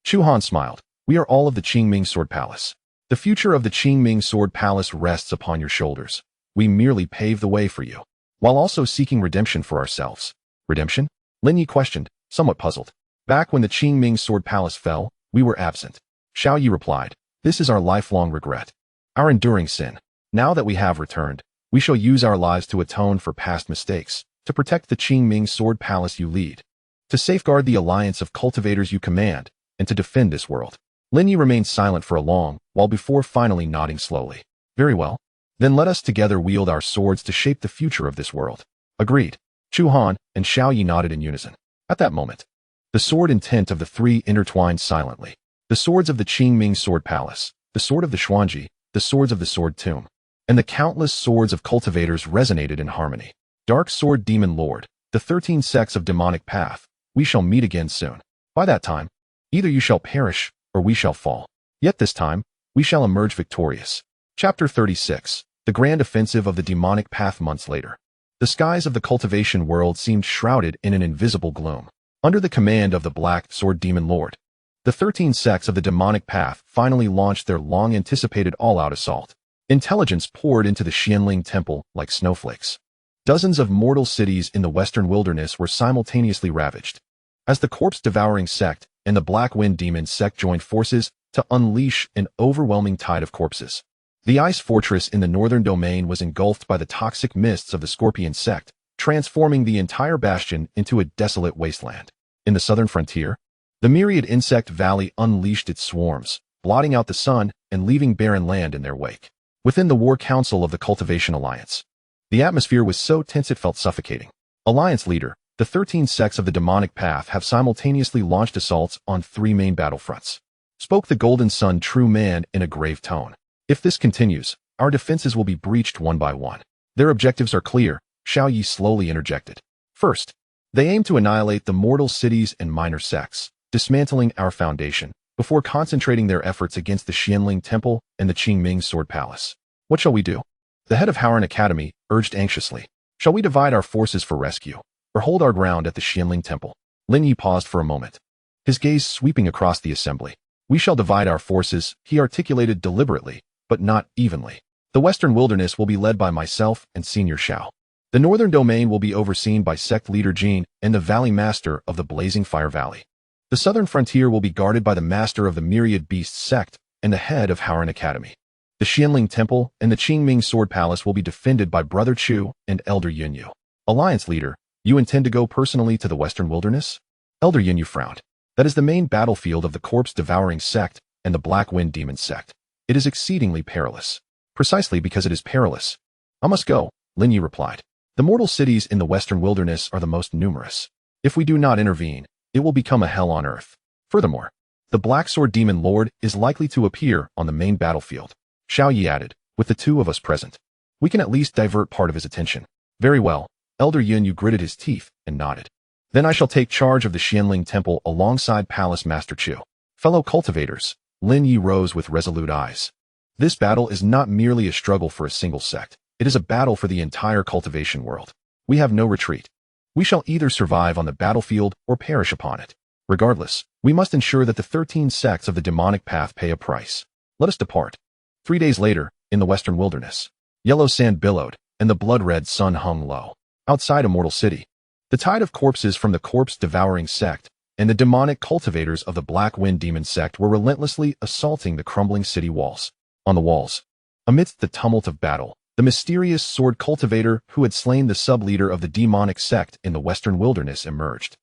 Chu Han smiled. We are all of the Qingming Sword Palace. The future of the Qingming Sword Palace rests upon your shoulders. We merely pave the way for you, while also seeking redemption for ourselves. Redemption? Lin Ye questioned, somewhat puzzled. Back when the Qingming Sword Palace fell, we were absent. Xiao Yi replied, this is our lifelong regret, our enduring sin. Now that we have returned, we shall use our lives to atone for past mistakes, to protect the Qingming Sword Palace you lead, to safeguard the alliance of cultivators you command, and to defend this world. Lin Ye remained silent for a long while before finally nodding slowly. Very well. Then let us together wield our swords to shape the future of this world. Agreed. Chu Han and Xiao Yi nodded in unison. At that moment, the sword intent of the three intertwined silently. The swords of the Qingming Sword Palace, the sword of the Xuanji, the swords of the Sword Tomb, and the countless swords of cultivators resonated in harmony. Dark Sword Demon Lord, the 13 sects of demonic path, we shall meet again soon. By that time, either you shall perish, or we shall fall. Yet this time, we shall emerge victorious. Chapter 36. The Grand Offensive of the Demonic Path. Months later, the skies of the cultivation world seemed shrouded in an invisible gloom. Under the command of the Black Sword Demon Lord, the 13 sects of the demonic path finally launched their long-anticipated all-out assault. Intelligence poured into the Xianling Temple like snowflakes. Dozens of mortal cities in the western wilderness were simultaneously ravaged, as the corpse-devouring sect and the Black Wind Demon Sect joined forces to unleash an overwhelming tide of corpses. The ice fortress in the northern domain was engulfed by the toxic mists of the Scorpion Sect, transforming the entire bastion into a desolate wasteland. In the southern frontier, the myriad insect valley unleashed its swarms, blotting out the sun and leaving barren land in their wake. Within the War Council of the Cultivation Alliance, the atmosphere was so tense it felt suffocating. Alliance leader, the 13 sects of the demonic path have simultaneously launched assaults on 3 main battlefronts. Spoke the Golden Sun True Man in a grave tone. If this continues, our defenses will be breached one by one. Their objectives are clear, Xiao Yi slowly interjected. First, they aim to annihilate the mortal cities and minor sects, dismantling our foundation, before concentrating their efforts against the Xianling Temple and the Qingming Sword Palace. What shall we do? The head of Howren Academy urged anxiously. Shall we divide our forces for rescue, or hold our ground at the Xianling Temple? Lin Ye paused for a moment, his gaze sweeping across the assembly. We shall divide our forces, he articulated deliberately, but not evenly. The western wilderness will be led by myself and Senior Xiao. The northern domain will be overseen by sect leader Jin and the valley master of the Blazing Fire Valley. The southern frontier will be guarded by the master of the Myriad Beasts sect and the head of Howren Academy. The Xianling Temple and the Qingming Sword Palace will be defended by Brother Chu and Elder Yunyu. Alliance leader, you intend to go personally to the western wilderness? Elder Yunyu frowned. That is the main battlefield of the corpse-devouring sect and the Black Wind Demon Sect. It is exceedingly perilous. Precisely because it is perilous, I must go, Lin Ye replied. The mortal cities in the western wilderness are the most numerous. If we do not intervene, it will become a hell on earth. Furthermore, the Black Sword Demon Lord is likely to appear on the main battlefield. Xiao Yi added, with the 2 of us present, we can at least divert part of his attention. Very well, Elder Yunyu gritted his teeth and nodded. Then I shall take charge of the Xianling Temple alongside Palace Master Chu. Fellow cultivators, Lin Ye rose with resolute eyes. This battle is not merely a struggle for a single sect. It is a battle for the entire cultivation world. We have no retreat. We shall either survive on the battlefield or perish upon it. Regardless, we must ensure that the 13 sects of the demonic path pay a price. Let us depart. 3 days later, in the western wilderness, yellow sand billowed, and the blood-red sun hung low. Outside Immortal City, the tide of corpses from the corpse-devouring sect and the demonic cultivators of the Black Wind Demon Sect were relentlessly assaulting the crumbling city walls. On the walls, amidst the tumult of battle, the mysterious sword cultivator who had slain the sub-leader of the demonic sect in the western wilderness emerged.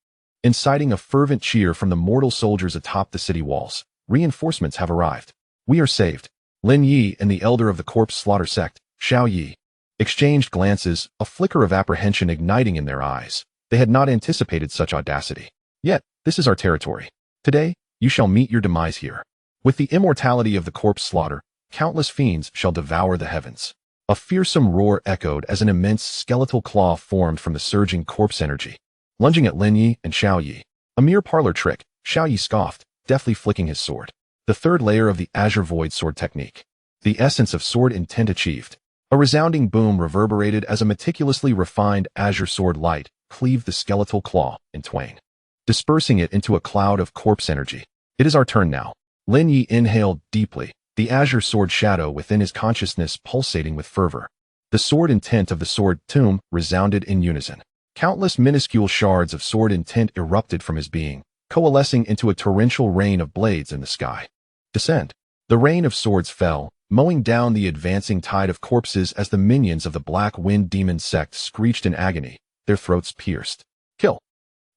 Inciting a fervent cheer from the mortal soldiers atop the city walls, reinforcements have arrived. We are saved. Lin Ye and the elder of the corpse slaughter sect, Xiao Yi, exchanged glances, a flicker of apprehension igniting in their eyes. They had not anticipated such audacity. Yet, this is our territory. Today, you shall meet your demise here. With the immortality of the corpse slaughter, countless fiends shall devour the heavens. A fearsome roar echoed as an immense skeletal claw formed from the surging corpse energy. Lunging at Lin Ye and Xiao Yi. A mere parlor trick, Xiao Yi scoffed, deftly flicking his sword. The third layer of the Azure Void sword technique. The essence of sword intent achieved. A resounding boom reverberated as a meticulously refined azure sword light cleaved the skeletal claw in twain, dispersing it into a cloud of corpse energy. It is our turn now. Lin Ye inhaled deeply, the azure sword shadow within his consciousness pulsating with fervor. The sword intent of the sword tomb resounded in unison. Countless minuscule shards of sword intent erupted from his being, coalescing into a torrential rain of blades in the sky. Descend. The rain of swords fell, mowing down the advancing tide of corpses as the minions of the Black Wind Demon Sect screeched in agony, their throats pierced. Kill.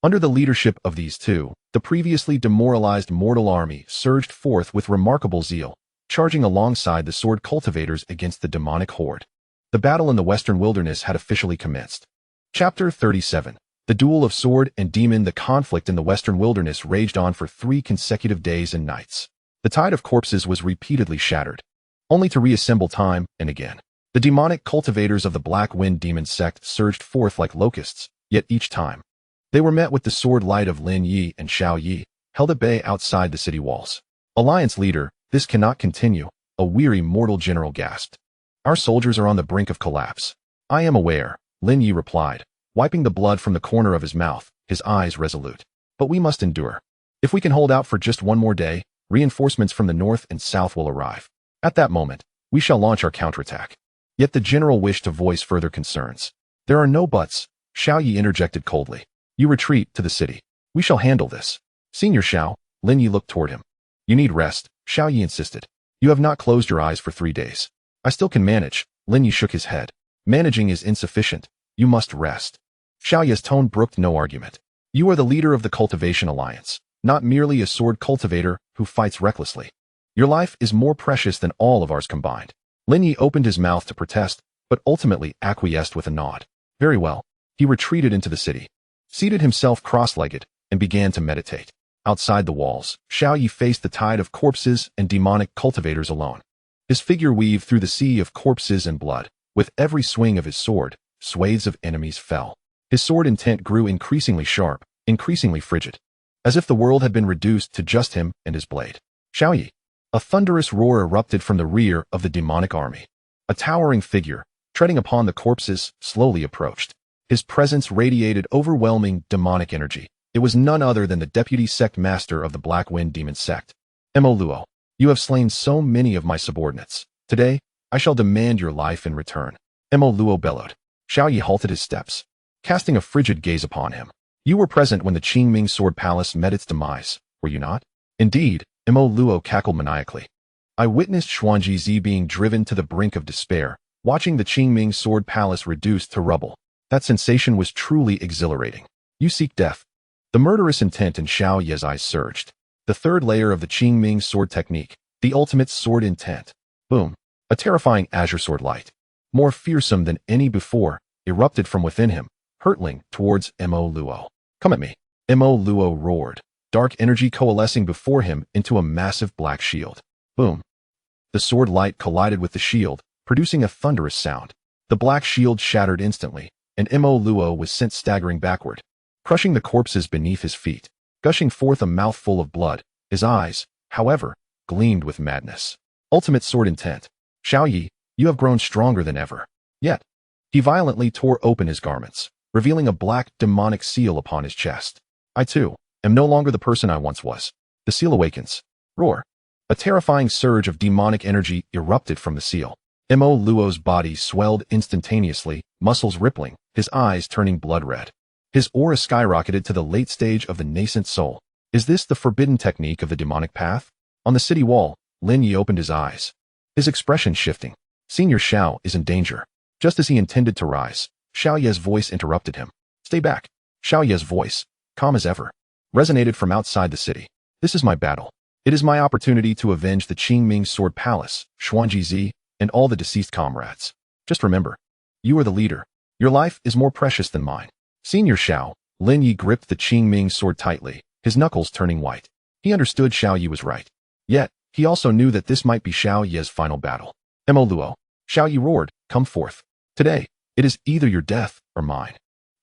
Under the leadership of these two, the previously demoralized mortal army surged forth with remarkable zeal, charging alongside the sword cultivators against the demonic horde. The battle in the western wilderness had officially commenced. Chapter 37. The Duel of Sword and Demon. The conflict in the western wilderness raged on for 3 consecutive days and nights. The tide of corpses was repeatedly shattered, only to reassemble time and again. The demonic cultivators of the Black Wind Demon Sect surged forth like locusts, yet each time they were met with the sword light of Lin Ye and Xiao Yi, held at bay outside the city walls. Alliance leader, this cannot continue, a weary mortal general gasped. Our soldiers are on the brink of collapse. I am aware, Lin Ye replied, wiping the blood from the corner of his mouth, his eyes resolute. But we must endure. If we can hold out for just one more day, reinforcements from the north and south will arrive. At that moment, we shall launch our counterattack. Yet the general wished to voice further concerns. There are no buts, Xiao Yi interjected coldly. You retreat to the city. We shall handle this. Senior Xiao, Lin Ye looked toward him. You need rest, Xiao Yi insisted. You have not closed your eyes for 3 days. I still can manage, Lin Ye shook his head. Managing is insufficient. You must rest. Xiao Yi's tone brooked no argument. You are the leader of the Cultivation Alliance, not merely a sword cultivator who fights recklessly. Your life is more precious than all of ours combined. Lin Ye opened his mouth to protest, but ultimately acquiesced with a nod. Very well. He retreated into the city, seated himself cross-legged, and began to meditate. Outside the walls, Xiao Yi faced the tide of corpses and demonic cultivators alone. His figure weaved through the sea of corpses and blood. With every swing of his sword, swathes of enemies fell. His sword intent grew increasingly sharp, increasingly frigid, as if the world had been reduced to just him and his blade. Xiao Yi. A thunderous roar erupted from the rear of the demonic army. A towering figure, treading upon the corpses, slowly approached. His presence radiated overwhelming demonic energy. It was none other than the deputy sect master of the Black Wind Demon Sect. Mo Luo, you have slain so many of my subordinates. Today, I shall demand your life in return. Mo Luo bellowed. Xiao Yi halted his steps, casting a frigid gaze upon him. You were present when the Qingming Sword Palace met its demise, were you not? Indeed, Mo Luo cackled maniacally. I witnessed Xuanji Zi being driven to the brink of despair, watching the Qingming Sword Palace reduced to rubble. That sensation was truly exhilarating. You seek death. The murderous intent in Xiao Yi's eyes surged. The third layer of the Qingming sword technique, the ultimate sword intent. Boom. A terrifying azure sword light, more fearsome than any before, erupted from within him, hurtling towards Mo Luo. Come at me. Mo Luo roared, dark energy coalescing before him into a massive black shield. Boom. The sword light collided with the shield, producing a thunderous sound. The black shield shattered instantly, and Mo Luo was sent staggering backward, crushing the corpses beneath his feet, gushing forth a mouthful of blood. His eyes, however, gleamed with madness. Ultimate sword intent. Xiao Yi, you have grown stronger than ever. Yet, he violently tore open his garments, revealing a black demonic seal upon his chest. I too am no longer the person I once was. The seal awakens. Roar. A terrifying surge of demonic energy erupted from the seal. Mo Luo's body swelled instantaneously, muscles rippling, his eyes turning blood red. His aura skyrocketed to the late stage of the nascent soul. Is this the forbidden technique of the demonic path? On the city wall, Lin Ye opened his eyes, his expression shifting. Senior Xiao is in danger. Just as he intended to rise, Xiao Yi's voice interrupted him. Stay back. Xiao Yi's voice, calm as ever, resonated from outside the city. This is my battle. It is my opportunity to avenge the Qingming Sword Palace, Xuanji Zi, and all the deceased comrades. Just remember, you are the leader. Your life is more precious than mine. Senior Xiao, Lin Ye gripped the Qingming sword tightly, his knuckles turning white. He understood Xiao Yi was right. Yet, he also knew that this might be Xiao Yi's final battle. Mo Luo, Xiao Yi roared, come forth. Today, it is either your death or mine.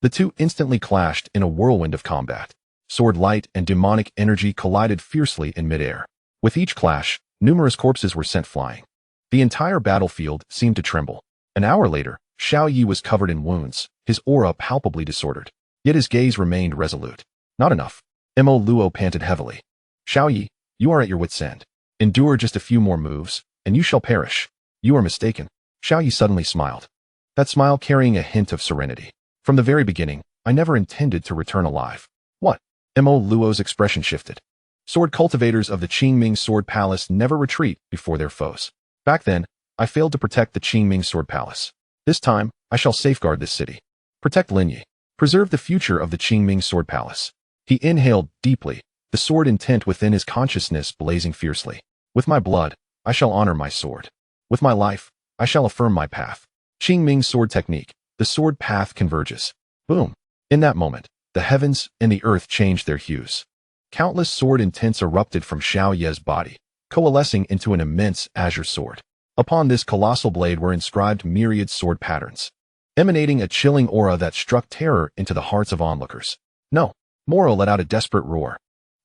The two instantly clashed in a whirlwind of combat. Sword light and demonic energy collided fiercely in midair. With each clash, numerous corpses were sent flying. The entire battlefield seemed to tremble. An hour later, Xiao Yi was covered in wounds, his aura palpably disordered. Yet his gaze remained resolute. Not enough. Mo Luo panted heavily. Xiao Yi, you are at your wit's end. Endure just a few more moves, and you shall perish. You are mistaken. Xiao Yi suddenly smiled. That smile carrying a hint of serenity. From the very beginning, I never intended to return alive. What? Mo Luo's expression shifted. Sword cultivators of the Qingming Sword Palace never retreat before their foes. Back then, I failed to protect the Qingming Sword Palace. This time, I shall safeguard this city. Protect Lin Ye. Preserve the future of the Qingming Sword Palace. He inhaled deeply, the sword intent within his consciousness blazing fiercely. With my blood, I shall honor my sword. With my life, I shall affirm my path. Qingming Sword Technique. The sword path converges. Boom. In that moment, the heavens and the earth changed their hues. Countless sword intents erupted from Xiao Ye's body, coalescing into an immense azure sword. Upon this colossal blade were inscribed myriad sword patterns, emanating a chilling aura that struck terror into the hearts of onlookers. No. Moro let out a desperate roar.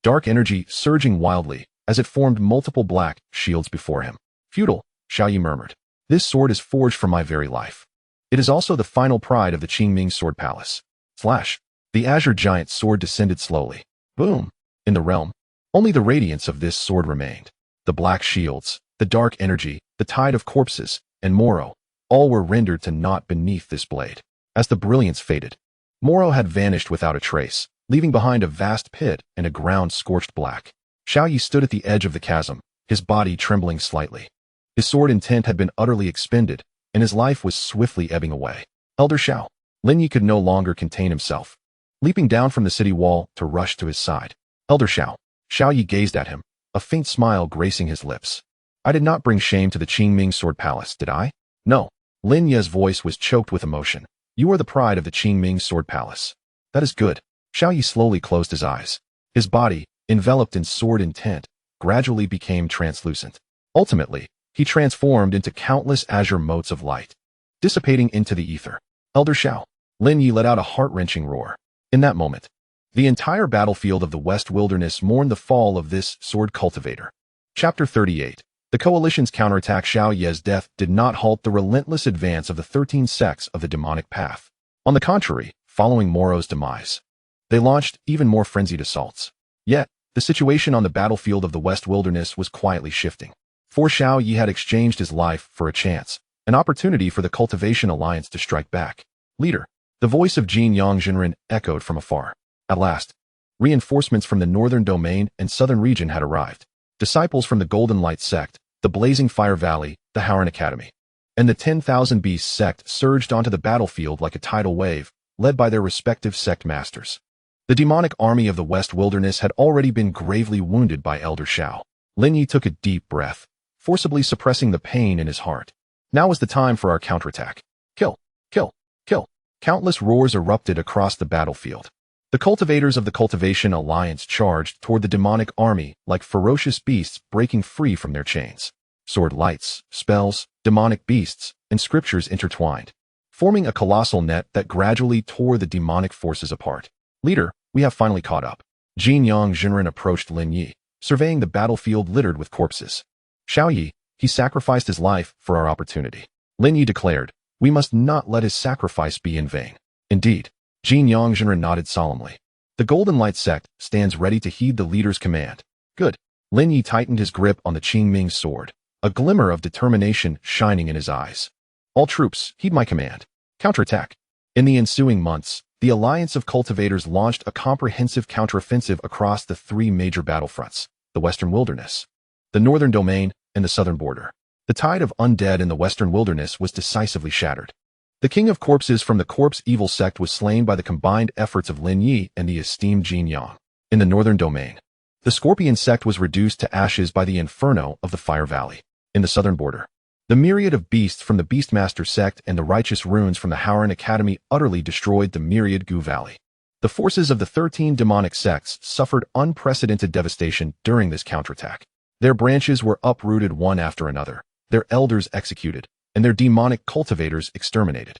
Dark energy surging wildly as it formed multiple black shields before him. Futile, Xiao Yi murmured. This sword is forged for my very life. It is also the final pride of the Qingming Sword Palace. Flash. The azure giant sword descended slowly. Boom. In the realm, only the radiance of this sword remained. The black shields, the dark energy, the tide of corpses, and Moro, all were rendered to naught beneath this blade. As the brilliance faded, Moro had vanished without a trace, leaving behind a vast pit and a ground scorched black. Xiao Yi stood at the edge of the chasm, his body trembling slightly. His sword intent had been utterly expended, and his life was swiftly ebbing away. Elder Xiao. Lin Ye could no longer contain himself, leaping down from the city wall to rush to his side. Elder Xiao. Xiao Yi gazed at him, a faint smile gracing his lips. I did not bring shame to the Qingming Sword Palace, did I? No. Lin Ye's voice was choked with emotion. You are the pride of the Qingming Sword Palace. That is good. Xiao Yi slowly closed his eyes. His body, enveloped in sword intent, gradually became translucent. Ultimately, he transformed into countless azure motes of light, dissipating into the ether. Elder Xiao. Lin Ye let out a heart-wrenching roar. In that moment, the entire battlefield of the West Wilderness mourned the fall of this sword cultivator. Chapter 38. The coalition's counterattack. Xiao Ye's death did not halt the relentless advance of the 13 sects of the demonic path. On the contrary, following Moro's demise, they launched even more frenzied assaults. Yet, the situation on the battlefield of the West Wilderness was quietly shifting. For Xiao Yi had exchanged his life for a chance, an opportunity for the Cultivation Alliance to strike back. Leader. The voice of Qingyun Sect echoed from afar. At last, reinforcements from the northern domain and southern region had arrived. Disciples from the Golden Light Sect, the Blazing Fire Valley, the Howren Academy, and the 10,000 Beasts Sect surged onto the battlefield like a tidal wave, led by their respective sect masters. The demonic army of the West Wilderness had already been gravely wounded by Elder Xiao. Lin Ye took a deep breath, forcibly suppressing the pain in his heart. Now was the time for our counterattack. Kill! Kill! Kill! Countless roars erupted across the battlefield. The cultivators of the Cultivation Alliance charged toward the demonic army like ferocious beasts breaking free from their chains. Sword lights, spells, demonic beasts, and scriptures intertwined, forming a colossal net that gradually tore the demonic forces apart. Leader, we have finally caught up. Qingyun Sect approached Lin Ye, surveying the battlefield littered with corpses. Xiao Yi, he sacrificed his life for our opportunity. Lin Ye declared, we must not let his sacrifice be in vain. Indeed. Qingyun Sect nodded solemnly. The Golden Light Sect stands ready to heed the leader's command. Good. Lin Ye tightened his grip on the Qingming sword, a glimmer of determination shining in his eyes. All troops, heed my command. Counterattack. In the ensuing months, the Alliance of Cultivators launched a comprehensive counteroffensive across the three major battlefronts, the Western Wilderness, the Northern Domain, and the Southern Border. The tide of undead in the Western Wilderness was decisively shattered. The King of Corpses from the Corpse Evil Sect was slain by the combined efforts of Lin Ye and the esteemed Qingyun. In the Northern Domain, the Scorpion Sect was reduced to ashes by the Inferno of the Fire Valley. In the Southern Border, the myriad of beasts from the Beastmaster Sect and the righteous runes from the Howren Academy utterly destroyed the myriad Gu Valley. The forces of the 13 demonic sects suffered unprecedented devastation during this counterattack. Their branches were uprooted one after another, their elders executed, and their demonic cultivators exterminated.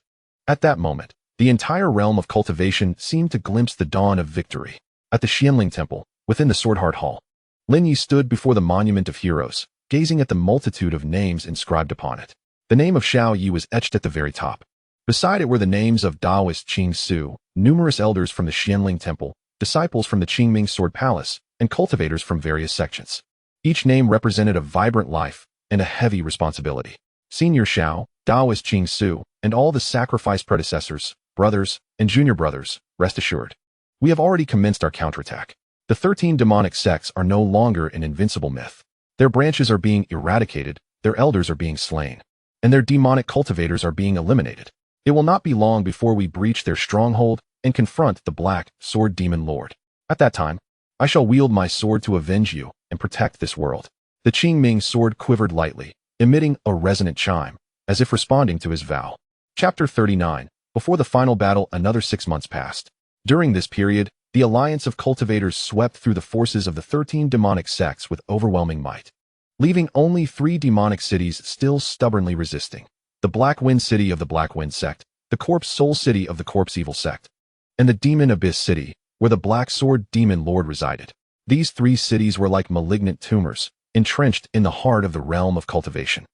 At that moment, the entire realm of cultivation seemed to glimpse the dawn of victory. At the Xianling Temple, within the Swordheart Hall, Lin Ye stood before the Monument of Heroes, gazing at the multitude of names inscribed upon it. The name of Xiao Yi was etched at the very top. Beside it were the names of Taoist Qing Su, numerous elders from the Xianling Temple, disciples from the Qingming Sword Palace, and cultivators from various sections. Each name represented a vibrant life and a heavy responsibility. Senior Shao, Taoist Qing Su, and all the sacrifice predecessors, brothers, and junior brothers, rest assured. We have already commenced our counterattack. The 13 demonic sects are no longer an invincible myth. Their branches are being eradicated, their elders are being slain, and their demonic cultivators are being eliminated. It will not be long before we breach their stronghold and confront the Black Sword Demon Lord. At that time, I shall wield my sword to avenge you and protect this world. The Qingming sword quivered lightly, emitting a resonant chime, as if responding to his vow. Chapter 39. Before the final battle, another 6 months passed. During this period, the alliance of cultivators swept through the forces of the 13 demonic sects with overwhelming might, leaving only 3 demonic cities still stubbornly resisting: the Black Wind City of the Black Wind Sect, the Corpse Soul City of the Corpse Evil Sect, and the Demon Abyss City, where the Black Sword Demon Lord resided. These 3 cities were like malignant tumors, entrenched in the heart of the realm of cultivation.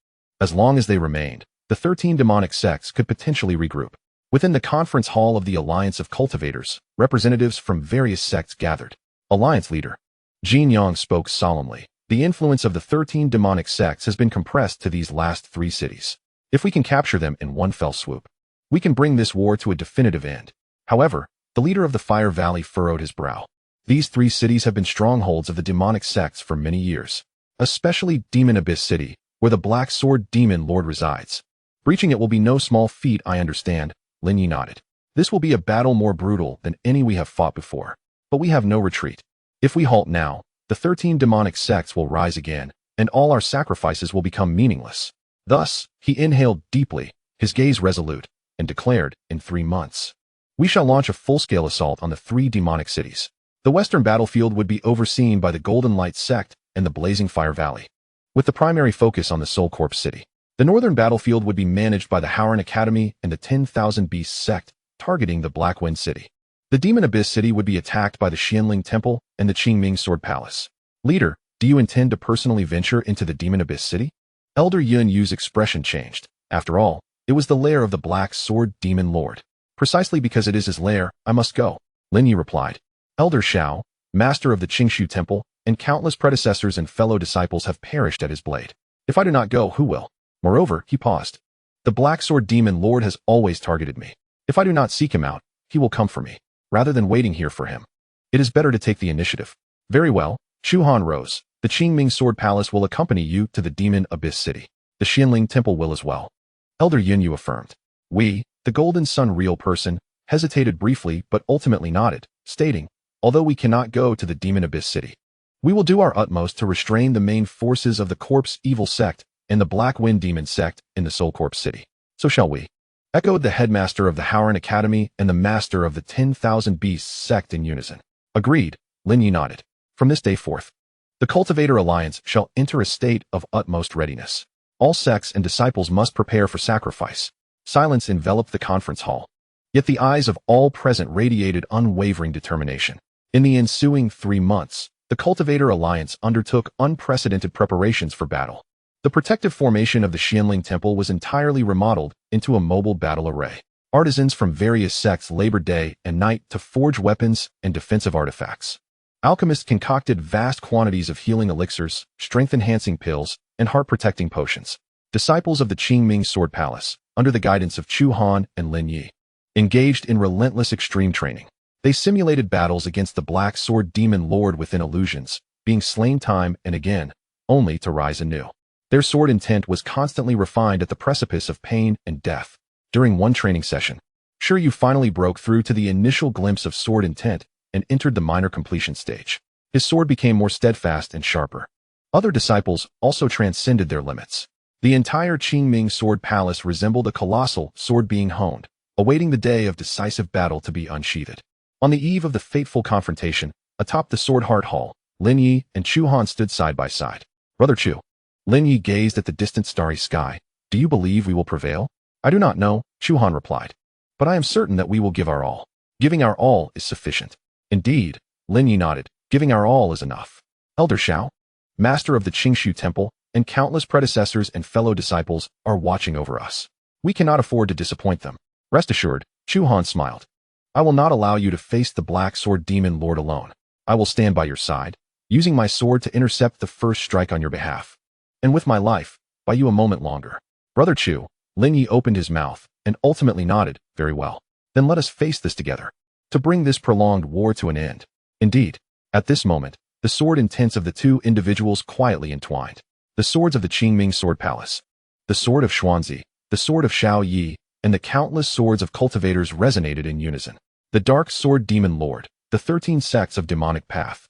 As long as they remained, the 13 demonic sects could potentially regroup. Within the conference hall of the Alliance of Cultivators, representatives from various sects gathered. Alliance leader Jin Yang spoke solemnly. The influence of the 13 demonic sects has been compressed to these last 3 cities. If we can capture them in one fell swoop, we can bring this war to a definitive end. However, the leader of the Fire Valley furrowed his brow. These 3 cities have been strongholds of the demonic sects for many years, especially Demon Abyss City, where the Black Sword Demon Lord resides. Breaching it will be no small feat, I understand. Lin Ye nodded. This will be a battle more brutal than any we have fought before, but we have no retreat. If we halt now, the 13 demonic sects will rise again, and all our sacrifices will become meaningless. Thus, he inhaled deeply, his gaze resolute, and declared, in 3 months, we shall launch a full-scale assault on the 3 demonic cities. The western battlefield would be overseen by the Golden Light Sect and the Blazing Fire Valley, with the primary focus on the Soul Corpse City. The northern battlefield would be managed by the Howren Academy and the 10,000 Beasts Sect, targeting the Black Wind City. The Demon Abyss City would be attacked by the Xianling Temple and the Qingming Sword Palace. Leader, do you intend to personally venture into the Demon Abyss City? Elder Yun Yu's expression changed. After all, it was the lair of the Black Sword Demon Lord. Precisely because it is his lair, I must go. Lin Ye replied. Elder Shao, master of the Qingshu Temple, and countless predecessors and fellow disciples have perished at his blade. If I do not go, who will? Moreover, he paused. The Black Sword Demon Lord has always targeted me. If I do not seek him out, he will come for me, rather than waiting here for him. It is better to take the initiative. Very well. Chu Han rose. The Qingming Sword Palace will accompany you to the Demon Abyss City. The Xianling Temple will as well. Elder Yun Yu affirmed. We, the Golden Sun real person, hesitated briefly but ultimately nodded, stating, although we cannot go to the Demon Abyss City, we will do our utmost to restrain the main forces of the Corpse Evil Sect and the Black Wind Demon Sect in the Soul Corpse City. So shall we, echoed the headmaster of the Howren Academy and the master of the 10,000 Beasts Sect in unison. Agreed, Lin Ye nodded. From this day forth, the Cultivator Alliance shall enter a state of utmost readiness. All sects and disciples must prepare for sacrifice. Silence enveloped the conference hall. Yet the eyes of all present radiated unwavering determination. In the ensuing 3 months, the Cultivator Alliance undertook unprecedented preparations for battle. The protective formation of the Xianling Temple was entirely remodeled into a mobile battle array. Artisans from various sects labored day and night to forge weapons and defensive artifacts. Alchemists concocted vast quantities of healing elixirs, strength-enhancing pills, and heart-protecting potions. Disciples of the Qingming Sword Palace, under the guidance of Chu Han and Lin Ye, engaged in relentless extreme training. They simulated battles against the Black Sword Demon Lord within illusions, being slain time and again, only to rise anew. Their sword intent was constantly refined at the precipice of pain and death. During one training session, Shiryu finally broke through to the initial glimpse of sword intent and entered the minor completion stage. His sword became more steadfast and sharper. Other disciples also transcended their limits. The entire Qingming Sword Palace resembled a colossal sword being honed, awaiting the day of decisive battle to be unsheathed. On the eve of the fateful confrontation, atop the Sword Heart Hall, Lin Ye and Chu Han stood side by side. Brother Chu. Lin Ye gazed at the distant starry sky. Do you believe we will prevail? I do not know, Chu Han replied. But I am certain that we will give our all. Giving our all is sufficient. Indeed, Lin Ye nodded. Giving our all is enough. Elder Shao, master of the Qingshu Temple, and countless predecessors and fellow disciples are watching over us. We cannot afford to disappoint them. Rest assured, Chu Han smiled. I will not allow you to face the Black Sword Demon Lord alone. I will stand by your side, using my sword to intercept the first strike on your behalf. And with my life, buy you a moment longer. Brother Chu, Lin Ye opened his mouth and ultimately nodded, very well. Then let us face this together, to bring this prolonged war to an end. Indeed, at this moment, the sword intents of the two individuals quietly entwined. The swords of the Qingming Sword Palace, the sword of Xuanzi, the sword of Xiao Yi, and the countless swords of cultivators resonated in unison. The Dark Sword Demon Lord, the 13 sects of demonic path,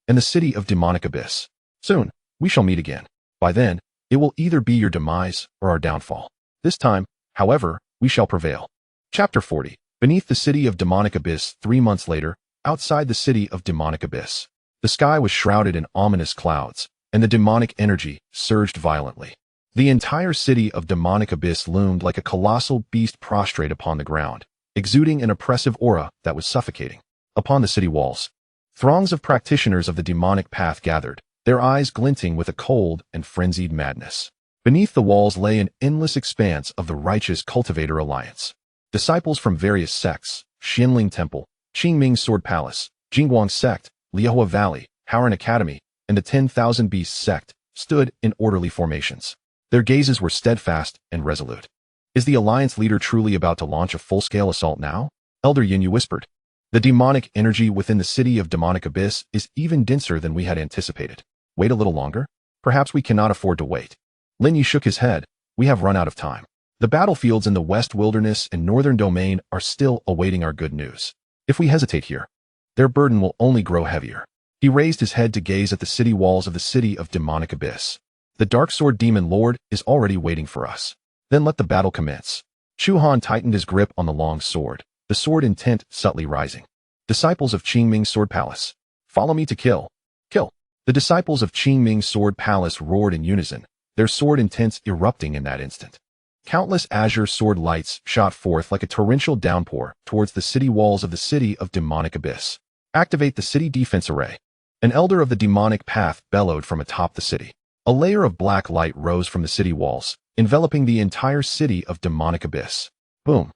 and the city of demonic abyss. Soon, we shall meet again. By then, it will either be your demise or our downfall. This time, however, we shall prevail. Chapter 40. Beneath the city of demonic abyss 3 months later, outside the city of demonic abyss. The sky was shrouded in ominous clouds, and the demonic energy surged violently. The entire city of demonic abyss loomed like a colossal beast prostrate upon the ground, exuding an oppressive aura that was suffocating. Upon the city walls, throngs of practitioners of the demonic path gathered, their eyes glinting with a cold and frenzied madness. Beneath the walls lay an endless expanse of the righteous cultivator alliance. Disciples from various sects, Xianling Temple, Qingming Sword Palace, Qingyun Sect, Liehua Valley, Howren Academy, and the 10,000 Beasts Sect, stood in orderly formations. Their gazes were steadfast and resolute. Is the alliance leader truly about to launch a full-scale assault now? Elder Yin Ye whispered. The demonic energy within the city of demonic abyss is even denser than we had anticipated. Wait a little longer? Perhaps we cannot afford to wait. Lin Ye shook his head. We have run out of time. The battlefields in the West Wilderness and Northern Domain are still awaiting our good news. If we hesitate here, their burden will only grow heavier. He raised his head to gaze at the city walls of the city of demonic abyss. The Dark Sword Demon Lord is already waiting for us. Then let the battle commence. Chu Han tightened his grip on the long sword, the sword intent subtly rising. Disciples of Qingming Sword Palace, follow me to kill. Kill. The disciples of Qingming Sword Palace roared in unison, their sword intents erupting in that instant. Countless azure sword lights shot forth like a torrential downpour towards the city walls of the city of demonic abyss. Activate the city defense array. An elder of the demonic path bellowed from atop the city. A layer of black light rose from the city walls, enveloping the entire city of demonic abyss. Boom.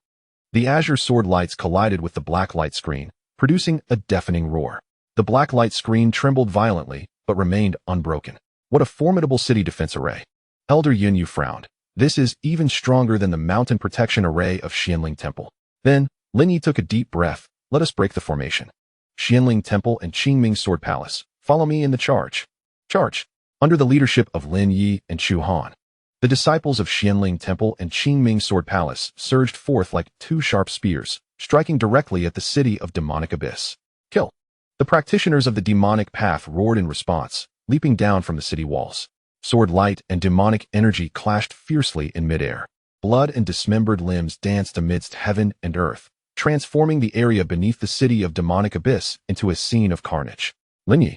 The azure sword lights collided with the black light screen, producing a deafening roar. The black light screen trembled violently, but remained unbroken. What a formidable city defense array. Elder Yin Ye frowned. This is even stronger than the mountain protection array of Xianling Temple. Then, Lin Ye took a deep breath. Let us break the formation. Xianling Temple and Qingming Sword Palace, follow me in the charge. Charge. Under the leadership of Lin Ye and Chu Han, the disciples of Xianling Temple and Qingming Sword Palace surged forth like two sharp spears, striking directly at the city of demonic abyss. Kill. The practitioners of the demonic path roared in response, leaping down from the city walls. Sword light and demonic energy clashed fiercely in midair. Blood and dismembered limbs danced amidst heaven and earth, transforming the area beneath the city of demonic abyss into a scene of carnage. Lin Ye.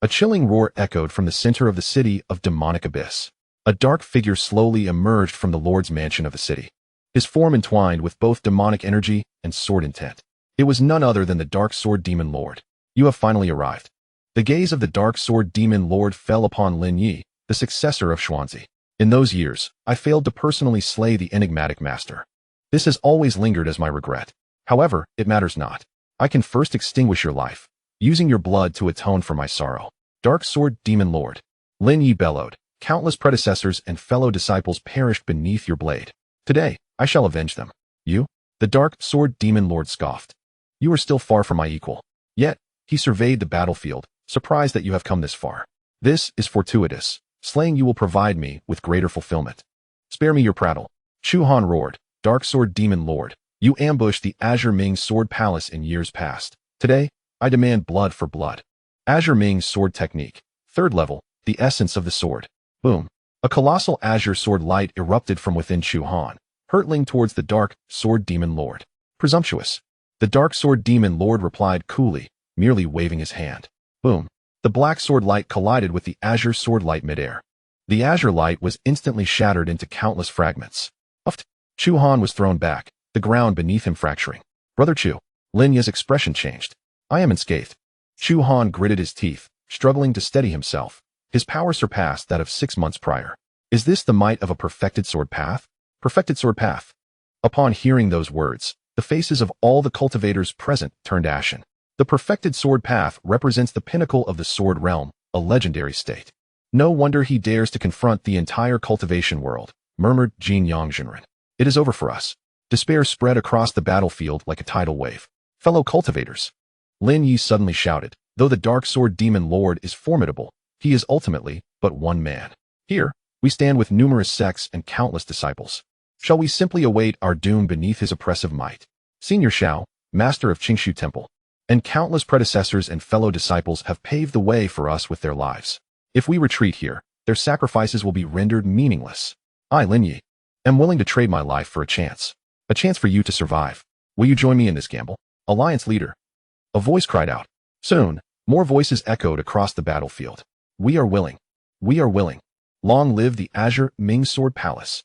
A chilling roar echoed from the center of the city of demonic abyss. A dark figure slowly emerged from the Lord's mansion of the city. His form entwined with both demonic energy and sword intent. It was none other than the Dark Sword Demon Lord. You have finally arrived. The gaze of the Dark Sword Demon Lord fell upon Lin Ye, the successor of Xuanzi. In those years, I failed to personally slay the enigmatic master. This has always lingered as my regret. However, it matters not. I can first extinguish your life, using your blood to atone for my sorrow. Dark Sword Demon Lord. Lin Ye bellowed. Countless predecessors and fellow disciples perished beneath your blade. Today, I shall avenge them. You? The Dark Sword Demon Lord scoffed. You are still far from my equal. Yet, he surveyed the battlefield, surprised that you have come this far. This is fortuitous. Slaying you will provide me with greater fulfillment. Spare me your prattle. Chu Han roared. Dark Sword Demon Lord, you ambushed the Azure Ming Sword Palace in years past. Today, I demand blood for blood. Azure Ming Sword Technique. 3rd level, the essence of the sword. Boom. A colossal azure sword light erupted from within Chu Han, hurtling towards the Dark Sword Demon Lord. Presumptuous. The Dark Sword Demon Lord replied coolly, merely waving his hand. Boom. The black sword light collided with the azure sword light midair. The azure light was instantly shattered into countless fragments. Uffed. Chu Han was thrown back, the ground beneath him fracturing. Brother Chu. Lin Ye's expression changed. I am unscathed. Chu Han gritted his teeth, struggling to steady himself. His power surpassed that of 6 months prior. Is this the might of a perfected sword path? Perfected sword path. Upon hearing those words, the faces of all the cultivators present turned ashen. The perfected sword path represents the pinnacle of the sword realm, a legendary state. No wonder he dares to confront the entire cultivation world, murmured Qingyun Sect. It is over for us. Despair spread across the battlefield like a tidal wave. Fellow cultivators, Lin Ye suddenly shouted, though the dark sword demon lord is formidable, he is ultimately but one man. Here, we stand with numerous sects and countless disciples. Shall we simply await our doom beneath his oppressive might? Senior Shao, master of Qingshu Temple, and countless predecessors and fellow disciples have paved the way for us with their lives. If we retreat here, their sacrifices will be rendered meaningless. I, Lin Ye, am willing to trade my life for a chance for you to survive. Will you join me in this gamble? Alliance leader. A voice cried out. Soon, more voices echoed across the battlefield. We are willing. We are willing. Long live the Qingming Sword Palace.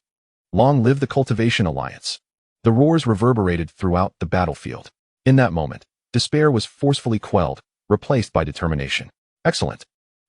Long live the Cultivation Alliance. The roars reverberated throughout the battlefield. In that moment, despair was forcefully quelled, replaced by determination. Excellent.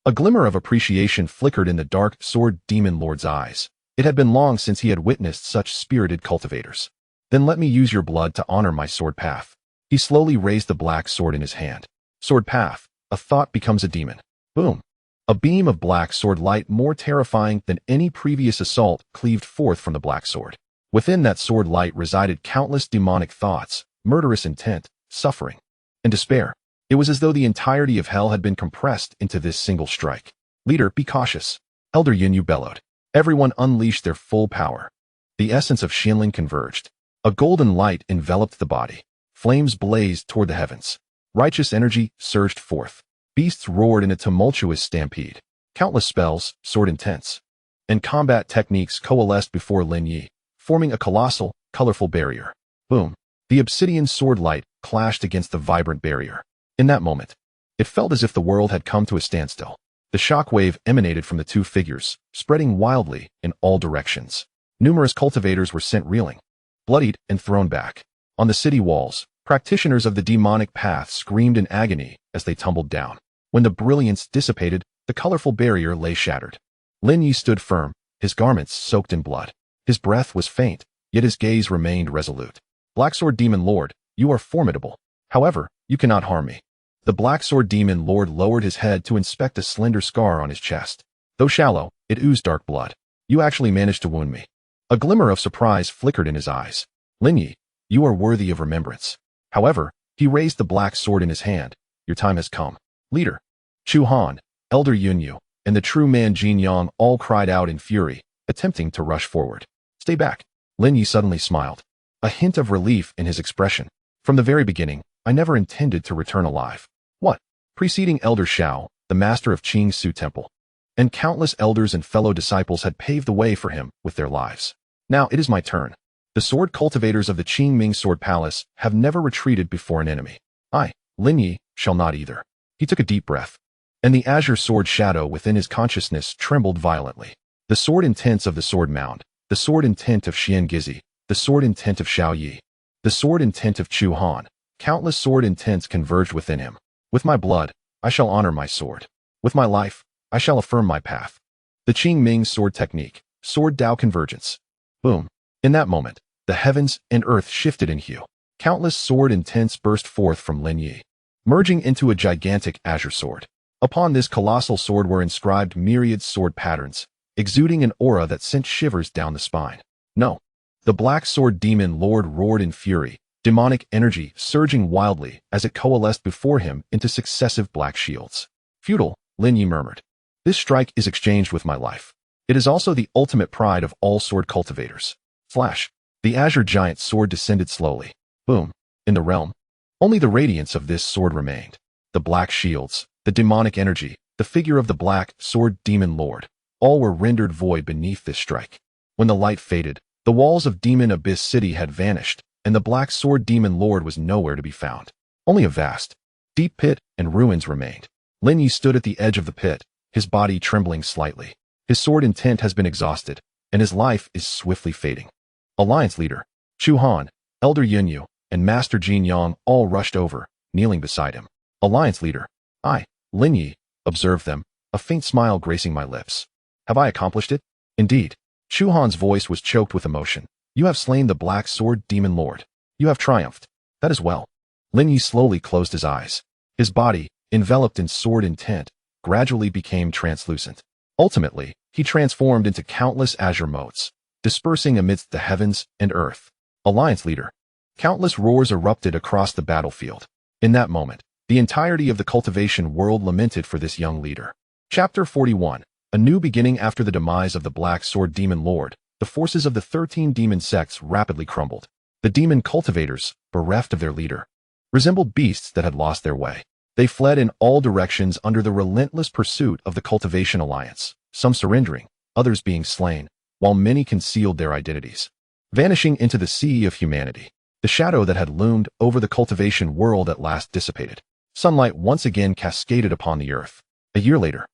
A glimmer of appreciation flickered in the dark sword demon lord's eyes. It had been long since he had witnessed such spirited cultivators. Then let me use your blood to honor my sword path. He slowly raised the black sword in his hand. Sword path, a thought becomes a demon. Boom. A beam of black sword light more terrifying than any previous assault cleaved forth from the black sword. Within that sword light resided countless demonic thoughts, murderous intent, suffering, and despair. It was as though the entirety of hell had been compressed into this single strike. Leader, be cautious. Elder Yunyu bellowed. Everyone unleashed their full power. The essence of Xinling converged. A golden light enveloped the body. Flames blazed toward the heavens. Righteous energy surged forth. Beasts roared in a tumultuous stampede. Countless spells, sword intents, and combat techniques coalesced before Lin Ye, forming a colossal, colorful barrier. Boom. The obsidian sword light clashed against the vibrant barrier. In that moment, it felt as if the world had come to a standstill. The shockwave emanated from the two figures, spreading wildly in all directions. Numerous cultivators were sent reeling, bloodied and thrown back. On the city walls, practitioners of the demonic path screamed in agony as they tumbled down. When the brilliance dissipated, the colorful barrier lay shattered. Lin Ye stood firm, his garments soaked in blood. His breath was faint, yet his gaze remained resolute. Black Sword Demon Lord, you are formidable. However, you cannot harm me. The Black Sword Demon Lord lowered his head to inspect a slender scar on his chest. Though shallow, it oozed dark blood. You actually managed to wound me. A glimmer of surprise flickered in his eyes. Lin Ye, you are worthy of remembrance. However, he raised the black sword in his hand. Your time has come. Leader, Chu Han, Elder Yunyu, and the true man Qingyun all cried out in fury, attempting to rush forward. Stay back. Lin Ye suddenly smiled. A hint of relief in his expression. From the very beginning, I never intended to return alive. What? Preceding Elder Shao, the master of Qingsu Temple, and countless elders and fellow disciples had paved the way for him with their lives. Now it is my turn. The sword cultivators of the Qingming Sword Palace have never retreated before an enemy. I, Lin Ye, shall not either. He took a deep breath, and the azure sword shadow within his consciousness trembled violently. The sword intents of the sword mound, the sword intent of Xian Gizi, the sword intent of Xiao Yi, the sword intent of Chu Han, countless sword intents converged within him. With my blood, I shall honor my sword. With my life, I shall affirm my path. The Qingming Sword Technique, Sword Dao Convergence. Boom. In that moment, the heavens and earth shifted in hue. Countless sword intents burst forth from Lin Ye, merging into a gigantic azure sword. Upon this colossal sword were inscribed myriad sword patterns, exuding an aura that sent shivers down the spine. No. The Black Sword Demon Lord roared in fury, demonic energy surging wildly as it coalesced before him into successive black shields. Futile, Lin Ye murmured. This strike is exchanged with my life. It is also the ultimate pride of all sword cultivators. Flash. The azure giant sword descended slowly. Boom. In the realm, only the radiance of this sword remained. The black shields, the demonic energy, the figure of the Black Sword Demon Lord, all were rendered void beneath this strike. When the light faded, the walls of Demon Abyss City had vanished, and the Black Sword Demon Lord was nowhere to be found. Only a vast, deep pit and ruins remained. Lin Ye stood at the edge of the pit, his body trembling slightly. His sword intent has been exhausted, and his life is swiftly fading. Alliance leader, Chu Han, Elder Yunyu, and Master Qingyun all rushed over, kneeling beside him. Alliance leader, I, Lin Ye, observed them, a faint smile gracing my lips. Have I accomplished it? Indeed. Chu Han's voice was choked with emotion. You have slain the Black Sword Demon Lord. You have triumphed. That is well. Lin Ye slowly closed his eyes. His body, enveloped in sword intent, gradually became translucent. Ultimately, he transformed into countless azure motes, dispersing amidst the heavens and earth. Alliance leader. Countless roars erupted across the battlefield. In that moment, the entirety of the cultivation world lamented for this young leader. Chapter 41. A new beginning. After the demise of the Black Sword Demon Lord, the forces of the 13 demon sects rapidly crumbled. The demon cultivators, bereft of their leader, resembled beasts that had lost their way. They fled in all directions under the relentless pursuit of the Cultivation Alliance, some surrendering, others being slain, while many concealed their identities. Vanishing into the sea of humanity, the shadow that had loomed over the cultivation world at last dissipated. Sunlight once again cascaded upon the earth. A year later,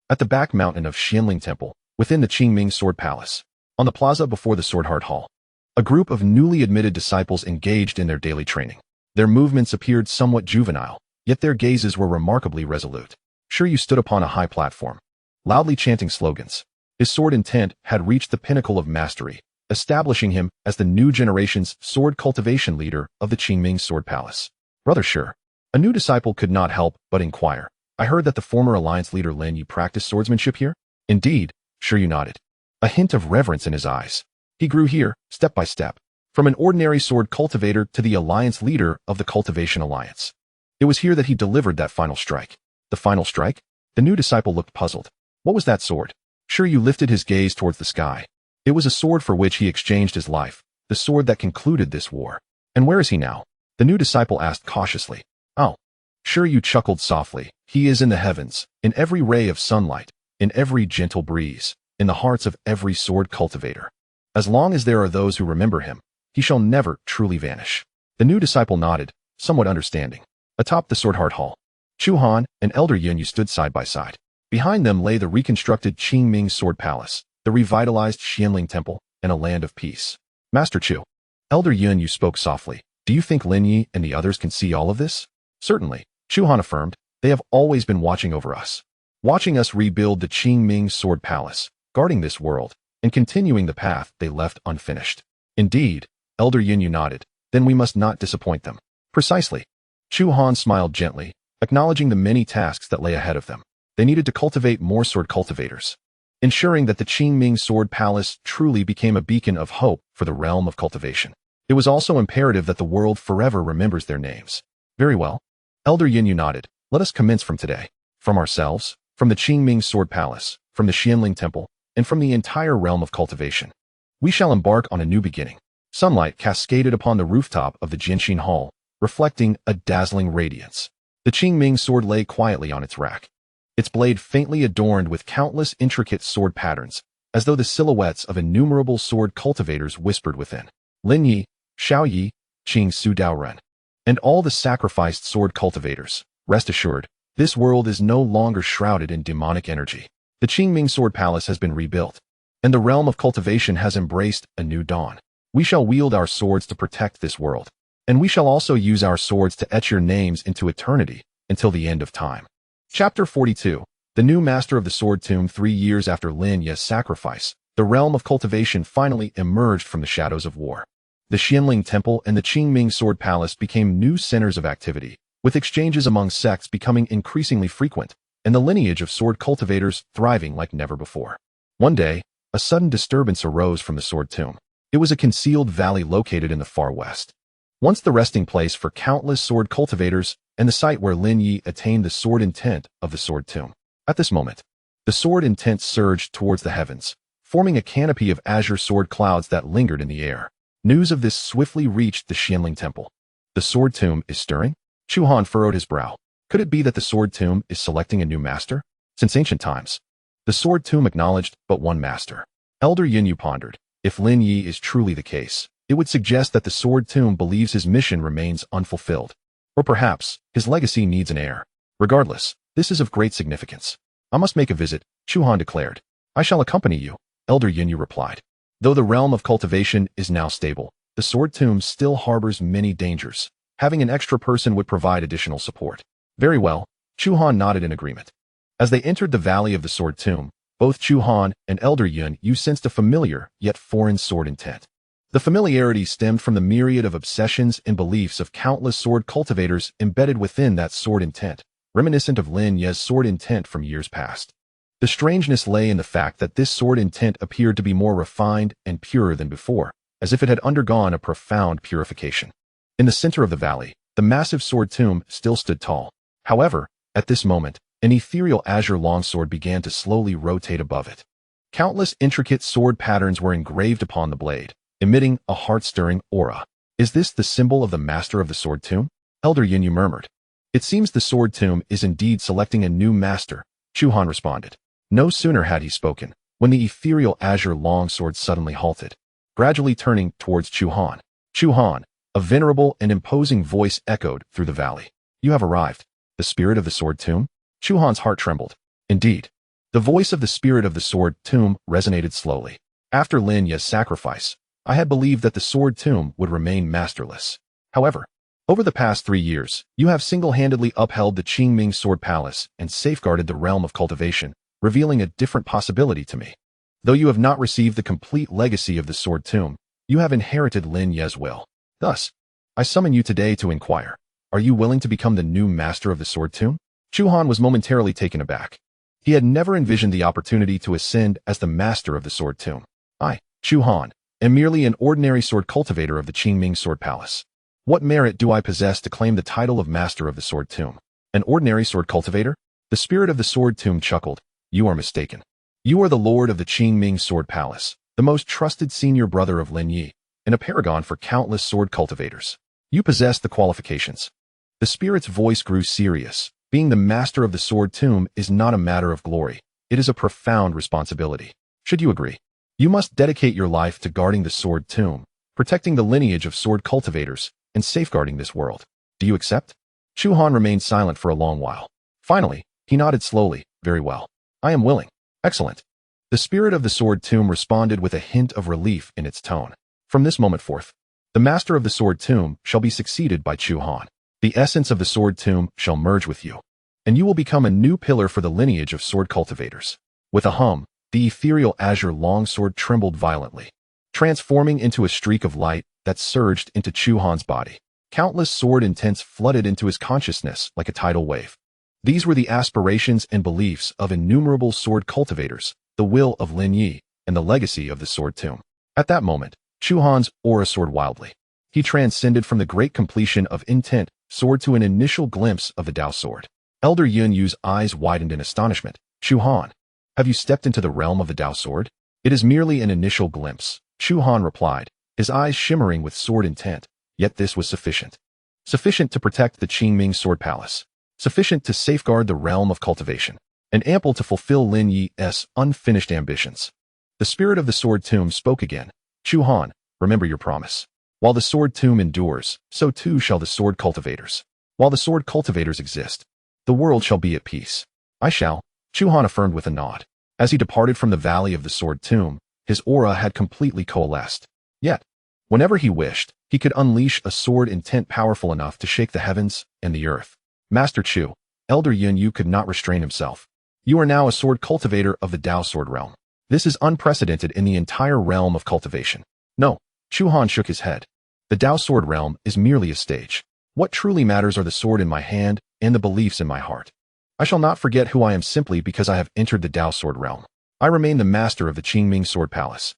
at the back mountain of Qianling Temple, within the Qingming Sword Palace, on the plaza before the Swordheart Hall, a group of newly admitted disciples engaged in their daily training. Their movements appeared somewhat juvenile, yet their gazes were remarkably resolute. Sure, you stood upon a high platform, loudly chanting slogans. His sword intent had reached the pinnacle of mastery, establishing him as the new generation's sword cultivation leader of the Qingming Sword Palace. Brother Sure, a new disciple could not help but inquire. I heard that the former alliance leader Lin Ye practiced swordsmanship here? Indeed, Sure you nodded. A hint of reverence in his eyes. He grew here, step by step, from an ordinary sword cultivator to the alliance leader of the Cultivation Alliance. It was here that he delivered that final strike. The final strike? The new disciple looked puzzled. What was that sword? Sure you lifted his gaze towards the sky. It was a sword for which he exchanged his life, the sword that concluded this war. And where is he now? The new disciple asked cautiously. Oh. Sure you chuckled softly. He is in the heavens, in every ray of sunlight, in every gentle breeze, in the hearts of every sword cultivator. As long as there are those who remember him, he shall never truly vanish. The new disciple nodded, somewhat understanding. Atop the Swordheart Hall, Chu Han and Elder Yun Yu stood side by side. Behind them lay the reconstructed Qingming Sword Palace, the revitalized Qianling Temple, and a land of peace. Master Chu. Elder Yun Yu spoke softly. Do you think Lin Ye and the others can see all of this? Certainly, Chu Han affirmed. They have always been watching over us. Watching us rebuild the Qingming Sword Palace, guarding this world, and continuing the path they left unfinished. Indeed, Elder Yin Yu nodded. Then we must not disappoint them. Precisely. Chu Han smiled gently, acknowledging the many tasks that lay ahead of them. They needed to cultivate more sword cultivators, ensuring that the Qingming Sword Palace truly became a beacon of hope for the realm of cultivation. It was also imperative that the world forever remembers their names. Very well. Elder Yin Yu nodded. Let us commence from today. From ourselves, from the Qingming Sword Palace, from the Qianling Temple, and from the entire realm of cultivation. We shall embark on a new beginning. Sunlight cascaded upon the rooftop of the Jinshin Hall, reflecting a dazzling radiance. The Qingming sword lay quietly on its rack, its blade faintly adorned with countless intricate sword patterns, as though the silhouettes of innumerable sword cultivators whispered within. Lin Ye, Xiao Yi, Qing Su Daoren, and all the sacrificed sword cultivators, rest assured, this world is no longer shrouded in demonic energy. The Qingming Sword Palace has been rebuilt, and the realm of cultivation has embraced a new dawn. We shall wield our swords to protect this world, and we shall also use our swords to etch your names into eternity until the end of time. Chapter 42. The new master of the Sword Tomb. 3 years after Lin Ye's sacrifice, the realm of cultivation finally emerged from the shadows of war. The Qianling Temple and the Qingming Sword Palace became new centers of activity, with exchanges among sects becoming increasingly frequent, and the lineage of sword cultivators thriving like never before. One day, a sudden disturbance arose from the Sword Tomb. It was a concealed valley located in the far west, once the resting place for countless sword cultivators and the site where Lin Ye attained the sword intent of the Sword Tomb. At this moment, the sword intent surged towards the heavens, forming a canopy of azure sword clouds that lingered in the air. News of this swiftly reached the Qianling Temple. The Sword Tomb is stirring? Chu Han furrowed his brow. Could it be that the Sword Tomb is selecting a new master? Since ancient times, the Sword Tomb acknowledged but one master. Elder Yin Yu pondered. If Lin Ye is truly the case, it would suggest that the Sword Tomb believes his mission remains unfulfilled. Or perhaps, his legacy needs an heir. Regardless, this is of great significance. I must make a visit, Chu Han declared. I shall accompany you, Elder Yin Yu replied. Though the realm of cultivation is now stable, the Sword Tomb still harbors many dangers. Having an extra person would provide additional support. Very well, Chu Han nodded in agreement. As they entered the valley of the Sword Tomb, both Chu Han and Elder Yun Yu sensed a familiar, yet foreign sword intent. The familiarity stemmed from the myriad of obsessions and beliefs of countless sword cultivators embedded within that sword intent, reminiscent of Lin Ye's sword intent from years past. The strangeness lay in the fact that this sword intent appeared to be more refined and purer than before, as if it had undergone a profound purification. In the center of the valley, the massive sword tomb still stood tall. However, at this moment, an ethereal azure longsword began to slowly rotate above it. Countless intricate sword patterns were engraved upon the blade, emitting a heart-stirring aura. Is this the symbol of the master of the sword tomb? Elder Yin Ye murmured. It seems the sword tomb is indeed selecting a new master, Chu Han responded. No sooner had he spoken, when the ethereal azure longsword suddenly halted, gradually turning towards Chu Han. Chu Han, a venerable and imposing voice echoed through the valley. You have arrived. The spirit of the sword tomb? Chu Han's heart trembled. Indeed. The voice of the spirit of the sword tomb resonated slowly. After Lin Ye's sacrifice, I had believed that the sword tomb would remain masterless. However, over the past 3 years, you have single-handedly upheld the Qingming Sword Palace and safeguarded the realm of cultivation, revealing a different possibility to me. Though you have not received the complete legacy of the sword tomb, you have inherited Lin Ye's will. Thus, I summon you today to inquire, are you willing to become the new master of the sword tomb? Chu Han was momentarily taken aback. He had never envisioned the opportunity to ascend as the master of the sword tomb. I, Chu Han, am merely an ordinary sword cultivator of the Qingming Sword Palace. What merit do I possess to claim the title of master of the sword tomb? An ordinary sword cultivator? The spirit of the sword tomb chuckled. You are mistaken. You are the lord of the Qingming Sword Palace, the most trusted senior brother of Lin Ye, and a paragon for countless sword cultivators. You possess the qualifications. The spirit's voice grew serious. Being the master of the sword tomb is not a matter of glory. It is a profound responsibility. Should you agree? You must dedicate your life to guarding the sword tomb, protecting the lineage of sword cultivators, and safeguarding this world. Do you accept? Chu Han remained silent for a long while. Finally, he nodded slowly. Very well. I am willing. Excellent. The spirit of the sword tomb responded with a hint of relief in its tone. From this moment forth, the master of the sword tomb shall be succeeded by Chu Han. The essence of the sword tomb shall merge with you, and you will become a new pillar for the lineage of sword cultivators. With a hum, the ethereal azure longsword trembled violently, transforming into a streak of light that surged into Chu Han's body. Countless sword intents flooded into his consciousness like a tidal wave. These were the aspirations and beliefs of innumerable sword cultivators, the will of Lin Ye, and the legacy of the sword tomb. At that moment, Chu Han's aura soared wildly. He transcended from the great completion of intent sword to an initial glimpse of the Dao sword. Elder Yun Yu's eyes widened in astonishment. Chu Han, have you stepped into the realm of the Dao sword? It is merely an initial glimpse, Chu Han replied, his eyes shimmering with sword intent. Yet this was sufficient. Sufficient to protect the Qingming Sword Palace. Sufficient to safeguard the realm of cultivation, and ample to fulfill Lin Ye's unfinished ambitions. The spirit of the sword tomb spoke again. Chu Han, remember your promise. While the sword tomb endures, so too shall the sword cultivators. While the sword cultivators exist, the world shall be at peace. I shall, Chu Han affirmed with a nod. As he departed from the valley of the sword tomb, his aura had completely coalesced. Yet, whenever he wished, he could unleash a sword intent powerful enough to shake the heavens and the earth. Master Chu, Elder Yun Yu could not restrain himself. You are now a sword cultivator of the Dao sword realm. This is unprecedented in the entire realm of cultivation. No, Chu Han shook his head. The Dao sword realm is merely a stage. What truly matters are the sword in my hand and the beliefs in my heart. I shall not forget who I am simply because I have entered the Dao sword realm. I remain the master of the Qingming Sword Palace,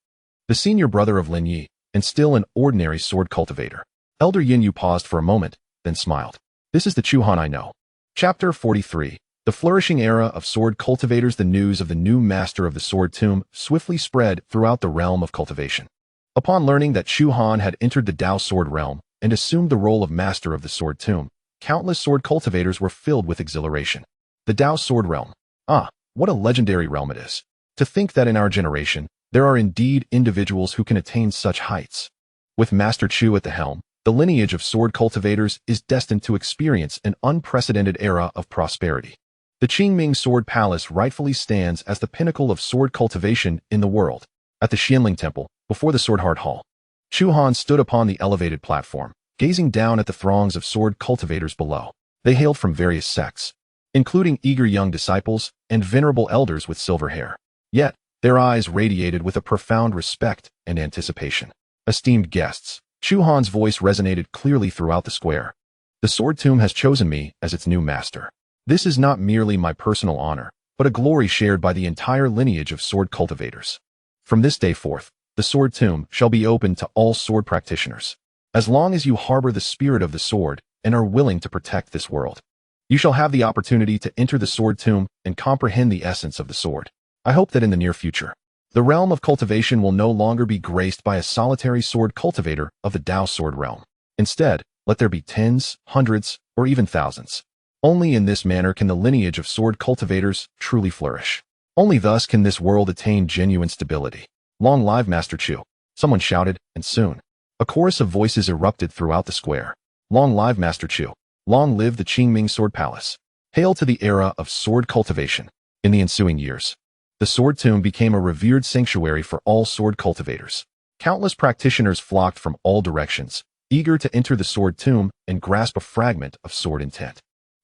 the senior brother of Lin Ye, and still an ordinary sword cultivator. Elder Yin Yu paused for a moment, then smiled. This is the Chu Han I know. Chapter 43. The flourishing era of sword cultivators. The news of the new master of the sword tomb swiftly spread throughout the realm of cultivation. Upon learning that Chu Han had entered the Dao sword realm and assumed the role of master of the sword tomb, countless sword cultivators were filled with exhilaration. The Dao sword realm. Ah, what a legendary realm it is. To think that in our generation, there are indeed individuals who can attain such heights. With Master Chu at the helm, the lineage of sword cultivators is destined to experience an unprecedented era of prosperity. The Qingming Sword Palace rightfully stands as the pinnacle of sword cultivation in the world. At the Xianling Temple, before the Sword Heart Hall, Chu Han stood upon the elevated platform, gazing down at the throngs of sword cultivators below. They hailed from various sects, including eager young disciples and venerable elders with silver hair. Yet, their eyes radiated with a profound respect and anticipation. Esteemed guests, Chu Han's voice resonated clearly throughout the square. The Sword Tomb has chosen me as its new master. This is not merely my personal honor, but a glory shared by the entire lineage of sword cultivators. From this day forth, the Sword Tomb shall be open to all sword practitioners. As long as you harbor the spirit of the sword and are willing to protect this world, you shall have the opportunity to enter the Sword Tomb and comprehend the essence of the sword. I hope that in the near future, the realm of cultivation will no longer be graced by a solitary sword cultivator of the Dao sword realm. Instead, let there be tens, hundreds, or even thousands. Only in this manner can the lineage of sword cultivators truly flourish. Only thus can this world attain genuine stability. Long live Master Chu! Someone shouted, and soon, a chorus of voices erupted throughout the square. Long live Master Chu! Long live the Qingming Sword Palace! Hail to the era of sword cultivation! In the ensuing years, the Sword Tomb became a revered sanctuary for all sword cultivators. Countless practitioners flocked from all directions, eager to enter the Sword Tomb and grasp a fragment of sword intent.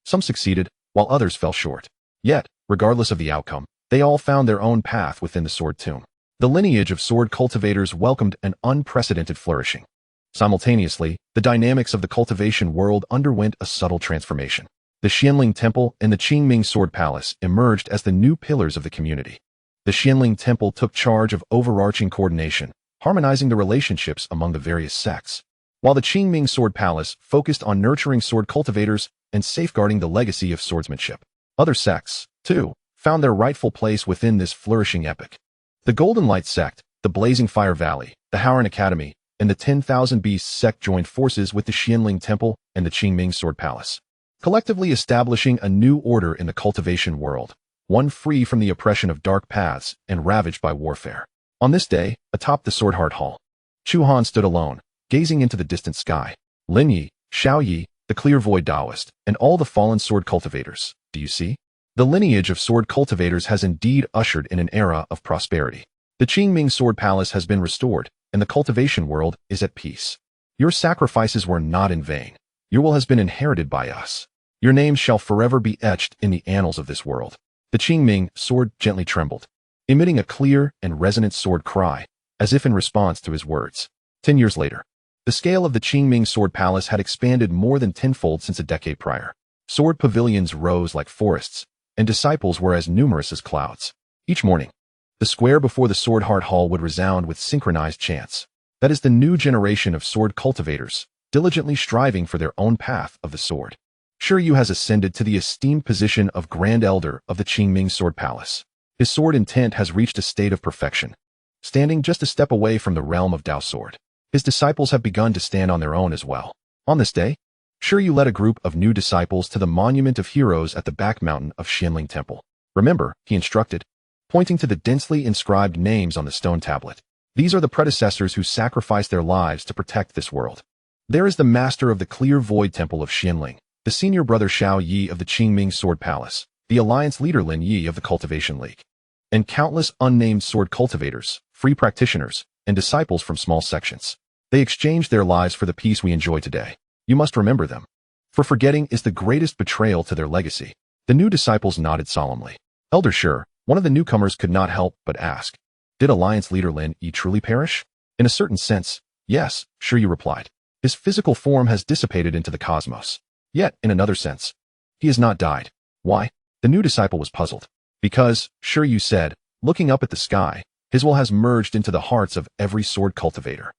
Some succeeded, while others fell short. Yet, regardless of the outcome, they all found their own path within the Sword Tomb. The lineage of sword cultivators welcomed an unprecedented flourishing. Simultaneously, the dynamics of the cultivation world underwent a subtle transformation. The Qianling Temple and the Qingming Sword Palace emerged as the new pillars of the community. The Qianling Temple took charge of overarching coordination, harmonizing the relationships among the various sects, while the Qingming Sword Palace focused on nurturing sword cultivators and safeguarding the legacy of swordsmanship. Other sects, too, found their rightful place within this flourishing epoch. The Golden Light Sect, the Blazing Fire Valley, the Howran Academy, and the 10,000 Beasts Sect joined forces with the Qianling Temple and the Qingming Sword Palace, collectively establishing a new order in the cultivation world, one free from the oppression of dark paths and ravaged by warfare. On this day, atop the Swordheart Hall, Chu Han stood alone, gazing into the distant sky. Lin Ye, Xiao Yi, the Clear Void Taoist, and all the fallen sword cultivators, do you see? The lineage of sword cultivators has indeed ushered in an era of prosperity. The Qingming Sword Palace has been restored, and the cultivation world is at peace. Your sacrifices were not in vain. Your will has been inherited by us. Your names shall forever be etched in the annals of this world. The Qingming sword gently trembled, emitting a clear and resonant sword cry, as if in response to his words. 10 years later, the scale of the Qingming Sword Palace had expanded more than tenfold since a decade prior. Sword pavilions rose like forests, and disciples were as numerous as clouds. Each morning, the square before the Swordheart Hall would resound with synchronized chants. That is the new generation of sword cultivators, diligently striving for their own path of the sword. Shi Yu has ascended to the esteemed position of Grand Elder of the Qingming Sword Palace. His sword intent has reached a state of perfection, standing just a step away from the realm of Dao Sword. His disciples have begun to stand on their own as well. On this day, Shi Yu led a group of new disciples to the Monument of Heroes at the back mountain of Qianling Temple. Remember, he instructed, pointing to the densely inscribed names on the stone tablet. These are the predecessors who sacrificed their lives to protect this world. There is the master of the Clear Void Temple of Qianling, the senior brother Xiao Yi of the Qingming Sword Palace, the alliance leader Lin Ye of the Cultivation League, and countless unnamed sword cultivators, free practitioners, and disciples from small sections. They exchanged their lives for the peace we enjoy today. You must remember them, for forgetting is the greatest betrayal to their legacy. The new disciples nodded solemnly. Elder Shi, one of the newcomers, could not help but ask, did Alliance Leader Lin Ye truly perish? In a certain sense, yes, Shi Yu replied. His physical form has dissipated into the cosmos. Yet, in another sense, he has not died. Why? The new disciple was puzzled. Because, Shi Yu said, looking up at the sky, his will has merged into the hearts of every sword cultivator.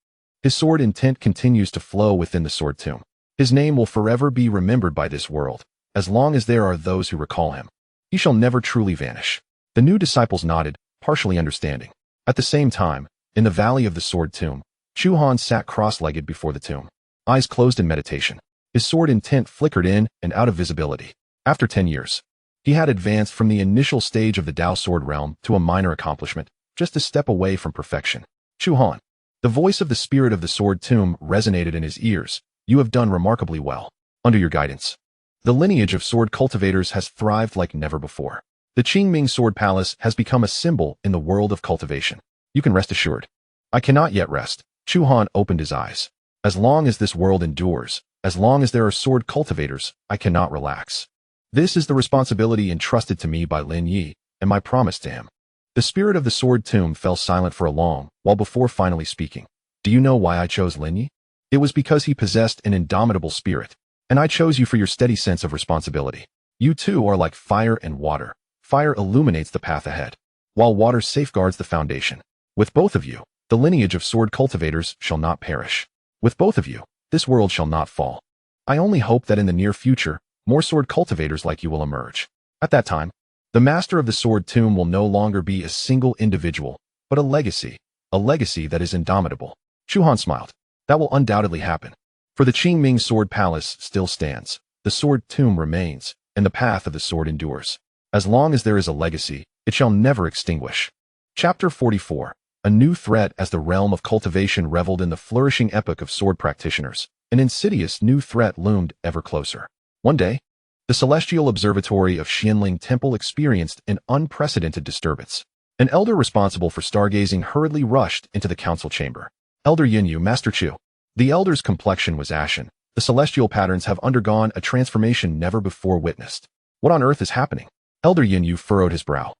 His sword intent continues to flow within the Sword Tomb. His name will forever be remembered by this world, as long as there are those who recall him. He shall never truly vanish. The new disciples nodded, partially understanding. At the same time, in the valley of the Sword Tomb, Chu Han sat cross-legged before the tomb, eyes closed in meditation. His sword intent flickered in and out of visibility. After 10 years, he had advanced from the initial stage of the Dao Sword realm to a minor accomplishment, just a step away from perfection. Chu Han. The voice of the spirit of the Sword Tomb resonated in his ears. You have done remarkably well. Under your guidance, the lineage of sword cultivators has thrived like never before. The Qingming Sword Palace has become a symbol in the world of cultivation. You can rest assured. I cannot yet rest. Chu Han opened his eyes. As long as this world endures, as long as there are sword cultivators, I cannot relax. This is the responsibility entrusted to me by Lin Ye, and my promise to him. The spirit of the Sword Tomb fell silent for a long while before finally speaking. Do you know why I chose Lin Ye? It was because he possessed an indomitable spirit, and I chose you for your steady sense of responsibility. You two are like fire and water. Fire illuminates the path ahead, while water safeguards the foundation. With both of you, the lineage of sword cultivators shall not perish. With both of you, this world shall not fall. I only hope that in the near future, more sword cultivators like you will emerge. At that time, the master of the sword tomb will no longer be a single individual, but a legacy that is indomitable. Chu Han smiled. That will undoubtedly happen. For the Qingming Sword Palace still stands, the sword tomb remains, and the path of the sword endures. As long as there is a legacy, it shall never extinguish. Chapter 44. A new threat. As the realm of cultivation reveled in the flourishing epoch of sword practitioners, an insidious new threat loomed ever closer. One day, the celestial observatory of Xianling Temple experienced an unprecedented disturbance. An elder responsible for stargazing hurriedly rushed into the council chamber. Elder Yunyu, Master Chu. The elder's complexion was ashen. The celestial patterns have undergone a transformation never before witnessed. What on earth is happening? Elder Yunyu furrowed his brow.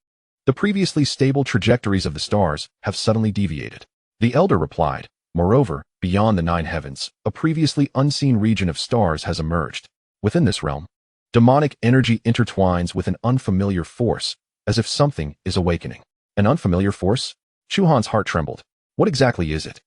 The previously stable trajectories of the stars have suddenly deviated. The elder replied, moreover, beyond the 9 heavens, a previously unseen region of stars has emerged. Within this realm, demonic energy intertwines with an unfamiliar force, as if something is awakening. An unfamiliar force? Chu Han's heart trembled. What exactly is it?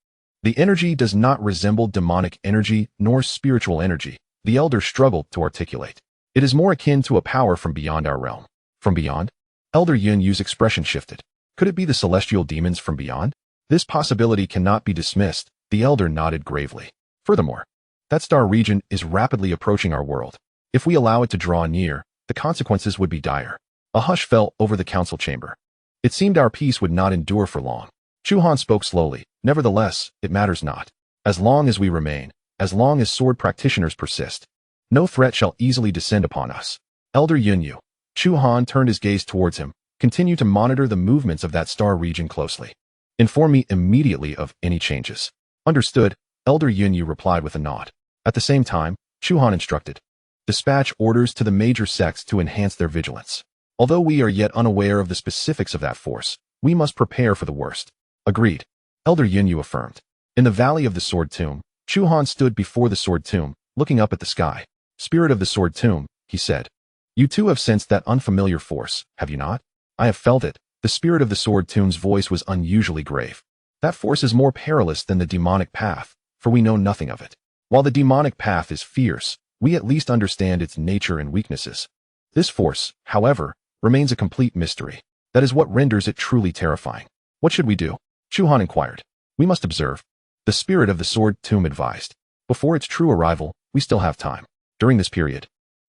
The energy does not resemble demonic energy nor spiritual energy, the elder struggled to articulate. It is more akin to a power from beyond our realm. From beyond? Elder Yunyu's expression shifted. Could it be the celestial demons from beyond? This possibility cannot be dismissed, the elder nodded gravely. Furthermore, that star region is rapidly approaching our world. If we allow it to draw near, the consequences would be dire. A hush fell over the council chamber. It seemed our peace would not endure for long. Chu Han spoke slowly. Nevertheless, it matters not. As long as we remain, as long as sword practitioners persist, no threat shall easily descend upon us. Elder Yunyu. Chu Han turned his gaze towards him. Continue to monitor the movements of that star region closely. Inform me immediately of any changes. Understood, Elder Yunyu replied with a nod. At the same time, Chu Han instructed. Dispatch orders to the major sects to enhance their vigilance. Although we are yet unaware of the specifics of that force, we must prepare for the worst. Agreed. Elder Yunyu affirmed. In the valley of the sword tomb, Chu Han stood before the sword tomb, looking up at the sky. Spirit of the sword tomb, he said. You too have sensed that unfamiliar force, have you not? I have felt it. The spirit of the sword tomb's voice was unusually grave. That force is more perilous than the demonic path, for we know nothing of it. While the demonic path is fierce, we at least understand its nature and weaknesses. This force, however, remains a complete mystery. That is what renders it truly terrifying. What should we do? Chu Han inquired. We must observe. The spirit of the sword tomb advised. Before its true arrival, we still have time. During this period,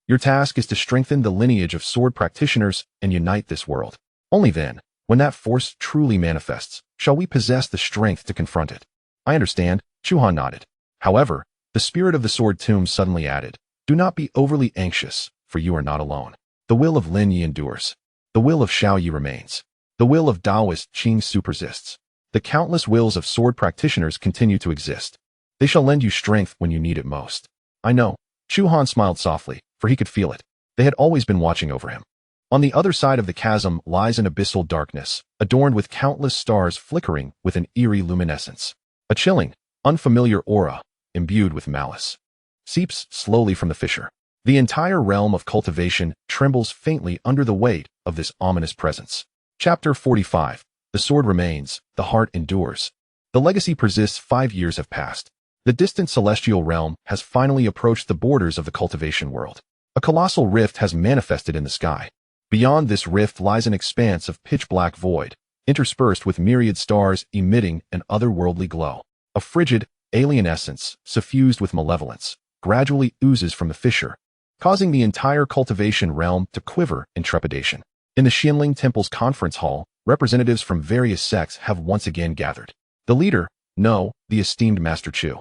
your task is to strengthen the lineage of sword practitioners and unite this world. Only then, when that force truly manifests, shall we possess the strength to confront it. I understand, Chu Han nodded. However, the spirit of the sword tomb suddenly added, do not be overly anxious, for you are not alone. The will of Lin Ye endures. The will of Xiao Yi remains. The will of Taoist Qing Su persists. The countless wills of sword practitioners continue to exist. They shall lend you strength when you need it most. I know. Chu Han smiled softly, for he could feel it. They had always been watching over him. On the other side of the chasm lies an abyssal darkness, adorned with countless stars flickering with an eerie luminescence. A chilling, unfamiliar aura, imbued with malice, seeps slowly from the fissure. The entire realm of cultivation trembles faintly under the weight of this ominous presence. Chapter 45. The sword remains, the heart endures. The legacy persists. 5 years have passed. The distant celestial realm has finally approached the borders of the cultivation world. A colossal rift has manifested in the sky. Beyond this rift lies an expanse of pitch-black void, interspersed with myriad stars emitting an otherworldly glow. A frigid, alien essence, suffused with malevolence, gradually oozes from the fissure, causing the entire cultivation realm to quiver in trepidation. In the Xianling Temple's conference hall, representatives from various sects have once again gathered. The leader, no, the esteemed Master Chu.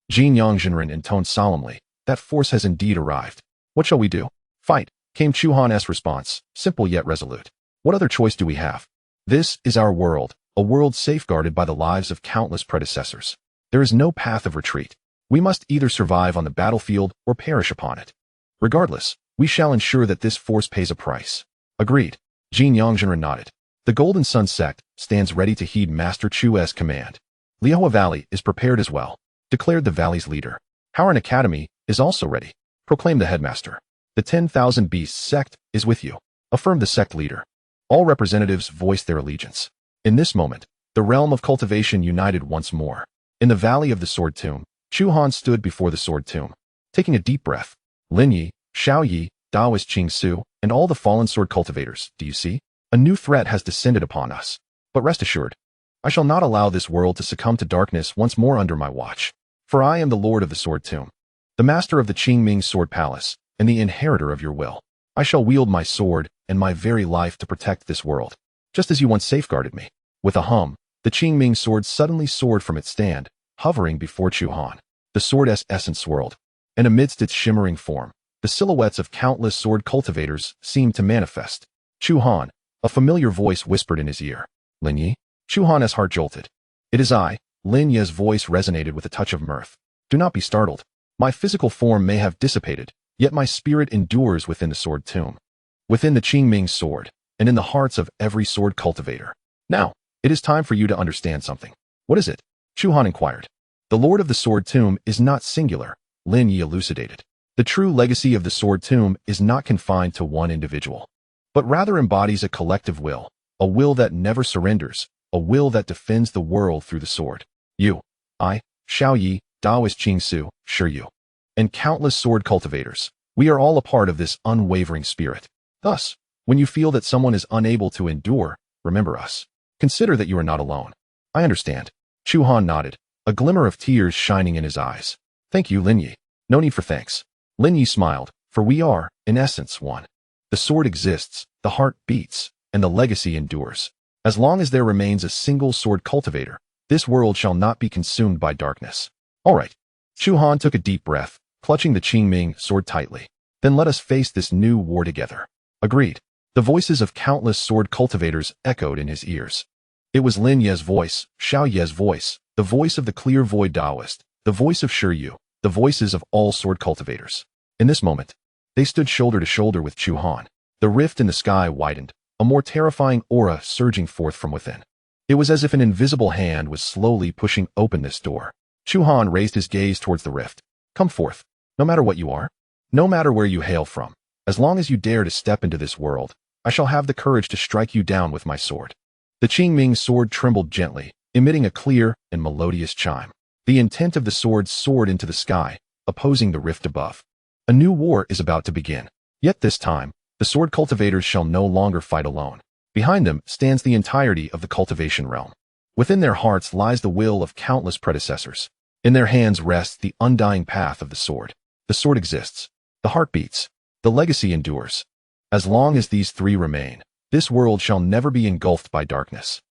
Jin Yongzhenren intoned solemnly, that force has indeed arrived. What shall we do? Fight, came Chu Han's response, simple yet resolute. What other choice do we have? This is our world, a world safeguarded by the lives of countless predecessors. There is no path of retreat. We must either survive on the battlefield or perish upon it. Regardless, we shall ensure that this force pays a price. Agreed. Jin Yongzhenren nodded. The Golden Sun Sect stands ready to heed Master Chu's command. Liuhua Valley is prepared as well, declared the valley's leader. Our academy is also ready, proclaimed the headmaster. The 10,000 Beasts sect is with you, affirmed the sect leader. All representatives voiced their allegiance. In this moment, the realm of cultivation united once more. In the valley of the Sword Tomb, Chu Han stood before the Sword Tomb. Taking a deep breath, Lin Ye, Xiao Yi, Daoist Qing Su, and all the fallen sword cultivators, do you see? A new threat has descended upon us. But rest assured, I shall not allow this world to succumb to darkness once more under my watch. For I am the Lord of the Sword Tomb, the master of the Qingming Sword Palace, and the inheritor of your will. I shall wield my sword and my very life to protect this world, just as you once safeguarded me. With a hum, the Qingming sword suddenly soared from its stand, hovering before Chu Han. The sword's essence swirled, and amidst its shimmering form, the silhouettes of countless sword cultivators seemed to manifest. Chu Han, a familiar voice whispered in his ear. Lin Ye? Chu Han's heart jolted. It is I. Lin Ye's voice resonated with a touch of mirth. Do not be startled. My physical form may have dissipated, yet my spirit endures within the Sword Tomb, within the Qingming sword, and in the hearts of every sword cultivator. Now, it is time for you to understand something. What is it? Chu Han inquired. The Lord of the Sword Tomb is not singular, Lin Ye elucidated. The true legacy of the Sword Tomb is not confined to one individual, but rather embodies a collective will, a will that never surrenders, a will that defends the world through the sword. You, I, Xiao Yi, Daoist Qing Su, Shi Yu, and countless sword cultivators, we are all a part of this unwavering spirit. Thus, when you feel that someone is unable to endure, remember us. Consider that you are not alone. I understand. Chu Han nodded, a glimmer of tears shining in his eyes. Thank you, Lin Ye. No need for thanks. Lin Ye smiled, for we are, in essence, one. The sword exists, the heart beats, and the legacy endures. As long as there remains a single sword cultivator, this world shall not be consumed by darkness. All right. Chu Han took a deep breath, clutching the Qingming sword tightly. Then let us face this new war together. Agreed. The voices of countless sword cultivators echoed in his ears. It was Lin Ye's voice, Xiao Ye's voice, the voice of the clear void Taoist, the voice of Shi Yu, the voices of all sword cultivators. In this moment, they stood shoulder to shoulder with Chu Han. The rift in the sky widened, a more terrifying aura surging forth from within. It was as if an invisible hand was slowly pushing open this door. Chu Han raised his gaze towards the rift. Come forth, no matter what you are, no matter where you hail from. As long as you dare to step into this world, I shall have the courage to strike you down with my sword. The Qingming sword trembled gently, emitting a clear and melodious chime. The intent of the sword soared into the sky, opposing the rift above. A new war is about to begin. Yet this time, the sword cultivators shall no longer fight alone. Behind them stands the entirety of the cultivation realm. Within their hearts lies the will of countless predecessors. In their hands rests the undying path of the sword. The sword exists. The heart beats. The legacy endures. As long as these three remain, this world shall never be engulfed by darkness.